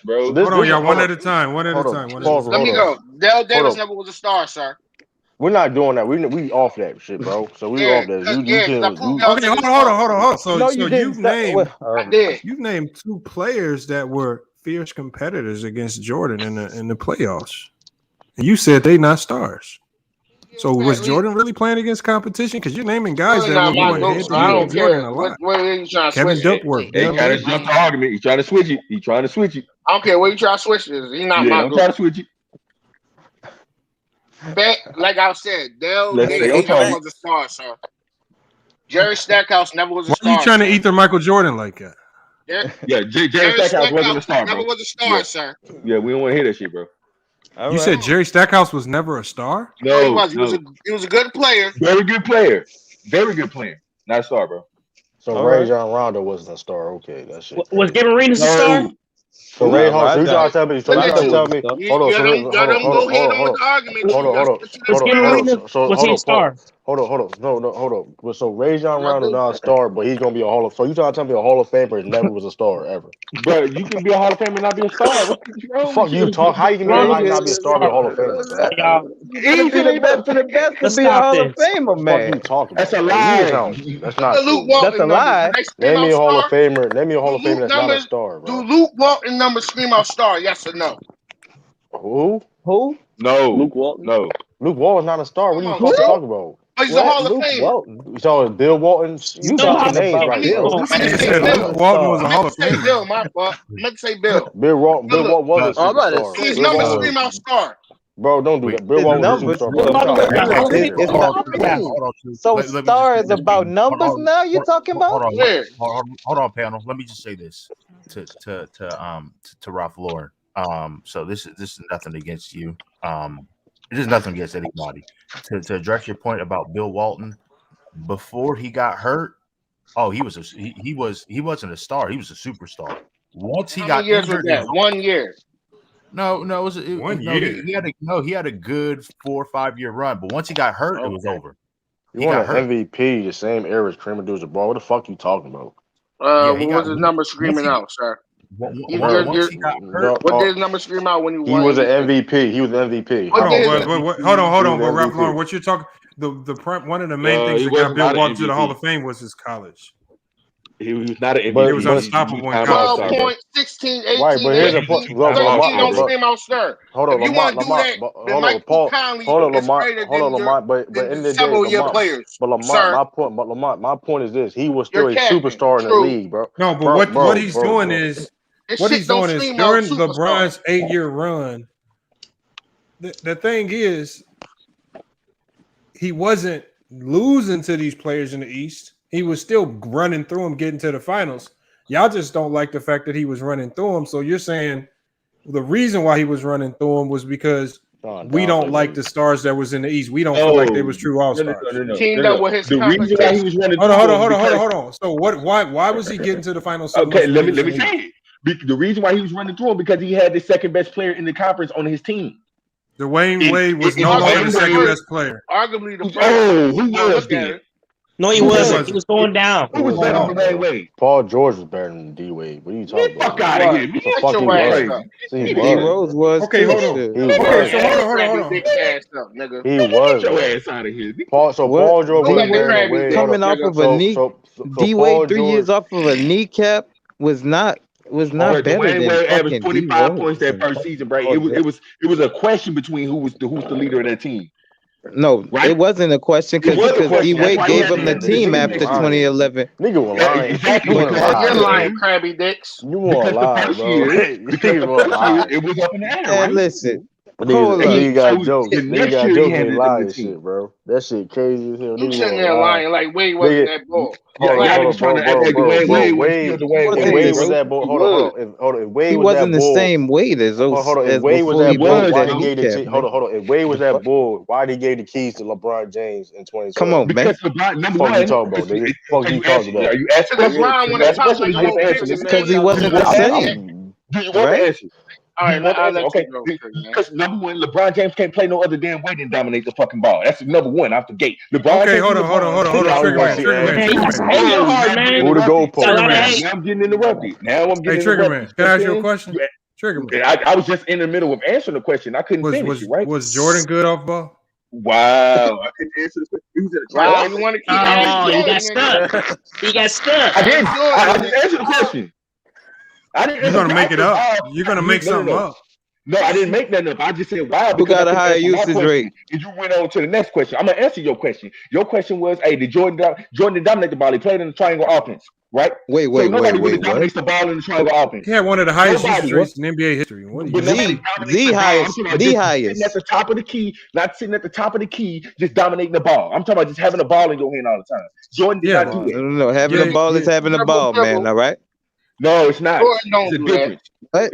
bro. Hold on, y'all. One at a time. One at a time. Let me go. Dale Davis never was a star, sir. We're not doing that. We off that shit, bro. So we off that. Okay, hold on. So, No, so you've named 2 players that were fierce competitors against Jordan in the playoffs. And you said they not stars. So was Jordan really playing against competition? Because you're naming guys that were going head to head with Jordan a lot. Kevin Duckworth. He trying to jump the argument. He trying to switch it. I don't care where you try to switch this. He's not my I'm trying to switch it. Like I said, Dale Davis never was a star, sir. Jerry Stackhouse never was a star. Why are you trying to ether Michael Jordan like that? Yeah, Jerry Stackhouse wasn't a star, bro. Never was a star, sir. Yeah, we don't want to hear that shit, bro. You said Jerry Stackhouse was never a star? No, he was. He was a good player. Very good player. Not a star, bro. So Rajon Rondo wasn't a star. Okay, that shit. Was Gavin Arenas a star? So Ray, you trying to tell me? Hold on. Was he a star? Hold on. So Rajon Rondo not a star, but he's gonna be a Hall of. So you trying to tell me a Hall of Famer never was a star ever? Bro, you can be a Hall of Famer and not be a star. Fuck you talk. How you can not be a star, be a Hall of Famer? Easily best for the best to be a Hall of Famer, man. Fuck you talking? That's a lie. That's not true. That's a lie. Name me a Hall of Famer. Name me a Hall of Famer that's not a star, bro. Do Luke Walton numbers scream out star? Yes or no? Who? No. Luke Walton. No. Luke Walton's not a star. What are you talking about? He's a Hall of Famer. You saw Bill Walton. You got the names right here. Luke Walton was a Hall of Famer. Bill, my fault. I meant to say Bill. Bill Walton was a superstar. His numbers scream out star. Bro, don't do that. Bill Walton was a superstar. So star is about numbers now. You talking about? Hold on, panel. Let me just say this to Ralph Lauren. So this is nothing against you. It is nothing against anybody. To address your point about Bill Walton, before he got hurt, he wasn't a star. He was a superstar. Once he got injured, 1 year. No, it was 1 year. He had a good 4 or 5 year run, but once he got hurt, it was over. You want an MVP the same era as Kareem Abdul-Jabbar? What the fuck you talking about? What was his number screaming out, sir? What did his number scream out when he won? He was an MVP. Hold on. But Ralph Lauren, what you're talking? One of the main things that got Bill Walton to the Hall of Fame was his college. He was not an MVP. He was unstoppable in college. 12 points, 16, 18, right, but here's 18, 13, don't scream out stir. Hold on, Lamont. Hold on, Lamont. But in the day, Lamont, my point is this: he was still a superstar in the league, bro. No, but what he's doing is during LeBron's 8-year run. The thing is, he wasn't losing to these players in the East. He was still running through them, getting to the finals. Y'all just don't like the fact that he was running through them. So you're saying the reason why he was running through them was because we don't like the stars that was in the East. We don't feel like they was true all-stars. Teamed up with his the reason why he was running hold on. So why was he getting to the finals? Okay, let me say it. The reason why he was running through them because he had the second best player in the conference on his team. Dwayne Wade was no longer the second best player. Arguably the who was then? No, he wasn't. He was going down. Who was better than Dwayne Wade? Paul George was better than D Wade. What are you talking about? Fuck out of here. D Rose was. Okay, hold on. Hold on. He was. Get your ass out of here. Paul George was better than Wade. Coming off of a knee. D Wade 3 years off of a kneecap was not better than Wade averaged 25 D-Rose. points that first season, bro. It was a question between who's the leader of that team. No, Right? it wasn't a question It was a because question. D-Wade That's why he gave had him to the end the team team after next year. 2011. Nigga was lying. Exactly. But You're after, lying, Krabby Dicks. You want Because the lie, first bro. year, Niggas want lie. it was up in the air, man, right? listen, That hold up. nigga got So jokes. the Nigga next got year he jokes when handed he them lie the and team. shit, bro. That shit crazy as hell. You Nigga sitting want there lie. lying like Wade wasn't Nigga, that ball. Y'all hold niggas on, trying to act like bro. Dwayne Wade was Wade, still Dwayne if Wade, Wade was bro. that bull, He hold on. was. If Wade He was that wasn't the bull, same weight as hold on. If as Wade was before he that bull, broke why that he gave the kneecap, hold man. on. If Wade was The that fuck? bull, why he gave the keys to LeBron James in Come 2012? on, man. Because LeBron, number Fuck you one, talking about, nigga? Fuck are you you talking are about? you asking Because questions? LeBron Do won you a ask a top question or like do you want to 4 answer? picks and Because made he y'all Do you wasn't look the want to bad. answer? same, Do you want right? to answer? All Do right, you want to I'll answer? let you Okay. go, Trigger, Because number one, LeBron James can't play no other damn way than dominate the fucking ball. That's number one out the gate. LeBron Okay, James hold is on, hold on, LeBron. hold on, He hold on. got Trigger man, balls. Trigger man, man. Trigger You man. hate your Oh, heart, now I'm getting man. Who the interrupted. Got a lot of goalpost? hate. Now I'm getting interrupted. Now I'm Hey, getting Trigger interrupted. man, You can know I what ask I'm you a saying? question? Trigger man. I was just in the middle of answering the question. I couldn't finish it, right? Was Jordan good off ball? Wow. I couldn't answer the question. He was in a Wow, you triumphant. want to keep it Oh, you got Jordan, nigga. stuck. He got stuck. I Team didn't. I Jordan, just nigga. answered the question. I didn't You're answer. gonna I make it said, up. wow. You're gonna make something up. No, I didn't make nothing up. I just said wow Who because I got a couldn't higher answer my usage question. rate? And you went on to the next question. I'm gonna answer your question. Your question was, hey, did Jordan didn't dominate the ball? He played in the triangle offense, right? Wait, So nobody really what? dominates the ball in the triangle offense. He had one of the highest Nobody. usage rates in NBA history. What do you But mean? nobody dominates the ball. I'm talking about The just highest. sitting at the top of the key, not sitting at the top of the key, just dominating the ball. I'm talking about just having the ball in your hand all the time. Jordan did Yeah, not do that. No, having the ball is having the ball, man. All right. No, it's not. Jordan don't It's a do that. difference.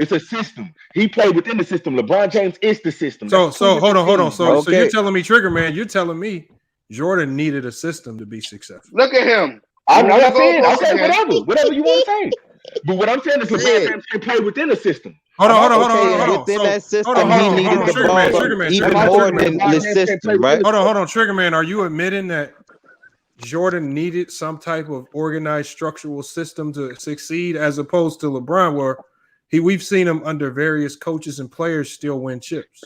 It's a system. He played within the system. LeBron James is the system. So That's two hold on. different things, bro. So you're telling me, Trigger man, you're telling me Jordan needed a system to be successful. Look at him. I'm not saying, goalposts okay, again. whatever you want to say. But what I'm saying is LeBron James can play within the system. Hold on. Within that system, hold he on, needed the Trigger ball man, even more than the system, right? Hold on, Trigger man. Are you admitting that Jordan needed some type of organized structural system to succeed, as opposed to LeBron, where we've seen him under various coaches and players still win chips?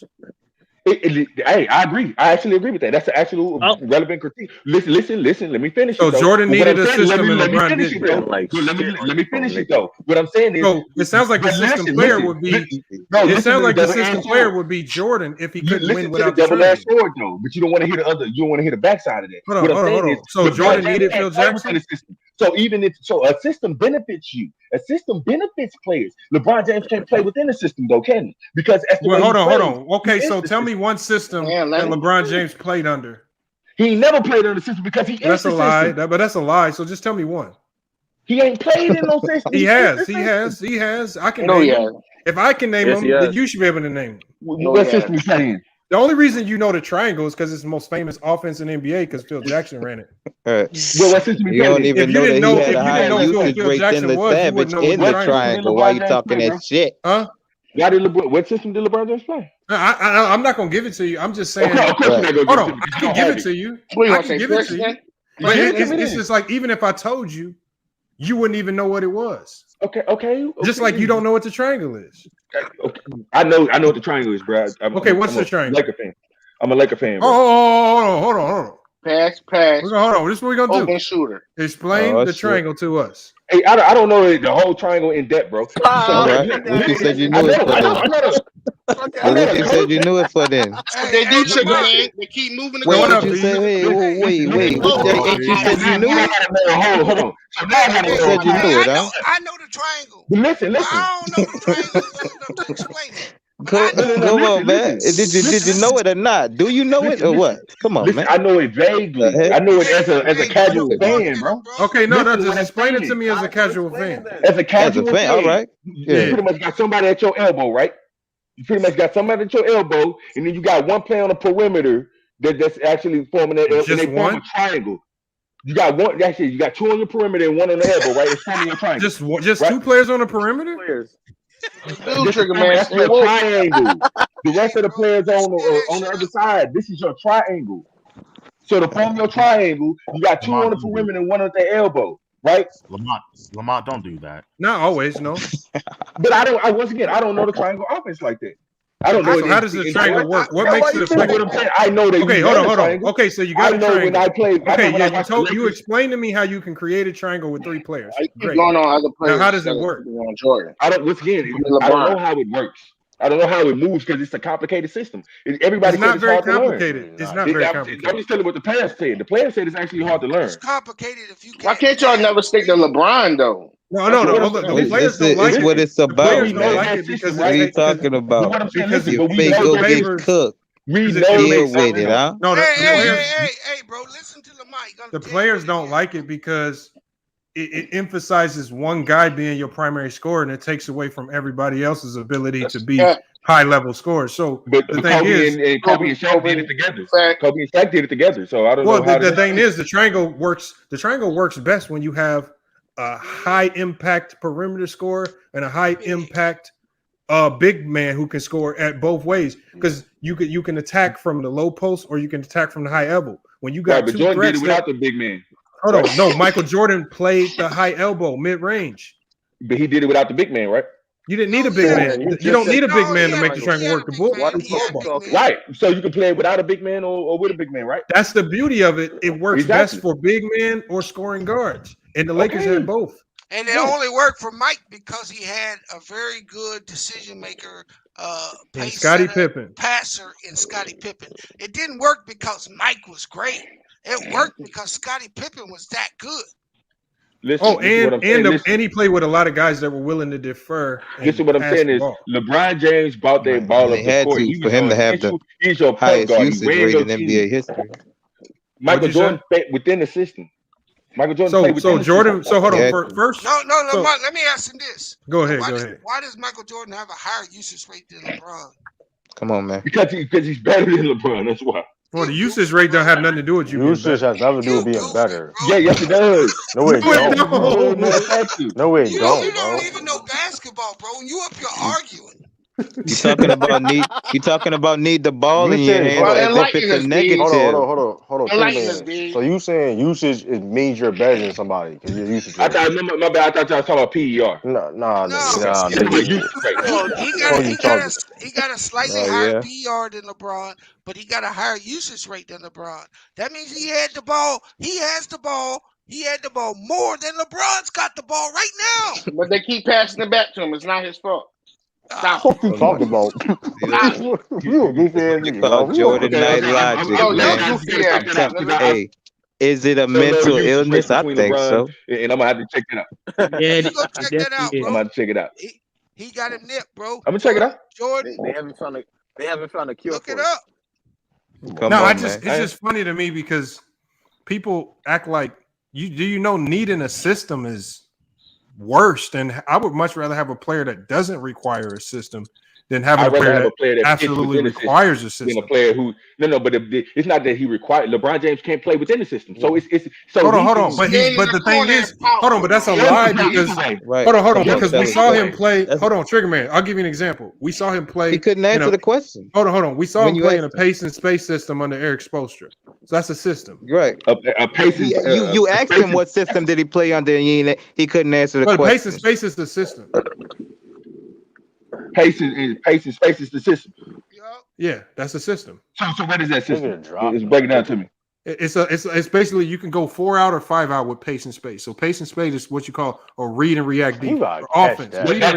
Hey, I agree. I actually agree with that. That's an actual relevant critique. Listen. Let me finish So it. Though. Jordan needed a system, and let me LeBron finish it though. Let me finish it though. What I'm saying is, so it sounds like the system player would be. It sounds like the system player would be Jordan if he couldn't win without the double-edged triangle. sword though. But you don't want to hear the other. You don't want to hear the backside of that. Hold on. So Jordan needed Phil Jackson. So even if a system benefits you, a system benefits players. LeBron James can't play within the system though, can he? Because that's the way hold on. Okay, He so is tell me one system that LeBron James played under. He never played under the system because he is That's the a lie. system. But that's a lie. So just tell me one. He ain't played in no system. He has. I can name him. If I can name him, then you should be able to name him. What system he playing? The only reason you know the triangle is because it's the most famous offense in NBA because Phil Jackson ran it. Well, what system You don't even know that he had a higher usage Phil rate than Jackson the Savage in the triangle. Why you talking that shit? Huh? What system did LeBron James play? I'm not gonna give it to you. I'm just saying. Of course you're not gonna Hold give on, it to me. I can give it to you. I can give it to you. But it's just like even if I told you, you wouldn't even know what it was. Okay. Just like you don't know what the triangle is. Okay. I know what the triangle is, bro. What's the triangle? Laker fan. I'm a Laker fan. Bro. Hold on. Pass. Hold on. This is what we're gonna do. Open shooter. Explain the triangle to us. Hey, I don't know the whole triangle in depth, bro. All right. What you said you knew it for then? What you said you knew it for then? They do Trigger man. They keep moving the Wait, goalposts. what you say? Wait. Ain't you said you knew it? Hold on. So now I gotta You said you knew it, huh? I know the triangle. Listen. I don't know the triangle. Explain it. Come on, man. Did you know it or not? Do you know it or what? Come on, man. I know it vaguely. I know it as a casual fan, bro. Okay, just explain it to me as a casual fan. As a casual fan, all right. You pretty much got somebody at your elbow, right? You pretty much got somebody at your elbow, and then you got one player on the perimeter that's actually forming that. Just and they form a triangle. You got one. Actually, you got two on your perimeter and one on the elbow, right? It's forming a triangle. Just right? 2 players on the perimeter. Trigger man. That's your triangle. The rest of the players on the other side. This is your triangle. So to form your triangle, you got 2 on the perimeter and one at the elbow, right? Lamont, don't do that. Not always, no. But I don't know the triangle offense like that. I don't know. So how does the triangle work? What makes it effective? I know that. Okay, hold on. Okay, so you got a triangle. When I played. Okay, you explained to me how you can create a triangle with 3 players. Great. Going on other players. Now, how does it work? Jordan. I don't. Once again, I don't know how it works. I don't know how it moves because it's a complicated system. Everybody it's not said it's very hard complicated. to learn. It's not very complicated. I'm just telling you what the players said. The players said it's actually hard to learn. It's complicated if you. Why can't y'all never stick to LeBron though? No. The players don't like it. It's what it's about, Players man. don't like it because What are you talking about? Because Your fake go get cooked. Deal with it, huh? No, hey, bro, listen to the mic. The players don't like it because it emphasizes one guy being your primary scorer, and it takes away from everybody else's ability to be high-level scorers. So the thing is, Kobe and Shaq did it together. Kobe and Shaq did it together. So I don't know. Well, the thing is, the triangle works. The triangle works best when you have a high-impact perimeter scorer and a high-impact big man who can score at both ways, because you can attack from the low post or you can attack from the high elbow. When you got but two Jordan did threats it without the big man. Hold on, no, Michael Jordan played the high elbow mid-range. But he did it without the big man, right? You didn't need a big man. You don't need a big man to make the triangle work. The ball. Right. So you can play it without a big man or with a big man, right? That's the beauty of it. It works best for big men or scoring guards. And the Lakers had both. And it only worked for Mike because he had a very good decision maker, Scottie Pippen, passer in Scottie Pippen. It didn't work because Mike was great. It worked because Scottie Pippen was that good. Listen, and he played with a lot of guys that were willing to defer. Listen, what I'm saying is LeBron James brought that ball up the court. For him to have the highest usage rate in NBA history. Michael Jordan played within the system. Michael Jordan played within the Jordan. system. So hold on. First, no. Let me ask him this. Go ahead. Go ahead. Why does Michael Jordan have a higher usage rate than LeBron? Come on, man. Because he's better than LeBron. That's why. Well, the usage rate don't have nothing to do with you. Usage has nothing to do with being better. Yeah, yes, it does. No, it don't. No, it You don't, don't even know basketball, bro. And you up here arguing. You talking about need the ball in your hand as if it's a negative. Hold on. So you saying usage means you're better than somebody because your usage rate. I thought y'all was talking about PER. He got a slightly higher PER than LeBron, but he got a higher usage rate than LeBron. That means he had the ball. He has the ball. He had the ball more than LeBron's got the ball right now. But they keep passing it back to him. It's not his fault. Stop. What you talking about? You a goofy ass nigga. Jordan Knight logic, man. Hey, is it a mental illness? I think so. And I'm gonna have to check it out. Yeah, check that out, bro. I'm gonna check it out. He got him nipped, bro. I'm gonna check it out. Jordan, they haven't found a cure. Look it up. It's just funny to me because people act like you know needing a system is worse than I would much rather have a player that doesn't require a system than having a player that absolutely requires a system. Than a player who but it's not that he required. LeBron James can't play within the system, so it's so. Hold on. But the thing is, but that's a lie because hold on, because we saw him play. Hold on, Trigger Man. I'll give you an example. We saw him play. He couldn't answer the question. Hold on. We saw him play in a pace and space system under Eric Spoelstra. So that's a system, right? A pace. You asked him what system did he play under, and he couldn't answer the question. Pace and space is the system. Pace and space is the system. Yeah, that's the system. So what is that system? Just break it down to me. It's basically you can go 4 out or 5 out with pace and space. So pace and space is what you call a read and react defense or offense. Read and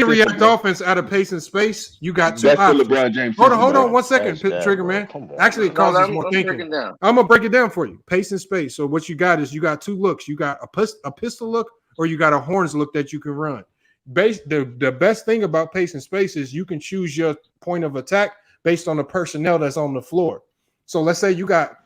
react offense out of pace and space. You got two options. LeBron James. Hold on 1 second, Trigger Man. Actually, it causes more thinking. I'm gonna break it down for you. Pace and space. So what you got is you got two looks. You got a pistol look or you got a horns look that you can run. The best thing about pace and space is you can choose your point of attack based on the personnel that's on the floor. So let's say you got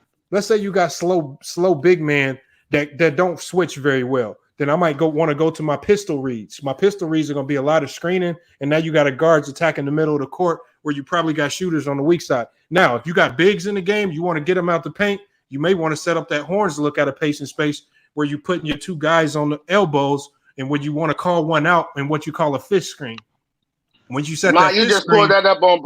slow big man that don't switch very well. Then I might want to go to my pistol reads. My pistol reads are going to be a lot of screening, and now you got a guards attacking the middle of the court where you probably got shooters on the weak side. Now, if you got bigs in the game, you want to get them out the paint. You may want to set up that horns look at a pace and space where you're putting your two guys on the elbows, and when you want to call one out in what you call a fish screen. When you set that, you just pulled that up on.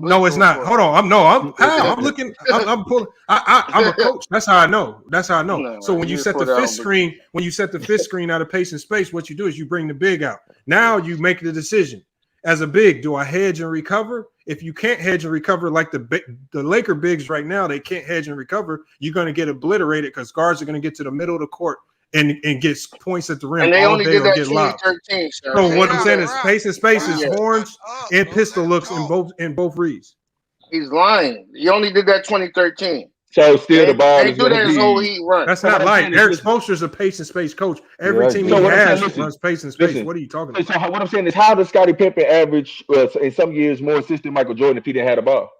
No, it's not. Hold on. I'm looking. I'm pulling. I'm a coach. That's how I know. No, so when you set the fish screen, out of pace and space, what you do is you bring the big out. Now you make the decision as a big. Do I hedge and recover? If you can't hedge and recover like the Laker bigs right now, they can't hedge and recover. You're going to get obliterated because guards are going to get to the middle of the court and gets points at the rim And they all only day did or that get lobs. 2013, sir. So what I'm saying is pace and space is Yeah. horns and pistol looks in both reads. He's lying. He only did that 2013. So still the ball They is do going that to his whole be. Heat run. That's not like Eric Spoelstra's a pace and space coach. Every team he has runs pace and space. What are you talking about? So what I'm saying is, how does Scottie Pippen average in some years more assists than Michael Jordan if he didn't have the ball?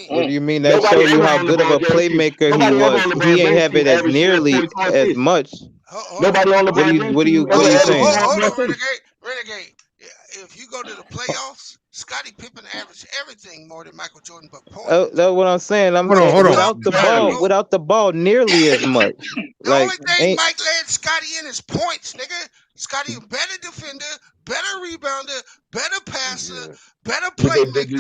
What do you mean? That shows you how good of a playmaker he was. He ain't have it as nearly as much. Nobody on LeBron. What are you saying? Hold on, Renegade. If you go to the playoffs, Scottie Pippen averaged everything more than Michael Jordan, but points. That's what I'm saying. I'm Hold on. without the ball nearly as much. The only thing Mike led Scottie in is points, nigga. Scottie a better defender, better rebounder, better passer, better playmaker.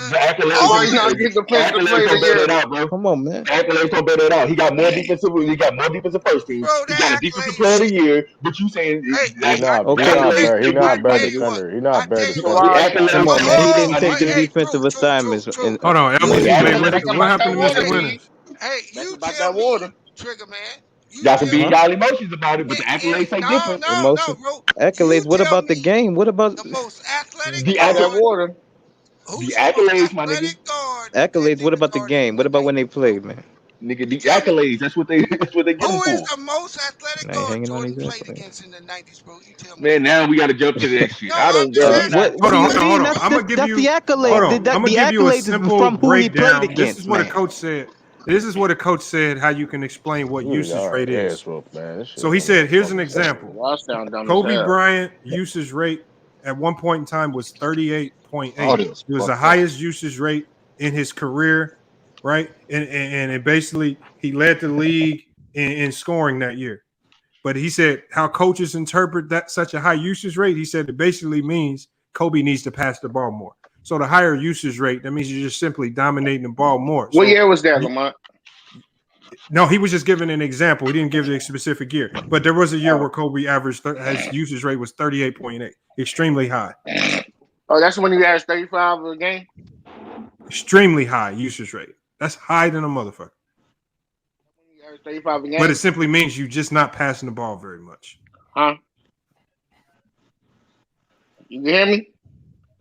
Come on, man. The accolades don't bear that out. He got more defensive. He got more defensive first team. He got a defensive player of the year. But you saying He's not better defender. He's not better defender. Come on, man. He didn't take the defensive assignments. Hold on, LBC, what happened to Mr. Winners? Hey, you about that water, Trigger man. Y'all can be y'all emotions about it, but the accolades ain't different. Accolades. What about the game? What about the most athletic? The accolades. The accolades, my nigga. Accolades. What about the game? What about when they played, man? Nigga, the accolades. That's what they get Who for. is the most athletic guard Jordan played against in the 90s, bro? You tell me. Man, now we got to jump to that shit. I don't Hold on. I'm gonna give you the accolades. I'm gonna give you a simple from who he played breakdown. against. This is what a coach said. This is what a coach said. How you can explain what usage rate is. So he said, here's an example. Kobe Bryant usage rate at one point in time was 38.8. It was the highest usage rate in his career, right? And it basically he led the league in scoring that year. But he said how coaches interpret that such a high usage rate. He said it basically means Kobe needs to pass the ball more. So the higher usage rate, that means you're just simply dominating the ball more. What year was that, Lamont? No, he was just giving an example. He didn't give the specific year. But there was a year where Kobe averaged his usage rate was 38.8, extremely high. Oh, that's when he averaged 35 a game? Extremely high usage rate. That's higher than a motherfucker. 35 a game? But it simply means you're just not passing the ball very much. Huh? You hear me?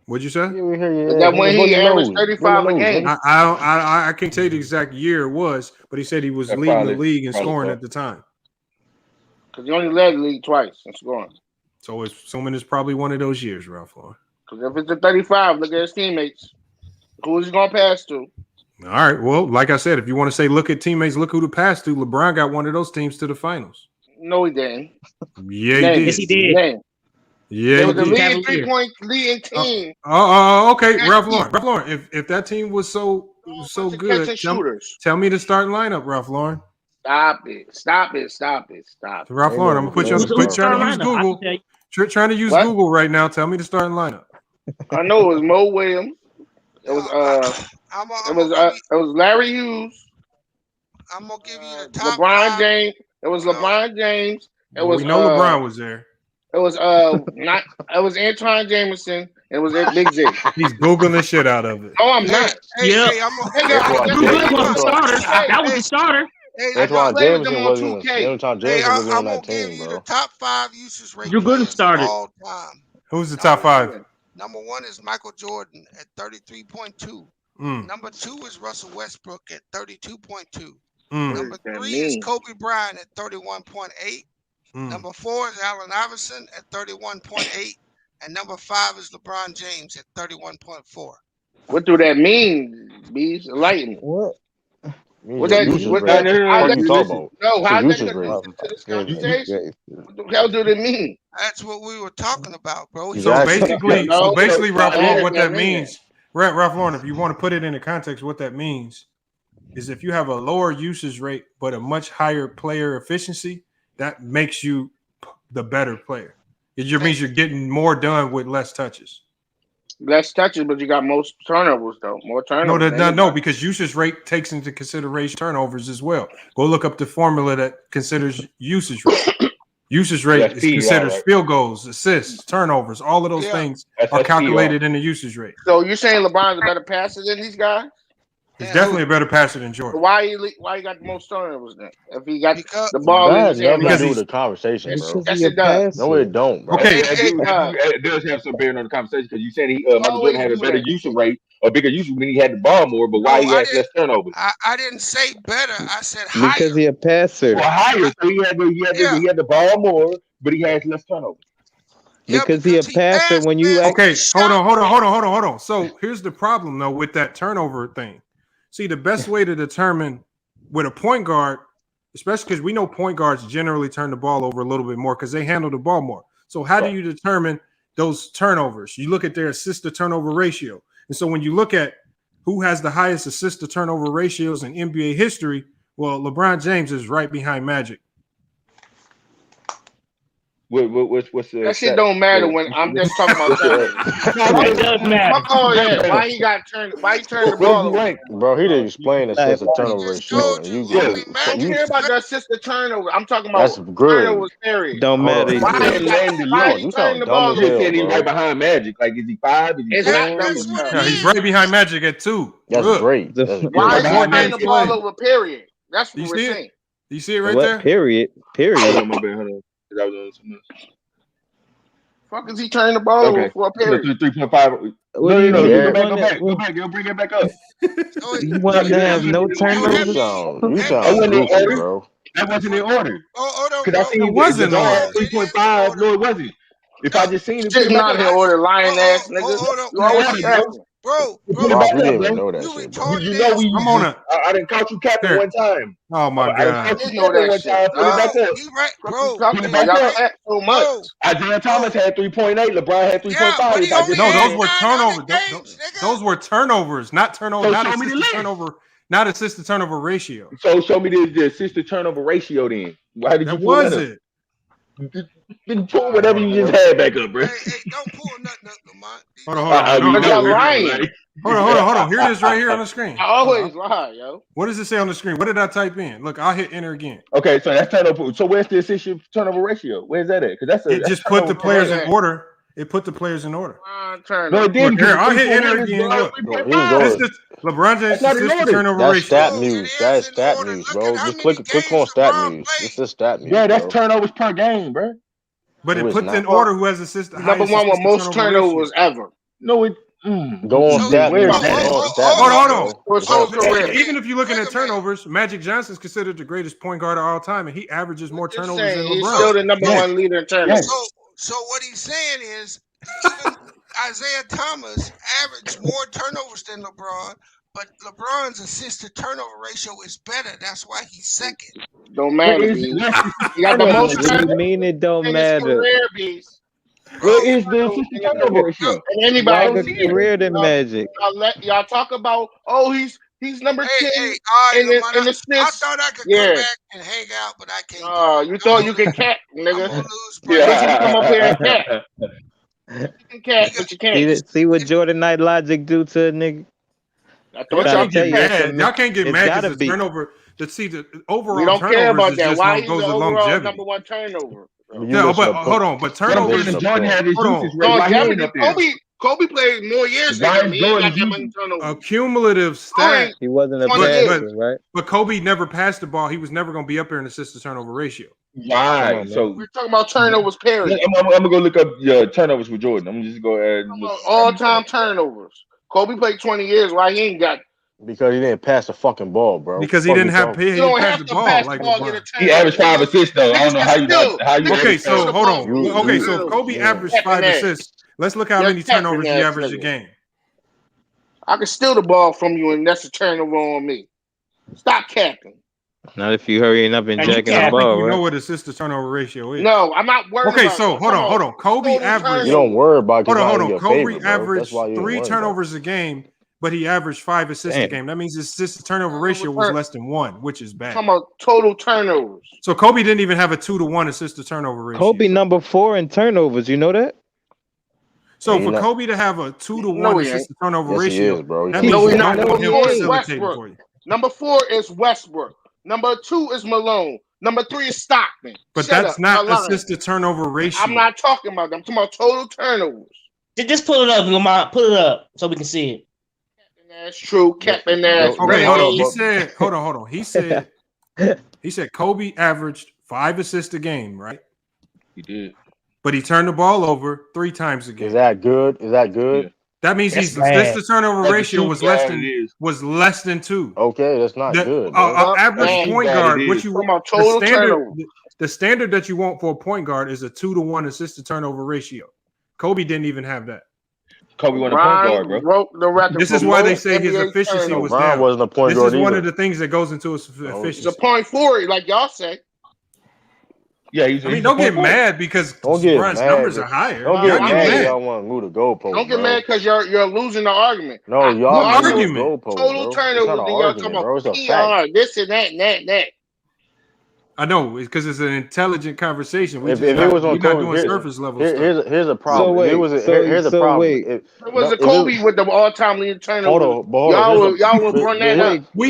What'd you say? That when he averaged 35 a game. I can't tell you the exact year it was, but he said he was leading the league in scoring at the time. Because he only led the league twice in scoring. So it's assuming it's probably one of those years, Ralph Lauren. Because if it's a 35, look at his teammates. Who is he going to pass to? All right. Well, like I said, if you want to say look at teammates, look who to pass to. LeBron got one of those teams to the finals. No, he didn't. Yeah, he did. Yes, he did. Yeah, it was the leading 3-point leading team. Okay, Ralph Lauren. If that team was so good, tell me the starting lineup, Ralph Lauren. Stop it. Ralph Lauren, I'm gonna put you on. Trying to use Google. Trying to use Google right now. Tell me the starting lineup. I know it was Mo Williams. It was it was Larry Hughes. I'm gonna give you the top LeBron James. It was LeBron James. It was we know LeBron was there. It was not. It was Antoine Jameson. It was Big J. He's googling the shit out of it. No, I'm not. That was the starter. Antoine Jameson wasn't on that team, bro. The top 5 usage rate. Drew Gooden started. All time. Who's the top 5? Number 1 is Michael Jordan at 33.2. Number 2 is Russell Westbrook at 32.2. Number 3 is Kobe Bryant at 31.8. Number 4 is Allen Iverson at 31.8. And number 5 is LeBron James at 31.4. What do that mean, Bees? Enlighten me. What? What that? What that? How you talking about? No, how that to this conversation? What the hell do they mean? That's what we were talking about, bro. So basically, Ralph Lauren, what that means, Ralph Lauren, if you want to put it into context, what that means is if you have a lower usage rate but a much higher player efficiency, that makes you the better player. It just means you're getting more done with less touches. Less touches, but you got most turnovers, though. More turnovers. No, because usage rate takes into consideration turnovers as well. Go look up the formula that considers usage rate. Usage rate considers field goals, assists, turnovers. All of those things are calculated in the usage rate. So you're saying LeBron's a better passer than these guys? He's definitely a better passer than Jordan. Why he got the most turnovers then? If he got the ball in his hand, nothing to do with the conversation, bro. Yes, it does. No, it don't, bro. Okay, it does have some bearing on the conversation because you said Michael Jordan had a better usage rate, a bigger usage when he had the ball more, but why he has less turnovers? I didn't say better. I said higher. Because he a passer. Well, higher. So he had the ball more, but he has less turnovers. Because he a passer when you okay, hold on. So here's the problem though with that turnover thing. See, the best way to determine with a point guard, especially because we know point guards generally turn the ball over a little bit more because they handle the ball more. So how do you determine those turnovers? You look at their assist to turnover ratio. And so when you look at who has the highest assist to turnover ratios in NBA history, well, LeBron James is right behind Magic. What's that shit don't matter when I'm just talking about that. It does matter. Oh yeah, why he turned the ball over? Bro, he didn't explain assist to turnover ratio. I don't care about the assist to turnover. I'm talking about that's good. turnovers period. Don't matter. You sound dumb as hell. He's right behind Magic. Like, is he 5? Is he 10? No, he's right behind Magic at 2. That's great. Why is he turning the ball over? Period. That's what we're saying. Do you see it right there? Period. Fuck is he turning the ball over for a period? 3.5. Go back. You'll bring it back up. You want to have no turnovers? You sound goofy, bro. That wasn't in order. It wasn't in order. 3.5. No, it wasn't. If I just seen it, shit not in order, lying ass nigga. You always capping. Bro, we didn't even know that shit, bro. You know I'm on it. I didn't count you capping one time. Oh my god! You know that shit. You right, bro. Y'all cap so much. Isaiah Thomas had 3.8. LeBron had 3.5. No, those were turnovers. Those were turnovers, not turnover. Not assist to turnover. Not assist to turnover ratio. So show me the assist to turnover ratio then. Why did you pull was that it? Then pull whatever you just had back up, bro. Hey, don't pull nothing up, Lamont. Hold on. Here it is right here on the screen. I always lie, yo. What does it say on the screen? What did I type in? Look, I'll hit enter again. Okay, so that's turnover. So where's the assist to turnover ratio? Where's that at? Because it just put the players in order. It put the players in order. No, it didn't. Here, I'll hit enter again. Look, LeBron James assist to turnover that's ratio. Stat news. That's stat news, bro. Just click on stat news. This is stat news. Yeah, that's turnovers per game, bro. But it puts in order who has assist. Number one with most turnovers ever. No, it. Go on stat news. Hold on. Even if you're looking at turnovers, Magic Johnson is considered the greatest point guard of all time, and he averages more turnovers than LeBron. He's still the number one leader in turnovers. So what he's saying is, even Isaiah Thomas averaged more turnovers than LeBron, but LeBron's assist to turnover ratio is better. That's why he's second. Don't matter, B. You got the most turnovers. You mean it don't matter? What is the assist to turnover ratio? Anybody career than Magic? Y'all talk about he's number 10 in the assists. I thought I could come back and hang out, but I can't. Oh, you thought you could cat, nigga? You come up here and cat. You can cat, but you can't. See what Jordan Knight logic do to a nigga? I thought y'all get mad. Y'all can't get mad because the turnover. See the overall. We don't care about that. Why goes the overall longevity? Number one turnover? Yeah, but hold on. But turnovers. Kobe played more years than me. A cumulative stat. He wasn't a passer, right? But Kobe never passed the ball. He was never going to be up there in assist to turnover ratio. Right. So we're talking about turnovers. Period. I'm gonna go look up turnovers with Jordan. I'm just go ahead. All-time turnovers. Kobe played 20 years. Why he ain't got? Because he didn't pass the fucking ball, bro. Because he didn't have he don't passed have the to ball pass like the ball, LeBron. He averaged 5 assists though. I don't know how you. Okay, so hold on. Okay, so if Kobe averaged 5 assists. Let's look how many turnovers he averaged a game. I can steal the ball from you, and that's a turnover on me. Stop capping. Not if you hurrying up and jacking the ball, You right? know what assist to turnover ratio is. No, I'm not worried. Okay, so hold on. Kobe averaged. You don't worry about. Hold on. Kobe averaged 3 turnovers a game, but he averaged 5 assists a game. That means his assist to turnover ratio was less than 1, which is bad. I'm talking about total turnovers. So Kobe didn't even have a 2-to-1 assist to turnover ratio. Kobe number 4 in turnovers. You know that? So for Kobe to have a 2-to-1 assist to turnover ratio, bro. That means you don't want him facilitating for you. Number 4 is Westbrook. Number 2 is Malone. Number 3 is Stockton. But that's not assist to turnover ratio. I'm not talking about that. I'm talking about total turnovers. Just pull it up, Lamont. Pull it up so we can see it. That's true. Capping ass. Okay, hold on. He said, hold on. He said Kobe averaged 5 assists a game, right? He did. But he turned the ball over 3 times a game. Is that good? Yeah. That means his assist to turnover ratio was less than 2. Okay, that's not good. Average point guard. What you want? Total turnover. The standard that you want for a point guard is a 2-to-1 assist to turnover ratio. Kobe didn't even have that. Kobe wasn't a point guard, bro. Broke the record. This is why they say his efficiency was down. Wasn't a point guard. This is one of the things that goes into his efficiency. It's a point forward, like y'all say. Yeah, don't get mad because LeBron's numbers are higher. Don't get mad. Y'all want to move the goalpost. Don't get mad because you're losing the argument. No, y'all argument. Total turnover. Then y'all talking about PR, this and that and that and that. I know, because it's an intelligent conversation. If it was on Kobe, not doing surface level stuff. Here's a problem. Here's a problem. It was a Kobe with the all-time leading turnover. Hold on. Y'all will run that up. We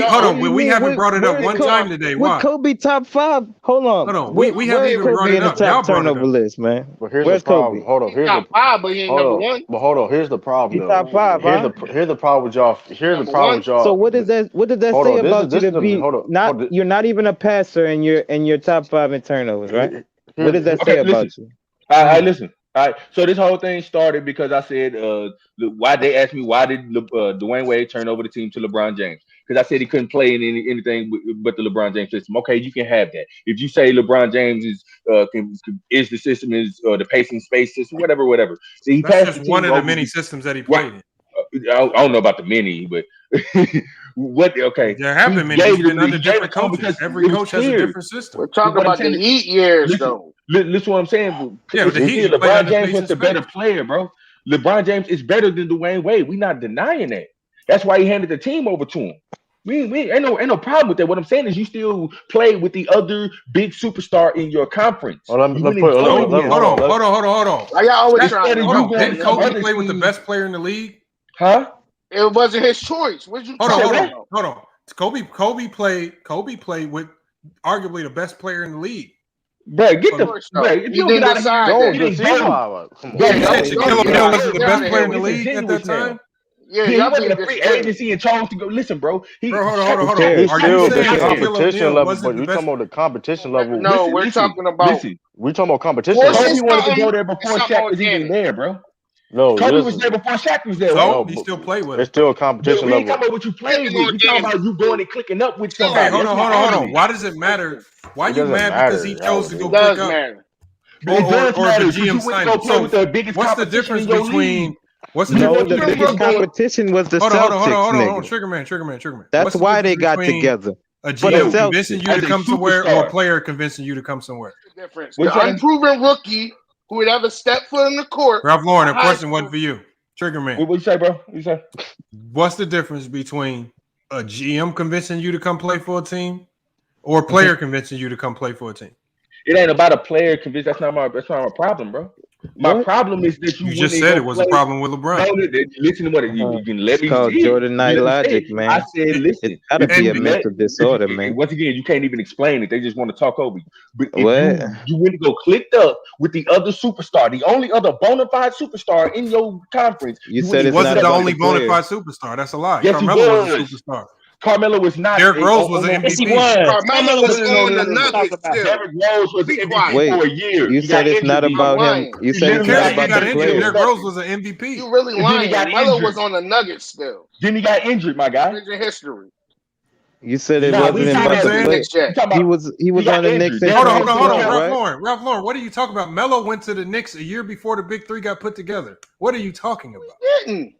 haven't brought it up one time today. Why? With Kobe top 5? Hold on. We haven't even brought it up. Y'all turnover list, man. But here's the problem. Hold on. He's top 5, but he ain't number 1. But hold on. Here's the problem. He's top 5. Here's the problem with y'all. So what does that say about you to be not? You're not even a passer, and you're top 5 in turnovers, right? What does that say about you? Listen. All right. So this whole thing started because I said, why they asked me why did Dwayne Wade turn over the team to LeBron James? Because I said he couldn't play in anything but the LeBron James system. Okay, you can have that. If you say LeBron James is the system is the pacing space system, whatever. So he That's just one of the many systems that he played in. I don't know about the many, but what? Okay, there have been many under different coaches. Every coach has a different system. We're talking about the Heat years, though. Listen, what I'm saying. Yeah, but the Heat. LeBron James was the better player, bro. LeBron James is better than Dwayne Wade. We're not denying that. That's why he handed the team over to him. We ain't no problem with that. What I'm saying is you still play with the other big superstar in your conference. Hold on. Like y'all always trying to didn't Kobe play with the best player in the league? Huh? It wasn't his choice. Hold on. Kobe played with arguably the best player in the league. Bro, get the if you didn't decide Shaquille O'Neal wasn't the best player in the league at that time. Yeah, he wasn't a free agency and chose to go. Listen, bro. Hold on. Are you saying competition level? But we talking about the competition level. No, we're talking about. We talking about competition. Kobe wanted to go there before Shaq was even there, bro. No, Kobe was there before Shaq was there. So he still played with it. It's still a competition level. We ain't level. talking about what you playing with. We talking about you going and clicking up with somebody. Hold on. Why does it matter? Why you mad because he chose to go click up? Or the GM signed him. So what's the difference between? The biggest competition was the Celtics. Hold on. Triggerman. That's why they got together. A GM convincing you to come somewhere, or a player convincing you to come somewhere. Difference. The unproven rookie who would ever step foot in the court. Ralph Lauren, a question wasn't for you. Triggerman. What you say, bro? What you say? What's the difference between a GM convincing you to come play for a team, or a player convincing you to come play for a team? It ain't about a player convinced. That's not my problem, bro. My problem is that you just said it was a problem with LeBron. No, listen to what you can let me. Called Jordan Knight logic, man. I said, listen, it's gotta be a mental disorder, man. Once again, you can't even explain it. They just want to talk over you. But if you went to go clicked up with the other superstar, the only other bona fide superstar in your conference. You said it wasn't the only bona fide superstar. That's a lie. Yes, Carmelo was a superstar. Carmelo was not. Derrick Rose was an MVP. Carmelo was on the Nuggets still. Derrick Rose was MVP for a year. You said it's not about him. You said it's not about the player. Derrick Rose was an MVP. You really lying. Carmelo was on the Nuggets still. Then he got injured, my guy. History. You said it wasn't about the player. He was on the Knicks. Hold on. Ralph Lauren, what are you talking about? Melo went to the Knicks a year before the Big Three got put together. What are you talking about? He didn't.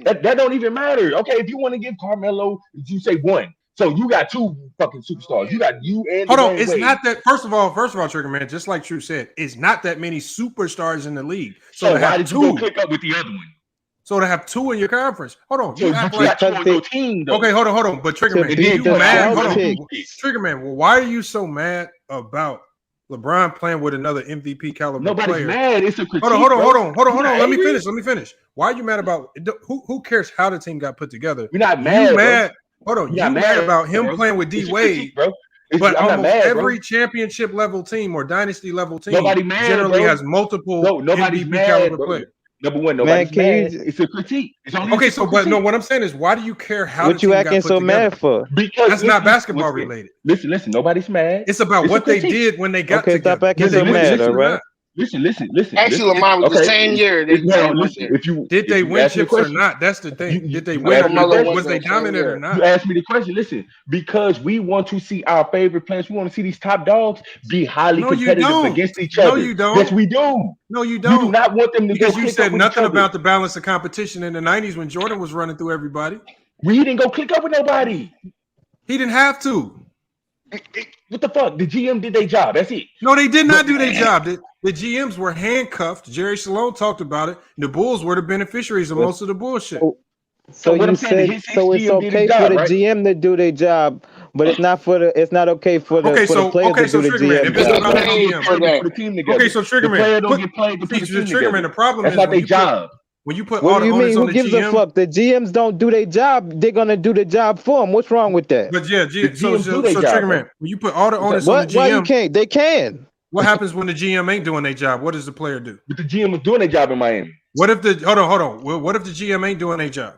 That don't even matter. Okay, if you want to give Carmelo, you say one. So you got two fucking superstars. You got you and hold on. It's not that. First of all, Trigger Man, just like True said, it's not that many superstars in the league. So to have two, go click up with the other one? So to have two in your conference. Hold on. You act like two on your team, though. Okay, hold on. But Trigger Man, you mad? Hold on. Trigger Man, well, why are you so mad about LeBron playing with another MVP caliber Nobody's player? Mad. It's a critique. Hold on. Let me finish. Why are you mad about who cares how the team got put together? You're not mad. You mad? Hold on. You mad about him playing with D Wade, bro? But almost every championship level team or dynasty level team generally has multiple MVP caliber players. Number one, nobody's mad. It's a critique. It's only okay. So, but no, what I'm saying is, why do you care how what you acting so mad for? Because that's not basketball related. Listen. Nobody's mad. It's about what they did when they got together. Stop acting so mad, all right? Listen. Actually, Lamar was the same year. Did they win chips or not? That's the thing. Did they win? Was they dominant or not? You asked me the question. Listen, because we want to see our favorite players. We want to see these top dogs be highly competitive against each other. No, you don't. Yes, we do. No, you don't. You do not want them to because you said nothing about the balance of competition in the '90s when Jordan was running through everybody. We didn't go click up with nobody. He didn't have to. What the fuck? The GM did their job. That's it. No, they did not do their job. The GMs were handcuffed. Jerry Sloan talked about it. The Bulls were the beneficiaries of most of the bullshit. So you said so it's okay for the GM to do their job, but it's not for the. It's not okay for the players to do the GM job. Okay, so Triggerman, Triggerman. The problem is not their job. When you put what all do you the mean? onus Who on the gives GM, a fuck? The GMs don't do their job. They're gonna do the job for them. What's wrong with that? But yeah, so Triggerman, when you put all the onus on the GM, why you can't? They can. What happens when the GM ain't doing their job? What does the player do? But the GM was doing their job in Miami. What if the hold on? Well, what if the GM ain't doing their job?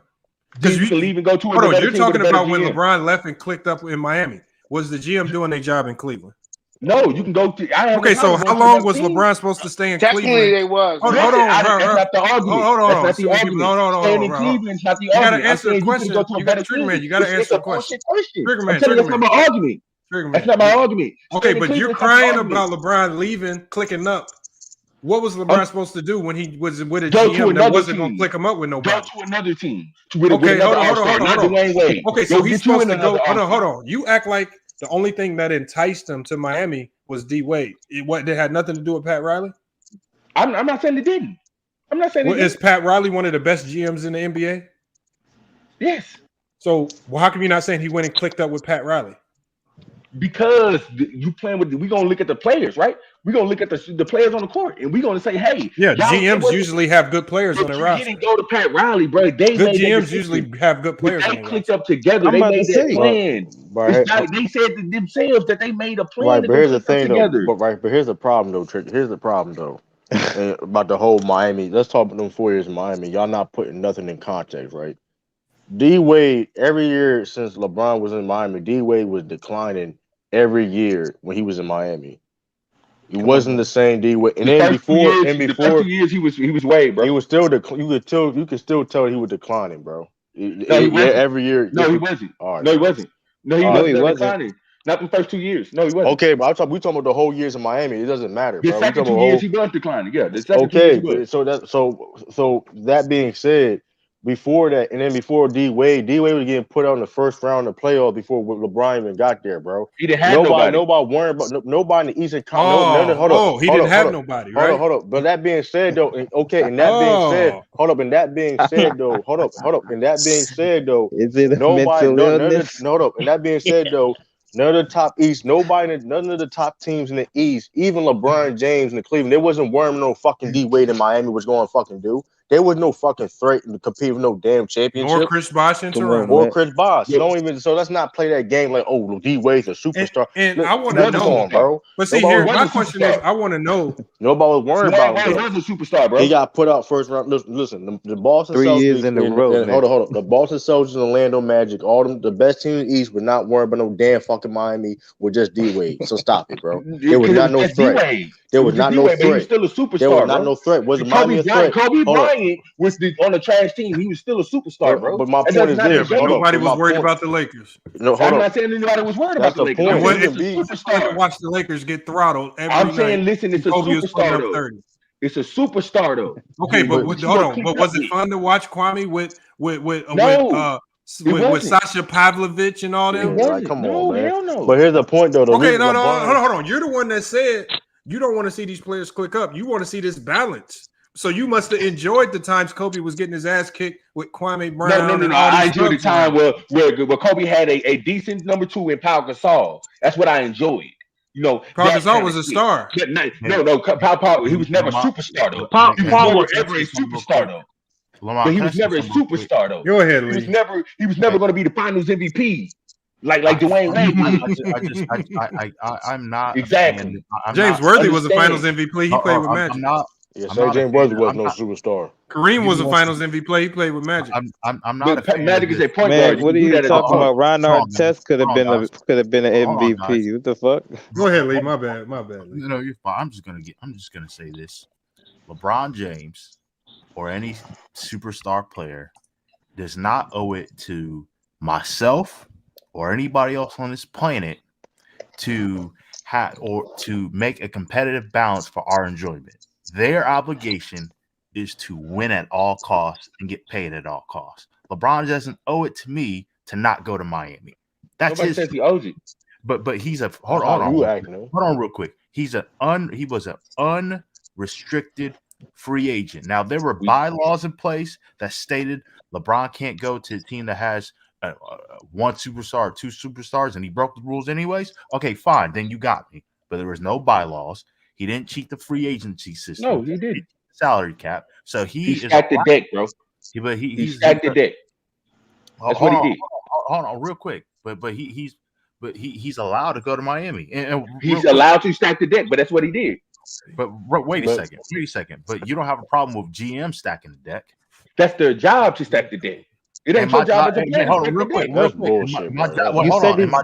Because you can leave and go to another team. You're talking about when LeBron left and clicked up in Miami. Was the GM doing their job in Cleveland? No, you can go to. Okay, so how long was LeBron supposed to stay in Cleveland? Technically, they was. Hold on, that's not the argument. Hold on. That's not the argument. No. Staying in Cleveland's not the argument. You gotta answer the question. You got to Triggerman. You got to answer the question. Triggerman. That's not my argument. That's not my argument. Okay, but you're crying about LeBron leaving, clicking up. What was LeBron supposed to do when he was with a GM that wasn't going to click him up with nobody? Go to another team. Okay, hold on. Okay, so he's supposed to go. Hold on. You act like the only thing that enticed him to Miami was D Wade. It had nothing to do with Pat Riley. I'm not saying it didn't. I'm not saying it didn't. Is Pat Riley one of the best GMs in the NBA? Yes. So how come you're not saying he went and clicked up with Pat Riley? Because you playing with. We're gonna look at the players, right? We're gonna look at the players on the court, and we're gonna say, "Hey, yeah, GMs usually have good players on their roster." Didn't go to Pat Riley, bro. Good GMs usually have good players. They clicked up together. They made that plan. They said to themselves that they made a plan. Right, but here's the thing, though. But here's the problem, though. Here's the problem, though. About the whole Miami. Let's talk about them 4 years in Miami. Y'all not putting nothing in context, right? D Wade, every year since LeBron was in Miami, D Wade was declining every year when he was in Miami. He wasn't the same D Wade. And then before the first 2 years he was Wade, bro. He was still you could still tell he was declining, bro. No, he wasn't. Every year. No, he wasn't. Right. No, he wasn't. No, he wasn't declining. Not the first 2 years. No, he wasn't. Okay, but we talking about the whole years in Miami. It doesn't matter. The second 2 years he was declining. Yeah, the second 2 years he was. So that being said, before that, and then before D Wade was getting put out in the first round of the playoffs before LeBron even got there, bro. He didn't have nobody. Nobody worried about nobody in the Eastern Conference. He didn't have nobody. Right? Hold up. But that being said, though, and that being said, hold up. And that being said, though, And that being said, though, is it mental illness? Hold up. And that being said, though. None of the top East, none of the top teams in the East, even LeBron James in the Cleveland, they wasn't worrying no fucking D Wade in Miami was going to fucking do. There was no fucking threat to compete with no damn championship. Or Chris Bosh in Toronto. Or Chris Bosh. Yeah. So let's not play that game like, oh, D Wade's a superstar. And I want to know, bro. But see, here, my question is, I want to know. Nobody was worried about him. He was a superstar, bro. He got put out first round. Listen, the Boston 3 Celtics, years in a row. Hold on. The Boston Celtics and Orlando Magic, all them, the best team in the East, were not worried about no damn fucking Miami with just D Wade. So stop it, bro. There was not no threat. There was not no threat. He was still a superstar. There was not no threat. Was Miami a threat? Kobe Bryant was on the trash team. He was still a superstar, bro. But my point is this: nobody was worried about the Lakers. No, I'm not saying anybody was worried about the Lakers. It's a superstar to watch the Lakers get throttled every night. I'm saying, listen, it's a superstar though. It's a superstar though. Okay, but hold on. But was it fun to watch Kwame with Sasha Pavlovich and all them? Come on, man. No. But here's the point, though. Hold on. You're the one that said you don't want to see these players click up. You want to see this balance. So you must have enjoyed the times Kobe was getting his ass kicked with Kwame Brown. No. I enjoyed the time where Kobe had a decent number 2 in Pau Gasol. That's what I enjoyed. You know, Pau Gasol was a star. No, Pau, he was never a superstar though. He was never ever a superstar though. But he was never a superstar though. Go ahead, Lee. He was never going to be the Finals MVP. Like Dwayne Wade. I'm not exactly. James Worthy was a Finals MVP. He played with Magic. Yeah, St. James was no superstar. Kareem was a Finals MVP. He played with Magic. I'm not a fan. Magic is a point Man, guard. what are you talking about? Ron Artest could have been an on, MVP. What the fuck? Go ahead, Lee. My bad. Lee. No, you're fine. I'm just gonna say this: LeBron James or any superstar player does not owe it to myself or anybody else on this planet to make a competitive balance for our enjoyment. Their obligation is to win at all costs and get paid at all costs. LeBron doesn't owe it to me to not go to Miami. That's Nobody says he owes you. But he's a hold on real quick. He was an unrestricted free agent. Now there were bylaws in place that stated LeBron can't go to a team that has one superstar or two superstars, and he broke the rules anyways. Okay, fine, then you got me. But there was no bylaws. He didn't cheat the free agency system. No, he didn't. Salary cap. So he stacked the deck, bro. He stacked the deck. That's what he did. Hold on, real quick. But he's allowed to go to Miami. And he's allowed to stack the deck, but that's what he did. But wait a second. But you don't have a problem with GM stacking the deck. That's their job to stack the deck. It ain't your job as a player. Hold on, real quick.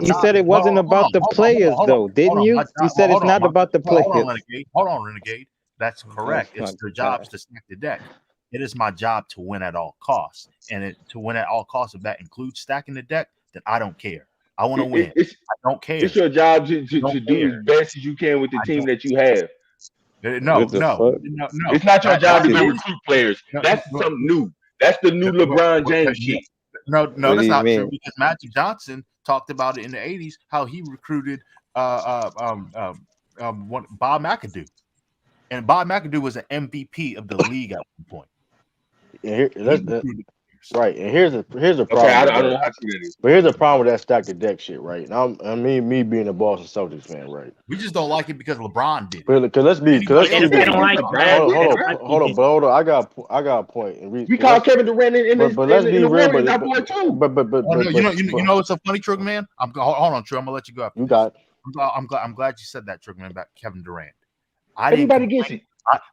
You said it wasn't about the players, though, didn't you? You said it's not about the players. Hold on, Renegade. That's correct. It's their job to stack the deck. It is my job to win at all costs. And to win at all costs, if that includes stacking the deck, then I don't care. I want to win. I don't care. It's your job to do as best as you can with the team that you have. No. It's not your job to recruit players. That's something new. That's the new LeBron James shit. No, that's not true, because Magic Johnson talked about it in the 80s, how he recruited Bob McAdoo. And Bob McAdoo was an MVP of the league at one point. Right, and here's a problem. Okay, I don't know how true that is. But here's the problem with that stack the deck shit, right? Now, me being a Boston Celtics fan, right? We just don't like it because LeBron did. Let's be. Hold on. I got a point. We call Kevin Durant in the let's be real. You know what's so funny, Trigger Man? Hold on, True. I'm gonna let you go. You got. I'm glad you said that, Trigger Man, about Kevin Durant. Everybody gets it.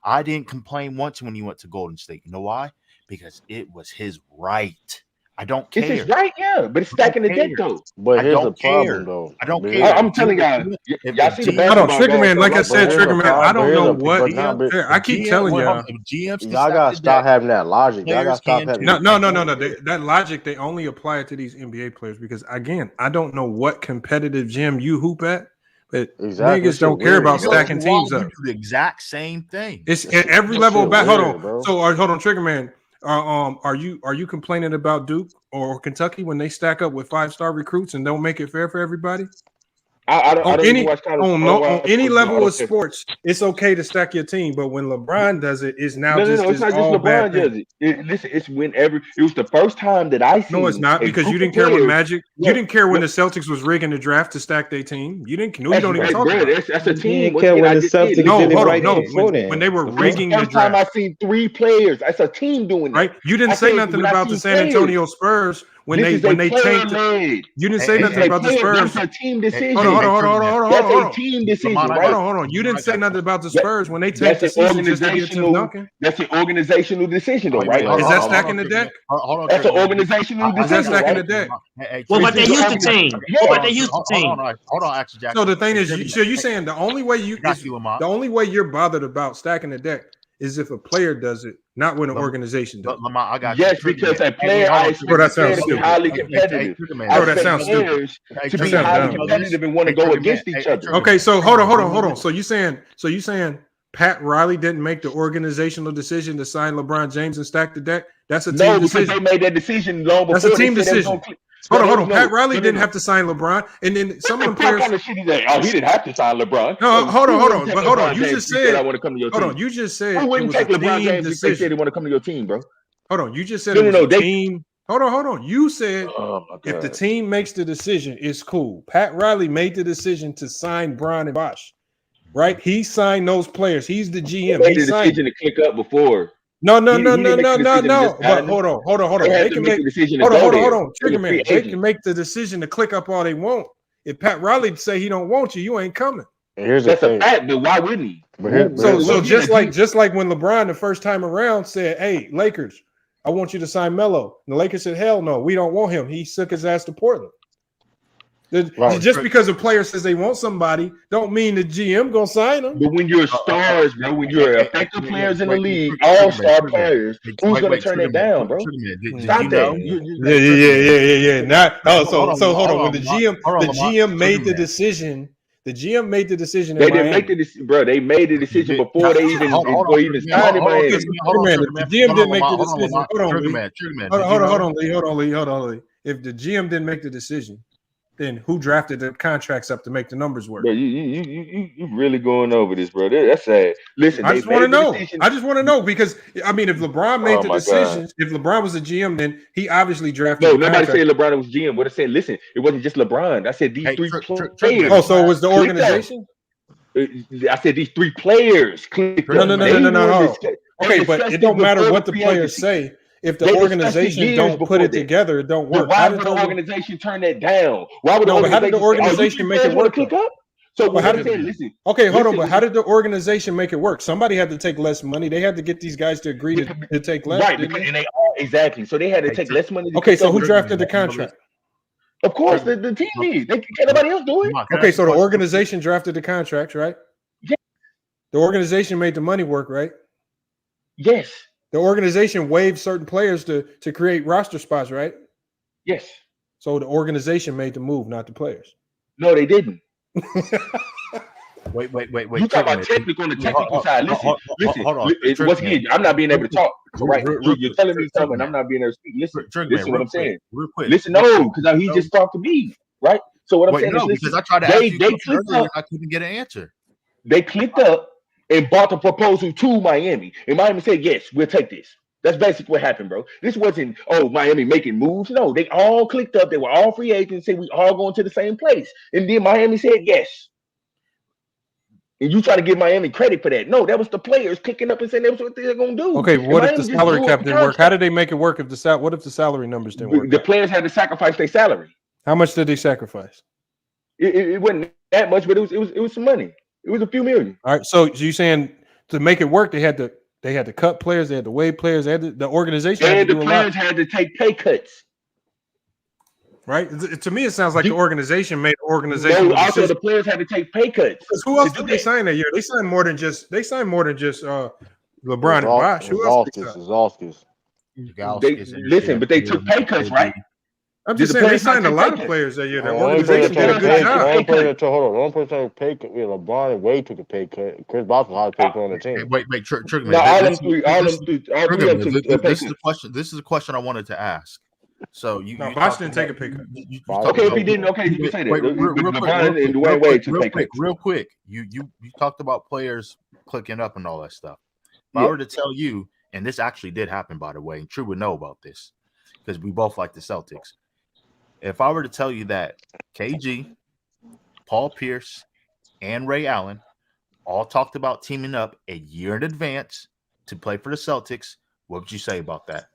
I didn't complain once when he went to Golden State. You know why? Because it was his right. I don't care. It's his right, yeah, but it's stacking the deck though. But here's the problem, though. I don't care. I'm telling y'all see the I don't Trigger Man. Like I said, Trigger Man. I don't know what. I keep telling y'all. Y'all gotta stop having that logic. Y'all gotta stop having. No. That logic they only apply it to these NBA players because again, I don't know what competitive gym you hoop at. But niggas don't care about stacking teams up. The exact same thing. It's at every level. Hold on. So hold on, Trigger Man. Are you complaining about Duke or Kentucky when they stack up with 5-star recruits and don't make it fair for everybody? On any level of sports, it's okay to stack your team, but when LeBron does it, it's now it's not just LeBron does it. Listen, it's whenever it was the first time that I seen. No, it's not because you didn't care when Magic. You didn't care when the Celtics was rigging the draft to stack their team. You didn't. No, you don't even talk about it. That's a team. When they were rigging the draft. First time I seen 3 players. That's a team doing it. Right. You didn't say nothing about the San Antonio Spurs. When they changed it, you didn't say nothing about the Spurs. That's a team decision. Hold on. That's a team decision. Hold on. You didn't say nothing about the Spurs when they changed the season just to get Tim Duncan. That's an organizational decision, though, right? Is that stacking the deck? That's an organizational decision. Is that stacking the deck? What about their Houston team? Hold on, actually, Jack. So the thing is, so you're saying the only way you're bothered about stacking the deck is if a player does it, not when an organization does. I got yes, because a player I expect to be highly competitive. That sounds stupid. To be highly competitive and want to go against each other. Okay, so hold on. So you saying Pat Riley didn't make the organizational decision to sign LeBron James and stack the deck? That's a team decision. Because they made that decision long before. That's a team decision. Hold on. Pat Riley didn't have to sign LeBron, and then some of them players. He didn't have to sign LeBron. No, hold on. But hold on. You just said I want to come to your team. Hold on. You just said who wouldn't take LeBron James if they said they want to come to your team, bro? Hold on. You just said it was a team. Hold on. You said if the team makes the decision, it's cool. Pat Riley made the decision to sign Bron and Bosh, right? He signed those players. He's the GM. He made the decision to click up before. No. But hold on. They can make the decision. Hold on. Trigger Man. They can make the decision to click up all they want. If Pat Riley say he don't want you, you ain't coming. That's a fact, but why wouldn't he? So just like when LeBron the first time around said, "Hey, Lakers, I want you to sign Melo," and the Lakers said, "Hell no, we don't want him." He took his ass to Portland. Just because a player says they want somebody, don't mean the GM gonna sign them. But when you're stars, bro, when you're effective players in the league, all-star players, who's gonna turn it down, bro? Stop that. Yeah. Not so hold on. When the GM made the decision. The GM made the decision. They didn't make the decision, bro. They made the decision before they even signed in Miami. The GM didn't make the decision. Hold on, Lee. If the GM didn't make the decision, then who drafted the contracts up to make the numbers work? Bro, you really going over this, bro. That's sad. Listen, I just want to know. I just want to know because I mean, if LeBron made the decisions, if LeBron was a GM, then he obviously drafted. No, nobody said LeBron was GM. What I said, listen, it wasn't just LeBron. I said these three players. Oh, so it was the organization? I said these three players. No. Okay, but it don't matter what the players say. If the organization don't put it together, it don't work. Why would the organization turn that down? Why would how did the organization make it work? So how did but how did the organization make it work? Somebody had to take less money. They had to get these guys to agree to take less. Right, and they all exactly. So they had to take less money. Okay, so who drafted the contract? Of course, the team needs. Can't nobody else do it. Okay, so the organization drafted the contracts, right? Yeah. The organization made the money work, right? Yes. The organization waived certain players to create roster spots, right? Yes. So the organization made the move, not the players. No, they didn't. Wait. You talk about technical on the technical side. Listen. Hold on. Once again, I'm not being able to talk. Right? You're telling me something. I'm not being able to speak. Listen what I'm saying. Real quick. Listen, no, because he just talked to me, right? So what I'm saying is, because I tried to ask you earlier, I couldn't get an answer. They clicked up and brought the proposal to Miami. And Miami said, yes, we'll take this. That's basically what happened, bro. This wasn't, Miami making moves. No, they all clicked up. They were all free agents, said we all going to the same place. And then Miami said, yes. And you try to give Miami credit for that. No, that was the players clicking up and saying that's what they're going to do. Okay, what if the salary cap didn't work? How did they make it work what if the salary numbers didn't work? The players had to sacrifice their salary. How much did they sacrifice? It wasn't that much, but it was some money. It was a few million. All right. So you saying to make it work, they had to cut players, they had to waive players, they had the organization and the players had to take pay cuts. Right? To me, it sounds like the organization made the organization. No, also the players had to take pay cuts. Who else did they sign that year? They signed more than just LeBron and Bosh. Who else? Listen, but they took pay cuts, right? I'm just saying they signed a lot of players that year. The organization did a good job. The only person took a pay cut. LeBron and Wade took a pay cut. Chris Bosh was hard to pay on the team. Wait, Trigger. This is a question I wanted to ask. So Bosh didn't take a pay cut. Okay, if he didn't, okay, you can say that. Real quick. You talked about players clicking up and all that stuff. If I were to tell you, and this actually did happen, by the way, and True would know about this because we both like the Celtics. If I were to tell you that KG, Paul Pierce, and Ray Allen all talked about teaming up a year in advance to play for the Celtics, what would you say about that?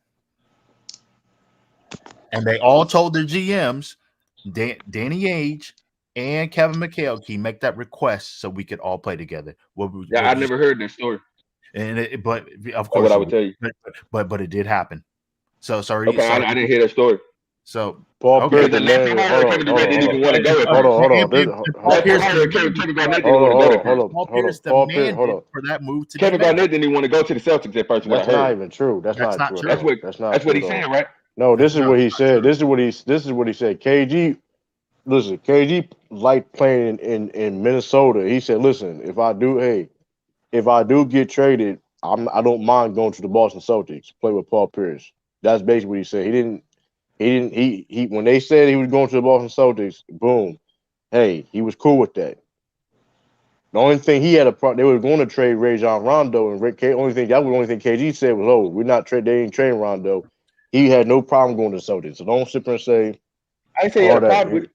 And they all told their GMs, Danny Ainge and Kevin McHale, make that request so we could all play together. I never heard this story. But of course, what I would tell you. But it did happen. So sorry. Okay, I didn't hear that story. So Paul Pierce didn't want to go. For that move to Kevin Garnett didn't even want to go to the Celtics at first. That's not even true. That's not true. That's what he said, right? No, this is what he said. This is what he said. KG liked playing in Minnesota. He said, "Listen, if I do get traded, I don't mind going to the Boston Celtics, play with Paul Pierce." That's basically what he said. He when they said he was going to the Boston Celtics, boom. Hey, he was cool with that. The only thing he had they were going to trade Rajon Rondo, and that was the only thing KG said was, we're not trading. They ain't trading Rondo. He had no problem going to the Celtics. So don't sit there and say. I say he had a problem with.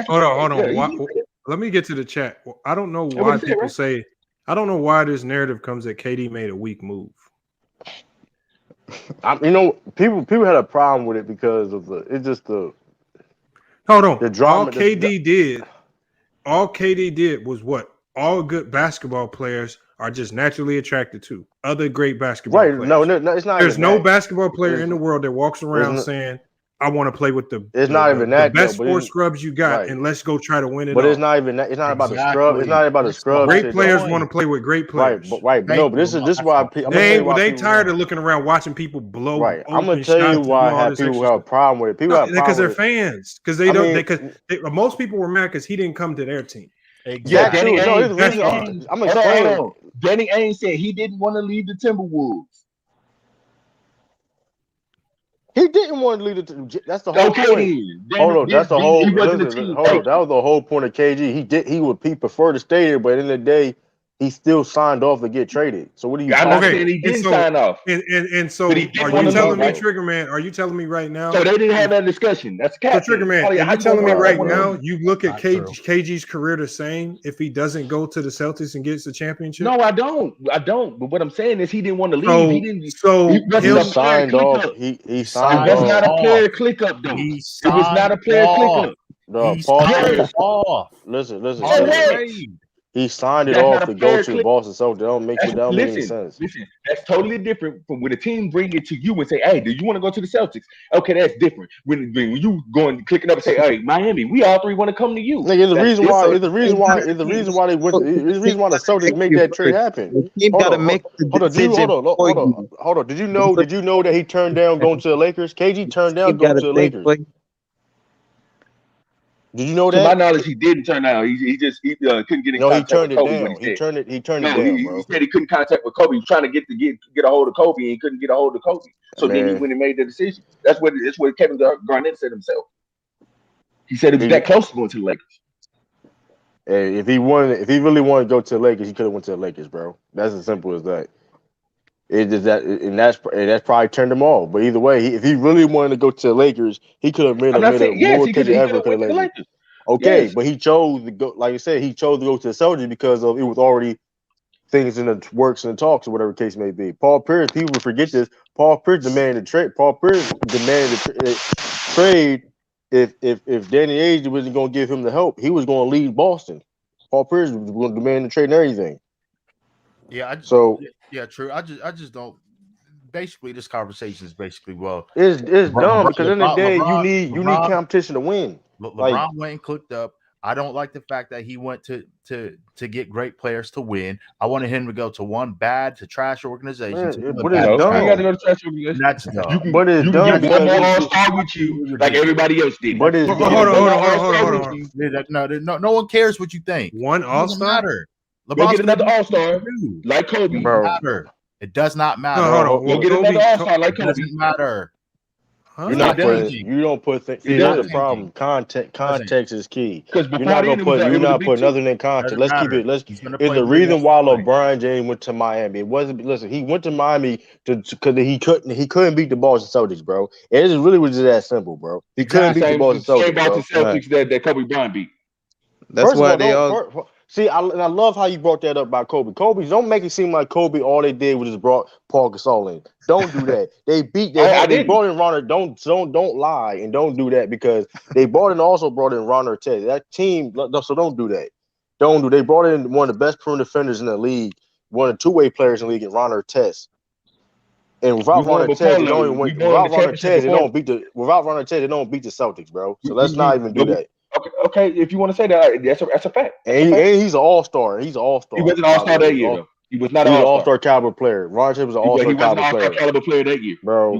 Hold on. Let me get to the chat. I don't know why people say. I don't know why this narrative comes that KD made a weak move. People had a problem with it because of the drama. All KD did all KD did was what all good basketball players are just naturally attracted to. Other great basketball players. No, it's not. There's no basketball player in the world that walks around saying, I want to play with the best four scrubs you got, and let's go try to win it. But it's not even that. It's not about the scrub. It's not about the scrub. Great players want to play with great players. Right. No, but this is why they tired of looking around watching people blow. Right. I'm gonna tell you why I have people have a problem with it. People have because they're fans. Because they don't. Because most people were mad because he didn't come to their team. Exactly. Yeah, Danny I'm explaining. Danny Ainge said he didn't want to leave the Timberwolves. He didn't want to leave it. That's the whole point. Hold on, that's the whole. Hold on, that was the whole point of KG. He preferred to stay there, but at the end of the day, he still signed off to get traded. So what are you? He didn't sign off. And so, are you telling me, Trigger Man? Are you telling me right now? So they didn't have that discussion. That's so Trigger Man. Are you telling me right now? You look at KG's career the same if he doesn't go to the Celtics and gets the championship. No, I don't. But what I'm saying is he didn't want to leave. He didn't. He signed off. He signed off. It was not a player click up though. It was not a player click up. No, listen. He signed it off to go to Boston Celtics. That don't make any sense. Listen, that's totally different from when a team bring it to you and say, "Hey, do you want to go to the Celtics?" Okay, that's different. When you going clicking up and say, "Hey, Miami, we all three want to come to you." Nigga, the reason why the Celtics made that trade happen. Hold on. Did you know that he turned down going to the Lakers? KG turned down going to the Lakers. Did you know that? To my knowledge, he didn't turn down. He couldn't get in contact. He turned with Kobe it down. He turned it down, bro. He said he couldn't contact with Kobe. He was trying to get a hold of Kobe, and he couldn't get a hold of Kobe. So then he went and made the decision. That's what Kevin Garnett said himself. He said it was that close to going to the Lakers. Hey, if he really wanted to go to the Lakers, he could have went to the Lakers, bro. That's as simple as that. It is that, and that's probably turned him off. But either way, if he really wanted to go to the Lakers, he could have made a more pitch ever to the Lakers. Okay, but he chose to go. Like I said, he chose to go to the Celtics because of it was already things in the works and the talks or whatever the case may be. Paul Pierce, people forget this. Paul Pierce demanded a trade. Paul Pierce demanded a trade if Danny Ainge wasn't going to give him the help. He was going to leave Boston. Paul Pierce was going to demand a trade and everything. Yeah, true. I just don't. Basically, this conversation is basically it's dumb because in the day you need competition to win. LeBron went and clicked up. I don't like the fact that he went to get great players to win. I wanted him to go to one bad to trash organization. But it's dumb. You got to go to trash organization. That's dumb. But it's dumb. One more all-star with you, like everybody else did. But it's hold on. No one cares what you think. One all-star. LeBron get another all-star like Kobe. It does not matter. We'll get another all-star like Kobe. It doesn't matter. You don't put things. See, that's the problem. Context is key. You're not putting nothing in context. Let's keep it. It's the reason why LeBron James went to Miami. It wasn't. Listen, he went to Miami because he couldn't beat the Boston Celtics, bro. It really was just that simple, bro. He couldn't beat the Boston Celtics. Boston Celtics that Kobe Bryant beat. That's why they all. See, I love how you brought that up about Kobe. Don't make it seem like Kobe all they did was just brought Paul Gasol in. Don't do that. They brought in Ron. Don't lie and don't do that because they also brought in Ron Artest. That team. So don't do that. They brought in one of the best perimeter defenders in the league, one of the two-way players in the league, and Ron Artest. And without Ron Artest, they don't beat the Celtics, bro. So let's not even do that. Okay, if you want to say that, that's a fact. And he's an all-star. He was an all-star that year, though. He was not an all-star caliber player. Ron Artest was an all-star caliber player that year. Bro,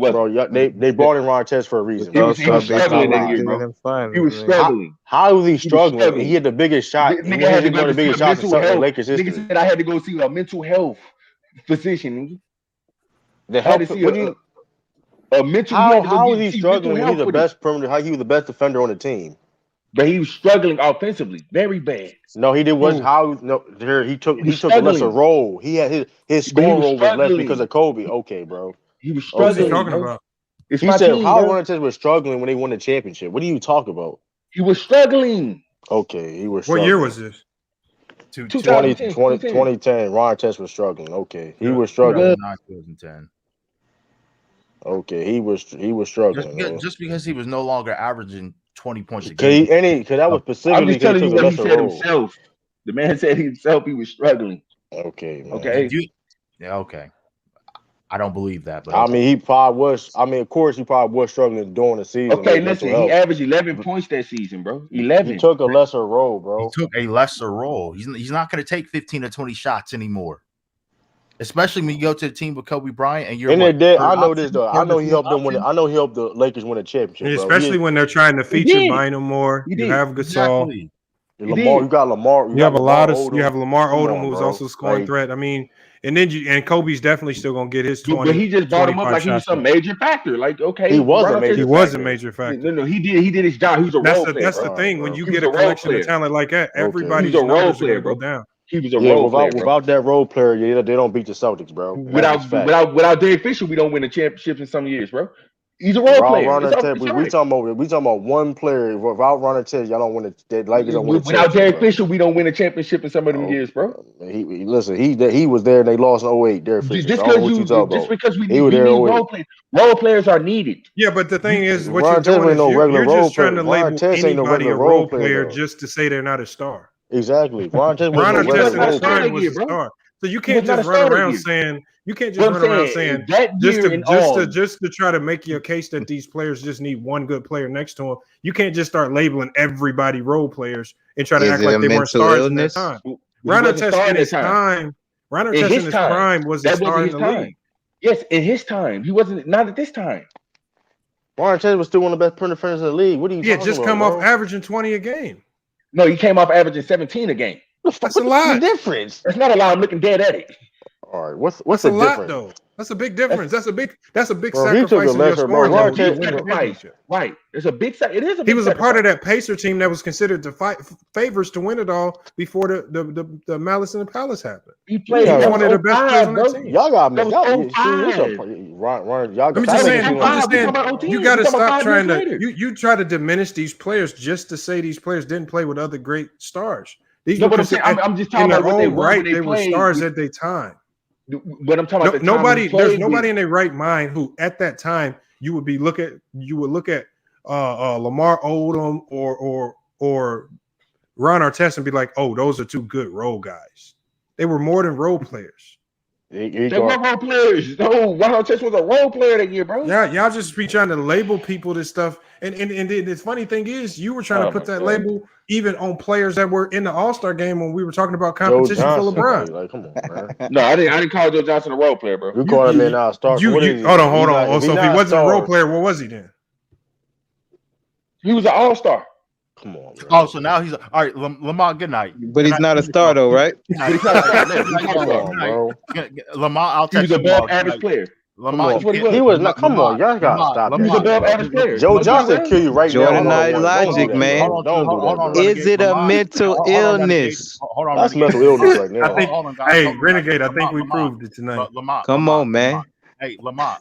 they brought in Ron Artest for a reason. He was struggling that year, bro. He was struggling. How was he struggling? He had the biggest shot. He had the biggest shot in Lakers history. Nigga said I had to go see a mental health physician. The help. How was he struggling when he's the best perimeter? How he was the best defender on the team? But he was struggling offensively, very bad. No, he did wasn't how he took a lesser role. He had his scoring role was less because of Kobe. Okay, bro. He was struggling. What are you talking about? He said how Ron Artest was struggling when they won the championship. What do you talk about? He was struggling. Okay, he was. What year was this? 2010. Ron Artest was struggling. Okay, he was struggling. 2010. Okay, he was struggling. Just because he was no longer averaging 20 points a Because game. because that was specifically. I'm just telling you what he said himself. The man said himself he was struggling. Okay, man. Okay. Yeah, okay. I don't believe that, but okay. I mean, he probably was. I mean, of course, he probably was struggling during the season. Okay, listen, he averaged 11 points that season, bro. 11. He took a lesser role, bro. He took a lesser role. He's not going to take 15 to 20 shots anymore. Especially when you go to a team with Kobe Bryant and you're. And I know this though. I know he helped them win. I know he helped the Lakers win a championship, And bro. especially when they're trying to feature Bynum more. You have Gasol. Exactly. Lamar, you got Lamar. You have a lot of. Odom. You have Lamar Come Odom, on, who's bro. also scoring threat. I mean, and then Kobe's definitely still gonna get his 20. But he just brought him up like he was some major factor. Like, okay, he was a major factor. No, he did his job. He was a role player. That's the thing. When you get a collection of talent like that, everybody's a role numbers player, are gonna go down. He was a role player. Without that role player, they don't beat the Celtics, bro. Without Derek Fisher, we don't win the championships in some years, bro. He's a role player. We talking about one player. Without Ron Artest, y'all don't win it. Lakers don't win without Derek Fisher, we don't win a championship in some of them years, bro. He was there. And they lost in 08. Derek Fisher. Just because we need role players are needed. Yeah, but the thing is, what Ron you're doing Artest is no regular you're role just trying to player. label Ron Artest ain't no anybody regular a role role player player, just to say they're not a star. Exactly. Ron Artest Ron was no Artest in regular his role prime was player. a star. So you can't just run around saying that just to try to make your case that these players just need one good player next to them. You can't just start labeling everybody role players and try to act like they weren't stars in their time. Ron Artest in his time, Ron Artest in his prime was a star in the league. Yes, in his time, he wasn't. Not at this time. Ron Artest was still one of the best point defenders in the league. What are you talking about? Just come off averaging 20 a game. No, he came off averaging 17 a game. That's a lot. What's the difference? That's not a lot. I'm looking dead at it. All right, what's the difference? Lot, though. That's a big difference. That's a big bro, he took sacrifice a lesser, in your scoring. Right. There's a big. It is a big. He was a part of that Pacer team that was considered to fight favorites to win it all before the Malice in the Palace happened. He played one of the best players on that team. Y'all got me. I'm just saying. You got to stop trying to. You try to diminish these players just to say these players didn't play with other great stars. These I'm just talking about what they were. They were stars at their time. But I'm talking about there's nobody in their right mind who at that time you would look at Lamar Odom or Ron Artest and be like, oh, those are two good role guys. They were more than role players. They were role players. No, Ron Artest was a role player that year, bro. Yeah, y'all just be trying to label people this stuff. And the funny thing is, you were trying to put that label even on players that were in the All-Star game when we were talking about competition for LeBron. Like, come on, man. No, I didn't call Joe Johnson a role player, bro. You called him an all-star. Hold on. So if he wasn't a role player, what was he then? He was an all-star. Come on, man. Oh, so now he's all right. Lamar, good night. But he's not a star, though, right? Lamar, I'll text you. He was above average player. Lamar, he was not. Come on, y'all gotta stop. He was above average player. Joe Johnson kill you right now. Jordan Knight logic, man. Is it a mental illness? Hold on, that's mental illness right now. Hey, Renegade, I think we proved it tonight. Come on, man. Hey, Lamar.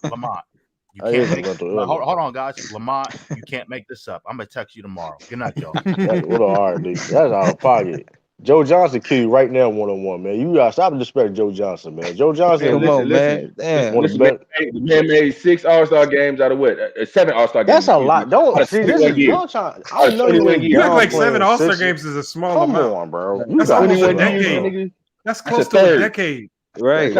You can't make hold on, guys. Lamont, you can't make this up. I'm gonna text you tomorrow. Good night, y'all. All right, dude. That's out of pocket. Joe Johnson kill you right now, 1-on-1, man. You gotta stop disrespecting Joe Johnson, man. Joe Johnson, man. The man made 6 All-Star games out of what? 7 All-Star games. That's a lot. Don't see this is y'all trying. I know you act like 7 All-Star games is a small amount. Come on, bro. That's almost a decade. That's close to a decade. Right. It's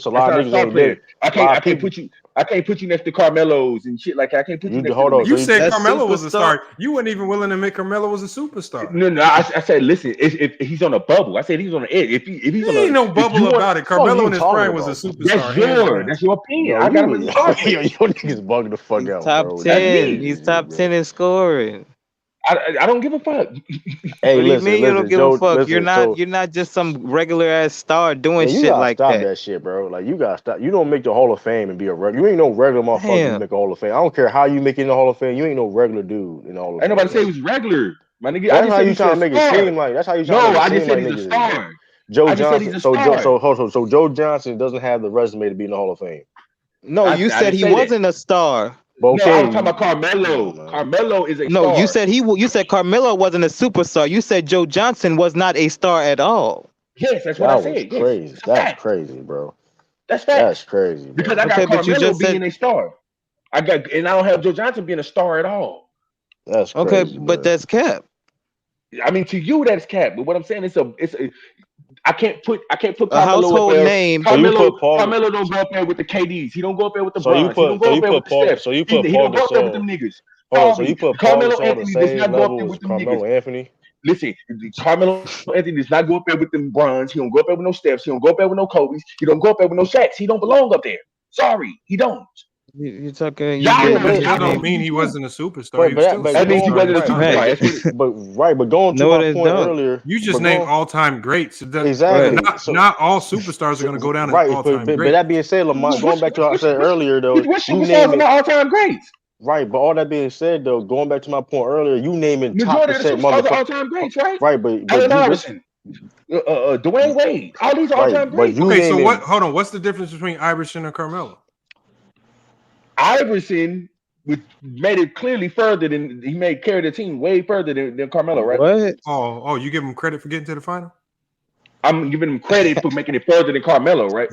a lot of niggas there. I can't put you next to Carmelo's and shit like that. I can't put you next to You said Carmelo was a star. You weren't even willing to make Carmelo was a superstar. No. I said, listen, if he's on a bubble. I said he's on the edge. If he's on ain't no bubble about it. Carmelo in his prime was a superstar. That's your opinion. I got him in the top. Your niggas bugging the fuck out. Top 10. He's top 10 in scoring. I don't give a fuck. Hey, what do you mean you don't give a fuck? You're not just some regular ass star doing shit like that. Stop that shit, bro. Like you gotta stop. You don't make the Hall of Fame and be a regular. You ain't no regular motherfucker to make a Hall of Fame. I don't care how you make it in the Hall of Fame. You ain't no regular dude in the Hall of Fame. Ain't nobody say he was regular. My nigga, that's how you trying to make it seem like. That's how you trying to make it seem like. No, I just said he's a star. Joe Johnson. So Joe Johnson doesn't have the resume to be in the Hall of Fame. No, you said he wasn't a star. Okay. No, I'm talking about Carmelo. Carmelo is a star. No, you said Carmelo wasn't a superstar. You said Joe Johnson was not a star at all. Yes, that's what I said. Crazy. That's crazy, bro. That's fact. That's crazy. Bro. Because I got Carmelo being a star. I don't have Joe Johnson being a star at all. That's okay, crazy, but man. that's cap. I mean, to you that's cap, but what I'm saying I can't put A Carmelo up household there. name. So you put Paul. Carmelo don't go up there with the KDs. He don't go up there with the So you Bronze. He don't put go up there with the Paul. Stephs. So you He put Paul don't go up there with them Gasol. niggas. Hold on. So Call you me. put Paul Carmelo Gasol on the Anthony does same not go up there level as with them niggas. Carmelo Anthony. Listen, Carmelo Anthony does not go up there with them Bronze. He don't go up there with no Stephs. He don't go up there with no Kobe's. He don't go up there with no Shaqs. He don't belong up there. Sorry, he don't. You talking? Y'all Yeah, know but this. that I know don't mean he you. wasn't a superstar. He was still a But That means he superstar at wasn't a his time. superstar. right, That's what but going to No, my it point don't. earlier. You just but named going, all-time greats. exactly. Not all superstars are going to go down as Right, all-time but greats. that being said, Lamont, going back to what I said earlier, though, Which you superstars are name not it. all-time greats? Right, but all that being said, though, going back to my point earlier, you naming top Majority of the percent superstars are motherfucker. all-time greats, right? Right, but Allen you Iverson, Dwayne Wade, all these right, all-time but greats. you Okay, so naming hold on. What's the difference between Iverson and Carmelo? Iverson made it clearly further than he made carry the team way further than Carmelo, right? What? Oh, you give him credit for getting to the final? I'm giving him credit for making it further than Carmelo, right?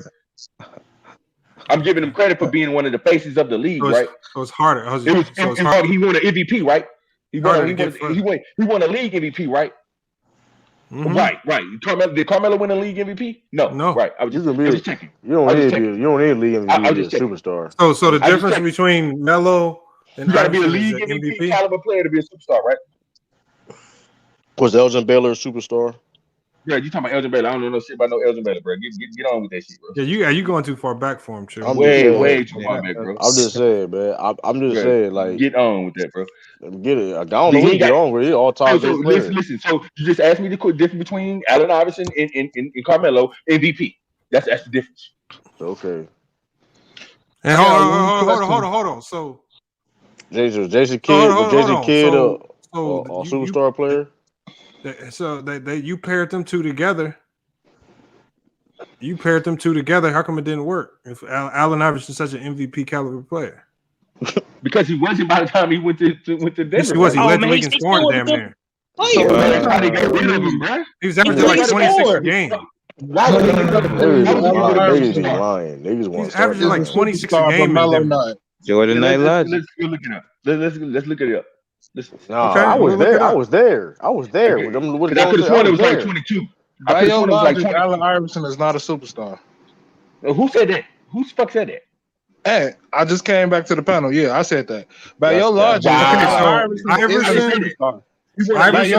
I'm giving him credit for being one of the faces of the league, right? So it's harder. He won an MVP, right? He won a league MVP, right? Mm-hmm. Right. Did Carmelo win a league MVP? No. Right. I was just checking. You don't need a league MVP to be a superstar. So the difference between Melo and you got to be a Iverson league is MVP caliber player to be a superstar, right? Was Elgin Baylor a superstar? Yeah, you talking about Elgin Baylor? I don't know shit about no Elgin Baylor, bro. Get on with that shit, bro. Yeah, you going too far back for him, Chill. I'm way too far back, bro. I'm just saying, man. I'm just saying, like, get on with that, bro. Get it. I don't know what to get on with it. All time so listen. So you just asked me the difference between Allen Iverson and Carmelo MVP. That's the difference. Okay. And hold on. So Jason Kidd, a superstar player. So you paired them two together. How come it didn't work? If Allen Iverson's such an MVP caliber player, because he wasn't by the time he went to Denver. Yes, he was. He led the league in scoring damn near. So that's how they got rid of him, bro. He was averaging like 26 a game. Why would they be lying? They just want He's averaging like 26 a game. Jordan Knight Logic. Let's look it up. Let's look it up. No, okay, I was there. Okay. With I could have sworn it was like 22. By your logic, Allen Iverson is not a superstar. Who said that? Who the fuck said that? Hey, I just came back to the panel. Yeah, I said that. By your logic, Iverson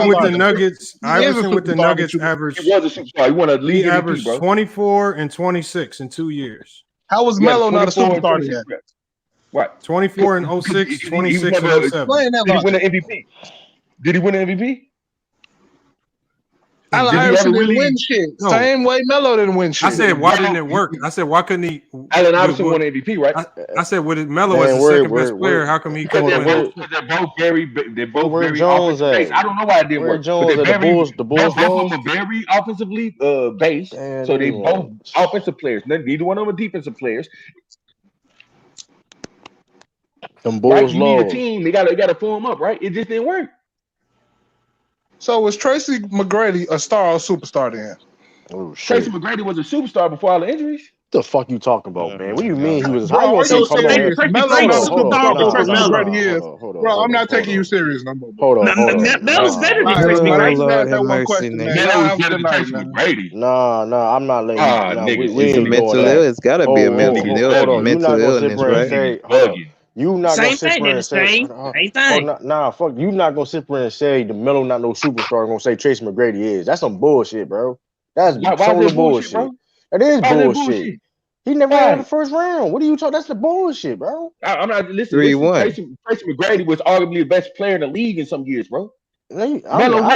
with the Nuggets. Iverson with the Nuggets averaged. He was a superstar. He won a league. He averaged 24 and 26 in 2 years. How was Melo not a superstar yet? What? 24 and 06, 26 and 07. Did he win an MVP? Did he win an MVP? Allen Iverson didn't win shit. No. Same way Melo didn't win shit. I said, why didn't it work? I said, why couldn't he? Allen Iverson won MVP, right? I said, with Melo as the second best player, how come he couldn't win? They're both very offensive based. I don't know why it didn't work. The Bulls are very offensively based, so they both offensive players. Neither one of them are defensive players. Them Bulls you need a team. They got to form up, right? It just didn't work. So was Tracy McGrady a star or superstar then? Oh, shit. Tracy McGrady was a superstar before all the injuries. What the fuck you talking about, man? What do you mean he was? Bro, I'm not taking you serious no more. Hold on. Melo's better than Tracy McGrady. Nah, I'm not letting you. Mental illness gotta be a mental illness, right? You not same gonna sit thing, there and say, fuck. You not gonna sit there and say the Melo not no superstar. Gonna say Tracy McGrady is. That's some bullshit, bro. That's total bullshit. Bro? That is bullshit. He never had the first round. What are you talking? That's the bullshit, bro. I'm not listening. Tracy McGrady was arguably the best player in the league in some years, bro. I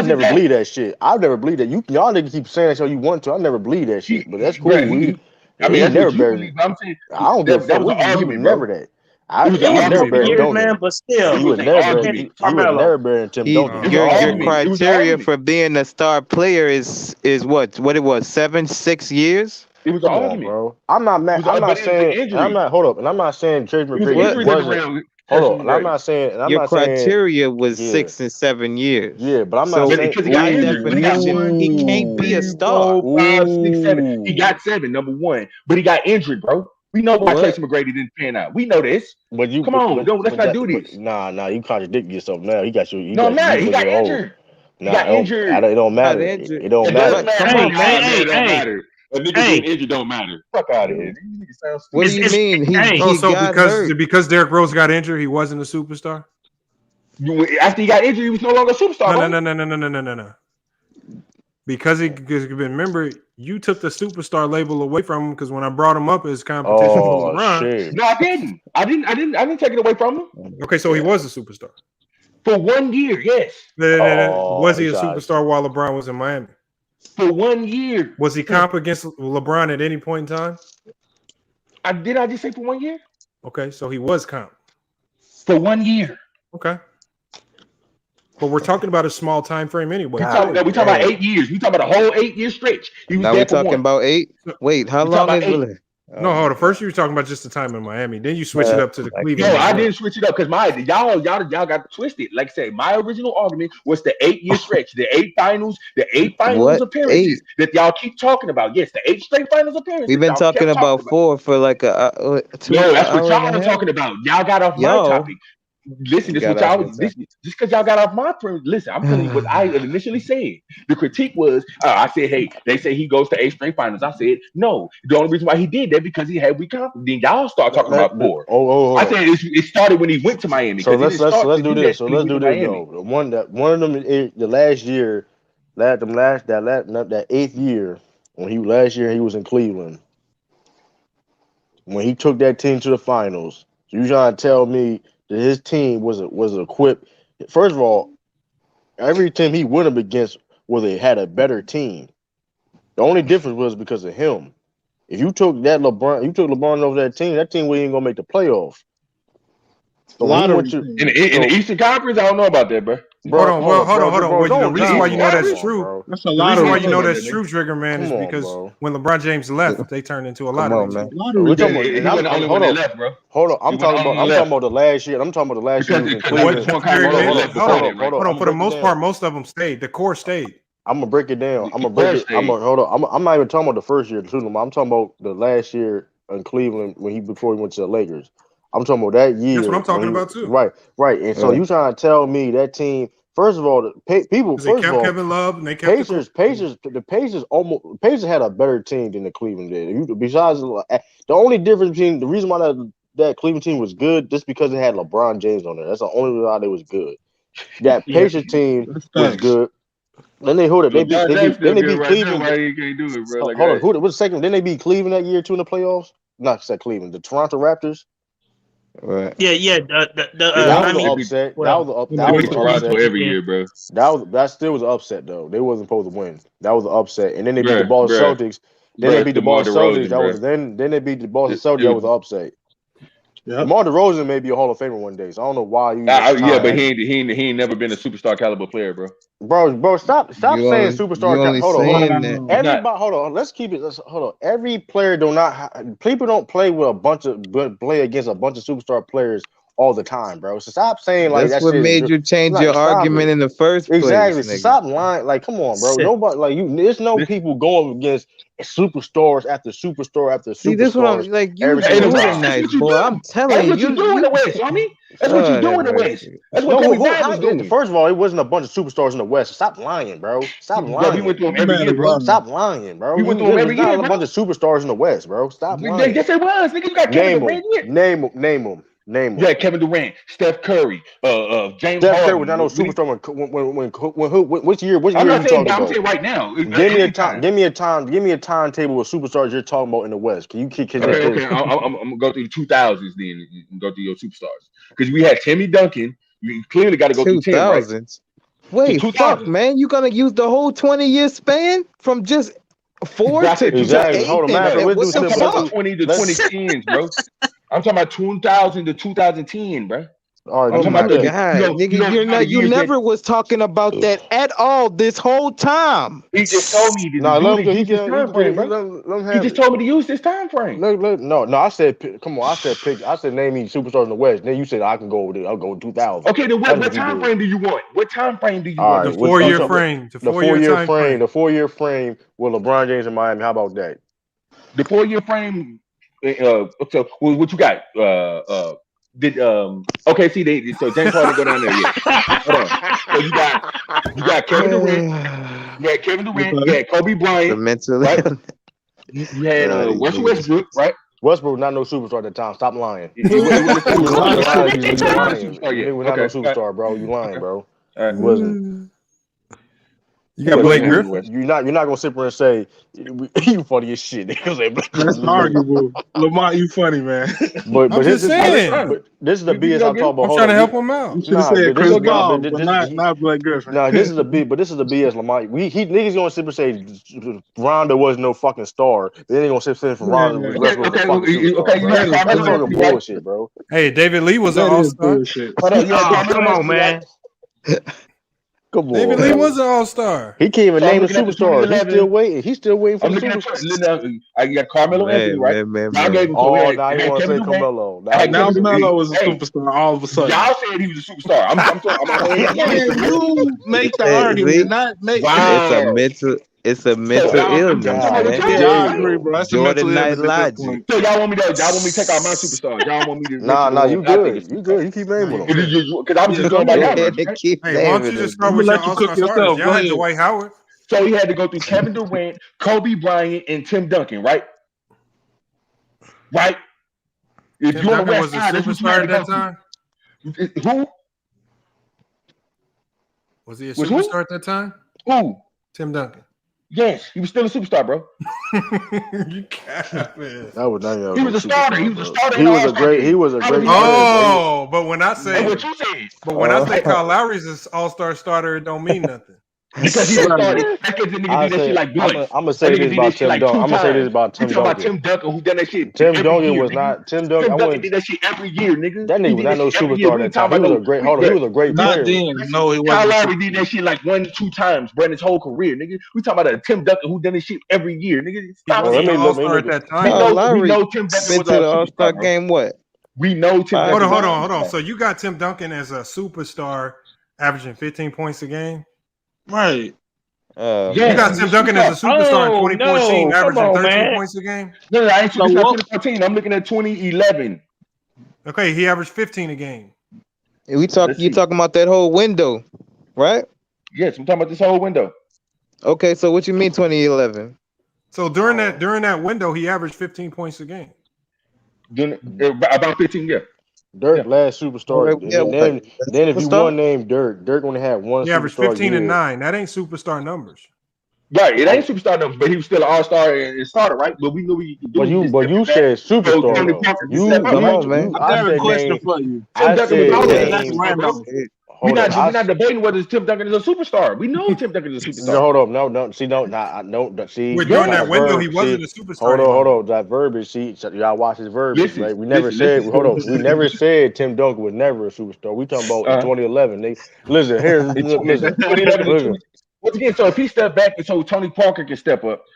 never believe that shit. I never believe that. Y'all niggas keep saying that so you want to. I never believe that shit. But that's cool. I mean, never buried. I don't give a fuck. He was never that. I was never buried, man, but still, you would never bury Tim Duncan. Your criteria for being a star player is what it was 6 years. It was an argument, bro. I'm not mad. I'm not saying. I'm not. Hold up. And I'm not saying Tracy McGrady wasn't. Hold on. And I'm not saying. Your criteria was 6 and 7 years. Yeah, but I'm not saying. By definition, he can't be a star. 4, 5, 6, 7. He got 7, number one, but he got injured, bro. We know why Tracy McGrady didn't pan out. We know this. But you come on, let's not do this. Nah, you contradict yourself now. He got you. He got injured. He got injured. It don't matter. It don't matter. Come on, man. It don't matter. A nigga getting injured don't matter. Fuck out of here. What do you mean? Because Derrick Rose got injured, he wasn't a superstar. After he got injured, he was no longer a superstar. No. Because remember, you took the superstar label away from him because when I brought him up as competition for LeBron. Shit. No, I didn't. I didn't take it away from him. Okay, so he was a superstar. For 1 year, yes. Was he a superstar while LeBron was in Miami? For 1 year. Was he comp against LeBron at any point in time? I just say for 1 year? Okay, so he was comp. For 1 year. Okay. But we're talking about a small time frame anyway. We talking about 8 years. We talking about a whole 8 year stretch. Now we're talking about 8. Wait, how long is it? No, hold on. First you were talking about just the time in Miami. Then you switch it up to the Cleveland. No, I didn't switch it up because y'all got twisted. Like I said, my original argument was the 8 year stretch, the 8 finals appearances that y'all keep talking about. Yes, the 8 straight finals appearances. We've been talking about 4 for like a 2. No, that's what y'all are talking about. Y'all got off my topic. Listen, this is what y'all just because y'all got off my term. Listen, I'm telling you what I initially said. The critique was, I said, hey, they say he goes to 8 straight finals. I said, no. The only reason why he did that because he had weak confidence. Then y'all start talking about 4. I said it started when he went to Miami. So let's do this. So let's do this though. One of them the last year, that 8th year when he was in Cleveland, when he took that team to the finals. So you trying to tell me that his team was equipped? First of all, every team he went up against had a better team. The only difference was because of him. If you took LeBron over that team wasn't gonna make the playoffs. So in the Eastern Conference, I don't know about that, bro. Hold on. The reason why you know that's true. The reason why you know that's true, Trigger Man, is because when LeBron James left, they turned into a lottery. Hold on. I'm talking about the last year. I'm talking about the last year. Hold on. For the most part, most of them stayed. The core stayed. I'm gonna break it down. I'm not even talking about the first year. I'm talking about the last year in Cleveland before he went to the Lakers. I'm talking about that year. That's what I'm talking about too. Right. And so you trying to tell me that team? First of all, Kevin Love and they kept the Pacers had a better team than the Cleveland did. Besides, the only difference between the reason why that Cleveland team was good just because it had LeBron James on there. That's the only reason why they was good. That Pacers team was good. Then they beat Cleveland. Why you can't do it, bro? Hold on. What's the second? Then they beat Cleveland that year too in the playoffs. Not said Cleveland. The Toronto Raptors. Right. Yeah. That was an upset. That was Toronto every year, bro. That still was an upset though. They wasn't supposed to win. That was an upset. And then they beat the Boston Celtics. Then they beat the Boston Celtics. Then they beat the Boston Celtics. That was an upset. DeMar DeRozan may be a Hall of Famer one day. So I don't know why you. But he ain't never been a superstar caliber player, bro. Bro, stop saying superstar. Hold on. Everybody, hold on. Let's keep it. Hold on. Every player people don't play play against a bunch of superstar players all the time, bro. So stop saying like that's what made you change your argument in the first place. Exactly. So stop lying. Like, come on, bro. Nobody there's no people going against superstars after superstar after superstar. See, this one I'm like you nice, boy. I'm telling you, you doing the West, homie. That's what you doing in the West. That's what was doing. First of all, it wasn't a bunch of superstars in the West. Stop lying, bro. Stop lying. We went through them every year, bro. Stop lying, bro. We went through them every year. A bunch of superstars in the West, bro. Stop lying. Yes, it was. Nigga, you got Kevin Durant. Name them. Yeah, Kevin Durant, Steph Curry, James Steph Harden. Curry was not no superstar which year you talking about? I'm saying right now. Give me a timetable of superstars you're talking about in the West. Can you Okay. I'm gonna go through the 2000s then and go through your superstars. Because we had Timmy Duncan. You clearly got to go through 2000s. Right? Wait, fuck, man. You gonna use the whole 20-year span from just 4 to 8? Hold on, man. Let's talk about 20 to 2010s, bro. I'm talking about 2000 to 2010, bro. All right, oh my God, nigga, you never was talking about that at all this whole time. He just told me he just told me to use this time frame. No, I said, come on, I said name me superstars in the West. Then you said I can go over there. I'll go 2000. Okay, then what time frame do you want? What time frame do you want? The 4-year frame. The 4-year frame. The 4-year frame with LeBron James in Miami. How about that? The 4-year frame. So what you got? Okay, see, so James Harden go down there. Yeah. Hold on. So you got Kevin Durant. You had Kevin Durant. You had Kobe Bryant. Right? You had Russell Westbrook, right? Westbrook not no superstar at the time. Stop lying. He was You lying. Oh, yeah. He was not no superstar, bro. You lying, bro. He wasn't. You got Blake Griffin. You're not gonna sit there and say you funny as shit. That's arguable. Lamont, you funny, man. But I'm just saying. This is the BS I'm talking about. I'm trying to help him out. You should have said Chris Paul, but not Blake Griffin. No, this is the BS, Lamont. Niggas gonna sit and say Rondo was no fucking star. They ain't gonna sit and say Rondo was a fucking superstar. That's fucking bullshit, bro. Hey, David Lee was an all-star. Come on, man. Come on, David Lee was an all-star. He can't even name a superstar. He's still waiting for the superstar. I got Carmelo Anthony, right? I gave him now you want to say Carmelo. Now Carmelo was a superstar all of a sudden. Y'all said he was a superstar. You make the argument, not make. It's a mental illness, man. I agree, bro. That's Jordan Knight logic. So y'all want me to take out my superstar? Y'all want me to? Nah, you good. You good. You keep naming them. Because I'm just going by y'all. Hey, why don't you just start with your all-star starters? Y'all had Dwight Howard. So he had to go through Kevin Durant, Kobe Bryant, and Tim Duncan, right? Right. If Tim Duncan was a superstar at that time. Who? Was he a superstar at that time? Who? Tim Duncan. Yes, he was still a superstar, bro. You can't, man. That was not. He was a starter. He was a starter. He was a great. Oh, but when I say, what you said. But when I say Kyle Lowry's an all-star starter, it don't mean nothing. Because he started. I'm gonna say this about Tim Duncan. I'm gonna say this about Tim Duncan. Tim Duncan, who done that shit. Tim Duncan was not. Tim Duncan did that shit every year, nigga. That nigga was not no superstar that time. He was a great. Hold on, he was a great player. Not then. No, he wasn't. Kyle Lowry did that shit like 1-2 times, bro, in his whole career, nigga. We talking about a Tim Duncan who done this shit every year, nigga. Stop it. All-star at that time. Lowry we know Tim Duncan been was to the a all-star superstar, game. What? We know Tim Duncan. Hold on. So you got Tim Duncan as a superstar, averaging 15 points a game, right? You got Tim Duncan as a superstar in 2014, averaging 13 points a game. No, I ain't talking 2014. I'm looking at 2011. Okay, he averaged 15 a game. You talking about that whole window, right? Yes, I'm talking about this whole window. Okay, so what you mean 2011? So during that window, he averaged 15 points a game. About 15, yeah. Dirk last superstar. Then if you want to name Dirk only had one. He averaged 15 and 9. That ain't superstar numbers. Right, it ain't superstar numbers, but he was still an all-star and starter, right? But we knew we could do. But you said superstar. Come on, man. I got a question for you. We're not debating whether Tim Duncan is a superstar. We know Tim Duncan is a superstar. No, hold up. No. See, no. See, during that window, he wasn't a superstar. Hold on. That verbiage. See, y'all watch his verbiage. Right? We never said. Hold on. We never said Tim Duncan was never a superstar. We talking about 2011. Listen here. Listen. Once again, so if he stepped back and so Tony Parker can step up,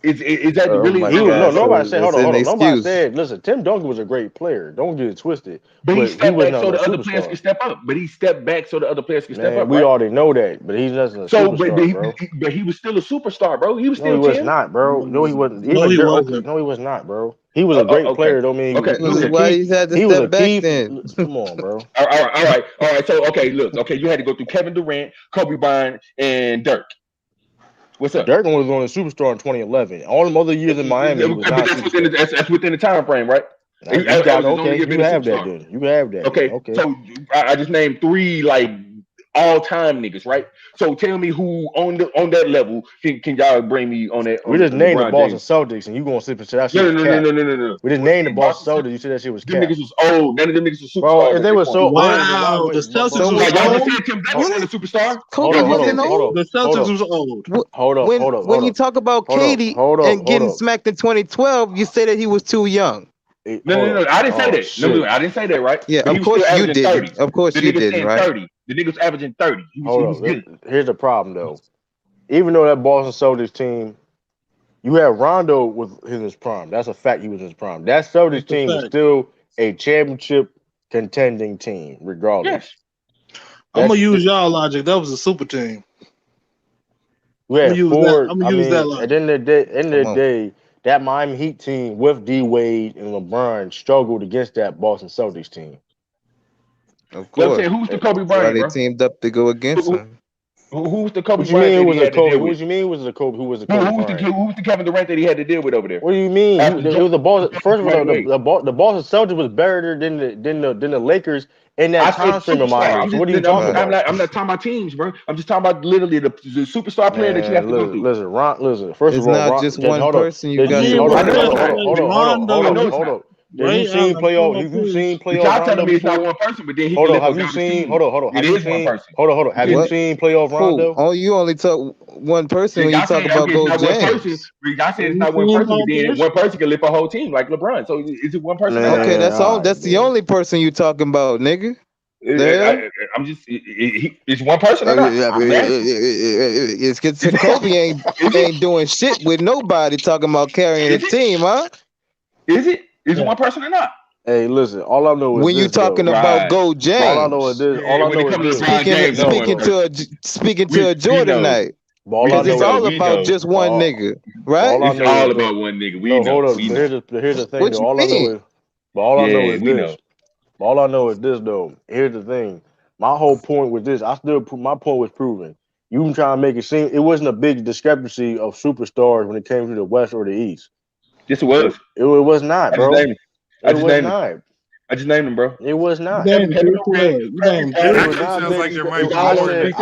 is that really? No, nobody said. Hold on. Nobody said. Listen, Tim Duncan was a great player. Don't get it twisted. But he stepped back so the other players can step up. But he stepped back so the other players can step up. We already know that. But he's not a superstar, but he was still a superstar, bro. He was still. No, he was not, bro. No, he wasn't. No, he was not, bro. He was a great player. Don't mean. Okay. Why you had to step back then? Come on, bro. All right. So look. You had to go through Kevin Durant, Kobe Bryant, and Dirk. What's up? Dirk was only a superstar in 2011. All them other years in Miami, he was not that's within the time frame, right? You have that then. You have that. Okay. So I just named 3 like all-time niggas, right? So tell me who on that level can y'all bring me on that? We just named the Boston Celtics, and you gonna sit and say that shit? No. We just named the Boston Celtics. You said that shit was cap. Them niggas was old. None of them niggas was superstars. Bro, if they were so wow, the Celtics was old. The superstar. Hold on. The Celtics was old. Hold up. When you talk about KD and getting smacked in 2012, you say that he was too young. No. I didn't say that. No, I didn't say that, right? Yeah, of course you did. Of course you did, right? 30. The nigga's averaging 30. Here's the problem, though. Even though that Boston Celtics team, you had Rondo in his prime. That's a fact. He was in his prime. That Celtics team was still a championship contending team, regardless. Yes. I'm gonna use y'all logic. That was a super team. We had 4. I'm gonna use that logic. At the end of the day, that Miami Heat team with D Wade and LeBron struggled against that Boston Celtics team. Of course. Who's the Kobe Why Bryant, they bro? teamed up to go against him? Who's the Kobe What you Bryant mean? that Who was he a had to Kobe? deal What with? you mean? Was a Kobe? Who was the Kobe Bryant? Who's the Kevin Durant that he had to deal with over there? What do you mean? It was the Boston. First of all, Wait. the Boston Celtics was better than the Lakers in that time frame of Miami. So what are you talking about? I'm not talking about teams, bro. I'm just talking about literally the superstar player that you have to go through. Listen. First It's of all, not just one person you got to hold on. Have you seen playoff? Have you seen playoff Y'all Rondo telling me it's before? not one person, but then he Hold can on. Have lift you up seen? team. Hold on. It is one person. Hold on. Have you seen playoff Rondo? Oh, you only talk one person when you talk about Gold James. Y'all said it's not one person, but then one person can lift a whole team like LeBron. So is it one person? Okay, that's all. That's the only person you talking about, nigga. I'm just. It's one person or not? It's because Kobe ain't doing shit with nobody talking about carrying a team, huh? Is it? Is it one person or not? Hey, listen. All I know is when you talking about Gold James. All I know is this. All I know is this. Speaking to a Jordanite. Because it's all about just one nigga, right? It's all about one nigga. We know. Hold on. Here's the thing. What you all mean? All I know is this. All I know is this, though. Here's the thing. My whole point was this. My point was proven. You can try and make it seem it wasn't a big discrepancy of superstars when it came to the West or the East. Yes, it was. It was not, bro. I just named him, bro. It was not. Sounds like there might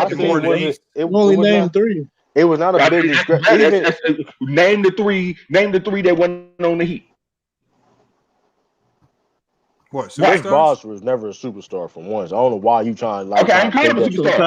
be more than East. Only name three. It was not a big discrepancy. Name the three that went on the Heat. What? Chris Bosh was never a superstar for once. I don't know why you trying to like. Okay, I ain't calling him a superstar.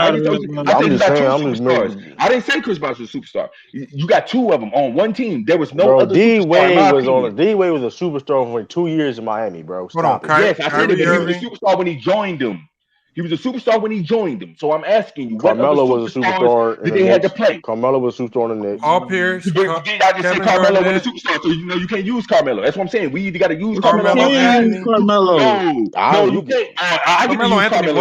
I didn't say Chris Bosh was a superstar. You got two of them on one team. There was no other superstar. D Wade was a superstar for 2 years in Miami, bro. Stop it. Yes, I said it, but he was a superstar when he joined them. He was a superstar when he joined them. So I'm asking you, Carmelo was a superstar. Did they had to play? Carmelo was a superstar in the Knicks. All Pierce. I just said Carmelo was a superstar, so you can't use Carmelo. That's what I'm saying. We either got to use Carmelo. No, you can't. I get to use Carmelo.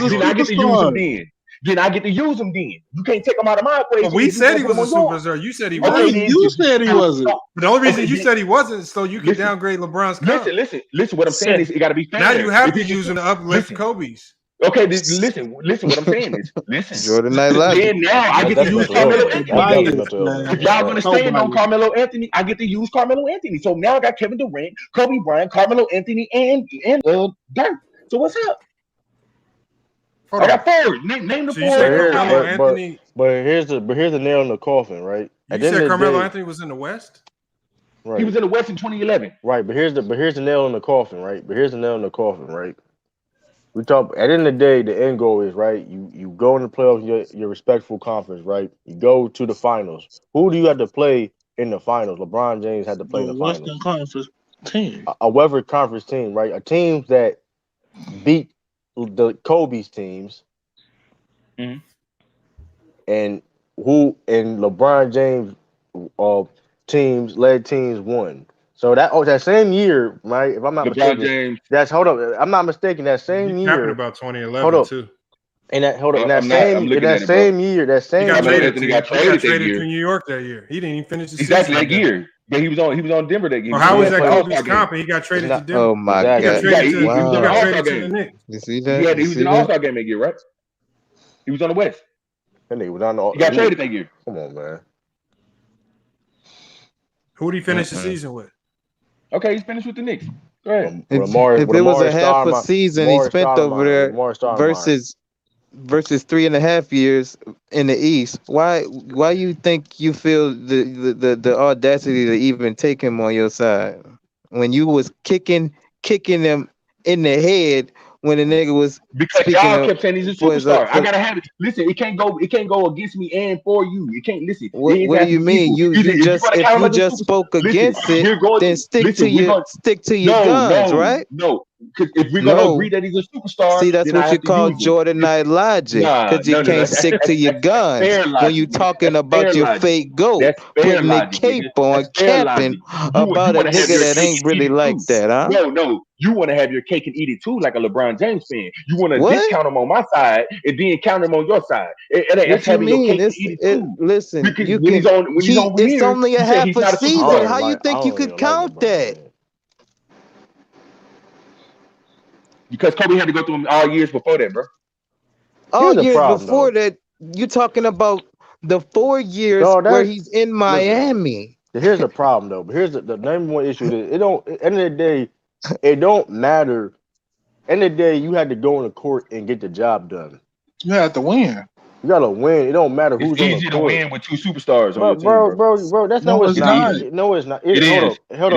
Then I get to use him then. Then I get to use him then. You can't take him out of my equation. But we said he was a superstar. You said he wasn't. You said he wasn't. The only reason you said he wasn't is so you could downgrade LeBron's comp. Listen. What I'm saying is it got to be fair. Now you have to use him to uplift Kobe's. Okay, listen. What I'm saying is, listen. Jordanite logic. Then now I get to use Carmelo Anthony. If y'all gonna stand on Carmelo Anthony, I get to use Carmelo Anthony. So now I got Kevin Durant, Kobe Bryant, Carmelo Anthony, and Dirk. So what's up? I got four. Name the four. But here's the nail in the coffin, right? You said Carmelo Anthony was in the West. Right. He was in the West in 2011. Right, but here's the nail in the coffin, right? We talk at the end of the day, the end goal is right. You go in the playoffs, your respectful conference, right? You go to the finals. Who do you have to play in the finals? LeBron James had to play in the finals. Western Conference team. A Western Conference team, right? A team that beat the Kobe's teams, and LeBron James teams won. So that same year, right? If I'm not mistaken, James. I'm not mistaken. That same year, happened about 2011 too. And that same year, he got traded to New York that year. He didn't even finish the season exactly that year. But he was on Denver that year. Well, how was that Kobe's comp? And he got traded to Denver. Oh my God! He got traded to the Knicks. You see that? He was in the All-Star game that year, right? He was on the West. And he was on the. He got traded that year. Come on, man. Who did he finish the season with? Okay, he's finished with the Knicks. Go ahead. If it was a half a season he spent over there versus 3.5 years in the East, why you think you feel the audacity to even take him on your side when you was kicking them in the head when the nigga was because y'all kept saying he's a superstar. I gotta have it. Listen, it can't go against me and for you. It can't listen. What do you mean? If you just spoke against it, then stick to your guns, right? No. If we're gonna agree that he's a superstar, see, that's then I what you have to call use him. Jordanite logic, because you can't stick to your guns fair when logic, you nigga. talking That's about fair your logic. fake goat, That's fair putting the logic, cape nigga. on, That's fair capping logic. about a want to have nigga your that cake ain't and really eat it like too. that, huh? No, you want to have your cake and eat it too, like a LeBron James fan. You want to What? discount him on my side and then count him on your side. That's What you having your mean? cake and eat it too. Listen, Because you when he's can. on over It's here, only a you say half he's a not a season. superstar. How you think you could count that? Because Kobe had to go through him all years before that, bro. All the years problem, before that, you talking about the 4 years No, where that's he's in Miami. here's the problem though. But here's the number one issue. That it don't. At the end of the day, it don't matter. End of the day, you had to go on the court and get the job done. You have to win. You gotta win. It don't matter It's who's on the easy to court. win with two superstars on your team, Bro. That's No, not what it's it's not. not. No, it's not. It is. Hold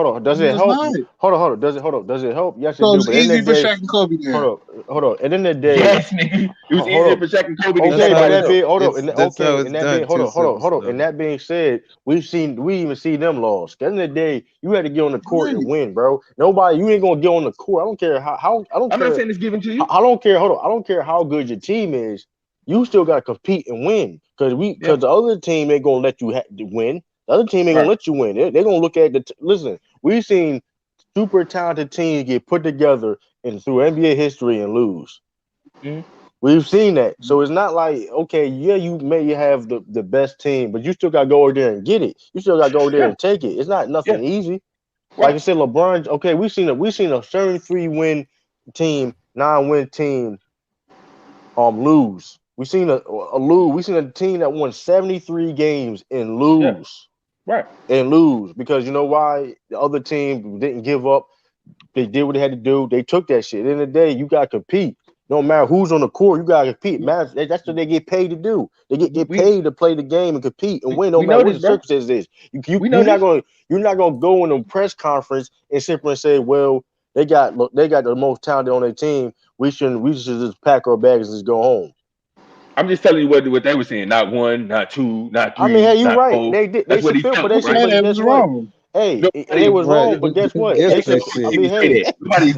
on. Does No, it it's help? not. Hold on. Does it help? Yes, it So do. it's But at the end easy of for the day, Shaq and Kobe then. hold on. At the end of the day, Yes, nigga. It was easier for Shaq and Kobe to okay, play by and that himself. being hold on. That's how it's And that done being hold too, on. And that being said, we even see them lost. At the end of the day, you had to get on the court and win, bro. Nobody, you ain't gonna get on the court. I don't care how I don't I'm care. not saying it's given to you. I don't care. Hold on. I don't care how good your team is. You still gotta compete and win because the other team ain't gonna let you win. The other team ain't gonna let you win. They're gonna look at listen. We've seen super talented teams get put together through NBA history and lose. Mm-hmm. We've seen that. So it's not like, okay, yeah, you may have the best team, but you still gotta go over there and get it. You still gotta go over there and take it. It's not nothing easy. Like I said, LeBron. Okay, we've seen a 73-win team, 9-win team, lose. We've seen a lose. We've seen a team that won 73 games and lose. Right. And lose because you know why? The other team didn't give up. They did what they had to do. They took that shit. At the end of the day, you gotta compete. No matter who's on the court, you gotta compete. Man, that's what they get paid to do. They get paid to play the game and compete and win. No matter what the circumstances is. You're not gonna go in a press conference and simply say, "Well, they got the most talented on their team. We should just pack our bags and just go home." I'm just telling you what they were saying. Not 1, not 2, not 3. I mean, hey, you're not right. 4. They did. That's what he But felt, they right? said, it was wrong. Hey, and it was wrong, but guess what? Yes, They said, they I said. mean, hey,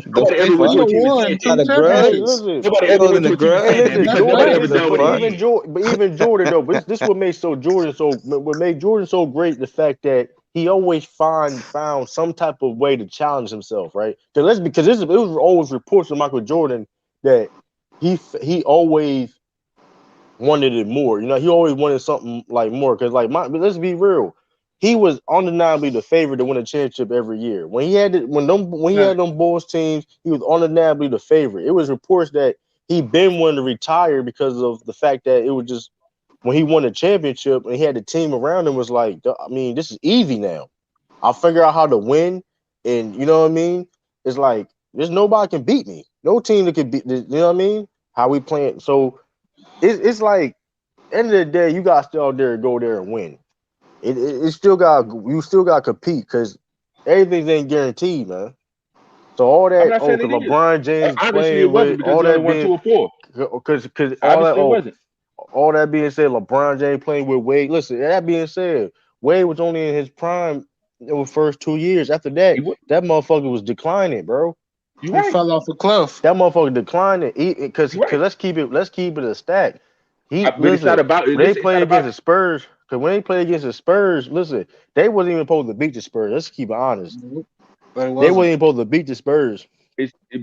Nobody ever went to a team and said that. Hey, listen. Nobody ever went to a team and said that because nobody ever done what he did. Even Jordan though, but this what made Jordan so great, the fact that he always found some type of way to challenge himself, right? Because it was always reports of Michael Jordan that he always wanted it more. You know, he always wanted something like more. Because let's be real, he was undeniably the favorite to win a championship every year. When he had them Bulls teams, he was undeniably the favorite. It was reports that he been wanting to retire because of the fact that it was just when he won a championship and he had the team around him was like, I mean, this is easy now. I'll figure out how to win, and you know what I mean. It's like there's nobody can beat me. No team that can beat. You know what I mean? How we playing? So it's like end of the day, you got to still out there go there and win. You still got to compete because everything ain't guaranteed, man. So all that LeBron James playing with all that being because all that being said, LeBron James playing with Wade. Listen, that being said, Wade was only in his prime in the first 2 years. After that, that motherfucker was declining, bro. He fell off a cliff. That motherfucker declining because let's keep it a stack. It's not about when they played against the Spurs. Because when they played against the Spurs, listen, they wasn't even supposed to beat the Spurs. Let's keep it honest. They wasn't even supposed to beat the Spurs.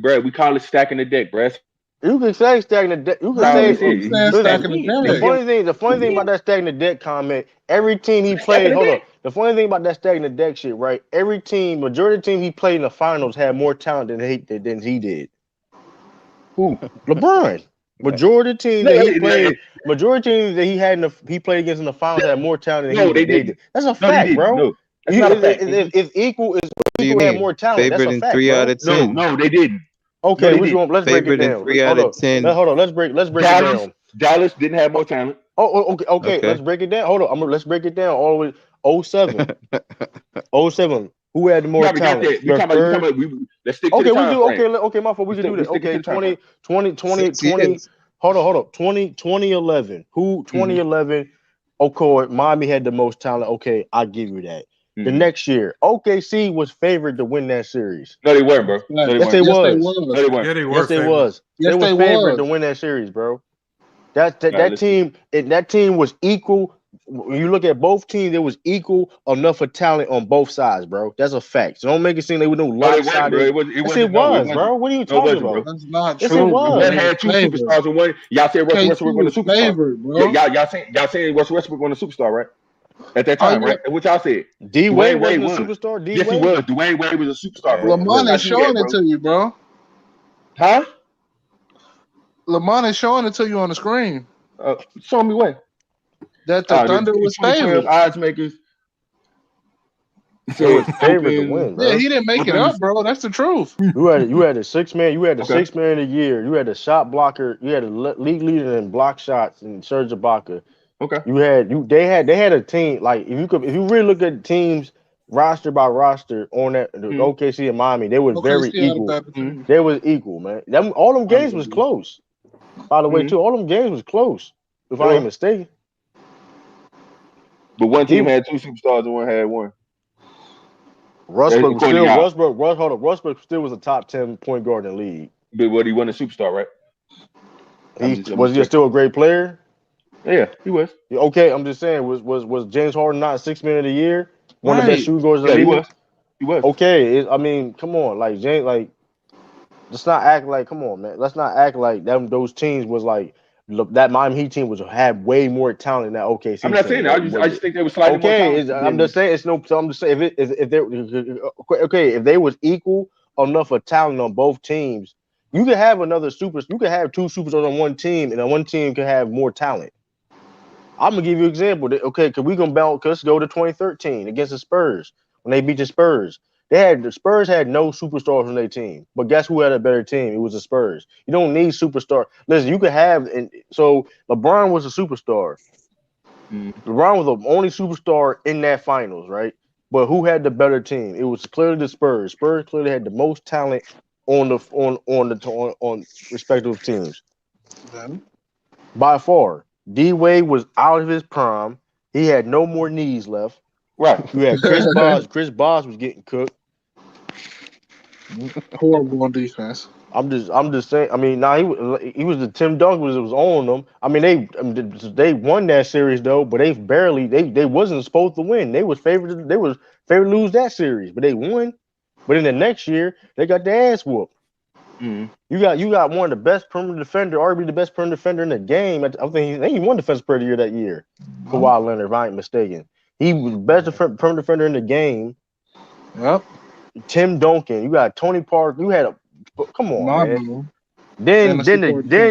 Brad, we call it stacking the deck, Brad. You can say stacking the deck. You can say stacking the deck. The funny thing about that stacking the deck comment, every team he played, hold on. The funny thing about that stacking the deck shit, right? Every team, majority of the team he played in the finals had more talent than he did. Who? LeBron. Majority of teams that he played, he played against in the finals had more talent than they did. That's a fact, bro. No, that's not a fact. It's equal. It's equal had more talent. That's a fact, 3 out of 10. No, they didn't. Okay, let's break it down. 3 out of 10. Hold on. Let's break it down. Dallas didn't have more talent. Okay. Let's break it down. Hold on. Let's break it down all the way 07. 07. Who had the more talent? Let's stick to the time frame. Okay, my fault. We can do that. Okay, 2020. Hold on. 2011. Who 2011? Okay, Miami had the most talent. Okay, I'll give you that. The next year, OKC was favored to win that series. No, they weren't, bro. No, Yes, they was. No, they weren't. Yeah, they were. Yes, they was. They was favored to win that series, bro. That team was equal. When you look at both teams, it was equal enough for talent on both sides, bro. That's a fact. So don't make it seem they were no lopsided. Yes, it was, bro. What are you talking about? That's not Yes, true. it was. One had two superstars and one. Y'all said Russell Westbrook won the superstar. Favored, bro. Yeah, y'all saying Russell Westbrook won the superstar, right? At that time, right? What y'all said? D-Wade wasn't a superstar. Yes, he was. Dwayne Wade was a superstar. Lamont is showing it to you, bro. Huh? Lamont is showing it to you on the screen. Show me what? That the Thunder was favored. Odds makers. It was favored to win, bro. Yeah, he didn't make it up, bro. That's the truth. You had a 6 man. You had the 6 man of the year. You had a shot blocker. You had a league leader in block shots in Serge Ibaka. Okay. They had a team like if you really look at teams roster by roster on that OKC and Miami, they were very equal. They was equal, man. All them games was close. By the way, too, all them games was close. If I ain't mistaken. But one team had two superstars and one had one. Rustbrook still was a top 10 point guard in the league. But what, he won a superstar, right? Was he still a great player? Yeah, he was. Okay, I'm just saying, was James Harden not 6 man of the year? One of the best shooting guards in the league? He was. Okay, I mean, come on, like James, like let's not act like, come on, man. Let's not act like those teams was like that Miami Heat team had way more talent than that OKC. I'm not saying that. I just think they were slightly more talented. I'm just saying it's no. So I'm just saying if they was equal enough of talent on both teams, you could have You could have two superstars on one team, and on one team could have more talent. I'm gonna give you an example. Okay, because we gonna bounce. Let's go to 2013 against the Spurs when they beat the Spurs. The Spurs had no superstars on their team, but guess who had a better team? It was the Spurs. You don't need superstar. Listen, you could have, and so LeBron was a superstar. LeBron was the only superstar in that finals, right? But who had the better team? It was clearly the Spurs. Spurs clearly had the most talent on respective teams. By far, D-Wade was out of his prime. He had no more knees left. Right. You had Chris Bosh. Chris Bosh was getting cooked. Horrible on defense. I'm just saying. I mean, he was the Tim Duncan was on them. I mean, they won that series though, but they wasn't supposed to win. They was favored to lose that series, but they won. But in the next year, they got their ass whooped. You got one of the best perimeter defender, arguably the best perimeter defender in the game. I think he won Defensive Player of the Year that year. Kawhi Leonard, if I ain't mistaken. He was the best perimeter defender in the game. Yep. Tim Duncan. You got Tony Parker. You had come on, man. Then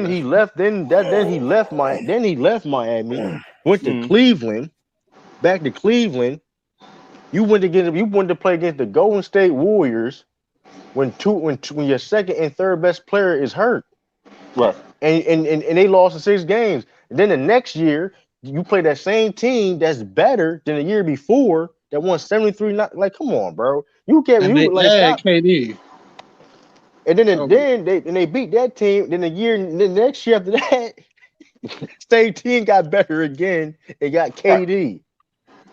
he left. Then he left Miami. Went to Cleveland. Back to Cleveland. You went to play against the Golden State Warriors when your second and third best player is hurt. Right. And they lost in 6 games. And then the next year, you play that same team that's better than the year before that won 73. Like, come on, bro. You can't. And they KD. And then they beat that team. Then the next year after that, same team got better again. They got KD.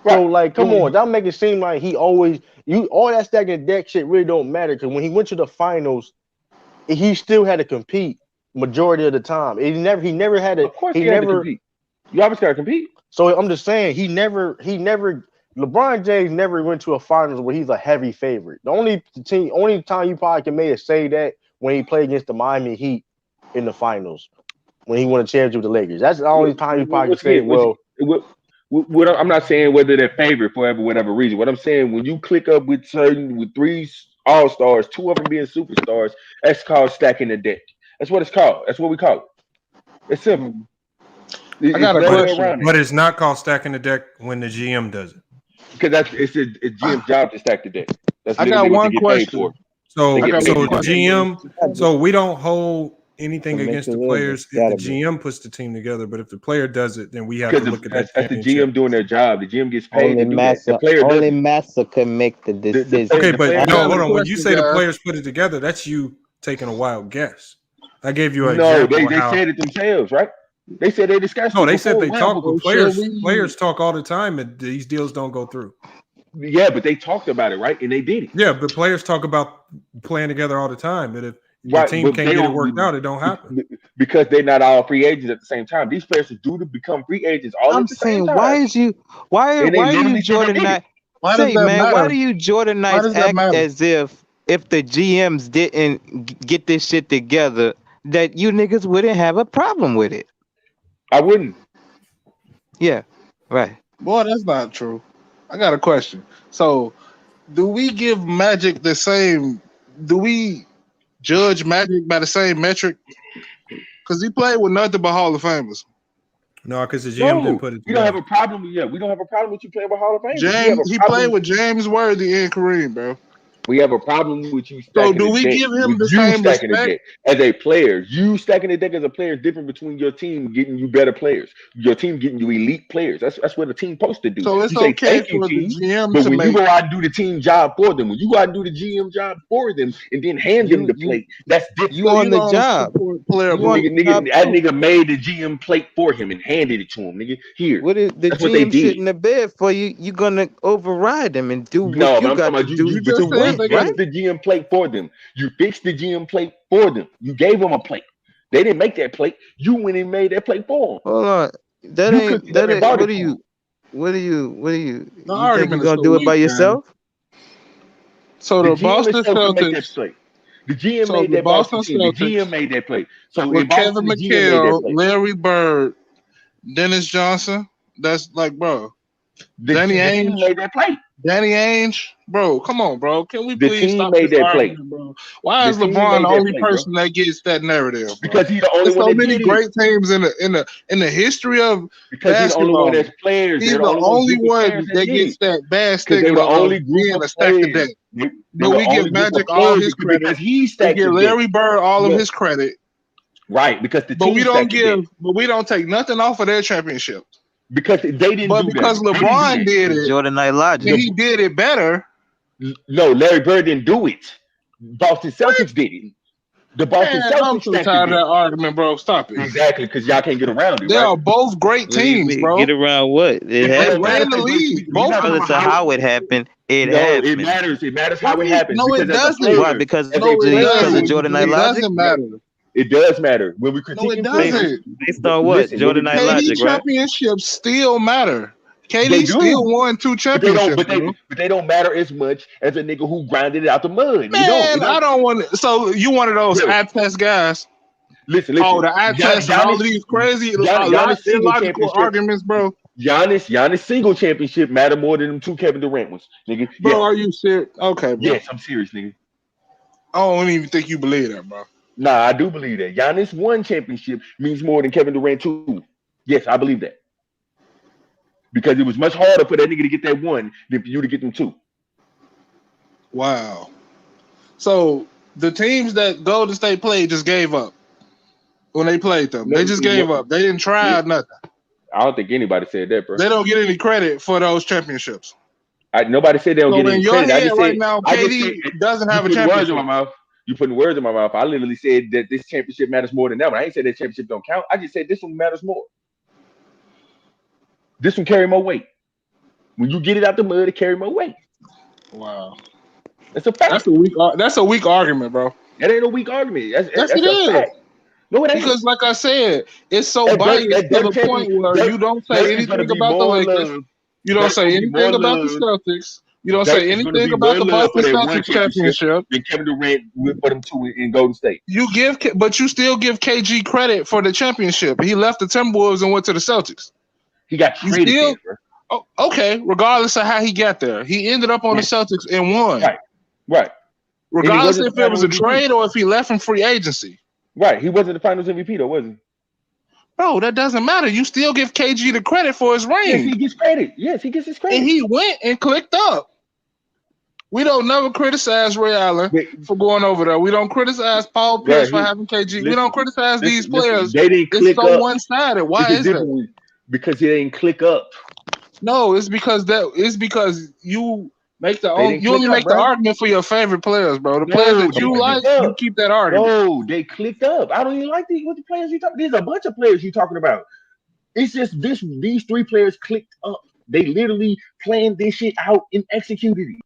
Right. So like, come on, don't make it seem like all that stacking the deck shit really don't matter because when he went to the finals, he still had to compete majority of the time. He never had to. Of course, he never had to compete. You always got to compete. So I'm just saying LeBron James never went to a finals where he's a heavy favorite. The only time you probably can make it say that when he played against the Miami Heat in the finals when he won a championship with the Lakers. That's the only time you probably can say I'm not saying whether they're favorite for whatever reason. What I'm saying, when you click up with 3 all-stars, 2 of them being superstars, that's called stacking the deck. That's what it's called. That's what we call it. It's simple. I got a question, but it's not called stacking the deck when the GM does it. Because it's GM's job to stack the deck. That's I got one question. So the GM, so we don't hold anything against the players if the GM puts the team together, but if the player does it, then we have to look at that. That's the GM doing their job. The GM gets paid. Only Massa can make the decision. Okay, but no, hold on. When you say the players put it together, that's you taking a wild guess. I gave you an example. No, they said it themselves, right? They said they discussed. No, they said they talk with players. Players talk all the time, and these deals don't go through. Yeah, but they talked about it, right? And they did it. Yeah, but players talk about playing together all the time. But if the team can't get it worked out, it don't happen. Because they're not all free agents at the same time. These players are due to become free agents all at the same time. Why are you Jordanites? Say, man, why do you Jordanites act as if the GMs didn't get this shit together, that you niggas wouldn't have a problem with it? I wouldn't. Yeah, right. Boy, that's not true. I got a question. So, do we give Magic the same? Do we judge Magic by the same metric? Because he played with nothing but Hall of Famers. No, because the GM didn't put it together. We don't have a problem. Yeah, we don't have a problem with you playing with Hall of Famers. He played with James Worthy and Kareem, bro. We have a problem with you. So do we give him the same respect as a player? You stacking the deck as a player is different between your team getting you better players, your team getting you elite players. That's what a team supposed to do. So it's okay for the GM but to when make. you go out and do the team job for them, when you go out and do the GM job for them, and then hand them the plate, that's different. You on the job. That nigga made the GM plate for him and handed it to him. Nigga, here. What is the GM sitting in the bed for you? You gonna override them and do what you got to do. You just win, right? The GM plate for them. You fixed the GM plate for them. You gave them a plate. They didn't make that plate. You went and made that plate for them. Hold on. That ain't. What are you? You think you're gonna do it by yourself? So the Boston Celtics. The GM made that Boston team. The GM made that play. So with Kevin McHale, Larry Bird, Dennis Johnson, that's like, bro. Danny Ainge made that play. Danny Ainge, bro, come on, bro. Can we please stop made this that play, bro? Why is LeBron the only person that gets that narrative? Bro? Because he's the only one. So many great teams in the history of basketball. He's the only one that's players. He's the only one that gets that bad stigma of being a stack of deck. But we give Magic all his credit. We give Larry Bird all of his credit. Right, because but we don't take nothing off of their championship. Because they didn't. But because LeBron did it, Jordan-Knight logic. He did it better. No, Larry Bird didn't do it. Boston Celtics did it. The Boston Celtics. I'm so tired of that argument, bro. Stop it. Exactly, because y'all can't get around it. They are both great teams, bro. Get around what? It happened. Ran the league. Regardless of how it happened, it happened. It matters. It matters how it happens. No, it doesn't. Why? Because of Jordan-Knight logic. It doesn't matter. It does matter when we critique. No, it doesn't. Based on what? Jordan-Knight logic, right? Championships still matter. KD still won 2 championships. But they don't matter as much as a nigga who grinded it out the mud. Man, I don't want it. So you one of those eye test guys? Listen. Oh, the eye test and all of these crazy illogical arguments, bro. Giannis single championship matter more than them 2 Kevin Durant ones, nigga. Bro, are you serious? Okay, bro. Yes, I'm serious, nigga. I don't even think you believe that, bro. Nah, I do believe that. Giannis 1 championship means more than Kevin Durant 2. Yes, I believe that. Because it was much harder for that nigga to get that 1 than for you to get them 2. Wow. So the teams that Golden State played just gave up when they played them. They just gave up. They didn't try nothing. I don't think anybody said that, bro. They don't get any credit for those championships. Nobody said they don't get any credit. I just said, right now, KD doesn't have a championship. You putting words in my mouth. I literally said that this championship matters more than that one. I ain't said that championship don't count. I just said this one matters more. This one carry more weight. When you get it out the mud, it carry more weight. Wow. That's a fact. That's a weak argument, bro. That ain't a weak argument. That's it is. Fact. No, it ain't. Because like I said, it's so biased to the point where you don't say anything about the Lakers. You don't say anything about the Celtics. You don't say anything about the Boston Celtics championship. And Kevin Durant went for them 2 in Golden State. But you still give KG credit for the championship. He left the Timberwolves and went to the Celtics. He got traded there, bro. Okay, regardless of how he got there, he ended up on the Celtics and won. Right. Regardless if it was a trade or if he left from free agency. Right. He wasn't the Finals MVP though, was he? Bro, that doesn't matter. You still give KG the credit for his ring. Yes, he gets credit. Yes, he gets his credit. And he went and clicked up. We don't never criticize Ray Allen for going over there. We don't criticize Paul Pierce for having KG. We don't criticize these players. They didn't click it's so one-sided. Why is that? Because it ain't click up. No, it's because you make the only make the argument for your favorite players, bro. The players that you like, you keep that argument. No, they clicked up. I don't even like what the players you talking. There's a bunch of players you talking about. It's just these 3 players clicked up. They literally planned this shit out and executed it.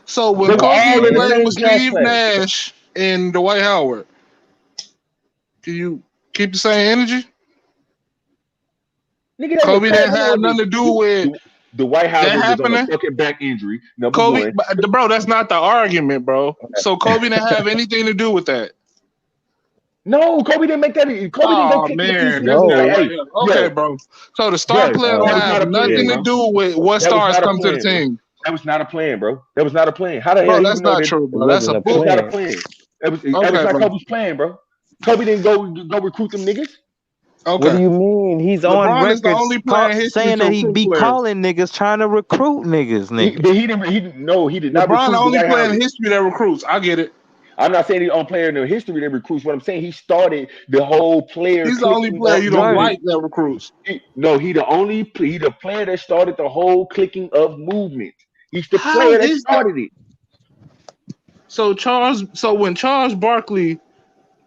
So when Kobe played with Steve Nash and Dwight Howard, can you keep the same energy? Nigga, Kobe didn't have nothing to do with Dwight Howard was on a fucking back injury. Kobe, bro, that's not the argument, bro. Okay. So Kobe didn't have anything to do with that. No, Kobe didn't make that. Kobe didn't go kick man. The okay, bro. So the star player don't have nothing to do with what stars come to the team. That was not a plan, bro. That was not a plan. How the hell? Bro, that's not true, bro. That's a plan. Not a plan. That was not Kobe's plan, bro. Kobe didn't go recruit them niggas. Okay. What do you mean? He's LeBron on record saying that he be calling niggas trying to recruit niggas. He did not. LeBron the only player in history that recruits. I get it. I'm not saying he's the only player in the history that recruits. What I'm saying, he started the whole player. He's the only player you don't like that recruits. He the player that started the whole clicking of movement. He's the player that started it. So when Charles Barkley,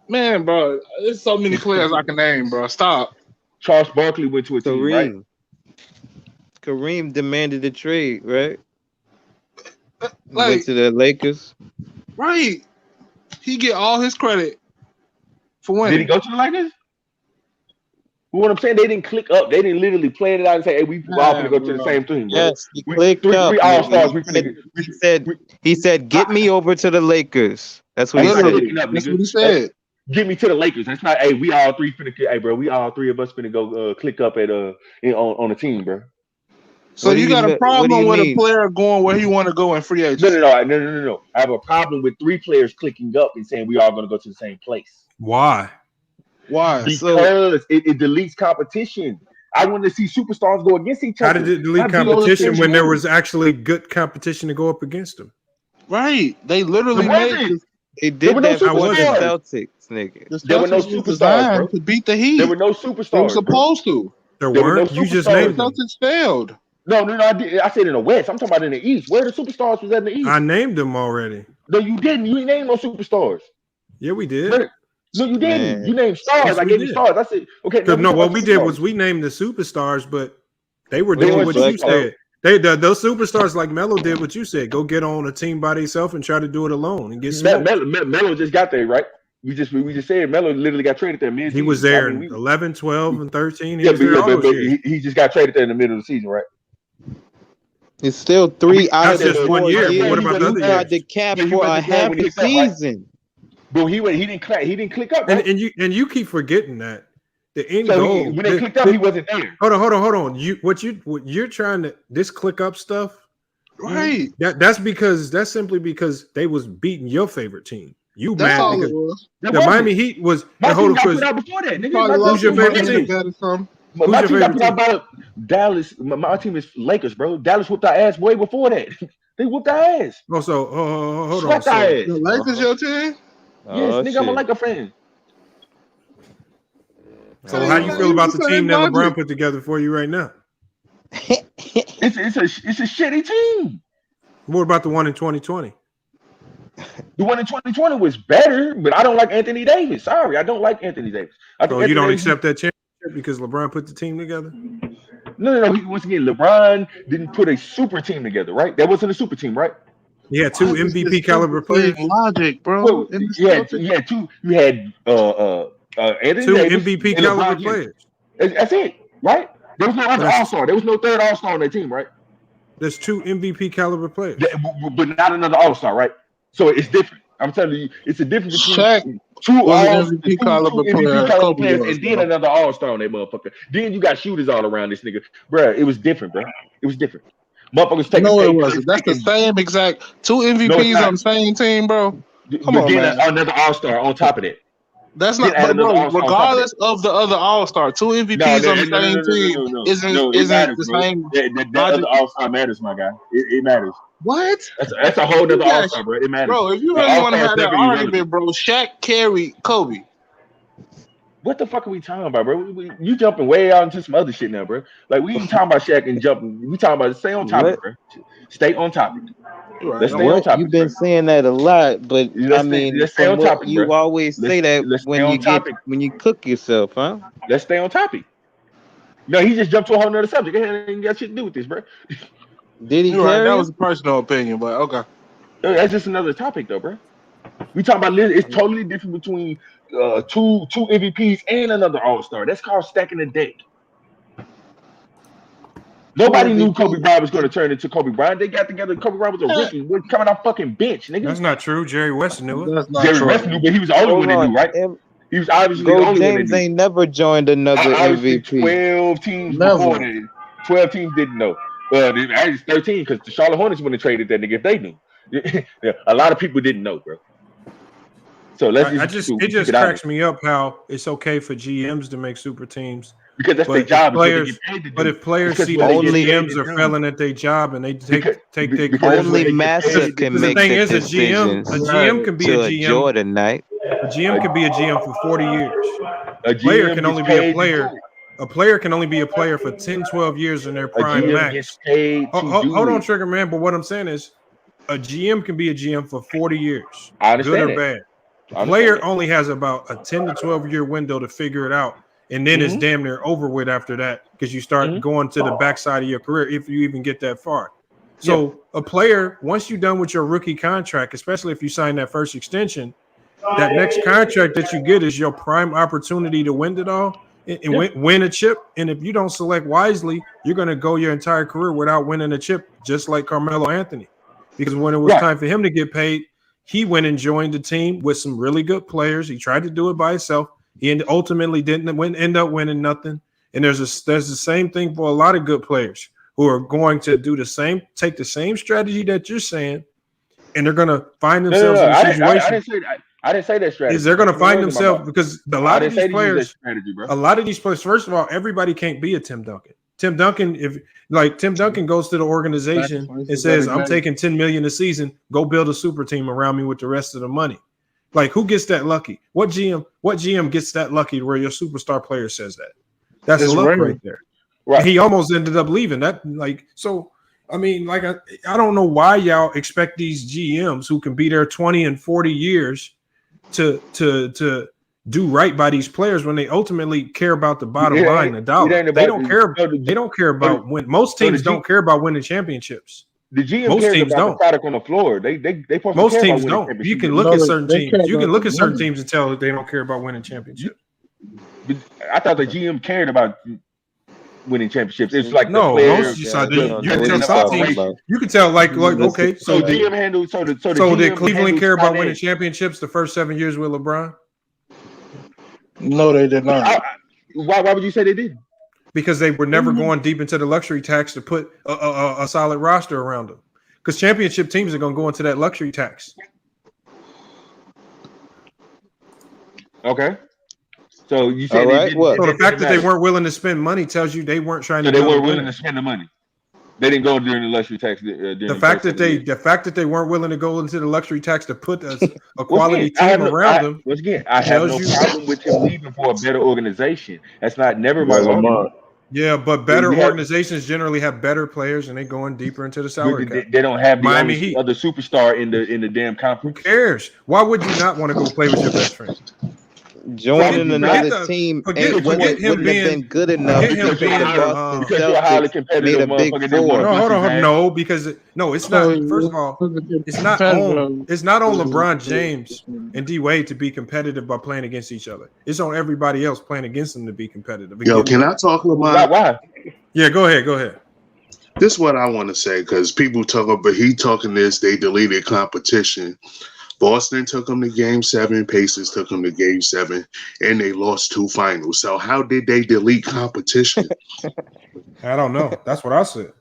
man, bro, there's so many players I can name, bro. Stop. Charles Barkley went to a team, right? Kareem demanded a trade, right? Went to the Lakers. Right. He get all his credit for winning. Did he go to the Lakers? What I'm saying, they didn't click up. They didn't literally plan it out and say, "Hey, we all gonna go to the same thing." Bro. Yes, he clicked up. Three all-stars. He said, "Get me over to the Lakers." That's what he said. That's what he said. Get me to the Lakers. That's not. Hey, we all three finna. Hey, bro, we all three of us finna go click up at on a team, bro. So you got a problem with a player going where he want to go in free agency? No. I have a problem with three players clicking up and saying we all going to go to the same place. Why? Because it deletes competition. I want to see superstars go against each other. How did it delete competition when there was actually good competition to go up against them? Right. They literally made. They did that for the Celtics, nigga. There were no superstars, bro. To beat the Heat. There were no superstars. They were supposed to. There weren't. You just named them. Celtics failed. No, I said in the West. I'm talking about in the East. Where the superstars was at in the East? I named them already. No, you didn't. You ain't named no superstars. Yeah, we did. No, you didn't. Man. You named stars. Yes, I gave you stars. I said, okay. No, what we did was we named the superstars, but they were doing what you said. Those superstars like Melo did what you said. Go get on a team by themselves and try to do it alone and get smoked. Melo just got there, right? We just said Melo literally got traded there mid-season. He was there in 11, 12, and 13. He just got traded there in the middle of the season, right? It's still 3 out of just 1 year. But what about the other years? The cap for a half a season. But he didn't click up. Right? And you keep forgetting that the end goal. When they clicked up, he wasn't there. Hold on. What you're trying to this click up stuff, right? That's simply because they was beating your favorite team. You that's mad because the Miami Heat was. Hold on, before that. Who's your favorite team? My team got put out by Dallas. My team is Lakers, bro. Dallas whooped our ass way before that. They whooped our ass. Oh, so hold on. The Lakers your team? Yes, nigga, I'm a Laker fan. So how you feel about the team that LeBron put together for you right now? It's a shitty team. What about the one in 2020? The one in 2020 was better, but I don't like Anthony Davis. Sorry, I don't like Anthony Davis. So you don't accept that championship because LeBron put the team together? No. Once again, LeBron didn't put a super team together, right? That wasn't a super team, right? Yeah, 2 MVP caliber players. Logic, bro. Well, yeah, two. You had Anthony 2 Davis MVP caliber players. That's it, right? There was no other all-star. There was no third all-star on that team, right? There's 2 MVP caliber players, but not another all-star, right? So it's different. I'm telling you, it's a difference between two MVP caliber players and then another all-star on that motherfucker. Then you got shooters all around this nigga, bro. It was different, bro. It was different. Motherfuckers taking. No, it wasn't. That's the same exact 2 MVPs on the same team, bro. Come on, man. Another all-star on top of that. That's not, bro. Regardless of the other all-star, 2 MVPs on the same team isn't the same. That other all-star matters, my guy. It matters. What? That's a whole other all-star, bro. It matters. Bro, if you really want to have that argument, bro, Shaq carried Kobe. What the fuck are we talking about, bro? You jumping way out into some other shit now, bro. Like we ain't talking about Shaq and jumping. We talking about stay on topic, bro. Stay on topic. Let's stay on topic. You've been saying that a lot, but I mean, from what you always say that when you cook yourself, huh? Let's stay on topic. No, he just jumped to a whole nother subject. It ain't got shit to do with this, bro. Did he You're right. carry That him? was a personal opinion, but okay. That's just another topic, though, bro. We talking about it's totally different between two MVPs and another All-Star. That's called stacking the deck. Nobody knew Kobe Bryant was going to turn into Kobe Bryant. They got together. Kobe Bryant was a rookie. We're coming off fucking bench, nigga. That's not true. Jerry West knew it. Jerry West knew, but he was the only one that knew, right? He was obviously the only one that James knew. ain't never joined another Obviously, MVP. 12 teams before that. 12 teams didn't know. Actually, 13 because the Charlotte Hornets wouldn't have traded that nigga if they knew. Yeah, a lot of people didn't know, bro. So it just cracks me up how it's okay for GMs to make super teams because that's their job. But if players see that GMs are failing at their job and they take their only masters can make the decisions. A GM can be a GM. Jordan night. A GM can be a GM for 40 years. A player can only be a player. A player can only be a player for 10, 12 years in their prime max. Hold on, Trigger Man. But what I'm saying is, a GM can be a GM for 40 years, good or bad. A player only has about a 10 to 12 year window to figure it out, and then it's damn near over with after that because you start going to the backside of your career if you even get that far. So a player, once you're done with your rookie contract, especially if you sign that first extension, that next contract that you get is your prime opportunity to win it all and win a chip. And if you don't select wisely, you're going to go your entire career without winning a chip, just like Carmelo Anthony. Because when it was time for him to get paid, he went and joined the team with some really good players. He tried to do it by himself. He ultimately didn't end up winning nothing. And there's the same thing for a lot of good players who are going to do the same, take the same strategy that you're saying, and they're going to find themselves in a situation. I didn't say that strategy. They're going to find themselves because a lot of these players, first of all, everybody can't be a Tim Duncan. Tim Duncan goes to the organization and says, I'm taking $10 million a season, go build a super team around me with the rest of the money. Like, who gets that lucky? What GM gets that lucky where your superstar player says that? That's luck right there. Right. And he almost ended up leaving that. I don't know why y'all expect these GMs who can be there 20 and 40 years to do right by these players when they ultimately care about the bottom line, the dollar. They don't care about when most teams don't care about winning championships. The GM most cares teams about don't. the product on the floor. Most teams don't. You can look at certain teams. You can look at certain teams and tell that they don't care about winning championships. I thought the GM cared about winning championships. It's like you can tell okay. So GM handled. So did Cleveland care about winning championships the first 7 years with LeBron? No, they did not. Why would you say they didn't? Because they were never going deep into the luxury tax to put a solid roster around them. Because championship teams are going to go into that luxury tax. Okay. So you say so the fact that they weren't willing to spend money tells you they weren't trying to. They weren't willing to spend the money. They didn't go during the luxury tax. The fact that they weren't willing to go into the luxury tax to put a quality team around them. Once again, I have no problem with him leaving for a better organization. That's not never my argument. Yeah, but better organizations generally have better players, and they going deeper into the salary cap. They don't have the Miami Heat. other superstar in the damn conference. Who cares? Why would you not want to go play with your best friend? Joining another team wouldn't have been good enough because the Boston Celtics made a big four. No, hold on. No, because it's not. First of all, it's not on LeBron James and D Wade to be competitive by playing against each other. It's on everybody else playing against them to be competitive. Yo, can I talk, Lamont? Why? Yeah, go ahead. This is what I want to say because people talk about he talking this. They deleted competition. Boston took them to Game 7. Pacers took them to Game 7, and they lost 2 finals. So how did they delete competition? I don't know. That's what I said.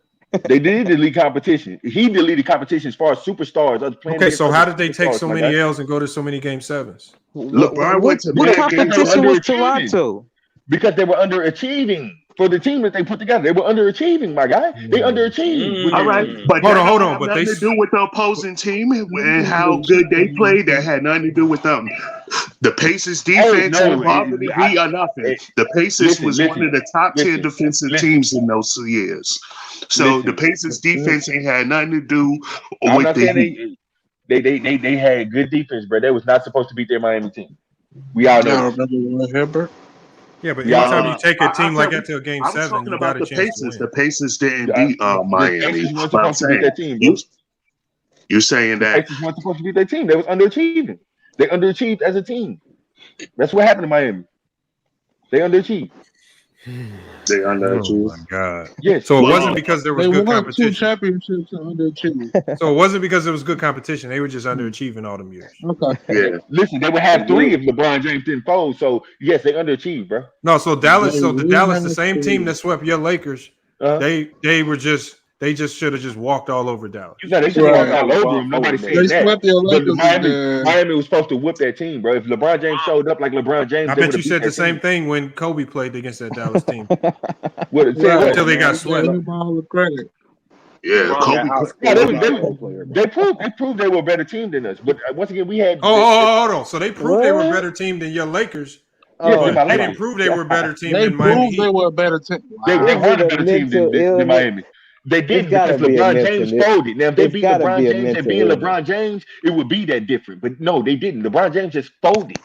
They did delete competition. He deleted competition as far as superstars. Okay, so how did they take so many L's and go to so many Game 7s? LeBron went to what competition was Toronto? Because they were underachieving. For the team that they put together, they were underachieving, my guy. They underachieved. All right, but hold on. But nothing to do with the opposing team and how good they played. That had nothing to do with them. The Pacers defense bothered me or nothing. The Pacers was one of the top 10 defensive teams in those years. So the Pacers defense ain't had nothing to do with the Heat. They had good defense, bro. They was not supposed to beat their Miami team. We all know. Remember Herbert? Yeah, but anytime you take a team like that to a game 7, talking you about got a the chance Pacers. to The win. Pacers didn't beat The Miami. Pacers weren't But I'm supposed to beat saying that team, bro. you're saying The that Pacers weren't supposed to beat that team. They was underachieving. They underachieved as a team. That's what happened to Miami. They underachieved. they underachieved. Oh my God! Yes. So it wasn't because there was They good won 2 competition. championships and underachieved. So it wasn't because there was good competition. They were just underachieving all them years. Okay. Yeah. Listen, they would have 3 if LeBron James didn't fold. So yes, they underachieved, bro. No, so Dallas. So the we Dallas, the have same team to- that swept your Lakers, they just should have just walked all over Dallas. No, they should have walked all over him. Nobody said They that. swept your But Lakers. Miami was supposed to whip that team, bro. If LeBron James showed up like LeBron James, I they bet would've you beat said that the same team. thing when Kobe played against that Dallas team. Until they got swept. Give him all the credit. Yeah, Kobe. They proved they were a better team than us. But once again, we had. Hold on. So they proved they were a better team than your Lakers. But they didn't prove they were a better team They than Miami. proved they were a better team. They Wow. weren't a better team than Miami. They did because LeBron James folded. Now, if they beat LeBron James and being LeBron James, it would be that different. But no, they didn't. LeBron James just folded.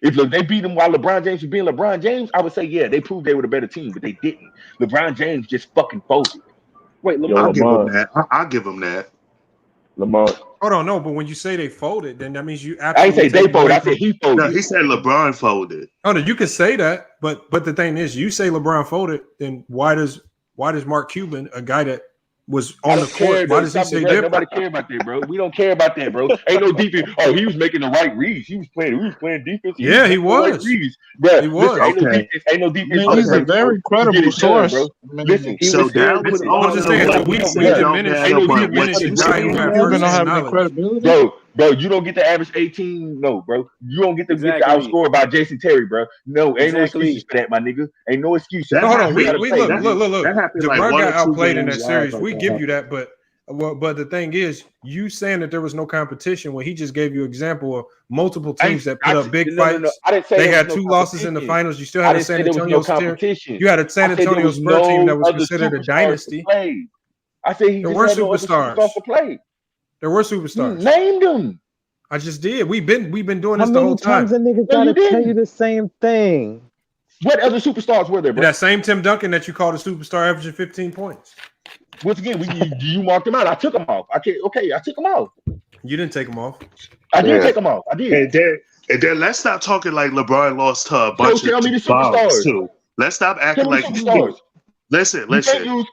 If they beat him while LeBron James was being LeBron James, I would say, yeah, they proved they were the better team, but they didn't. LeBron James just fucking folded. Wait, I'll give him that. I'll give him that. Lamar. Hold on, no, but when you say they folded, then that means you I didn't say they folded. I said he folded. No, he said LeBron folded. Oh no, you can say that, but the thing is, you say LeBron folded, then why does Mark Cuban, a guy that was on the court, why does he say different? Nobody care about that, bro. We don't care about that, bro. Ain't no defense. Oh, he was making the right reads. We was playing defense. Yeah, he was. Bro, he was. Listen, ain't no defense. Man, he's a very credible source. Bro. Listen, he So was there. that was Listen, all I'm just saying, we diminish a guy who had first-hand knowledge. Bro, you don't get to average 18. No, bro. You don't get to get outscored by Jason Terry, bro. No, ain't no excuses for that, my nigga. Ain't no excuses. No, hold on. We look. That happened like DeMar 1 or got 2 outplayed in that games series. live, We like give that. you that, but the thing is, you saying that there was no competition when he just gave you an example of multiple teams that put up big fights. I didn't say they there had was no 2 losses in the competition. finals. You still had a San Antonio competition. You had a San Antonio Spurs team that was considered a dynasty. I said there were superstars. To play. There were superstars. Name them. I just did. We've been doing this How the many whole time. times a nigga gotta tell you the same thing? What other superstars were there, bro? That same Tim Duncan that you called a superstar, averaging 15 points. Once again, you marked him out. I took him off. I took him off. You didn't take him off. I did take him off. I did. And then let's stop talking like LeBron lost to a bunch tell of me the bombs superstars. too. Let's stop acting like superstars. Listen.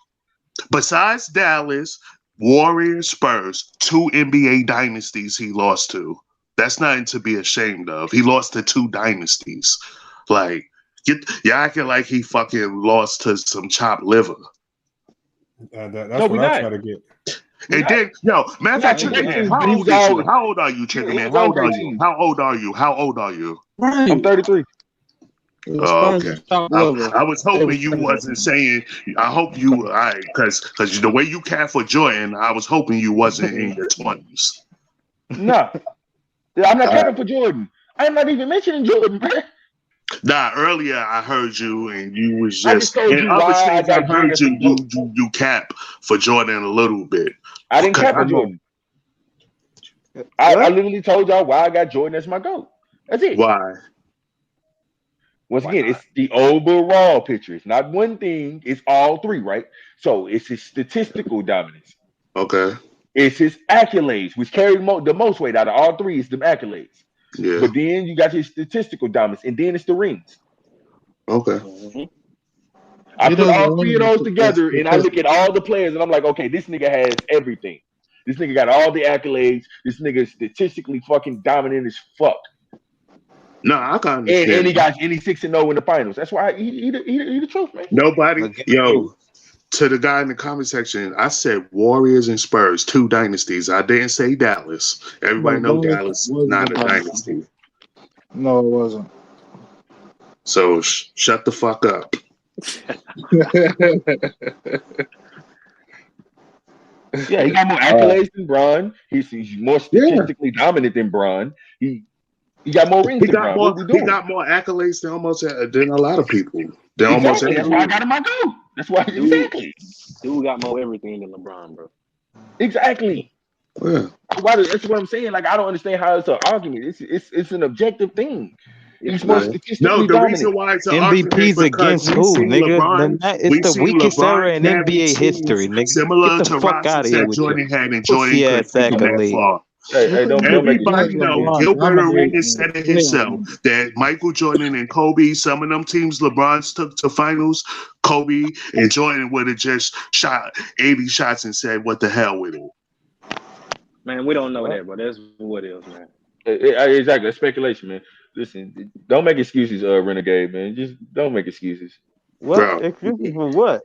Besides Dallas, Warriors, Spurs, 2 NBA dynasties he lost to. That's nothing to be ashamed of. He lost to 2 dynasties. Like, you're acting like he fucking lost to some chopped liver. That's what I try to get. And then, matter of fact, Chicken Man, how old is you? How old are you, Chicken Man? How old are you? How old are you? How old are you? I'm 33. Oh, okay. I was hoping you wasn't saying. I hope you, because the way you care for Jordan, I was hoping you wasn't in your 20s. No, I'm not capping for Jordan. I'm not even mentioning Jordan, bro. Nah, earlier I heard you, and you was I just. just told In you other why I things, I got heard Jordan you cap for Jordan a little bit. I didn't cap for Jordan. I literally told y'all why I got Jordan as my GOAT. That's it. Why? Once again, it's the overall picture. It's not one thing. It's all 3, right? So it's his statistical dominance. Okay. It's his accolades, which carry the most weight out of all 3. Is them accolades. Yeah. But then you got his statistical dominance, and then it's the rings. Okay. I put all 3 of those together, and I look at all the players, and I'm like, okay, this nigga has everything. This nigga got all the accolades. This nigga is statistically fucking dominant as fuck. No, I can understand. And he got 6-0 in the finals. That's why he the truth, man. Nobody, to the guy in the comment section, I said Warriors and Spurs, 2 dynasties. I didn't say Dallas. Everybody know Dallas, not a dynasty. No, it wasn't. So shut the fuck up. Yeah, he got more accolades than Bron. He's more statistically dominant than Bron. He got more rings than Bron. He got more accolades than a lot of people. Almost That's why I got him on go. That's why exactly. Dude got more everything than LeBron, bro. Exactly. Yeah. That's what I'm saying. Like, I don't understand how it's an argument. It's an objective thing. He's more statistically No, the dominant. reason why it's an MVP's argument because against we've who, seen nigga? LeBron. It's We've the seen weakest era LeBron in carry NBA history, teams nigga. similar Get the to fuck out rosters of here that with you. Jordan had, and Jordan Pussy couldn't ass take them that accolade. far. Hey, don't make it. Everybody know. Gilbert Arenas said it himself that Michael Jordan and Kobe, some of them teams LeBron took to finals, Kobe and Jordan would have just shot 80 shots and said, "What the hell with it?" Man, we don't know that, but that's what it is, man. Exactly, that's speculation, man. Listen, don't make excuses, Renegade, man. Just don't make excuses. What? Bro. Excuses for what?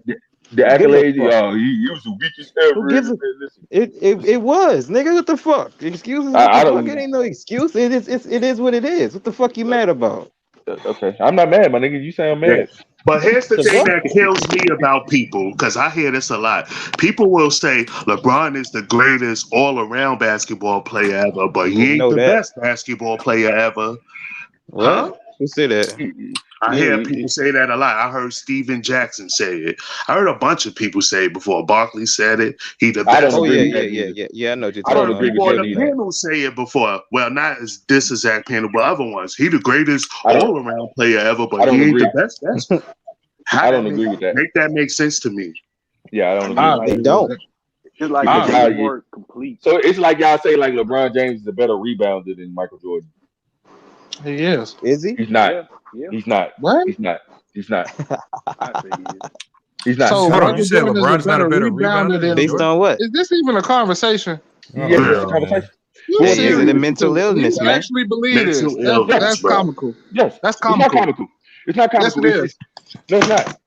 The accolades, he was the weakest ever. Who gives a, Listen, it was, nigga. What the fuck? Excuses? What I the don't. fuck? It ain't no excuse. It is what it is. What the fuck you mad about? Okay, I'm not mad, my nigga. You sound mad. But here's the So thing what? that kills me about people, because I hear this a lot. People will say LeBron is the greatest all-around basketball player ever, but he ain't know the that. best basketball player ever. What? Huh? Who said that? I hear people say that a lot. I heard Steven Jackson say it. I heard a bunch of people say it before. Barkley said it. He the I best. don't Oh agree yeah, with yeah, that yeah, either. yeah, yeah. I know what you're I don't talking agree about. with Well, that the either. panel say it before. Well, not as this exact panel, but other ones. He the greatest I don't. all-around player ever, I but don't he ain't agree. the best. That's how I that don't agree with that. make that make sense to me. Yeah, I don't agree I with agree It that. don't. It's like Because the y'all, teamwork complete. so it's like y'all say like LeBron James is a better rebounder than Michael Jordan. He is. Is he? He's not. Yeah. He's not. What? He's not. He's not. I say he is. He's not. So Hold on, Michael you said Jordan is LeBron's not a better rebounder rebounder than Based Jordan? on what? Is this even a conversation? Yes, Oh, it's a man. conversation. You Yes, It it is is. a mental serious? illness, You man. actually believe this? Mental illness, That's bro. comical. Yes, That's it's not comical. comical. It's not Yes, comical. it is. No, it's not.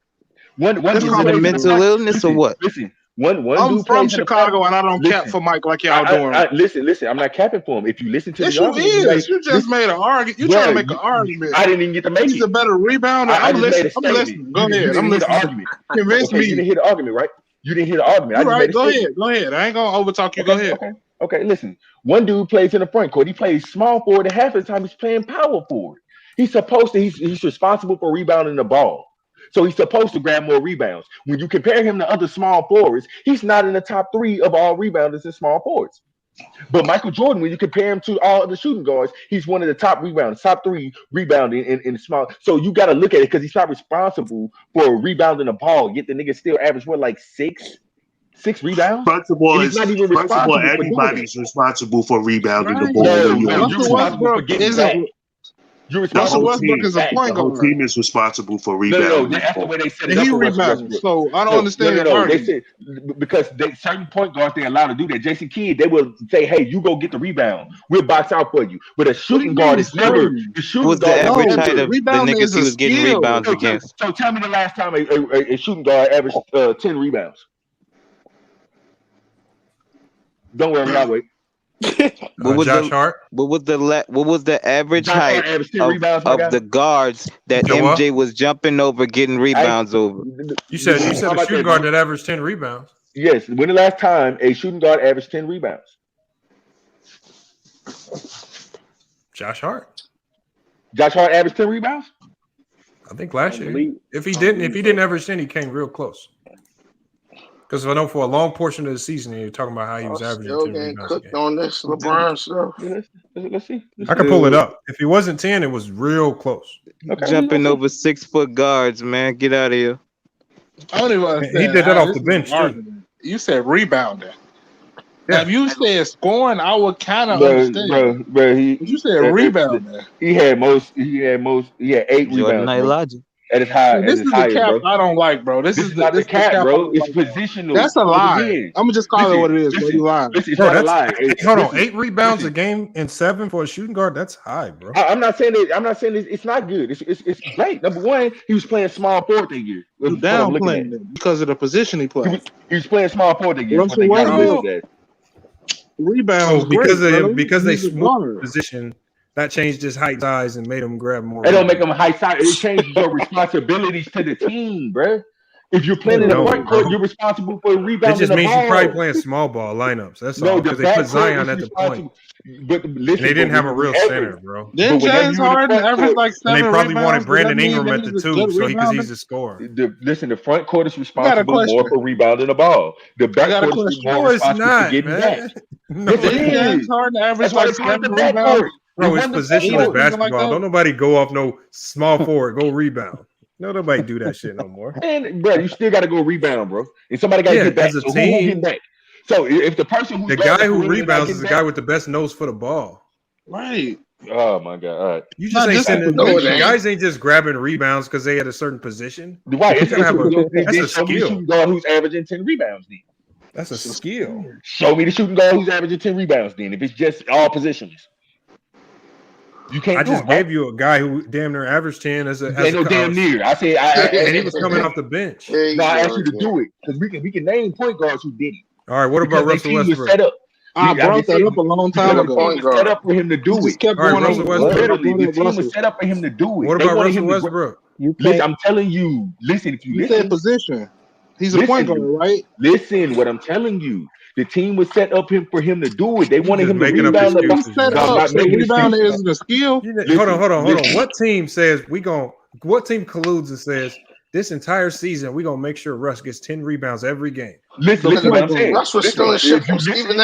One It's dude Is it a plays in the mental front. illness or what? Listen. One I'm dude from plays in the front. Chicago and I don't cap Listen. for Mike like y'all doing. Listen. I'm not capping for him. If you listen to Yes, the you argument, you is. You just made an argument. You Bruh, trying to make an argument. I didn't even get to make He's it. a better rebounder. I I'm just made a listening. I'm statement. listening. Go You ahead. didn't I'm hear the listening. argument. Convince Okay, you me. didn't hear the argument, right? You didn't hear the argument. I You're just right. made a Go statement. ahead. Go ahead. I ain't gonna overtalk you. Go ahead. Okay. Listen, one dude plays in the front court. He plays small forward, and half of the time he's playing power forward. He's supposed to. He's responsible for rebounding the ball. So he's supposed to grab more rebounds. When you compare him to other small forwards, he's not in the top 3 of all rebounders in small forwards. But Michael Jordan, when you compare him to all the shooting guards, he's one of the top rebounders, top 3 rebounding in small. So you got to look at it because he's not responsible for rebounding the ball. Yet the nigga still average like 6 rebounds. First of all, And he's not even responsible for doing it. everybody's responsible for rebounding the Right. ball. No, when you're on you're the Russell team. responsible for Westbrook getting isn't. back. You're The Russell responsible whole for Westbrook team, is a getting back. point the whole guard. team is responsible for No. rebounding the That's the ball. way they set And it he up for Russell rebounds. Westbrook. So I don't understand your They argument. said because certain point guards they're allowed to do that. Jason Kidd, they will say, "Hey, you go get the rebound. We'll box out for you." But a What do shooting you guard mean? is never Free? the shooting What's the guard. average Is height never. of the Rebounding niggas is he a was getting skill. rebounds against? So tell me the last time a shooting guard averaged 10 rebounds. Don't worry, I'll wait. What was Josh the Hart? what was the average Josh Hart height averaged 10 rebounds, my guy. of the guards that You said what? MJ was jumping over, getting rebounds over? You said How a about shooting that, guard dude? that averaged 10 rebounds. Yes. When the last time a shooting guard averaged 10 rebounds? Josh Hart. Josh Hart averaged 10 rebounds? I think last year. If he didn't average 10, he came real close. Because I know for a long portion of the season, you're talking about how he was averaging Still 10 getting rebounds a cooked game. on this LeBron stuff. Let's see. I can pull it up. If he wasn't 10, it was real close. Jumping over 6-foot guards, man. Get out of here. I don't even understand. He did that how off this the is bench, an too. argument. You said rebounding. Yeah. If you said scoring, I would kind of understand. Bro, But you said rebounding. He had 8 Jordan rebounds, Knight bro. logic. At his high, This at his is the highest, cap bro. I don't like, bro. This is not the cap, I bro. don't It's like. positional. That's a It lie. is. I'm gonna just call it what it is, bro. You lying. Listen, it's Bro, not a lie. Hold on. 8 rebounds a game and 7 for a shooting guard? That's high, bro. I'm not saying it. I'm not saying it's not good. It's great. Number one, he was playing small forward that year. You downplaying it because of the position he played. He was playing small forward that year. Russell Westbrook That. rebounds because great, of bro. him, because they He's a smoothed guard. the position, that changed his height, size, and made him grab more. It don't make him high side. It changes your responsibilities to the team, bro. If you're playing in the front court, you're responsible for rebounding. It just the means ball. you're probably playing small ball lineups. That's all. Because they put Zion at the point. But listen, and they didn't have a real center, bro. Didn't James Harden average like 7 And they probably rebounds? wanted Brandon Does that mean Ingram that at the he's a 2 good so he could rebounder? easily score. Listen, the front court is responsible more for rebounding the ball. The back court is more responsible for getting back. Didn't James Harden average like 7 rebounds? Bro, it's positionless basketball. Don't nobody go off no small forward, go rebound. No, nobody do that shit no more. And bro, you still got to go rebound, bro. And somebody got to get back. As a So team, who get back? So if the person the guy who rebounds is the guy with the best nose for the ball. Right. Oh my god! All right. You just ain't sending guys ain't just grabbing rebounds because they at a certain position. Right. That's a skill. Shooting guard who's averaging 10 rebounds. Then that's a skill. Show me the shooting guard who's averaging 10 rebounds. Then if it's just all positions, you can't. I just gave you a guy who damn near averaged 10 as a. Ain't no damn near. I said, and he was coming off the bench. No, I asked you to do it because we can name point guards who did it. All right. What about Russell Westbrook? Set up. I brought that up a long time ago. Set up for him to do it. Kept going Russell Westbrook. Literally, the team was set up for him to do it. What about Russell Westbrook? Listen, I'm telling you. Listen, if you said position, he's a point guard, right? Listen, what I'm telling you. The team was set up for him to do it. They wanted him to rebound the ball. Rebounding isn't a skill. Hold on. What team says what team colludes and says this entire season we're gonna make sure Russ gets 10 rebounds every game? Listen what I'm saying. Russ was still in shit from Stephen.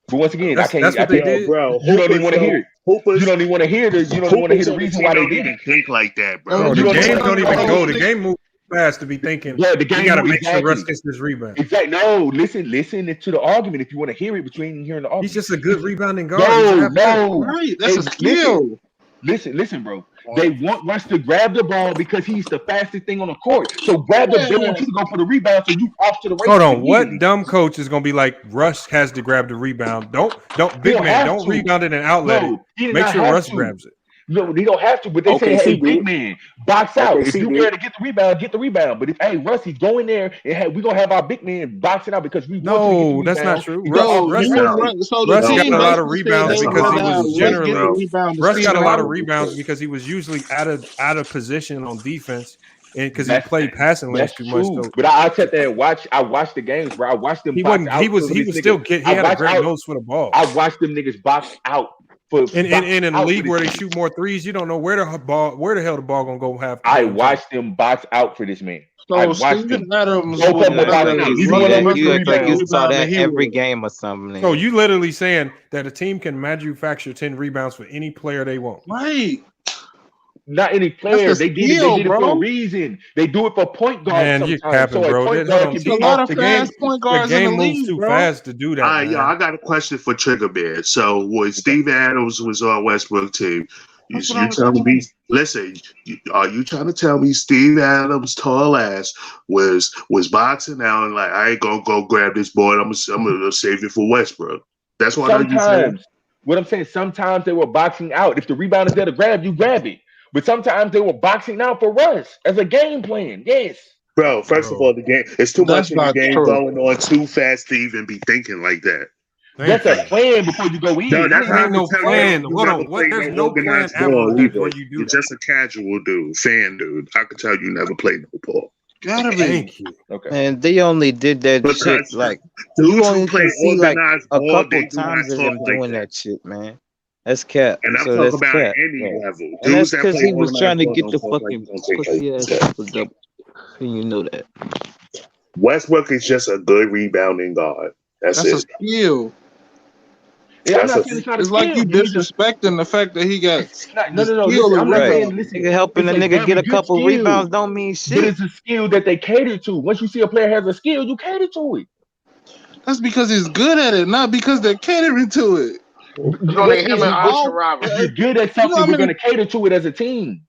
But once again, that's what they did, bro. You don't even want to hear it. You don't even want to hear it. You don't even want to hear the reason why they didn't think like that, bro. The game don't even go. The game moves fast to be thinking. Yeah, the game. You got to make sure Russ gets this rebound. Exactly. No, listen to the argument. If you want to hear it between hearing the argument, he's just a good rebounding guard. No, right. That's a skill. Listen, bro. They want Russ to grab the ball because he's the fastest thing on the court. So grab the ball. They want you to go for the rebound, so you off to the race. Hold on. What dumb coach is gonna be like Russ has to grab the rebound? Don't big man. Don't rebound it and outlet it. Make sure Russ grabs it. No, they don't have to, but they say, hey, big man, box out. If you care to get the rebound. But if, hey, Rusty, go in there and we're going to have our big man boxing out because we want to get the rebound. That's not true. Russ got a lot of rebounds because he was generally Russ got a lot of rebounds because he was usually out of position on defense. And because he played passing lanes too much, though. But I sat there and watched. I watched the games, bro. I watched them. He was still getting. He had a great nose for the ball. I watched them niggas box out. In a league where they shoot more threes, you don't know where the hell the ball gonna go have. I watched them box out for this man. So Steven Adams, you saw that every game or something. So you literally saying that a team can manufacture 10 rebounds for any player they want, right? Not any player. They did it for a reason. They do it for point guards. Man, you're capping, bro. The game moves too fast to do that. All right, y'all, I got a question for Trigger Bear. So when Steve Adams was on Westbrook team, you telling me? Listen, are you trying to tell me Steve Adams' tall ass was boxing out and like I ain't gonna go grab this board? I'm gonna save it for Westbrook. That's what I'm saying. What I'm saying, sometimes they were boxing out. If the rebound is there to grab, you grab it. But sometimes they were boxing out for Russ as a game plan. Yes. Bro, first of all, the game it's too much of the game going on too fast to even be thinking like that. That's a plan before you go in. No, that's ain't no plan. Hold on. There's no plan ever where you do You're just a casual fan dude. I could tell you never played no ball. Gotta be. Thank you. Okay. And they only did that shit like dudes who play organized a ball, couple times of them doing that shit, man. That's cap. And I'm talking about any level. And that's because he was trying to get the fucking pussy ass for double. And you know that. Westbrook is just a good rebounding guard. That's it. A skill. Yeah, it's like you disrespecting the fact that he got no. Listen, helping a nigga get a couple rebounds don't mean shit. But it's a skill that they cater to. Once you see a player has a skill, you cater to it. That's because he's good at it, not because they're catering to it. You're good at something. We're going to cater to it as a team,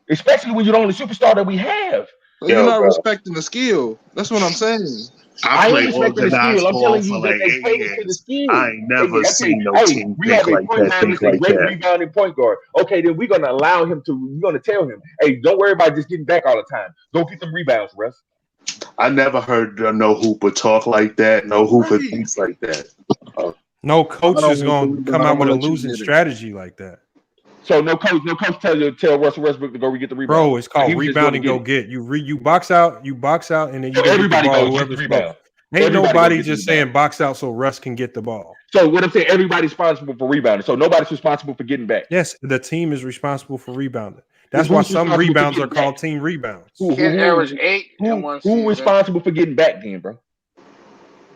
especially when you're the only superstar that we have. So you're not respecting the skill. That's what I'm saying. I play organized ball for like 8 years. I ain't never seen no team think like that. Great rebounding point guard. Okay, then we're gonna allow him to. We're gonna tell him, hey, don't worry about just getting back all the time. Go get them rebounds, Russ. I never heard no hooper talk like that. No hooper thinks like that. No coach is gonna come out with a losing strategy like that. So no coach tell Russell Westbrook to go get the rebound. Bro, it's called rebounding. Go get you box out, and then you everybody get the ball, goes get the rebound. Ain't nobody just saying box out so Russ can get the ball. So what I'm saying, everybody's responsible for rebounding. So nobody's responsible for getting back. Yes, the team is responsible for rebounding. That's why some rebounds are called team rebounds. Who average 8 in one season. Who responsible for getting back then, bro?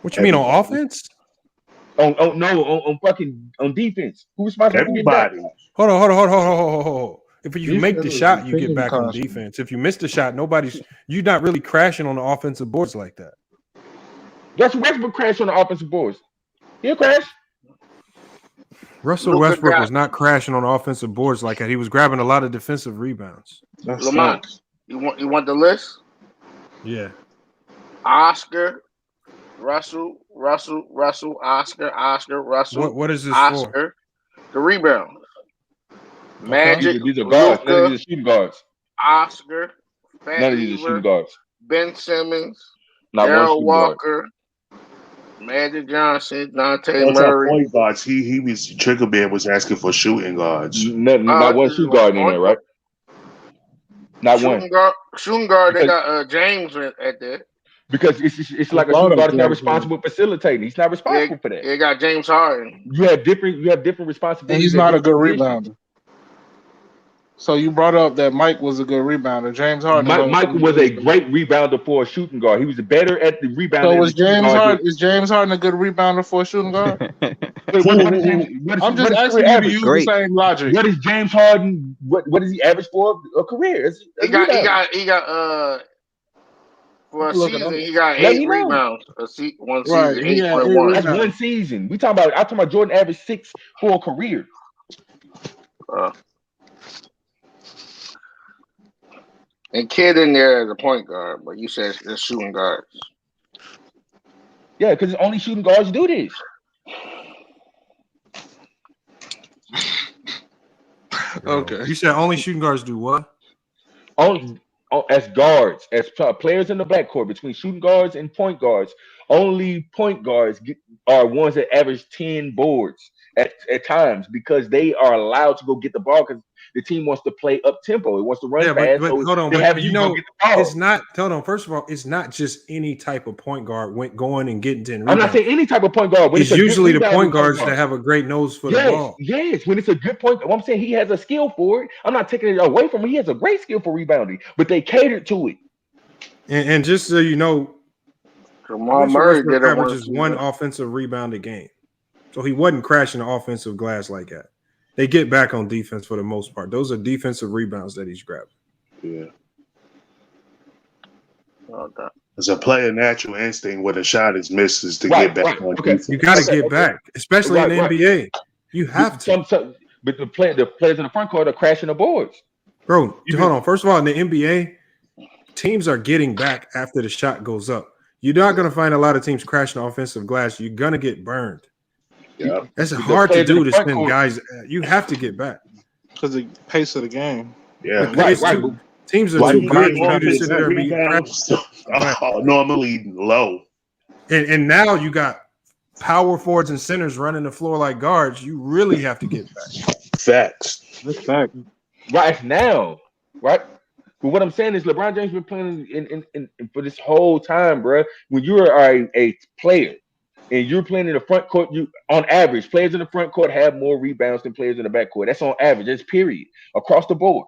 What you mean on offense? on defense. Who's responsible for getting back? Everybody. Hold on. If you make the Defense shot, is you get team back on constant. defense. If you miss the shot, you're not really crashing on the offensive boards like that. Russell Westbrook crashed on the offensive boards. He'll crash. Russell Westbrook was not crashing on the offensive boards like that. He was grabbing a lot of defensive rebounds. Lamont, you want the list? Yeah. Oscar, Russell, Oscar, Russell. What is this Oscar, the rebound. Magic. These are guards. None of these are shooting guards. Oscar. None of these are shooting guards. Ben Simmons. Not one Darryl shooting Walker. Magic Johnson. Dante What's Murray. point guards? He was Trigger Man was asking for shooting guards. Not one shooting guard in there, right? Not one. Shooting guard. They got James at there. Because it's like a shooting guard is not responsible for facilitating. He's not responsible for that. They got James Harden. You have different responsibilities. And he's not a good rebounder. So you brought up that Mike was a good rebounder. James Harden. Mike was a great rebounder for a shooting guard. He was better at the rebounding. So is James Harden a good rebounder for a shooting guard? I'm just asking you to use the same logic. What is James Harden? What does he average for a career? He got for a season. He got 8 rebounds. One season. Right. 8.1. That's one season. I'm talking about Jordan averaged 6 for a career. And Kid in there as a point guard, but you said it's shooting guards. Yeah, because only shooting guards do this. Okay. You said only shooting guards do what? Only as guards, as players in the backcourt between shooting guards and point guards. Only point guards are ones that average 10 boards at times because they are allowed to go get the ball because the team wants to play up tempo. It wants to run fast. But hold on, it's not. Hold on. First of all, it's not just any type of point guard going and getting 10 rebounds. I'm not saying any type of point guard. It's usually the point guards that have a great nose for the ball. Yes, when it's a good point. I'm saying he has a skill for it. I'm not taking it away from him. He has a great skill for rebounding, but they catered to it. And just so you know, Jamal Murray did averages one offensive rebound a game, so he wasn't crashing the offensive glass like that. They get back on defense for the most part. Those are defensive rebounds that he's grabbing. Yeah. As a player, natural instinct when a shot is missed is to get back on defense. You got to get back, especially in the NBA. You have to. But the players in the front court are crashing the boards. Bro, hold on. First of all, in the NBA, teams are getting back after the shot goes up. You're not going to find a lot of teams crashing the offensive glass. You're going to get burned. Yeah, that's hard to do to send guys. You have to get back because the pace of the game. Yeah, teams are too good for you to sit there and be normally low. And now you got power forwards and centers running the floor like guards. You really have to get back. Facts. That's fact. Right now, right. But what I'm saying is LeBron James been playing in for this whole time, bro. When you are a player. And you're playing in the front court, on average, players in the front court have more rebounds than players in the back court. That's on average. That's period. Across the board.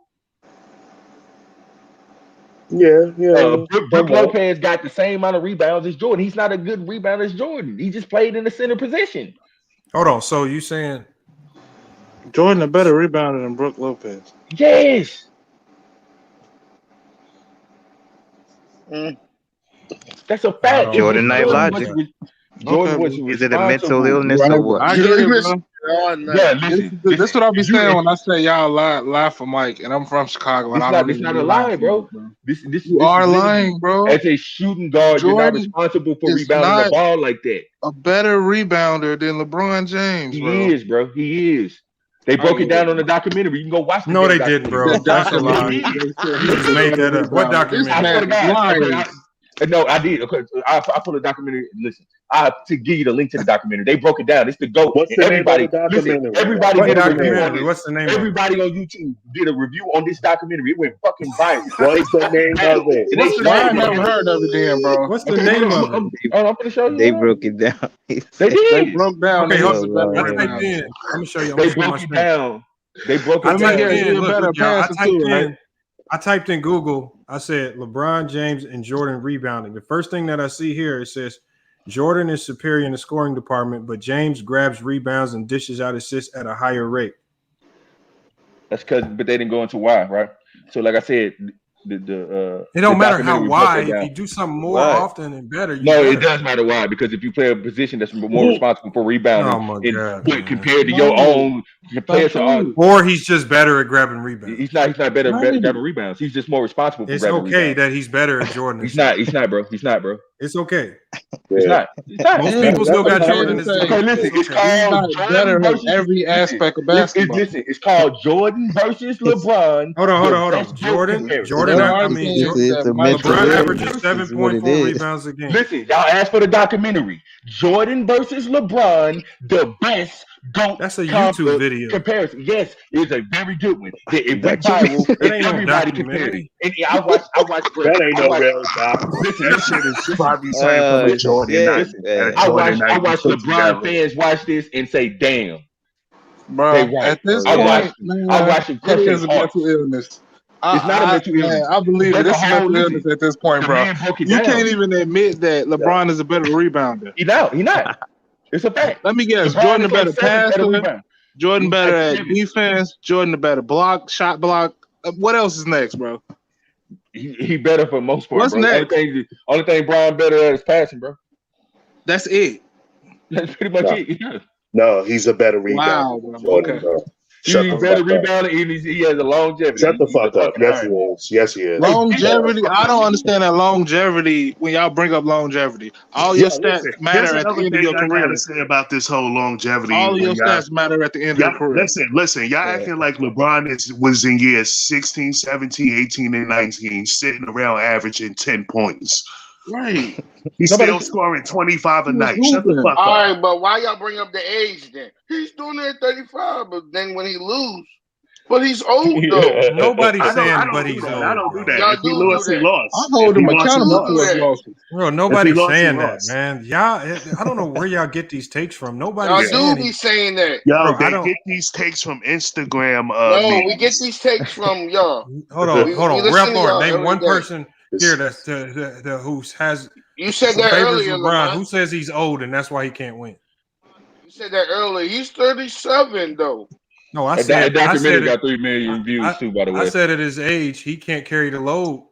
Yeah. Brook Lopez got the same amount of rebounds as Jordan. He's not a good rebounder as Jordan. He just played in the center position. Hold on. So you saying Jordan a better rebounder than Brook Lopez? Yes. That's a fact. Jordan Knight logic. Is it a mental illness or what? I get it, bro. This what I be saying when I say y'all lie for Mike, and I'm from Chicago. And it's not a lie, bro. You are lying, bro. As a shooting guard, you're not responsible for rebounding the ball like that. A better rebounder than LeBron James, bro. He is, bro. He is. They broke it down on the documentary. You can go watch it. No, they didn't, bro. That's a lie. You just made that up. What documentary? No, I did. I put a documentary. Listen, I have to give you the link to the documentary. They broke it down. It's the GOAT. What's the everybody, name of the documentary? Listen, everybody did a review on this. What's the name? Everybody on YouTube did a review on this documentary. It went fucking viral. What's the name of it? I never heard of it, then, bro. What's the name of it? I'm gonna show you. They broke it down. They did. They broke down. Okay, hold on. Let me show you. They broke it down. They broke it down. I typed in Google. I said LeBron James and Jordan rebounding. The first thing that I see here, it says Jordan is superior in the scoring department, but James grabs rebounds and dishes out assists at a higher rate. That's because, but they didn't go into why, right? So, like I said, it don't matter how wide. If you do something more often and better, it does matter why. Because if you play a position that's more responsible for rebounding, compared to your own, or he's just better at grabbing rebounds. He's not better at grabbing rebounds. He's just more responsible for grabbing rebounds. It's okay that he's better at Jordan. He's not, bro. He's not, bro. It's okay. It's not. Most people still got Jordan. Okay, listen. It's called better at every aspect of basketball. Listen, it's called Jordan versus LeBron. Hold on. Jordan. LeBron averages 7.4 rebounds a game. Listen, y'all asked for the documentary. Jordan versus LeBron, the best GOAT. That's a YouTube video comparison. Yes, it's a very good one. It went viral. Everybody compared it. And I watched. That ain't no real doc. Listen, that shit is probably saying from Jordan. I watched LeBron fans watch this and say, "Damn, bro." At this point, I watched him crush his heart. Mental illness. It's not a mental illness. I believe it. It's a mental illness at this point, bro. You can't even admit that LeBron is a better rebounder. He's not. It's a fact. Let me guess. Jordan a better passer. Jordan better at defense. Jordan a better shot block. What else is next, bro? He better for most part. What's bro. next? Only thing Brian better at is passing, bro. That's it. That's pretty much it. Yeah. No, he's a better rebounder. Wow, Jordan, bro. He's better rebounder, and he has a longevity. Shut the fuck up. Yes, he is. Yes, he is. Longevity. I don't understand that longevity. When y'all bring up longevity, all your stats matter at the end of your career. I gotta say about this whole longevity. All your stats matter at the end of your career. Listen. Y'all acting like LeBron was in years 16, 17, 18, and 19, sitting around averaging 10 points. Right. He's still scoring 25 a night. Shut the fuck up. All right, but why y'all bring up the age then? He's doing it at 35, but then when he lose, but he's old though. Nobody's saying but he's old. I don't do that. Y'all If he lost, he lost. I hold him accountable to his losses. Bro, nobody's saying that, man. Y'all, I don't know where y'all get these takes from. Nobody's y'all do be saying that. Yo, they get these takes from Instagram. No, we get these takes from y'all. Hold on. Ralph Lauren, name one person here that's who has. You said that earlier, LeBron. Who says he's old and that's why he can't win? You said that earlier. He's 37 though. No, I said that documentary got 3 million views too. By the way, I said at his age he can't carry the load.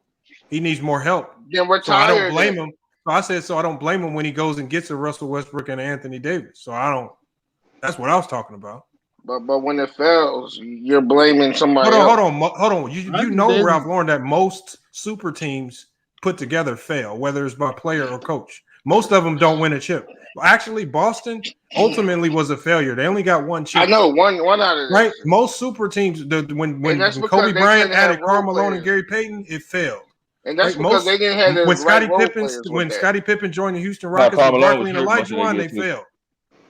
He needs more help. Then retire. So I don't blame him. So I said I don't blame him when he goes and gets a Russell Westbrook and Anthony Davis. So I don't. That's what I was talking about. But when it fails, you're blaming somebody else. Hold on. You know, Ralph Lauren, that most super teams put together fail, whether it's by player or coach. Most of them don't win a chip. Actually, Boston ultimately was a failure. They only got one chip. I know one out of them. Right. Most super teams, when Kobe Bryant added Karl Malone and Gary Payton, it failed. And that's because they didn't have when Scottie Pippen joined the Houston Rockets with Barkley and Olajuwon, they failed.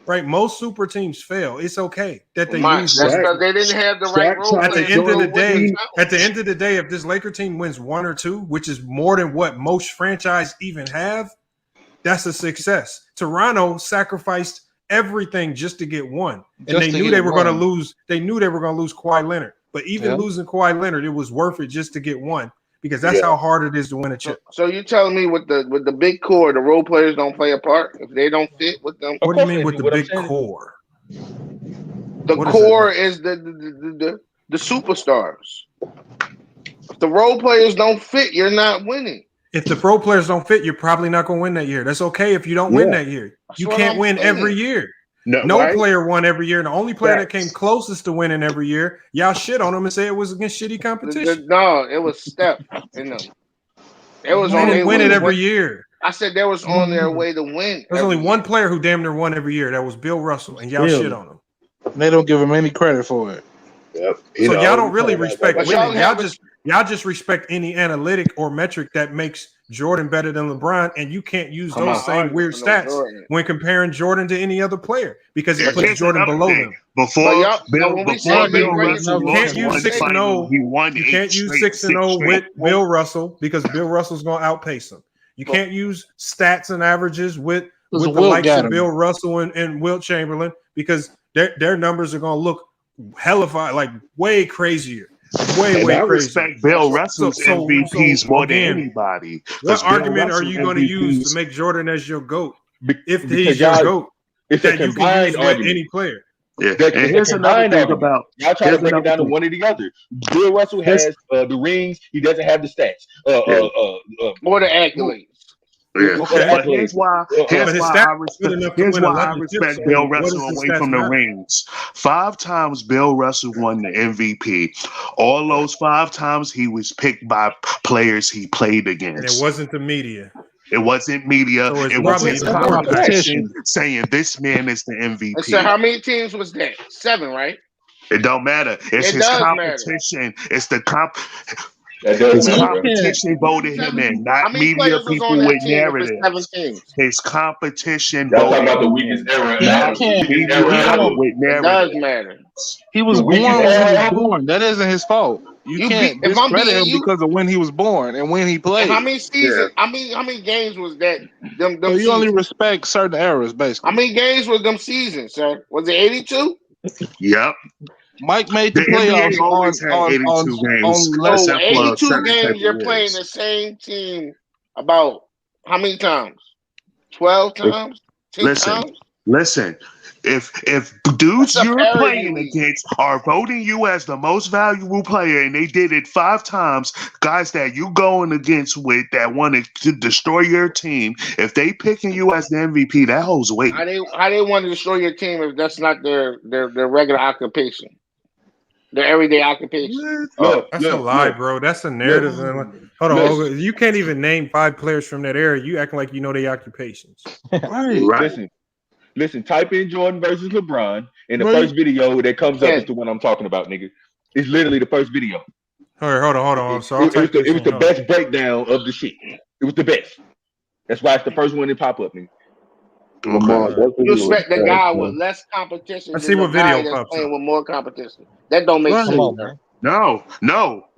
Right, most super teams fail. It's okay that they lose. That's because they didn't have the right role. At the end of the day, if this Laker team wins 1 or 2, which is more than what most franchise even have, that's a success. Toronto sacrificed everything just to get one, and they knew they were going to lose. They knew they were going to lose Kawhi Leonard, but even losing Kawhi Leonard, it was worth it just to get one. Because that's how hard it is to win a chip. So you're telling me with the big core, the role players don't play a part if they don't fit with them? What do you mean with the big core? The core is the superstars. If the role players don't fit, you're not winning. If the role players don't fit, you're probably not going to win that year. That's okay if you don't win that year. You can't win every year. No player won every year. And the only player that came closest to winning every year, y'all shit on him and say it was against shitty competition. No, it was Steph in them. It was they didn't win it every year. I said they was on their way to win. There's only one player who damn near won every year. That was Bill Russell, and y'all shit on him. They don't give him any credit for it. Yep. So y'all don't really respect winning. Y'all just respect any analytic or metric that makes Jordan better than LeBron, and you can't use those same weird stats when comparing Jordan to any other player because it puts Jordan below them. Before Bill Russell, you can't use 6-0. You can't use 6-0 with Bill Russell because Bill Russell's going to outpace him. You can't use stats and averages with the likes of Bill Russell and Wilt Chamberlain because their numbers are going to look hellified, like way crazier. Way I crazy. respect Bill Russell's MVPs more than anybody. What argument are you going to use to make Jordan as your GOAT? if he's your GOAT, it's that a you can combined use with argument. any player. Yeah, And here's another thing about y'all try to break it down to one or the other. Bill Russell has the rings. He doesn't have the stats. Or the accolades. Yeah, Okay. but here's why I respect Bill Russell away from the rings. 5 times Bill Russell won the MVP. All those 5 times he was picked by players he played against. And it wasn't the media. It wasn't media. So it was his competition saying this man is the MVP. So how many teams was that? 7, right? It don't matter. It's his competition. It's the his competition voted him in, not media people with narrative. His competition voted about the him weakest in. era. With It narrative. does matter. He was born when he was born. That isn't his fault. You can't discredit him because of when he was born and when he played. How many seasons? How many games was that? Them So you only respect certain eras, basically. How many games was them seasons, sir? Was it 82? Yep. Mike made the NBA playoffs always had 82 games. So 82 games, you're playing the same team about how many times? 12 times? 10 times? Listen. If dudes you're playing against are voting you as the most valuable player and they did it 5 times, guys that you going against with that wanted to destroy your team, if they picking you as the MVP, that holds weight. How they want to destroy your team if that's not their regular occupation? Their everyday occupation. That's a lie, bro. That's a narrative. Hold on. You can't even name 5 players from that era. You acting like you know their occupations. Right. Listen, type in Jordan versus LeBron, and the first video that comes up is the one I'm talking about, nigga. It's literally the first video. All right, hold on. So it was the best breakdown of the shit. It was the best. That's why it's the first one that pop up, nigga. You expect the guy with less competition I see what video that's pops playing up. with more competition. That don't make sense. No,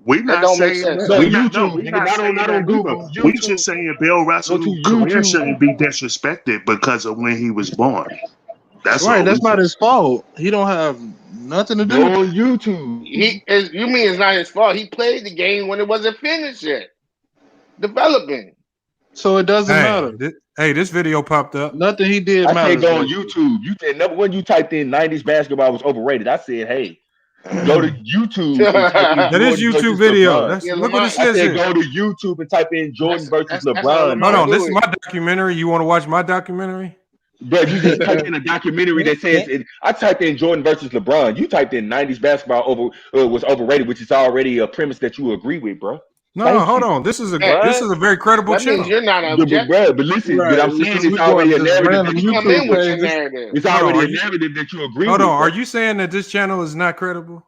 we're not don't make saying sense. that. YouTube, not on Google. We just saying Bill Russell's career shouldn't be disrespected because of when he was born. That's right. That's not his fault. He don't have nothing to do with on YouTube. You mean it's not his fault? He played the game when it wasn't finished yet, developing. So it doesn't matter. This video popped up. Nothing he did matters. I said go on YouTube. You said number one. You typed in '90s basketball was overrated. I said, hey, go to YouTube. That is YouTube video. Look what it says here. Go to YouTube and type in Jordan versus LeBron. Hold on, this is my documentary. You want to watch my documentary? Bro, you just typed in a documentary that says I typed in Jordan versus LeBron. You typed in '90s basketball was overrated, which is already a premise that you agree with, bro. No, hold on. This is a very credible that channel. Means you're not objective. But listen, but I'm saying it's already a narrative. It's already a narrative that you agree with. Hold on, are you saying that this channel is not credible?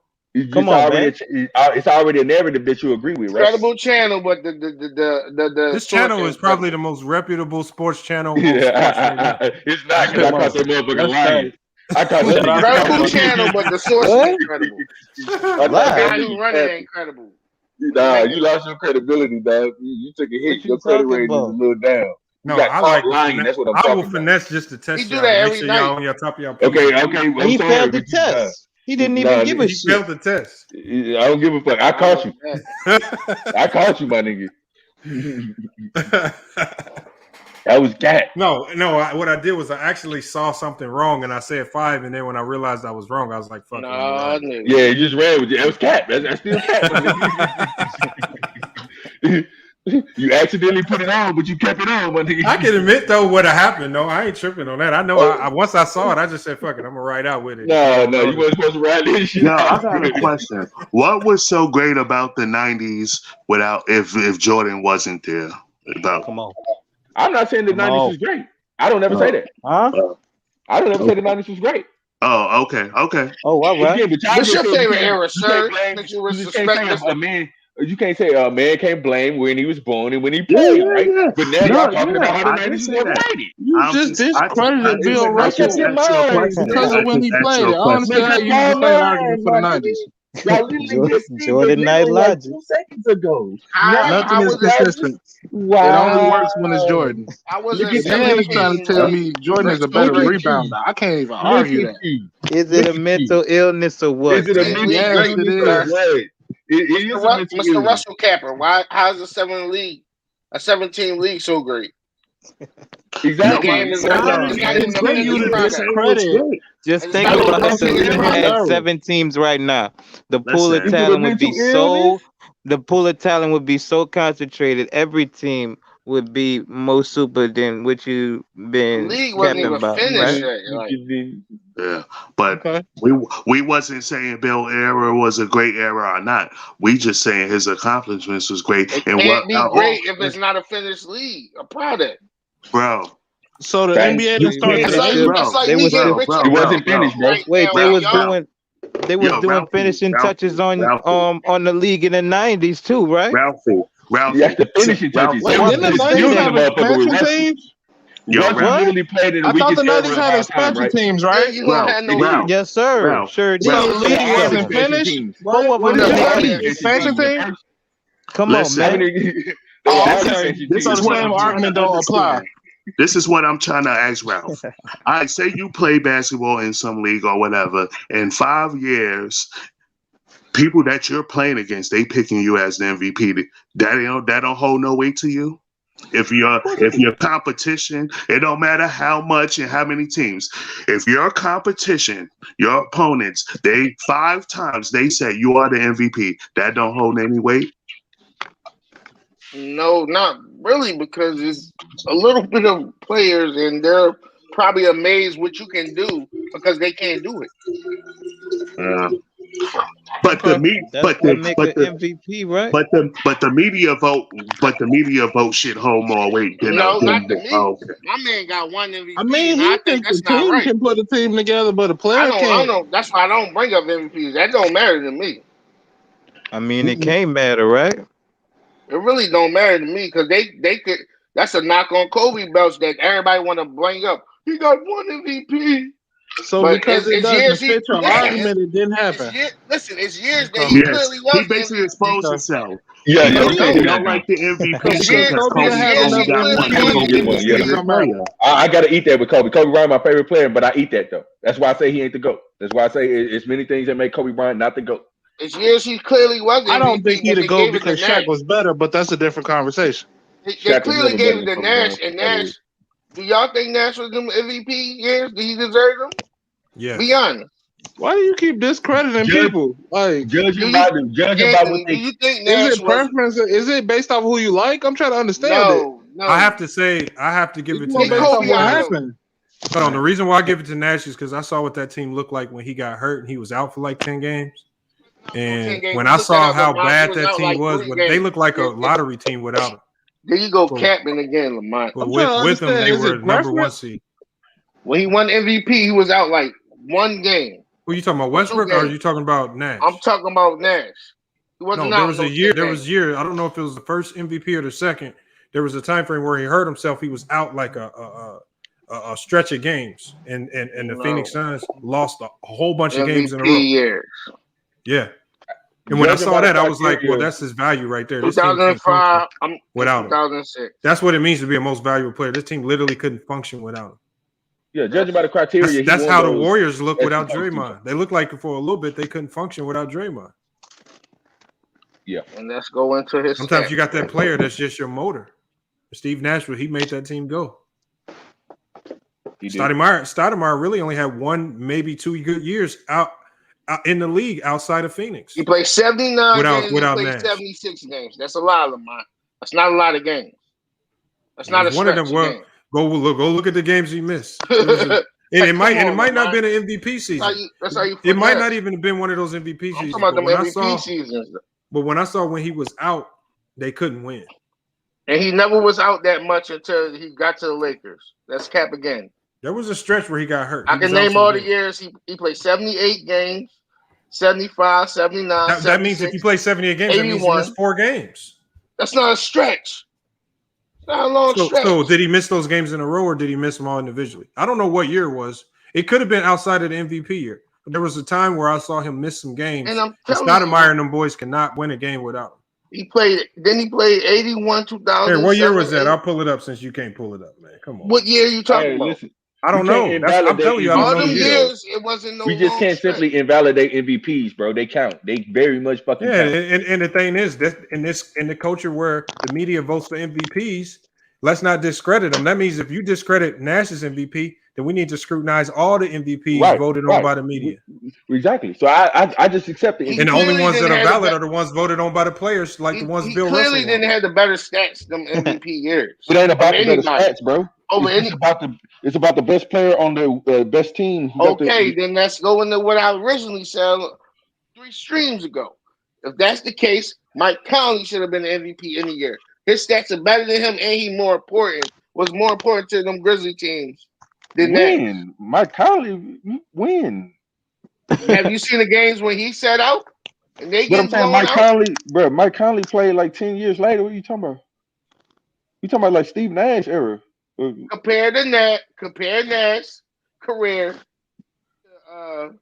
Come on, man. It's already a narrative that you agree with, right? Credible channel, but the this channel is probably the most reputable sports channel. Yeah, it's not because I caught that motherfucker lying. I caught that credible channel, but the source is incredible. The guy who run it ain't credible. Nah, you lost your credibility, dog. You took a hit. Your credit rating is a little down. No, I like lying. That's what I'm talking talking about. Finesse just to test you. Do that every sure night. y'all on your top of your Okay. He failed the test. He didn't even give a shit. He failed the test. I don't give a fuck. I caught you. I caught you, my nigga. That was cat. No. What I did was I actually saw something wrong, and I said 5, and then when I realized I was wrong, I was like, "Fuck." No, yeah, you just ran with it. That was cat. That's still cat. You accidentally put it on, but you kept it on. I can admit though what happened. No, I ain't tripping on that. I know. Once I saw it, I just said, "Fuck it, I'm gonna ride out with it." No, you weren't supposed to ride this shit. No, I got a question. What was so great about the '90s without if Jordan wasn't there? Come on. I'm not saying the '90s was great. I don't ever say that. Huh? I don't ever say the '90s was great. Oh, okay. Oh, all right. What's your favorite era, sir? That you respect a man. You can't say a man can't blame when he was born and when he played, right? Yeah. But now y'all talking about how the '90s was overrated. You just discredited Bill Russell because of when he played. I don't understand how you can play an argument for the '90s. Jordan Knight logic. 2 seconds ago. Nothing is consistent. Wow. It only works when it's Jordan. Dan is trying to tell me Jordan is a better rebounder. I can't even argue that. Is it a mental illness or what? Is it a mental illness? It is Mr. Russell Capper. How is a 17 league so great? Exactly. It's good you to discredit. Just think about if the league had 7 teams right now. The pool of talent would be so. The pool of talent would be so concentrated. Every team would be more super than what you've been league wasn't capping even about, finished right? yet. Like, Yeah, but we wasn't saying Bill era was a great era or not. We just saying his accomplishments was great. it And can't be great if it's not a finished league, a product. bro. So the NBA didn't start. It's like me getting rich. It wasn't finished, bro. Wait, they was doing finishing touches on the league in the 90s too, right? Ralphie. You have to finishing touches. Wait, didn't the 90s have expansion teams? Literally played in the I thought the weakest 90s era had of all time, expansion right? teams, right? You gonna have no Yes, sir. Sure did. So the league wasn't finished. What did they have? Expansion teams? Come on, man. This is the same argument don't apply. This is what I'm trying to ask Ralph. I say you play basketball in some league or whatever. In 5 years, people that you're playing against, they picking you as the MVP. That don't hold no weight to you. If your competition, it don't matter how much and how many teams. If your competition, your opponents, they 5 times they say you are the MVP, that don't hold any weight. No, not really, because it's a little bit of players, and they're probably amazed what you can do because they can't do it. But the MVP, right? But the media vote should hold more weight than No, not the media. me. Okay. My man got 1 MVP. I mean, he thinks the not team right. can put a team together, but a player I can't. don't. That's why I don't bring up MVPs. That don't matter to me. I mean, it can't matter, right? It really don't matter to me because they could. That's a knock on Kobe belts that everybody want to bring up. He got 1 MVP. So But because it doesn't fit your argument, it didn't happen. Listen, it's years that he clearly was. He basically exposed himself. Yeah, he okay. don't like the MVP because Kobe only got 1. I gotta eat that with Kobe. Kobe Bryant, my favorite player, but I eat that though. That's why I say he ain't the GOAT. That's why I say it's many things that make Kobe Bryant not the GOAT. It's years he clearly was. I don't think he'd go because Shaq was better, but that's a different conversation. They clearly gave it to Nash, and Nash. Do y'all think Nash was them MVP years? Do he deserve them? Yeah. Be honest. Why do you keep discrediting people? Like judging by what they. Do you think Nash is it preference? Is it based off who you like? I'm trying to understand it. No. I have to give it to Based Nash. off what happened. Hold on. The reason why I give it to Nash is because I saw what that team looked like when he got hurt and he was out for like 10 games. And when I saw how bad that team was, they looked like a lottery team without him. There you go, capping again, Lamont. But with them, they were number 1 seed. When he won MVP, he was out like 1 game. Who you talking about, Westbrook, or are you talking about Nash? I'm talking about Nash. He wasn't no, there out was a year. There was a year. I don't know if it was the first MVP or the second. There was a time frame where he hurt himself. He was out like a stretch of games, and the Phoenix Suns lost a whole bunch of games in a row. Years. Yeah. And when I saw that, I was like, well, that's his value right there. This 2005, without him. 2006. That's what it means to be a most valuable player. This team literally couldn't function without him. Yeah, judging by the criteria. That's how the Warriors look without Draymond. They look like for a little bit they couldn't function without Draymond. Yeah. And let's go into his Sometimes you got that player that's just your motor. Steve Nash, he made that team go. Stoudemire really only had 1, maybe 2 good years out in the league outside of Phoenix. He played 79 games. Without he played Nash. 76 games. That's a lot, Lamont. That's not a lot of games. That's not a one of them. Well, go look at the games he missed. It might not have been an MVP season. That's how you it might not even have been one of those MVP seasons. I'm talking about them MVP seasons. But when I saw when he was out, they couldn't win. And he never was out that much until he got to the Lakers. That's cap again. There was a stretch where he got hurt. I can name all the years. He played 78 games, 75, 79. That means if you play 78 games, 81, that means he missed 4 games. That's not a stretch. It's not a long stretch. So did he miss those games in a row or did he miss them all individually? I don't know what year it was. It could have been outside of the MVP year. But there was a time where I saw him miss some games. And I'm Stoudemire and them boys cannot win a game without him. He played 81, 2000. Hey, what year was that? I'll pull it up since you can't pull it up, man. Come on. What year are you talking about? Listen, I don't know. I'm telling you, I don't know. Years, it wasn't no. We just can't simply invalidate MVPs, bro. They count. They very much fucking count. And the thing is that in the culture where the media votes for MVPs, let's not discredit him. That means if you discredit Nash's MVP, then we need to scrutinize all the MVPs voted on by the media. Exactly. So I just accept it. And the only ones that are valid are the ones voted on by the players, like the ones Bill Russell. Clearly didn't have the better stats than MVP years. It ain't about the better stats, bro. It's about the best player on the best team. Okay, then let's go into what I originally said 3 streams ago. If that's the case, Mike Conley should have been the MVP any year. His stats are better than him, and he was more important to them Grizzly teams than that. Mike Conley win. Have you seen the games when he set out? And they But I'm saying Mike Conley played like 10 years later. What are you talking about? You talking about like Steve Nash era? Compare Nash career to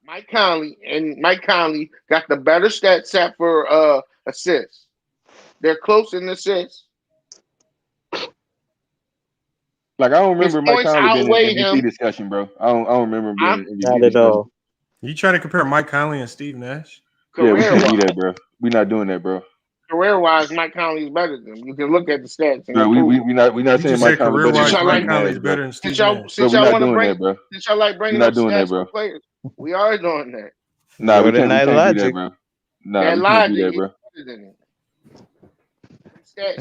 Mike Conley, and Mike Conley got the better stat set for assists. They're close in assists. Like I don't remember Mike Conley being in MVP discussion, bro. I don't remember being in MVP not at all. You trying to compare Mike Conley and Steve Nash? Yeah, we can't do that, bro. We're not doing that, bro. Career-wise, Mike Conley is better than him. You can look at the stats. Bro, we not saying Mike Conley is better than Steve Nash. Since y'all want to bring, bro. Since y'all like bringing up stats for players, we are doing that. Nah, we can't do that, bro. Nah, we can't do that,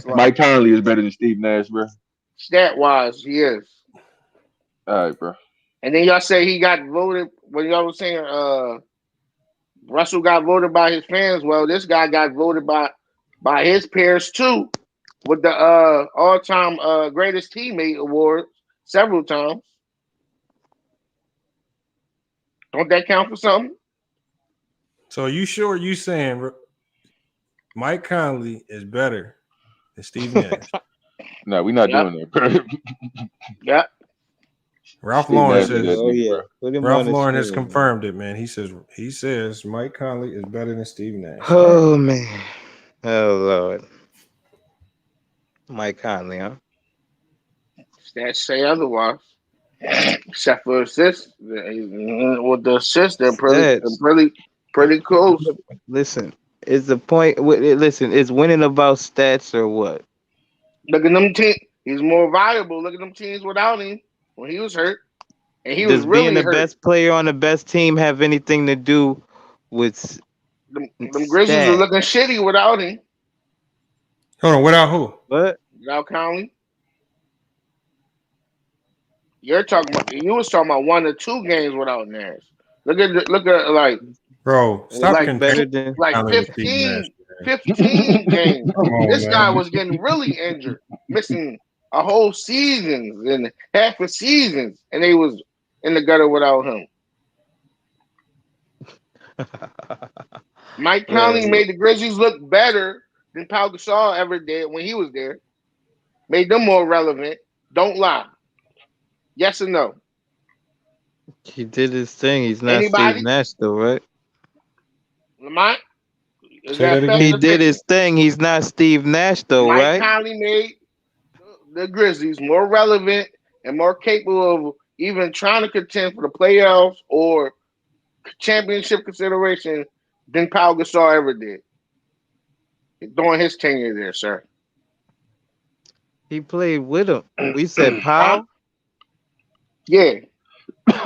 bro. Mike Conley is better than Steve Nash, bro. Stat-wise, he is. All right, bro. And then y'all say he got voted when y'all was saying Russell got voted by his fans. Well, this guy got voted by his peers too, with the all-time greatest teammate award several times. Don't that count for something? So you sure you saying Mike Conley is better than Steve Nash? No, we're not doing that, bro. Yep. Ralph Lauren says, Ralph Lauren has confirmed it, man. He says Mike Conley is better than Steve Nash. Oh man. Oh Lord. Mike Conley, huh? Stats say otherwise. Except for assists. With the assists, they're pretty close. Listen, is the point is winning about stats or what? Look at them teams. He's more valuable. Look at them teams without him when he was hurt. And he was really being the hurt. best player on the best team have anything to do with them Grizzlies are looking shitty without him. Hold on, without who? What? Without Conley. You was talking about 1 or 2 games without Nash. Look at like bro, stop like better than like 15 games. This guy was getting really injured, missing a whole season and half a season, and they was in the gutter without him. Mike Conley made the Grizzlies look better than Pau Gasol ever did when he was there. Made them more relevant. Don't lie. Yes or no? He did his thing. He's not Steve Nash, though, right? Lamont? He did his thing. He's not Steve Nash, though, right? Mike Conley made the Grizzlies more relevant and more capable of even trying to contend for the playoffs or championship consideration than Pau Gasol ever did during his tenure there, sir. He played with him. We said Pau. Yeah,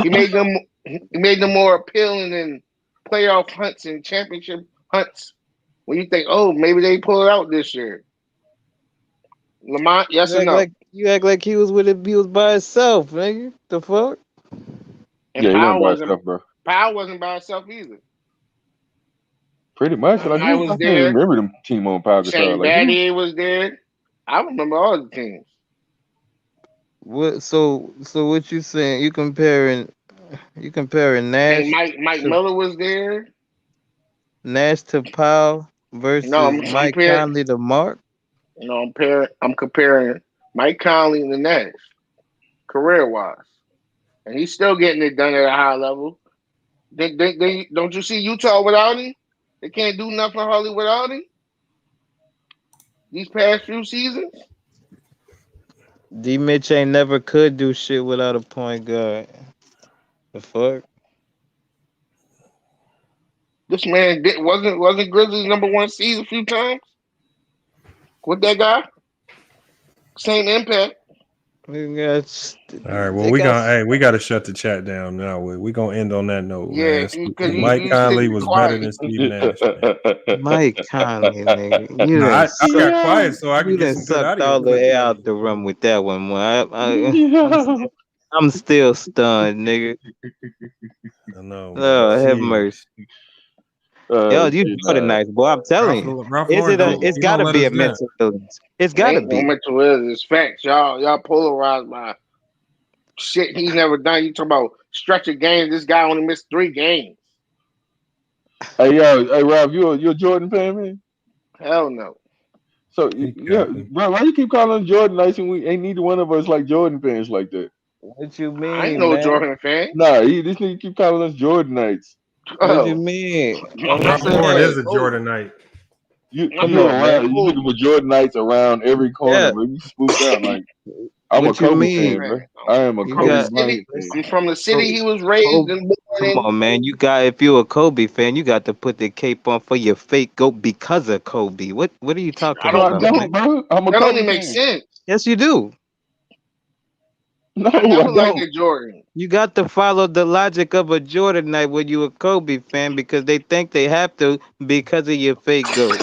he made them more appealing in playoff hunts and championship hunts. When you think, oh, maybe they pull it out this year. Lamont, yes or no? You act like he was with it. He was by himself, nigga. The fuck? And yeah, he wasn't by himself, bro. Powell wasn't by himself either. Pretty much. Like, I can't remember them team on Pau Gasol. Shane Battier was there. I remember all the teams. What? So what you saying? You comparing Nash? And Mike Miller was there. Nash to Powell versus Mike Conley to Mark. No, I'm comparing Mike Conley to Nash, career wise, and he's still getting it done at a high level. They don't you see Utah without him? They can't do nothing hardly without him. These past few seasons. D. Mitch ain't never could do shit without a point guard. The fuck? This man wasn't Grizzlies #1 seed a few times with that guy. Same impact. All right, well, we got to shut the chat down now. We gonna end on that note, man. Mike Conley was better than Steve Nash. Mike Conley, nigga, you No, I done got quiet so I you could get done some good sucked audio. all the air out the room with that one, man. I'm still stunned, nigga. I know. Oh, have mercy. Yo, you Jordan nice, boy. I'm telling you. It's gotta be a mental illness. It's gotta Ain't no be. mental illness. It's facts. Y'all polarized by shit he's never done. You talking about stretch of games. This guy only missed 3 games. Hey, Rob, you a Jordan fan, man? Hell no. So yeah, bro, why you keep calling Jordan nice and we ain't neither one of us like Jordan fans like that? What you mean? I ain't no Jordan fan. Nah, this nigga keep calling us Jordanites. What you mean? Ralph Lauren is a Jordanite. You looking for Jordanites around every corner, bro. You spooked out like I'm What a you Kobe mean? fan, bro. I am a Kobe Bryant fan. He's from the city he was raised in. Come on, man. You got if you're a Kobe fan, you got to put the cape on for your fake GOAT because of Kobe. What are you talking about? Bro. I'm a that Kobe only makes fan. sense. Yes, you do. No, I never liked the Jordan. You got to follow the logic of a Jordanite when you a Kobe fan because they think they have to because of your fake GOAT.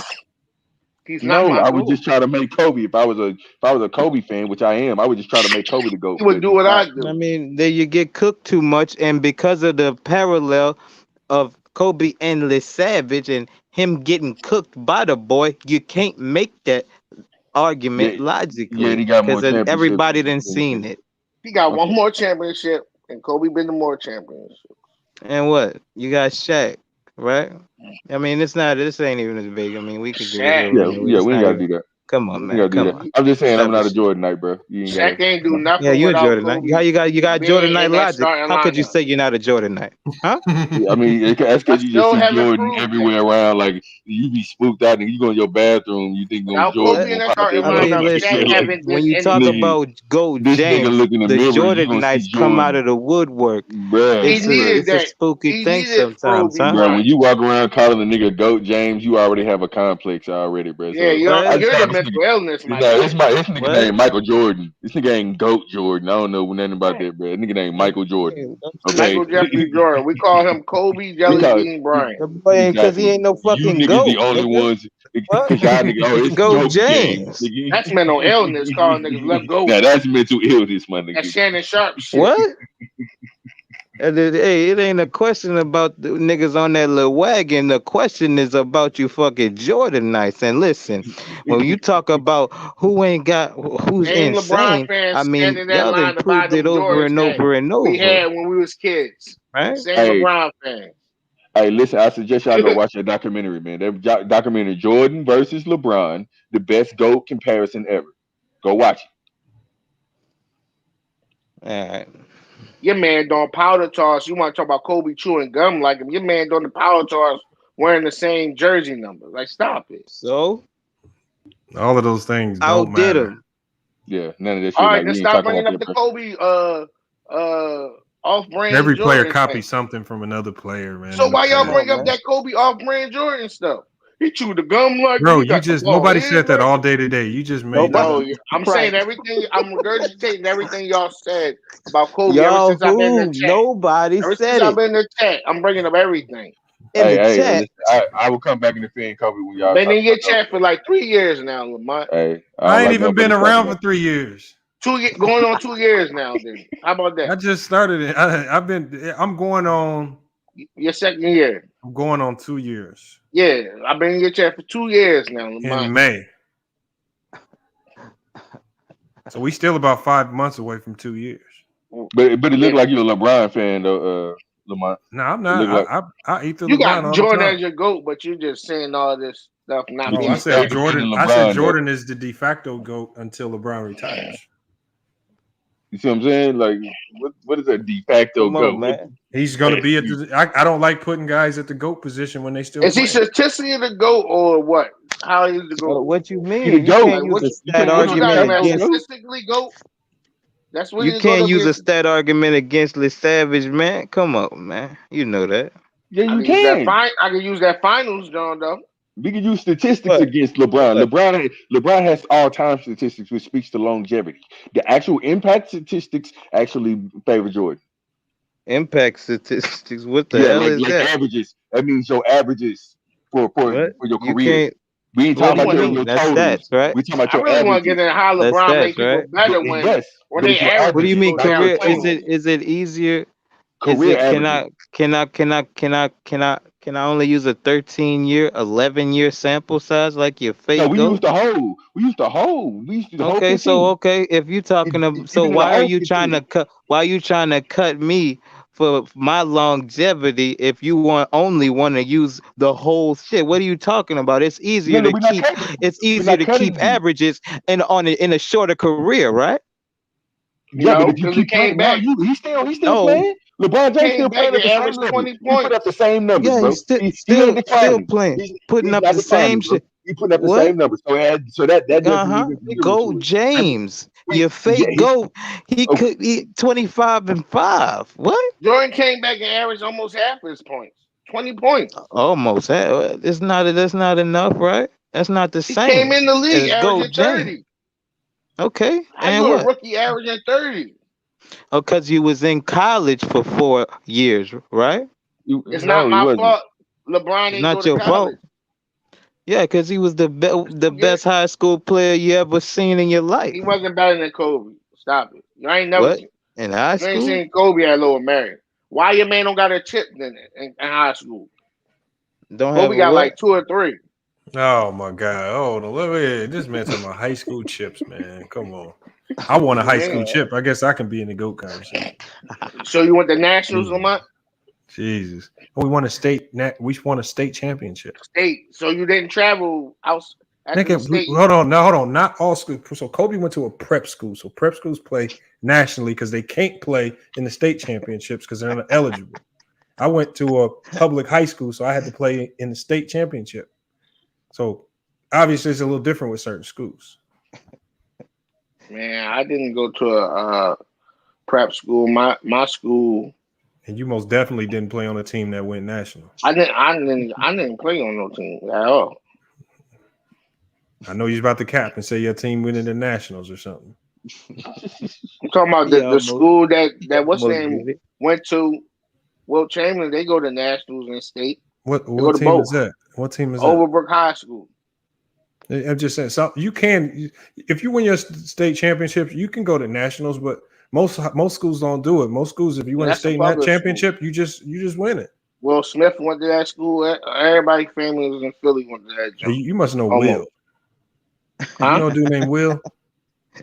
He's not my I would GOAT. just try to make Kobe. If I was a Kobe fan, which I am, I would just try to make Kobe the GOAT. He would do what I do. I mean, there you get cooked too much, and because of the parallel of Kobe and Les Savage and him getting cooked by the boy, you can't make that argument logically. he got more because championships. everybody done seen it. He got one more championship, and Kobe been to more championships. And what? You got Shaq, right? I mean, this ain't even as big. I mean, we could do it. We ain't gotta do that. Come on, man. Come on. I'm just saying I'm not a Jordanite, bro. Shaq ain't do nothing. Yeah, you're a without Jordanite. Kobe You got being Jordanite in that logic. starting How could you lineup. say you're not a Jordanite? Huh? I mean, that's because you just see Jordan everywhere around. Like you be spooked out and you go in your bathroom, you think Now, Jordan. Kobe in that starting lineup, Shaq haven't when you did talk anything. about GOAT This James, nigga look in the the mirror, you gonna Jordanites see come out Jordan. of the woodwork. Bruh. It's a spooky thing sometimes, huh? Bro, when you walk around calling a nigga GOAT James, you already have a complex already, bro. Yeah, you're the mental illness, Mike. This nigga named Michael Jordan. This nigga ain't GOAT Jordan. I don't know nothing about that, bro. This nigga named Michael Jordan. Okay. Michael Jeffrey Jordan. We call him Kobe Jelly Bean Bryant. Because he ain't no fucking You niggas GOAT. the only ones. Because y'all niggas, it's GOAT James. James. That's mental illness calling niggas left go. Now that's mental illness, my nigga. That's Shannon Sharp shit. What? Hey, it ain't a question about the niggas on that little wagon. The question is about you fucking Jordanites. And listen, when you talk about who's Ain't insane, LeBron fans I mean, standing in that y'all line done to buy proved it them over Jordans and that over and over. we had when we was kids. Right? Same Hey. LeBron fans. Hey, listen, I suggest y'all go watch that documentary, man. That documentary, Jordan versus LeBron, the best GOAT comparison ever. Go watch it. All right. Your man doing powder toss. You want to talk about Kobe chewing gum like him. Your man doing the powder toss wearing the same jersey number. Like, stop it. So? All of those things don't Outdid matter. him. Yeah, none of this shit. All right, like, then we ain't stop talking bringing about up the that, Kobe off-brand Every player Jordan copies stuff. something from another player, man. So why y'all bring up man. that Kobe off-brand Jordan stuff? He chewed the gum like Bro, he got the ball nobody in, said that bro. all day today. You just made that No, up. I'm saying everything. I'm regurgitating everything y'all said about Kobe Y'all ever since I've been in the who? chat. Nobody Ever said since I've it. been in the chat, I'm bringing up everything. In the Hey, chat. listen, I will come back and defend Kobe when y'all Been talk in your about chat for like 3 years now, Lamont. Hey, I ain't even been around for 3 years. Going on 2 years now. Then how about that? I just started it. I'm going on Your second year. I'm going on 2 years. Yeah, I've been in your chat for 2 years now, Lamont. In May. So we still about 5 months away from 2 years. But it looked like you're a LeBron fan though, Lamont. No, I'm not. I eat the You LeBron got all Jordan the time. as your GOAT, but you just saying all this stuff not No, being I said fact. Jordan. I said Jordan is the de facto GOAT until LeBron retires. You see what I'm saying? Like, what is a de facto Come on, GOAT? man. He's going to be at the. I don't like putting guys at the GOAT position when they still. Is he statistically the GOAT or what? How is the GOAT? What you mean? He the You GOAT. can't use a You stat can't use argument against. Statistically GOAT. That's what You can't use a stat argument against Les Savage, man. Come on, man. You know that. Yeah, you can. can. I can use that finals, John. Though. We can use statistics against LeBron. LeBron has all-time statistics, which speaks to longevity. The actual impact statistics actually favor Jordan. Impact statistics. What the hell is like that? Averages. That means your averages for your You career. can't. We ain't talking about your That's totals. stats, right? We talking about I your really want to averages. get in how That's LeBron stats, make people right? better when Yes, when but they it's your average. What do you mean not your career? total. Is it easier? Career Can I only use a 13-year, 11-year sample size like your fake No, we goat? used the whole. We used the whole. Okay, 15. so if you talking about, so Even in the why are whole you trying 15. to cut? Why are you trying to cut me for my longevity if you only want to use the whole shit? What are you talking about? It's easier No, to we're not keep. cutting. It's We're easier not to cutting keep you. averages in a shorter career, right? Yeah, but No, if you because he keep came playing, back. he's still No. playing. LeBron James Came still back playing and at the same averaged level. 20 He put up points. the same numbers, Yeah, bro. he's He ain't still declining. playing, putting He's up not the same declining, bro. shit. He putting up the What? same numbers. So that doesn't even figure Go into it. James. Your Yeah, fake goat. He okay. could eat 25 and 5. What? Jordan came back and averaged almost half his points. 20 points. Almost. It's not. That's not enough, right? That's not the He came same in the league as Goat averaging James. 30. Okay. How And you a what? rookie averaging 30? Oh, because you was in college for 4 years, right? It's not my fault. LeBron It's didn't not go to your fault. college. Yeah, because he was the best high school player you ever seen in your life. He wasn't better than Kobe. Stop it. You ain't never What? seen. In high You ain't school? seen Kobe at Lower Marion. Why your man don't got a chip in high school? Don't have Kobe a got what? like 2 or 3. Oh my God! Oh, no, this man talking about high school chips, man. Come on, I want a high school chip. I guess I can be in the GOAT conversation. So you went to nationals, Lamont? Jesus, we won a state. We won a state championship. State. So you didn't travel out. Hold on. Not all schools. So Kobe went to a prep school. So prep schools play nationally because they can't play in the state championships because they're not eligible. I went to a public high school, so I had to play in the state championship. So obviously, it's a little different with certain schools. Man, I didn't go to a prep school. My school. And you most definitely didn't play on a team that went national. I didn't play on no team at all. I know you're about to cap and say your team went into nationals or something. I'm talking about the school that what's name went to. Wilt Chamberlain, they go to nationals and state. What team is that? What team is that? Overbrook High School. I'm just saying, so you can, if you win your state championships, you can go to nationals, but most schools don't do it. Most schools, if you win a state championship, you just win it. Will Smith went to that school. Everybody's family was in Philly. Went to that job. You must know Will. Huh? You know a dude named Will?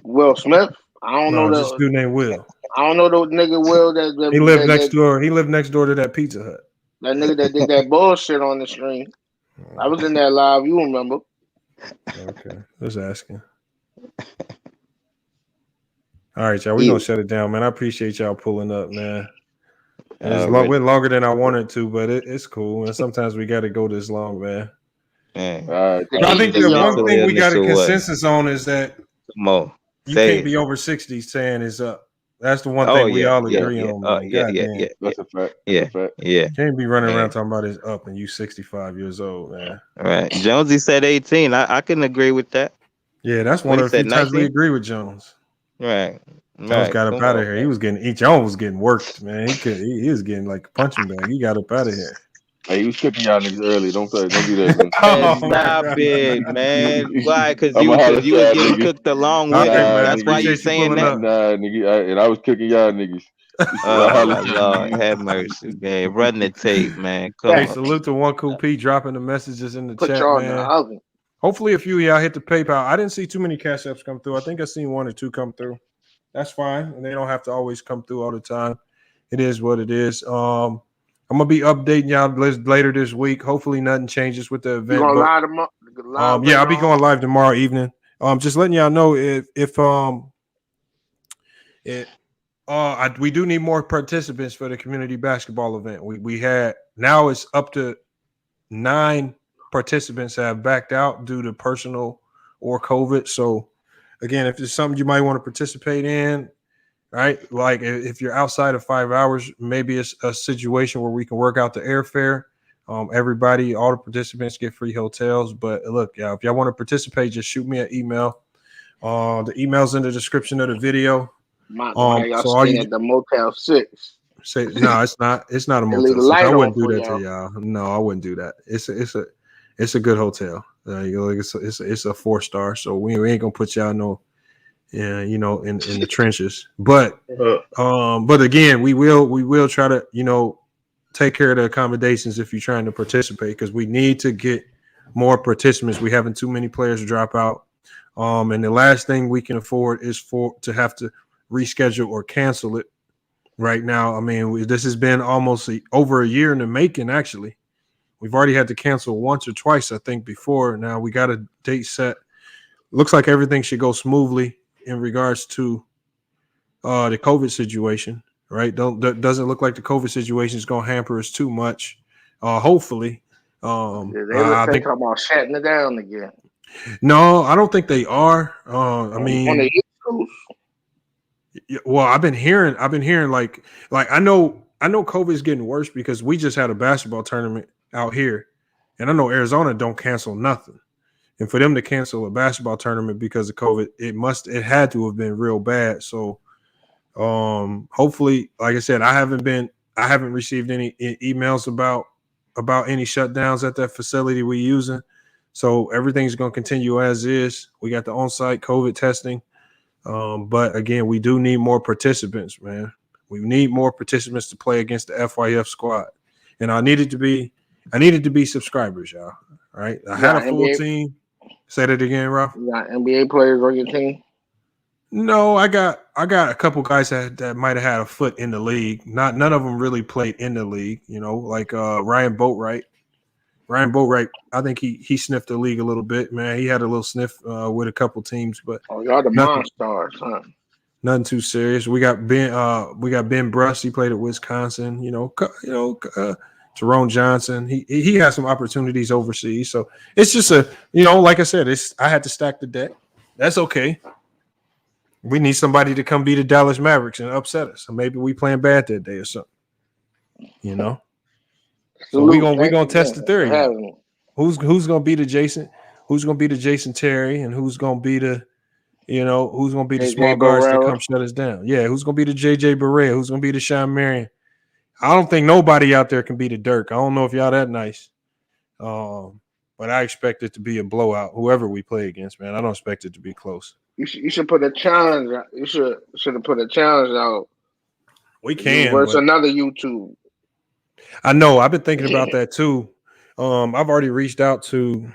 Will Smith? I don't know this dude named Will. I don't know the nigga Will that he lived next door. He lived next door to that Pizza Hut. That nigga that did that bullshit on the stream. I was in that live. You remember? Okay, just asking. All right, y'all. We're gonna shut it down, man. I appreciate y'all pulling up, man. It's went longer than I wanted to, but it's cool. And sometimes we got to go this long, man. I think the one thing we got a consensus on is that you can't be over 60 saying is up. That's the one thing we all agree on. That's a fact. Yeah. Can't be running around talking about it's up and you 65 years old, man. All right. Jonesy said 18. I can agree with that. Yeah, that's one of the few times we agree with Jones. Right. Jones got up out of here. Jones was getting worked, man. He was getting like a punching bag. He got up out of here. Hey, he was cooking y'all niggas early. Don't do that. Stop it, man. Why? Because you was getting cooked along with him. That's why you saying that. Nah, nigga. And I was cooking y'all niggas. Oh, Lord, have mercy, man. Run the tape, man. Come on. Salute to One Cool P dropping the messages in the chat, man. Hopefully a few of y'all hit the PayPal. I didn't see too many cash apps come through. I think I seen 1 or 2 come through. That's fine. And they don't have to always come through all the time. It is what it is. I'm gonna be updating y'all later this week. Hopefully nothing changes with the event. I'll be going live tomorrow evening. Just letting y'all know we do need more participants for the community basketball event. We had now it's up to 9 participants have backed out due to personal or COVID. So again, if there's something you might want to participate in, right? Like if you're outside of 5 hours, maybe it's a situation where we can work out the airfare. Everybody, all the participants get free hotels. But look, y'all, if y'all want to participate, just shoot me an email. The email's in the description of the video. Y'all So all staying you at the Motel 6. say, no, it's not. It's not a They leave Motel the 6. I light wouldn't on do for that to y'all. y'all. No, I wouldn't do that. It's a good hotel. It's a 4-star. So we ain't gonna put y'all in the trenches. But again, we will try to take care of the accommodations if you're trying to participate, because we need to get more participants. We having too many players drop out. And the last thing we can afford is to have to reschedule or cancel it right now. I mean, this has been almost over a year in the making, actually. We've already had to cancel once or twice, I think, before. Now we got a date set. Looks like everything should go smoothly in regards to the COVID situation, right? Doesn't look like the COVID situation is going to hamper us too much. Hopefully. They I think talking about shutting it down again. No, I don't think they are. I mean, on the East Coast. Well, I've been hearing like I know COVID is getting worse because we just had a basketball tournament out here, and I know Arizona don't cancel nothing. And for them to cancel a basketball tournament because of COVID, it had to have been real bad. So, hopefully, like I said, I haven't received any emails about any shutdowns at that facility we're using. So everything's going to continue as is. We got the on-site COVID testing. But again, we do need more participants, man. We need more participants to play against the FYF squad. And I needed to be subscribers, y'all. All right. I had a full team. Say that again, Ralph. You got NBA players on your team? No, I got a couple guys that might have had a foot in the league. None of them really played in the league, like Ryan Boatwright. Ryan Boatwright, I think he sniffed the league a little bit, man. He had a little sniff with a couple teams, but y'all the Monstars, huh? Nothing too serious. We got Ben Bruss. He played at Wisconsin. Jerome Johnson. He has some opportunities overseas. So it's just like I said, I had to stack the deck. That's okay. We need somebody to come beat the Dallas Mavericks and upset us. So maybe we playing bad that day or something. So we're gonna test the theory. Who's gonna be the Jason? Who's gonna be the Jason Terry, and who's gonna be the small guards that come shut us down? Yeah, who's gonna be the JJ Barea? Who's gonna be the Sean Marion? I don't think nobody out there can be the Dirk. I don't know if y'all that nice. But I expect it to be a blowout. Whoever we play against, man, I don't expect it to be close. You should put a challenge. You should have put a challenge out. We can. Versus another YouTube. I know. I've been thinking about that too. I've already reached out to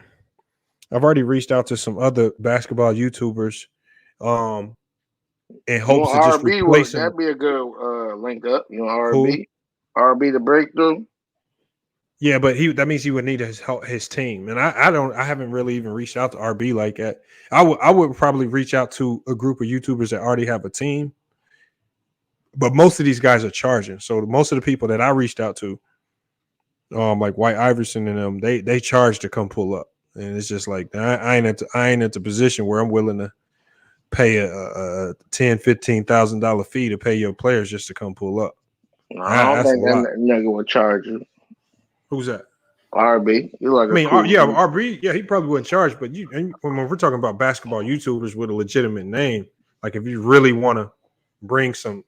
some other basketball YouTubers. In hopes of just replacing. That'd be a good link up. RB, RB the breakthrough. Yeah, but that means he would need his team, and I haven't really even reached out to RB like that. I would probably reach out to a group of YouTubers that already have a team, but most of these guys are charging. So most of the people that I reached out to, like White Iverson and them, they charge to come pull up, and it's just like I ain't at the position where I'm willing to pay a $10,000-$15,000 fee to pay your players just to come pull up. I don't think that nigga would charge you. Who's that? RB. You like? RB. Yeah, he probably wouldn't charge. But when we're talking about basketball YouTubers with a legitimate name, like if you really want to bring some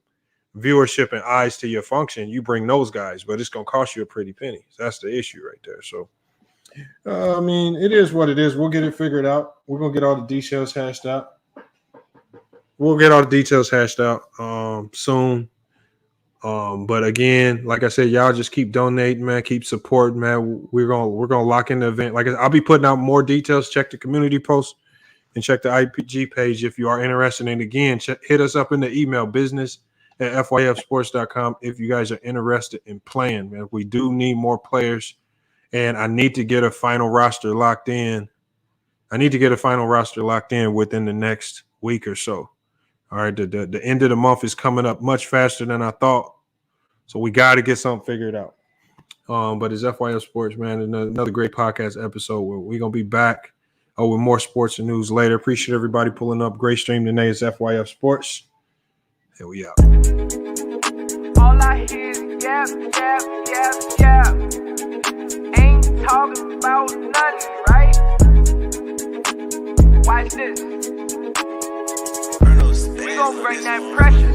viewership and eyes to your function, you bring those guys. But it's gonna cost you a pretty penny. That's the issue right there. So, it is what it is. We'll get it figured out. We're gonna get all the details hashed out. Soon. But again, like I said, y'all just keep donating, man. Keep supporting, man. We're gonna lock in the event. Like I'll be putting out more details. Check the community post and check the IPG page if you are interested. And again, hit us up in the email business@fyfsports.com if you guys are interested in playing, man. We do need more players, and I need to get a final roster locked in. Within the next week or so. All right, the end of the month is coming up much faster than I thought. So we got to get something figured out. But it's FYF Sports, man. Another great podcast episode where we're going to be back with more sports and news later. Appreciate everybody pulling up. Great stream today. It's FYF Sports. Here we out. All I hear is yep, yep, yep, yep. gon' bring that pressure.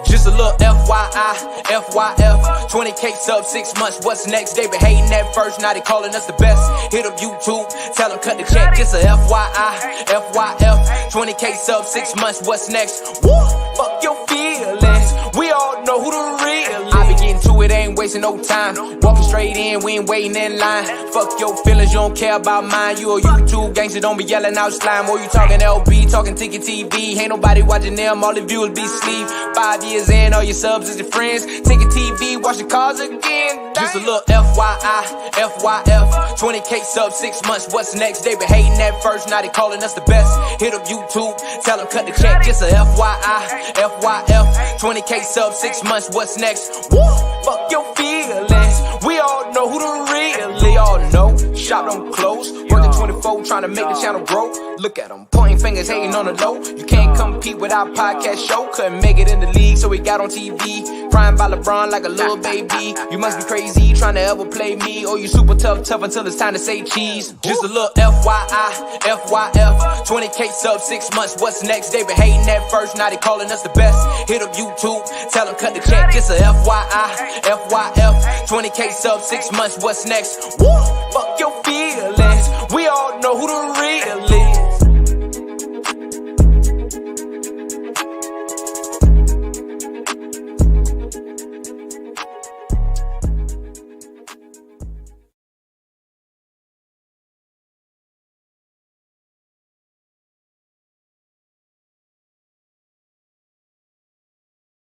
Just a little FYI, FYF, 20K sub 6 months, what's next? They been hating at first, now they calling us the best. Hit up YouTube, tell them cut the check. Just a FYI, FYF, 20K sub 6 months, what's next? Woo, fuck your feelings, we all know who the real is. I be getting to it, ain't wasting no time. Walking straight in, we ain't waiting in line. Fuck your feelings, you don't care about mine. You a YouTube gangster, don't be yelling out slime. Or you talking LB, talking Ticket TV. Ain't nobody watching them, all the viewers be sleep. 5 years in, all your subs is your friends. Ticket TV, watch the cars again. Just a little FYI, FYF, 20K sub 6 months, what's next? They been hating at first, now they calling us the best. Hit up YouTube, tell them cut the check. Just a FYI, FYF, 20K sub 6 months, what's next? Woo, fuck your feelings, we all know who the really all know. Shop don't close, working 24, trying to make the channel grow. Look at them, pointing fingers, hating on the low. You can't compete with our podcast show. Couldn't make it in the league, so we got on TV. Crying by LeBron like a little baby. You must be crazy, trying to ever play me. Or you super tough until it's time to say cheese. Just a little FYI, FYF, 20K sub 6 months, what's next? They been hating at first, now they calling us the best. Hit up YouTube, tell them cut the check. Just a FYI, FYF, 20K sub 6 months, what's next? Woo, fuck your feelings, we all know who the real is.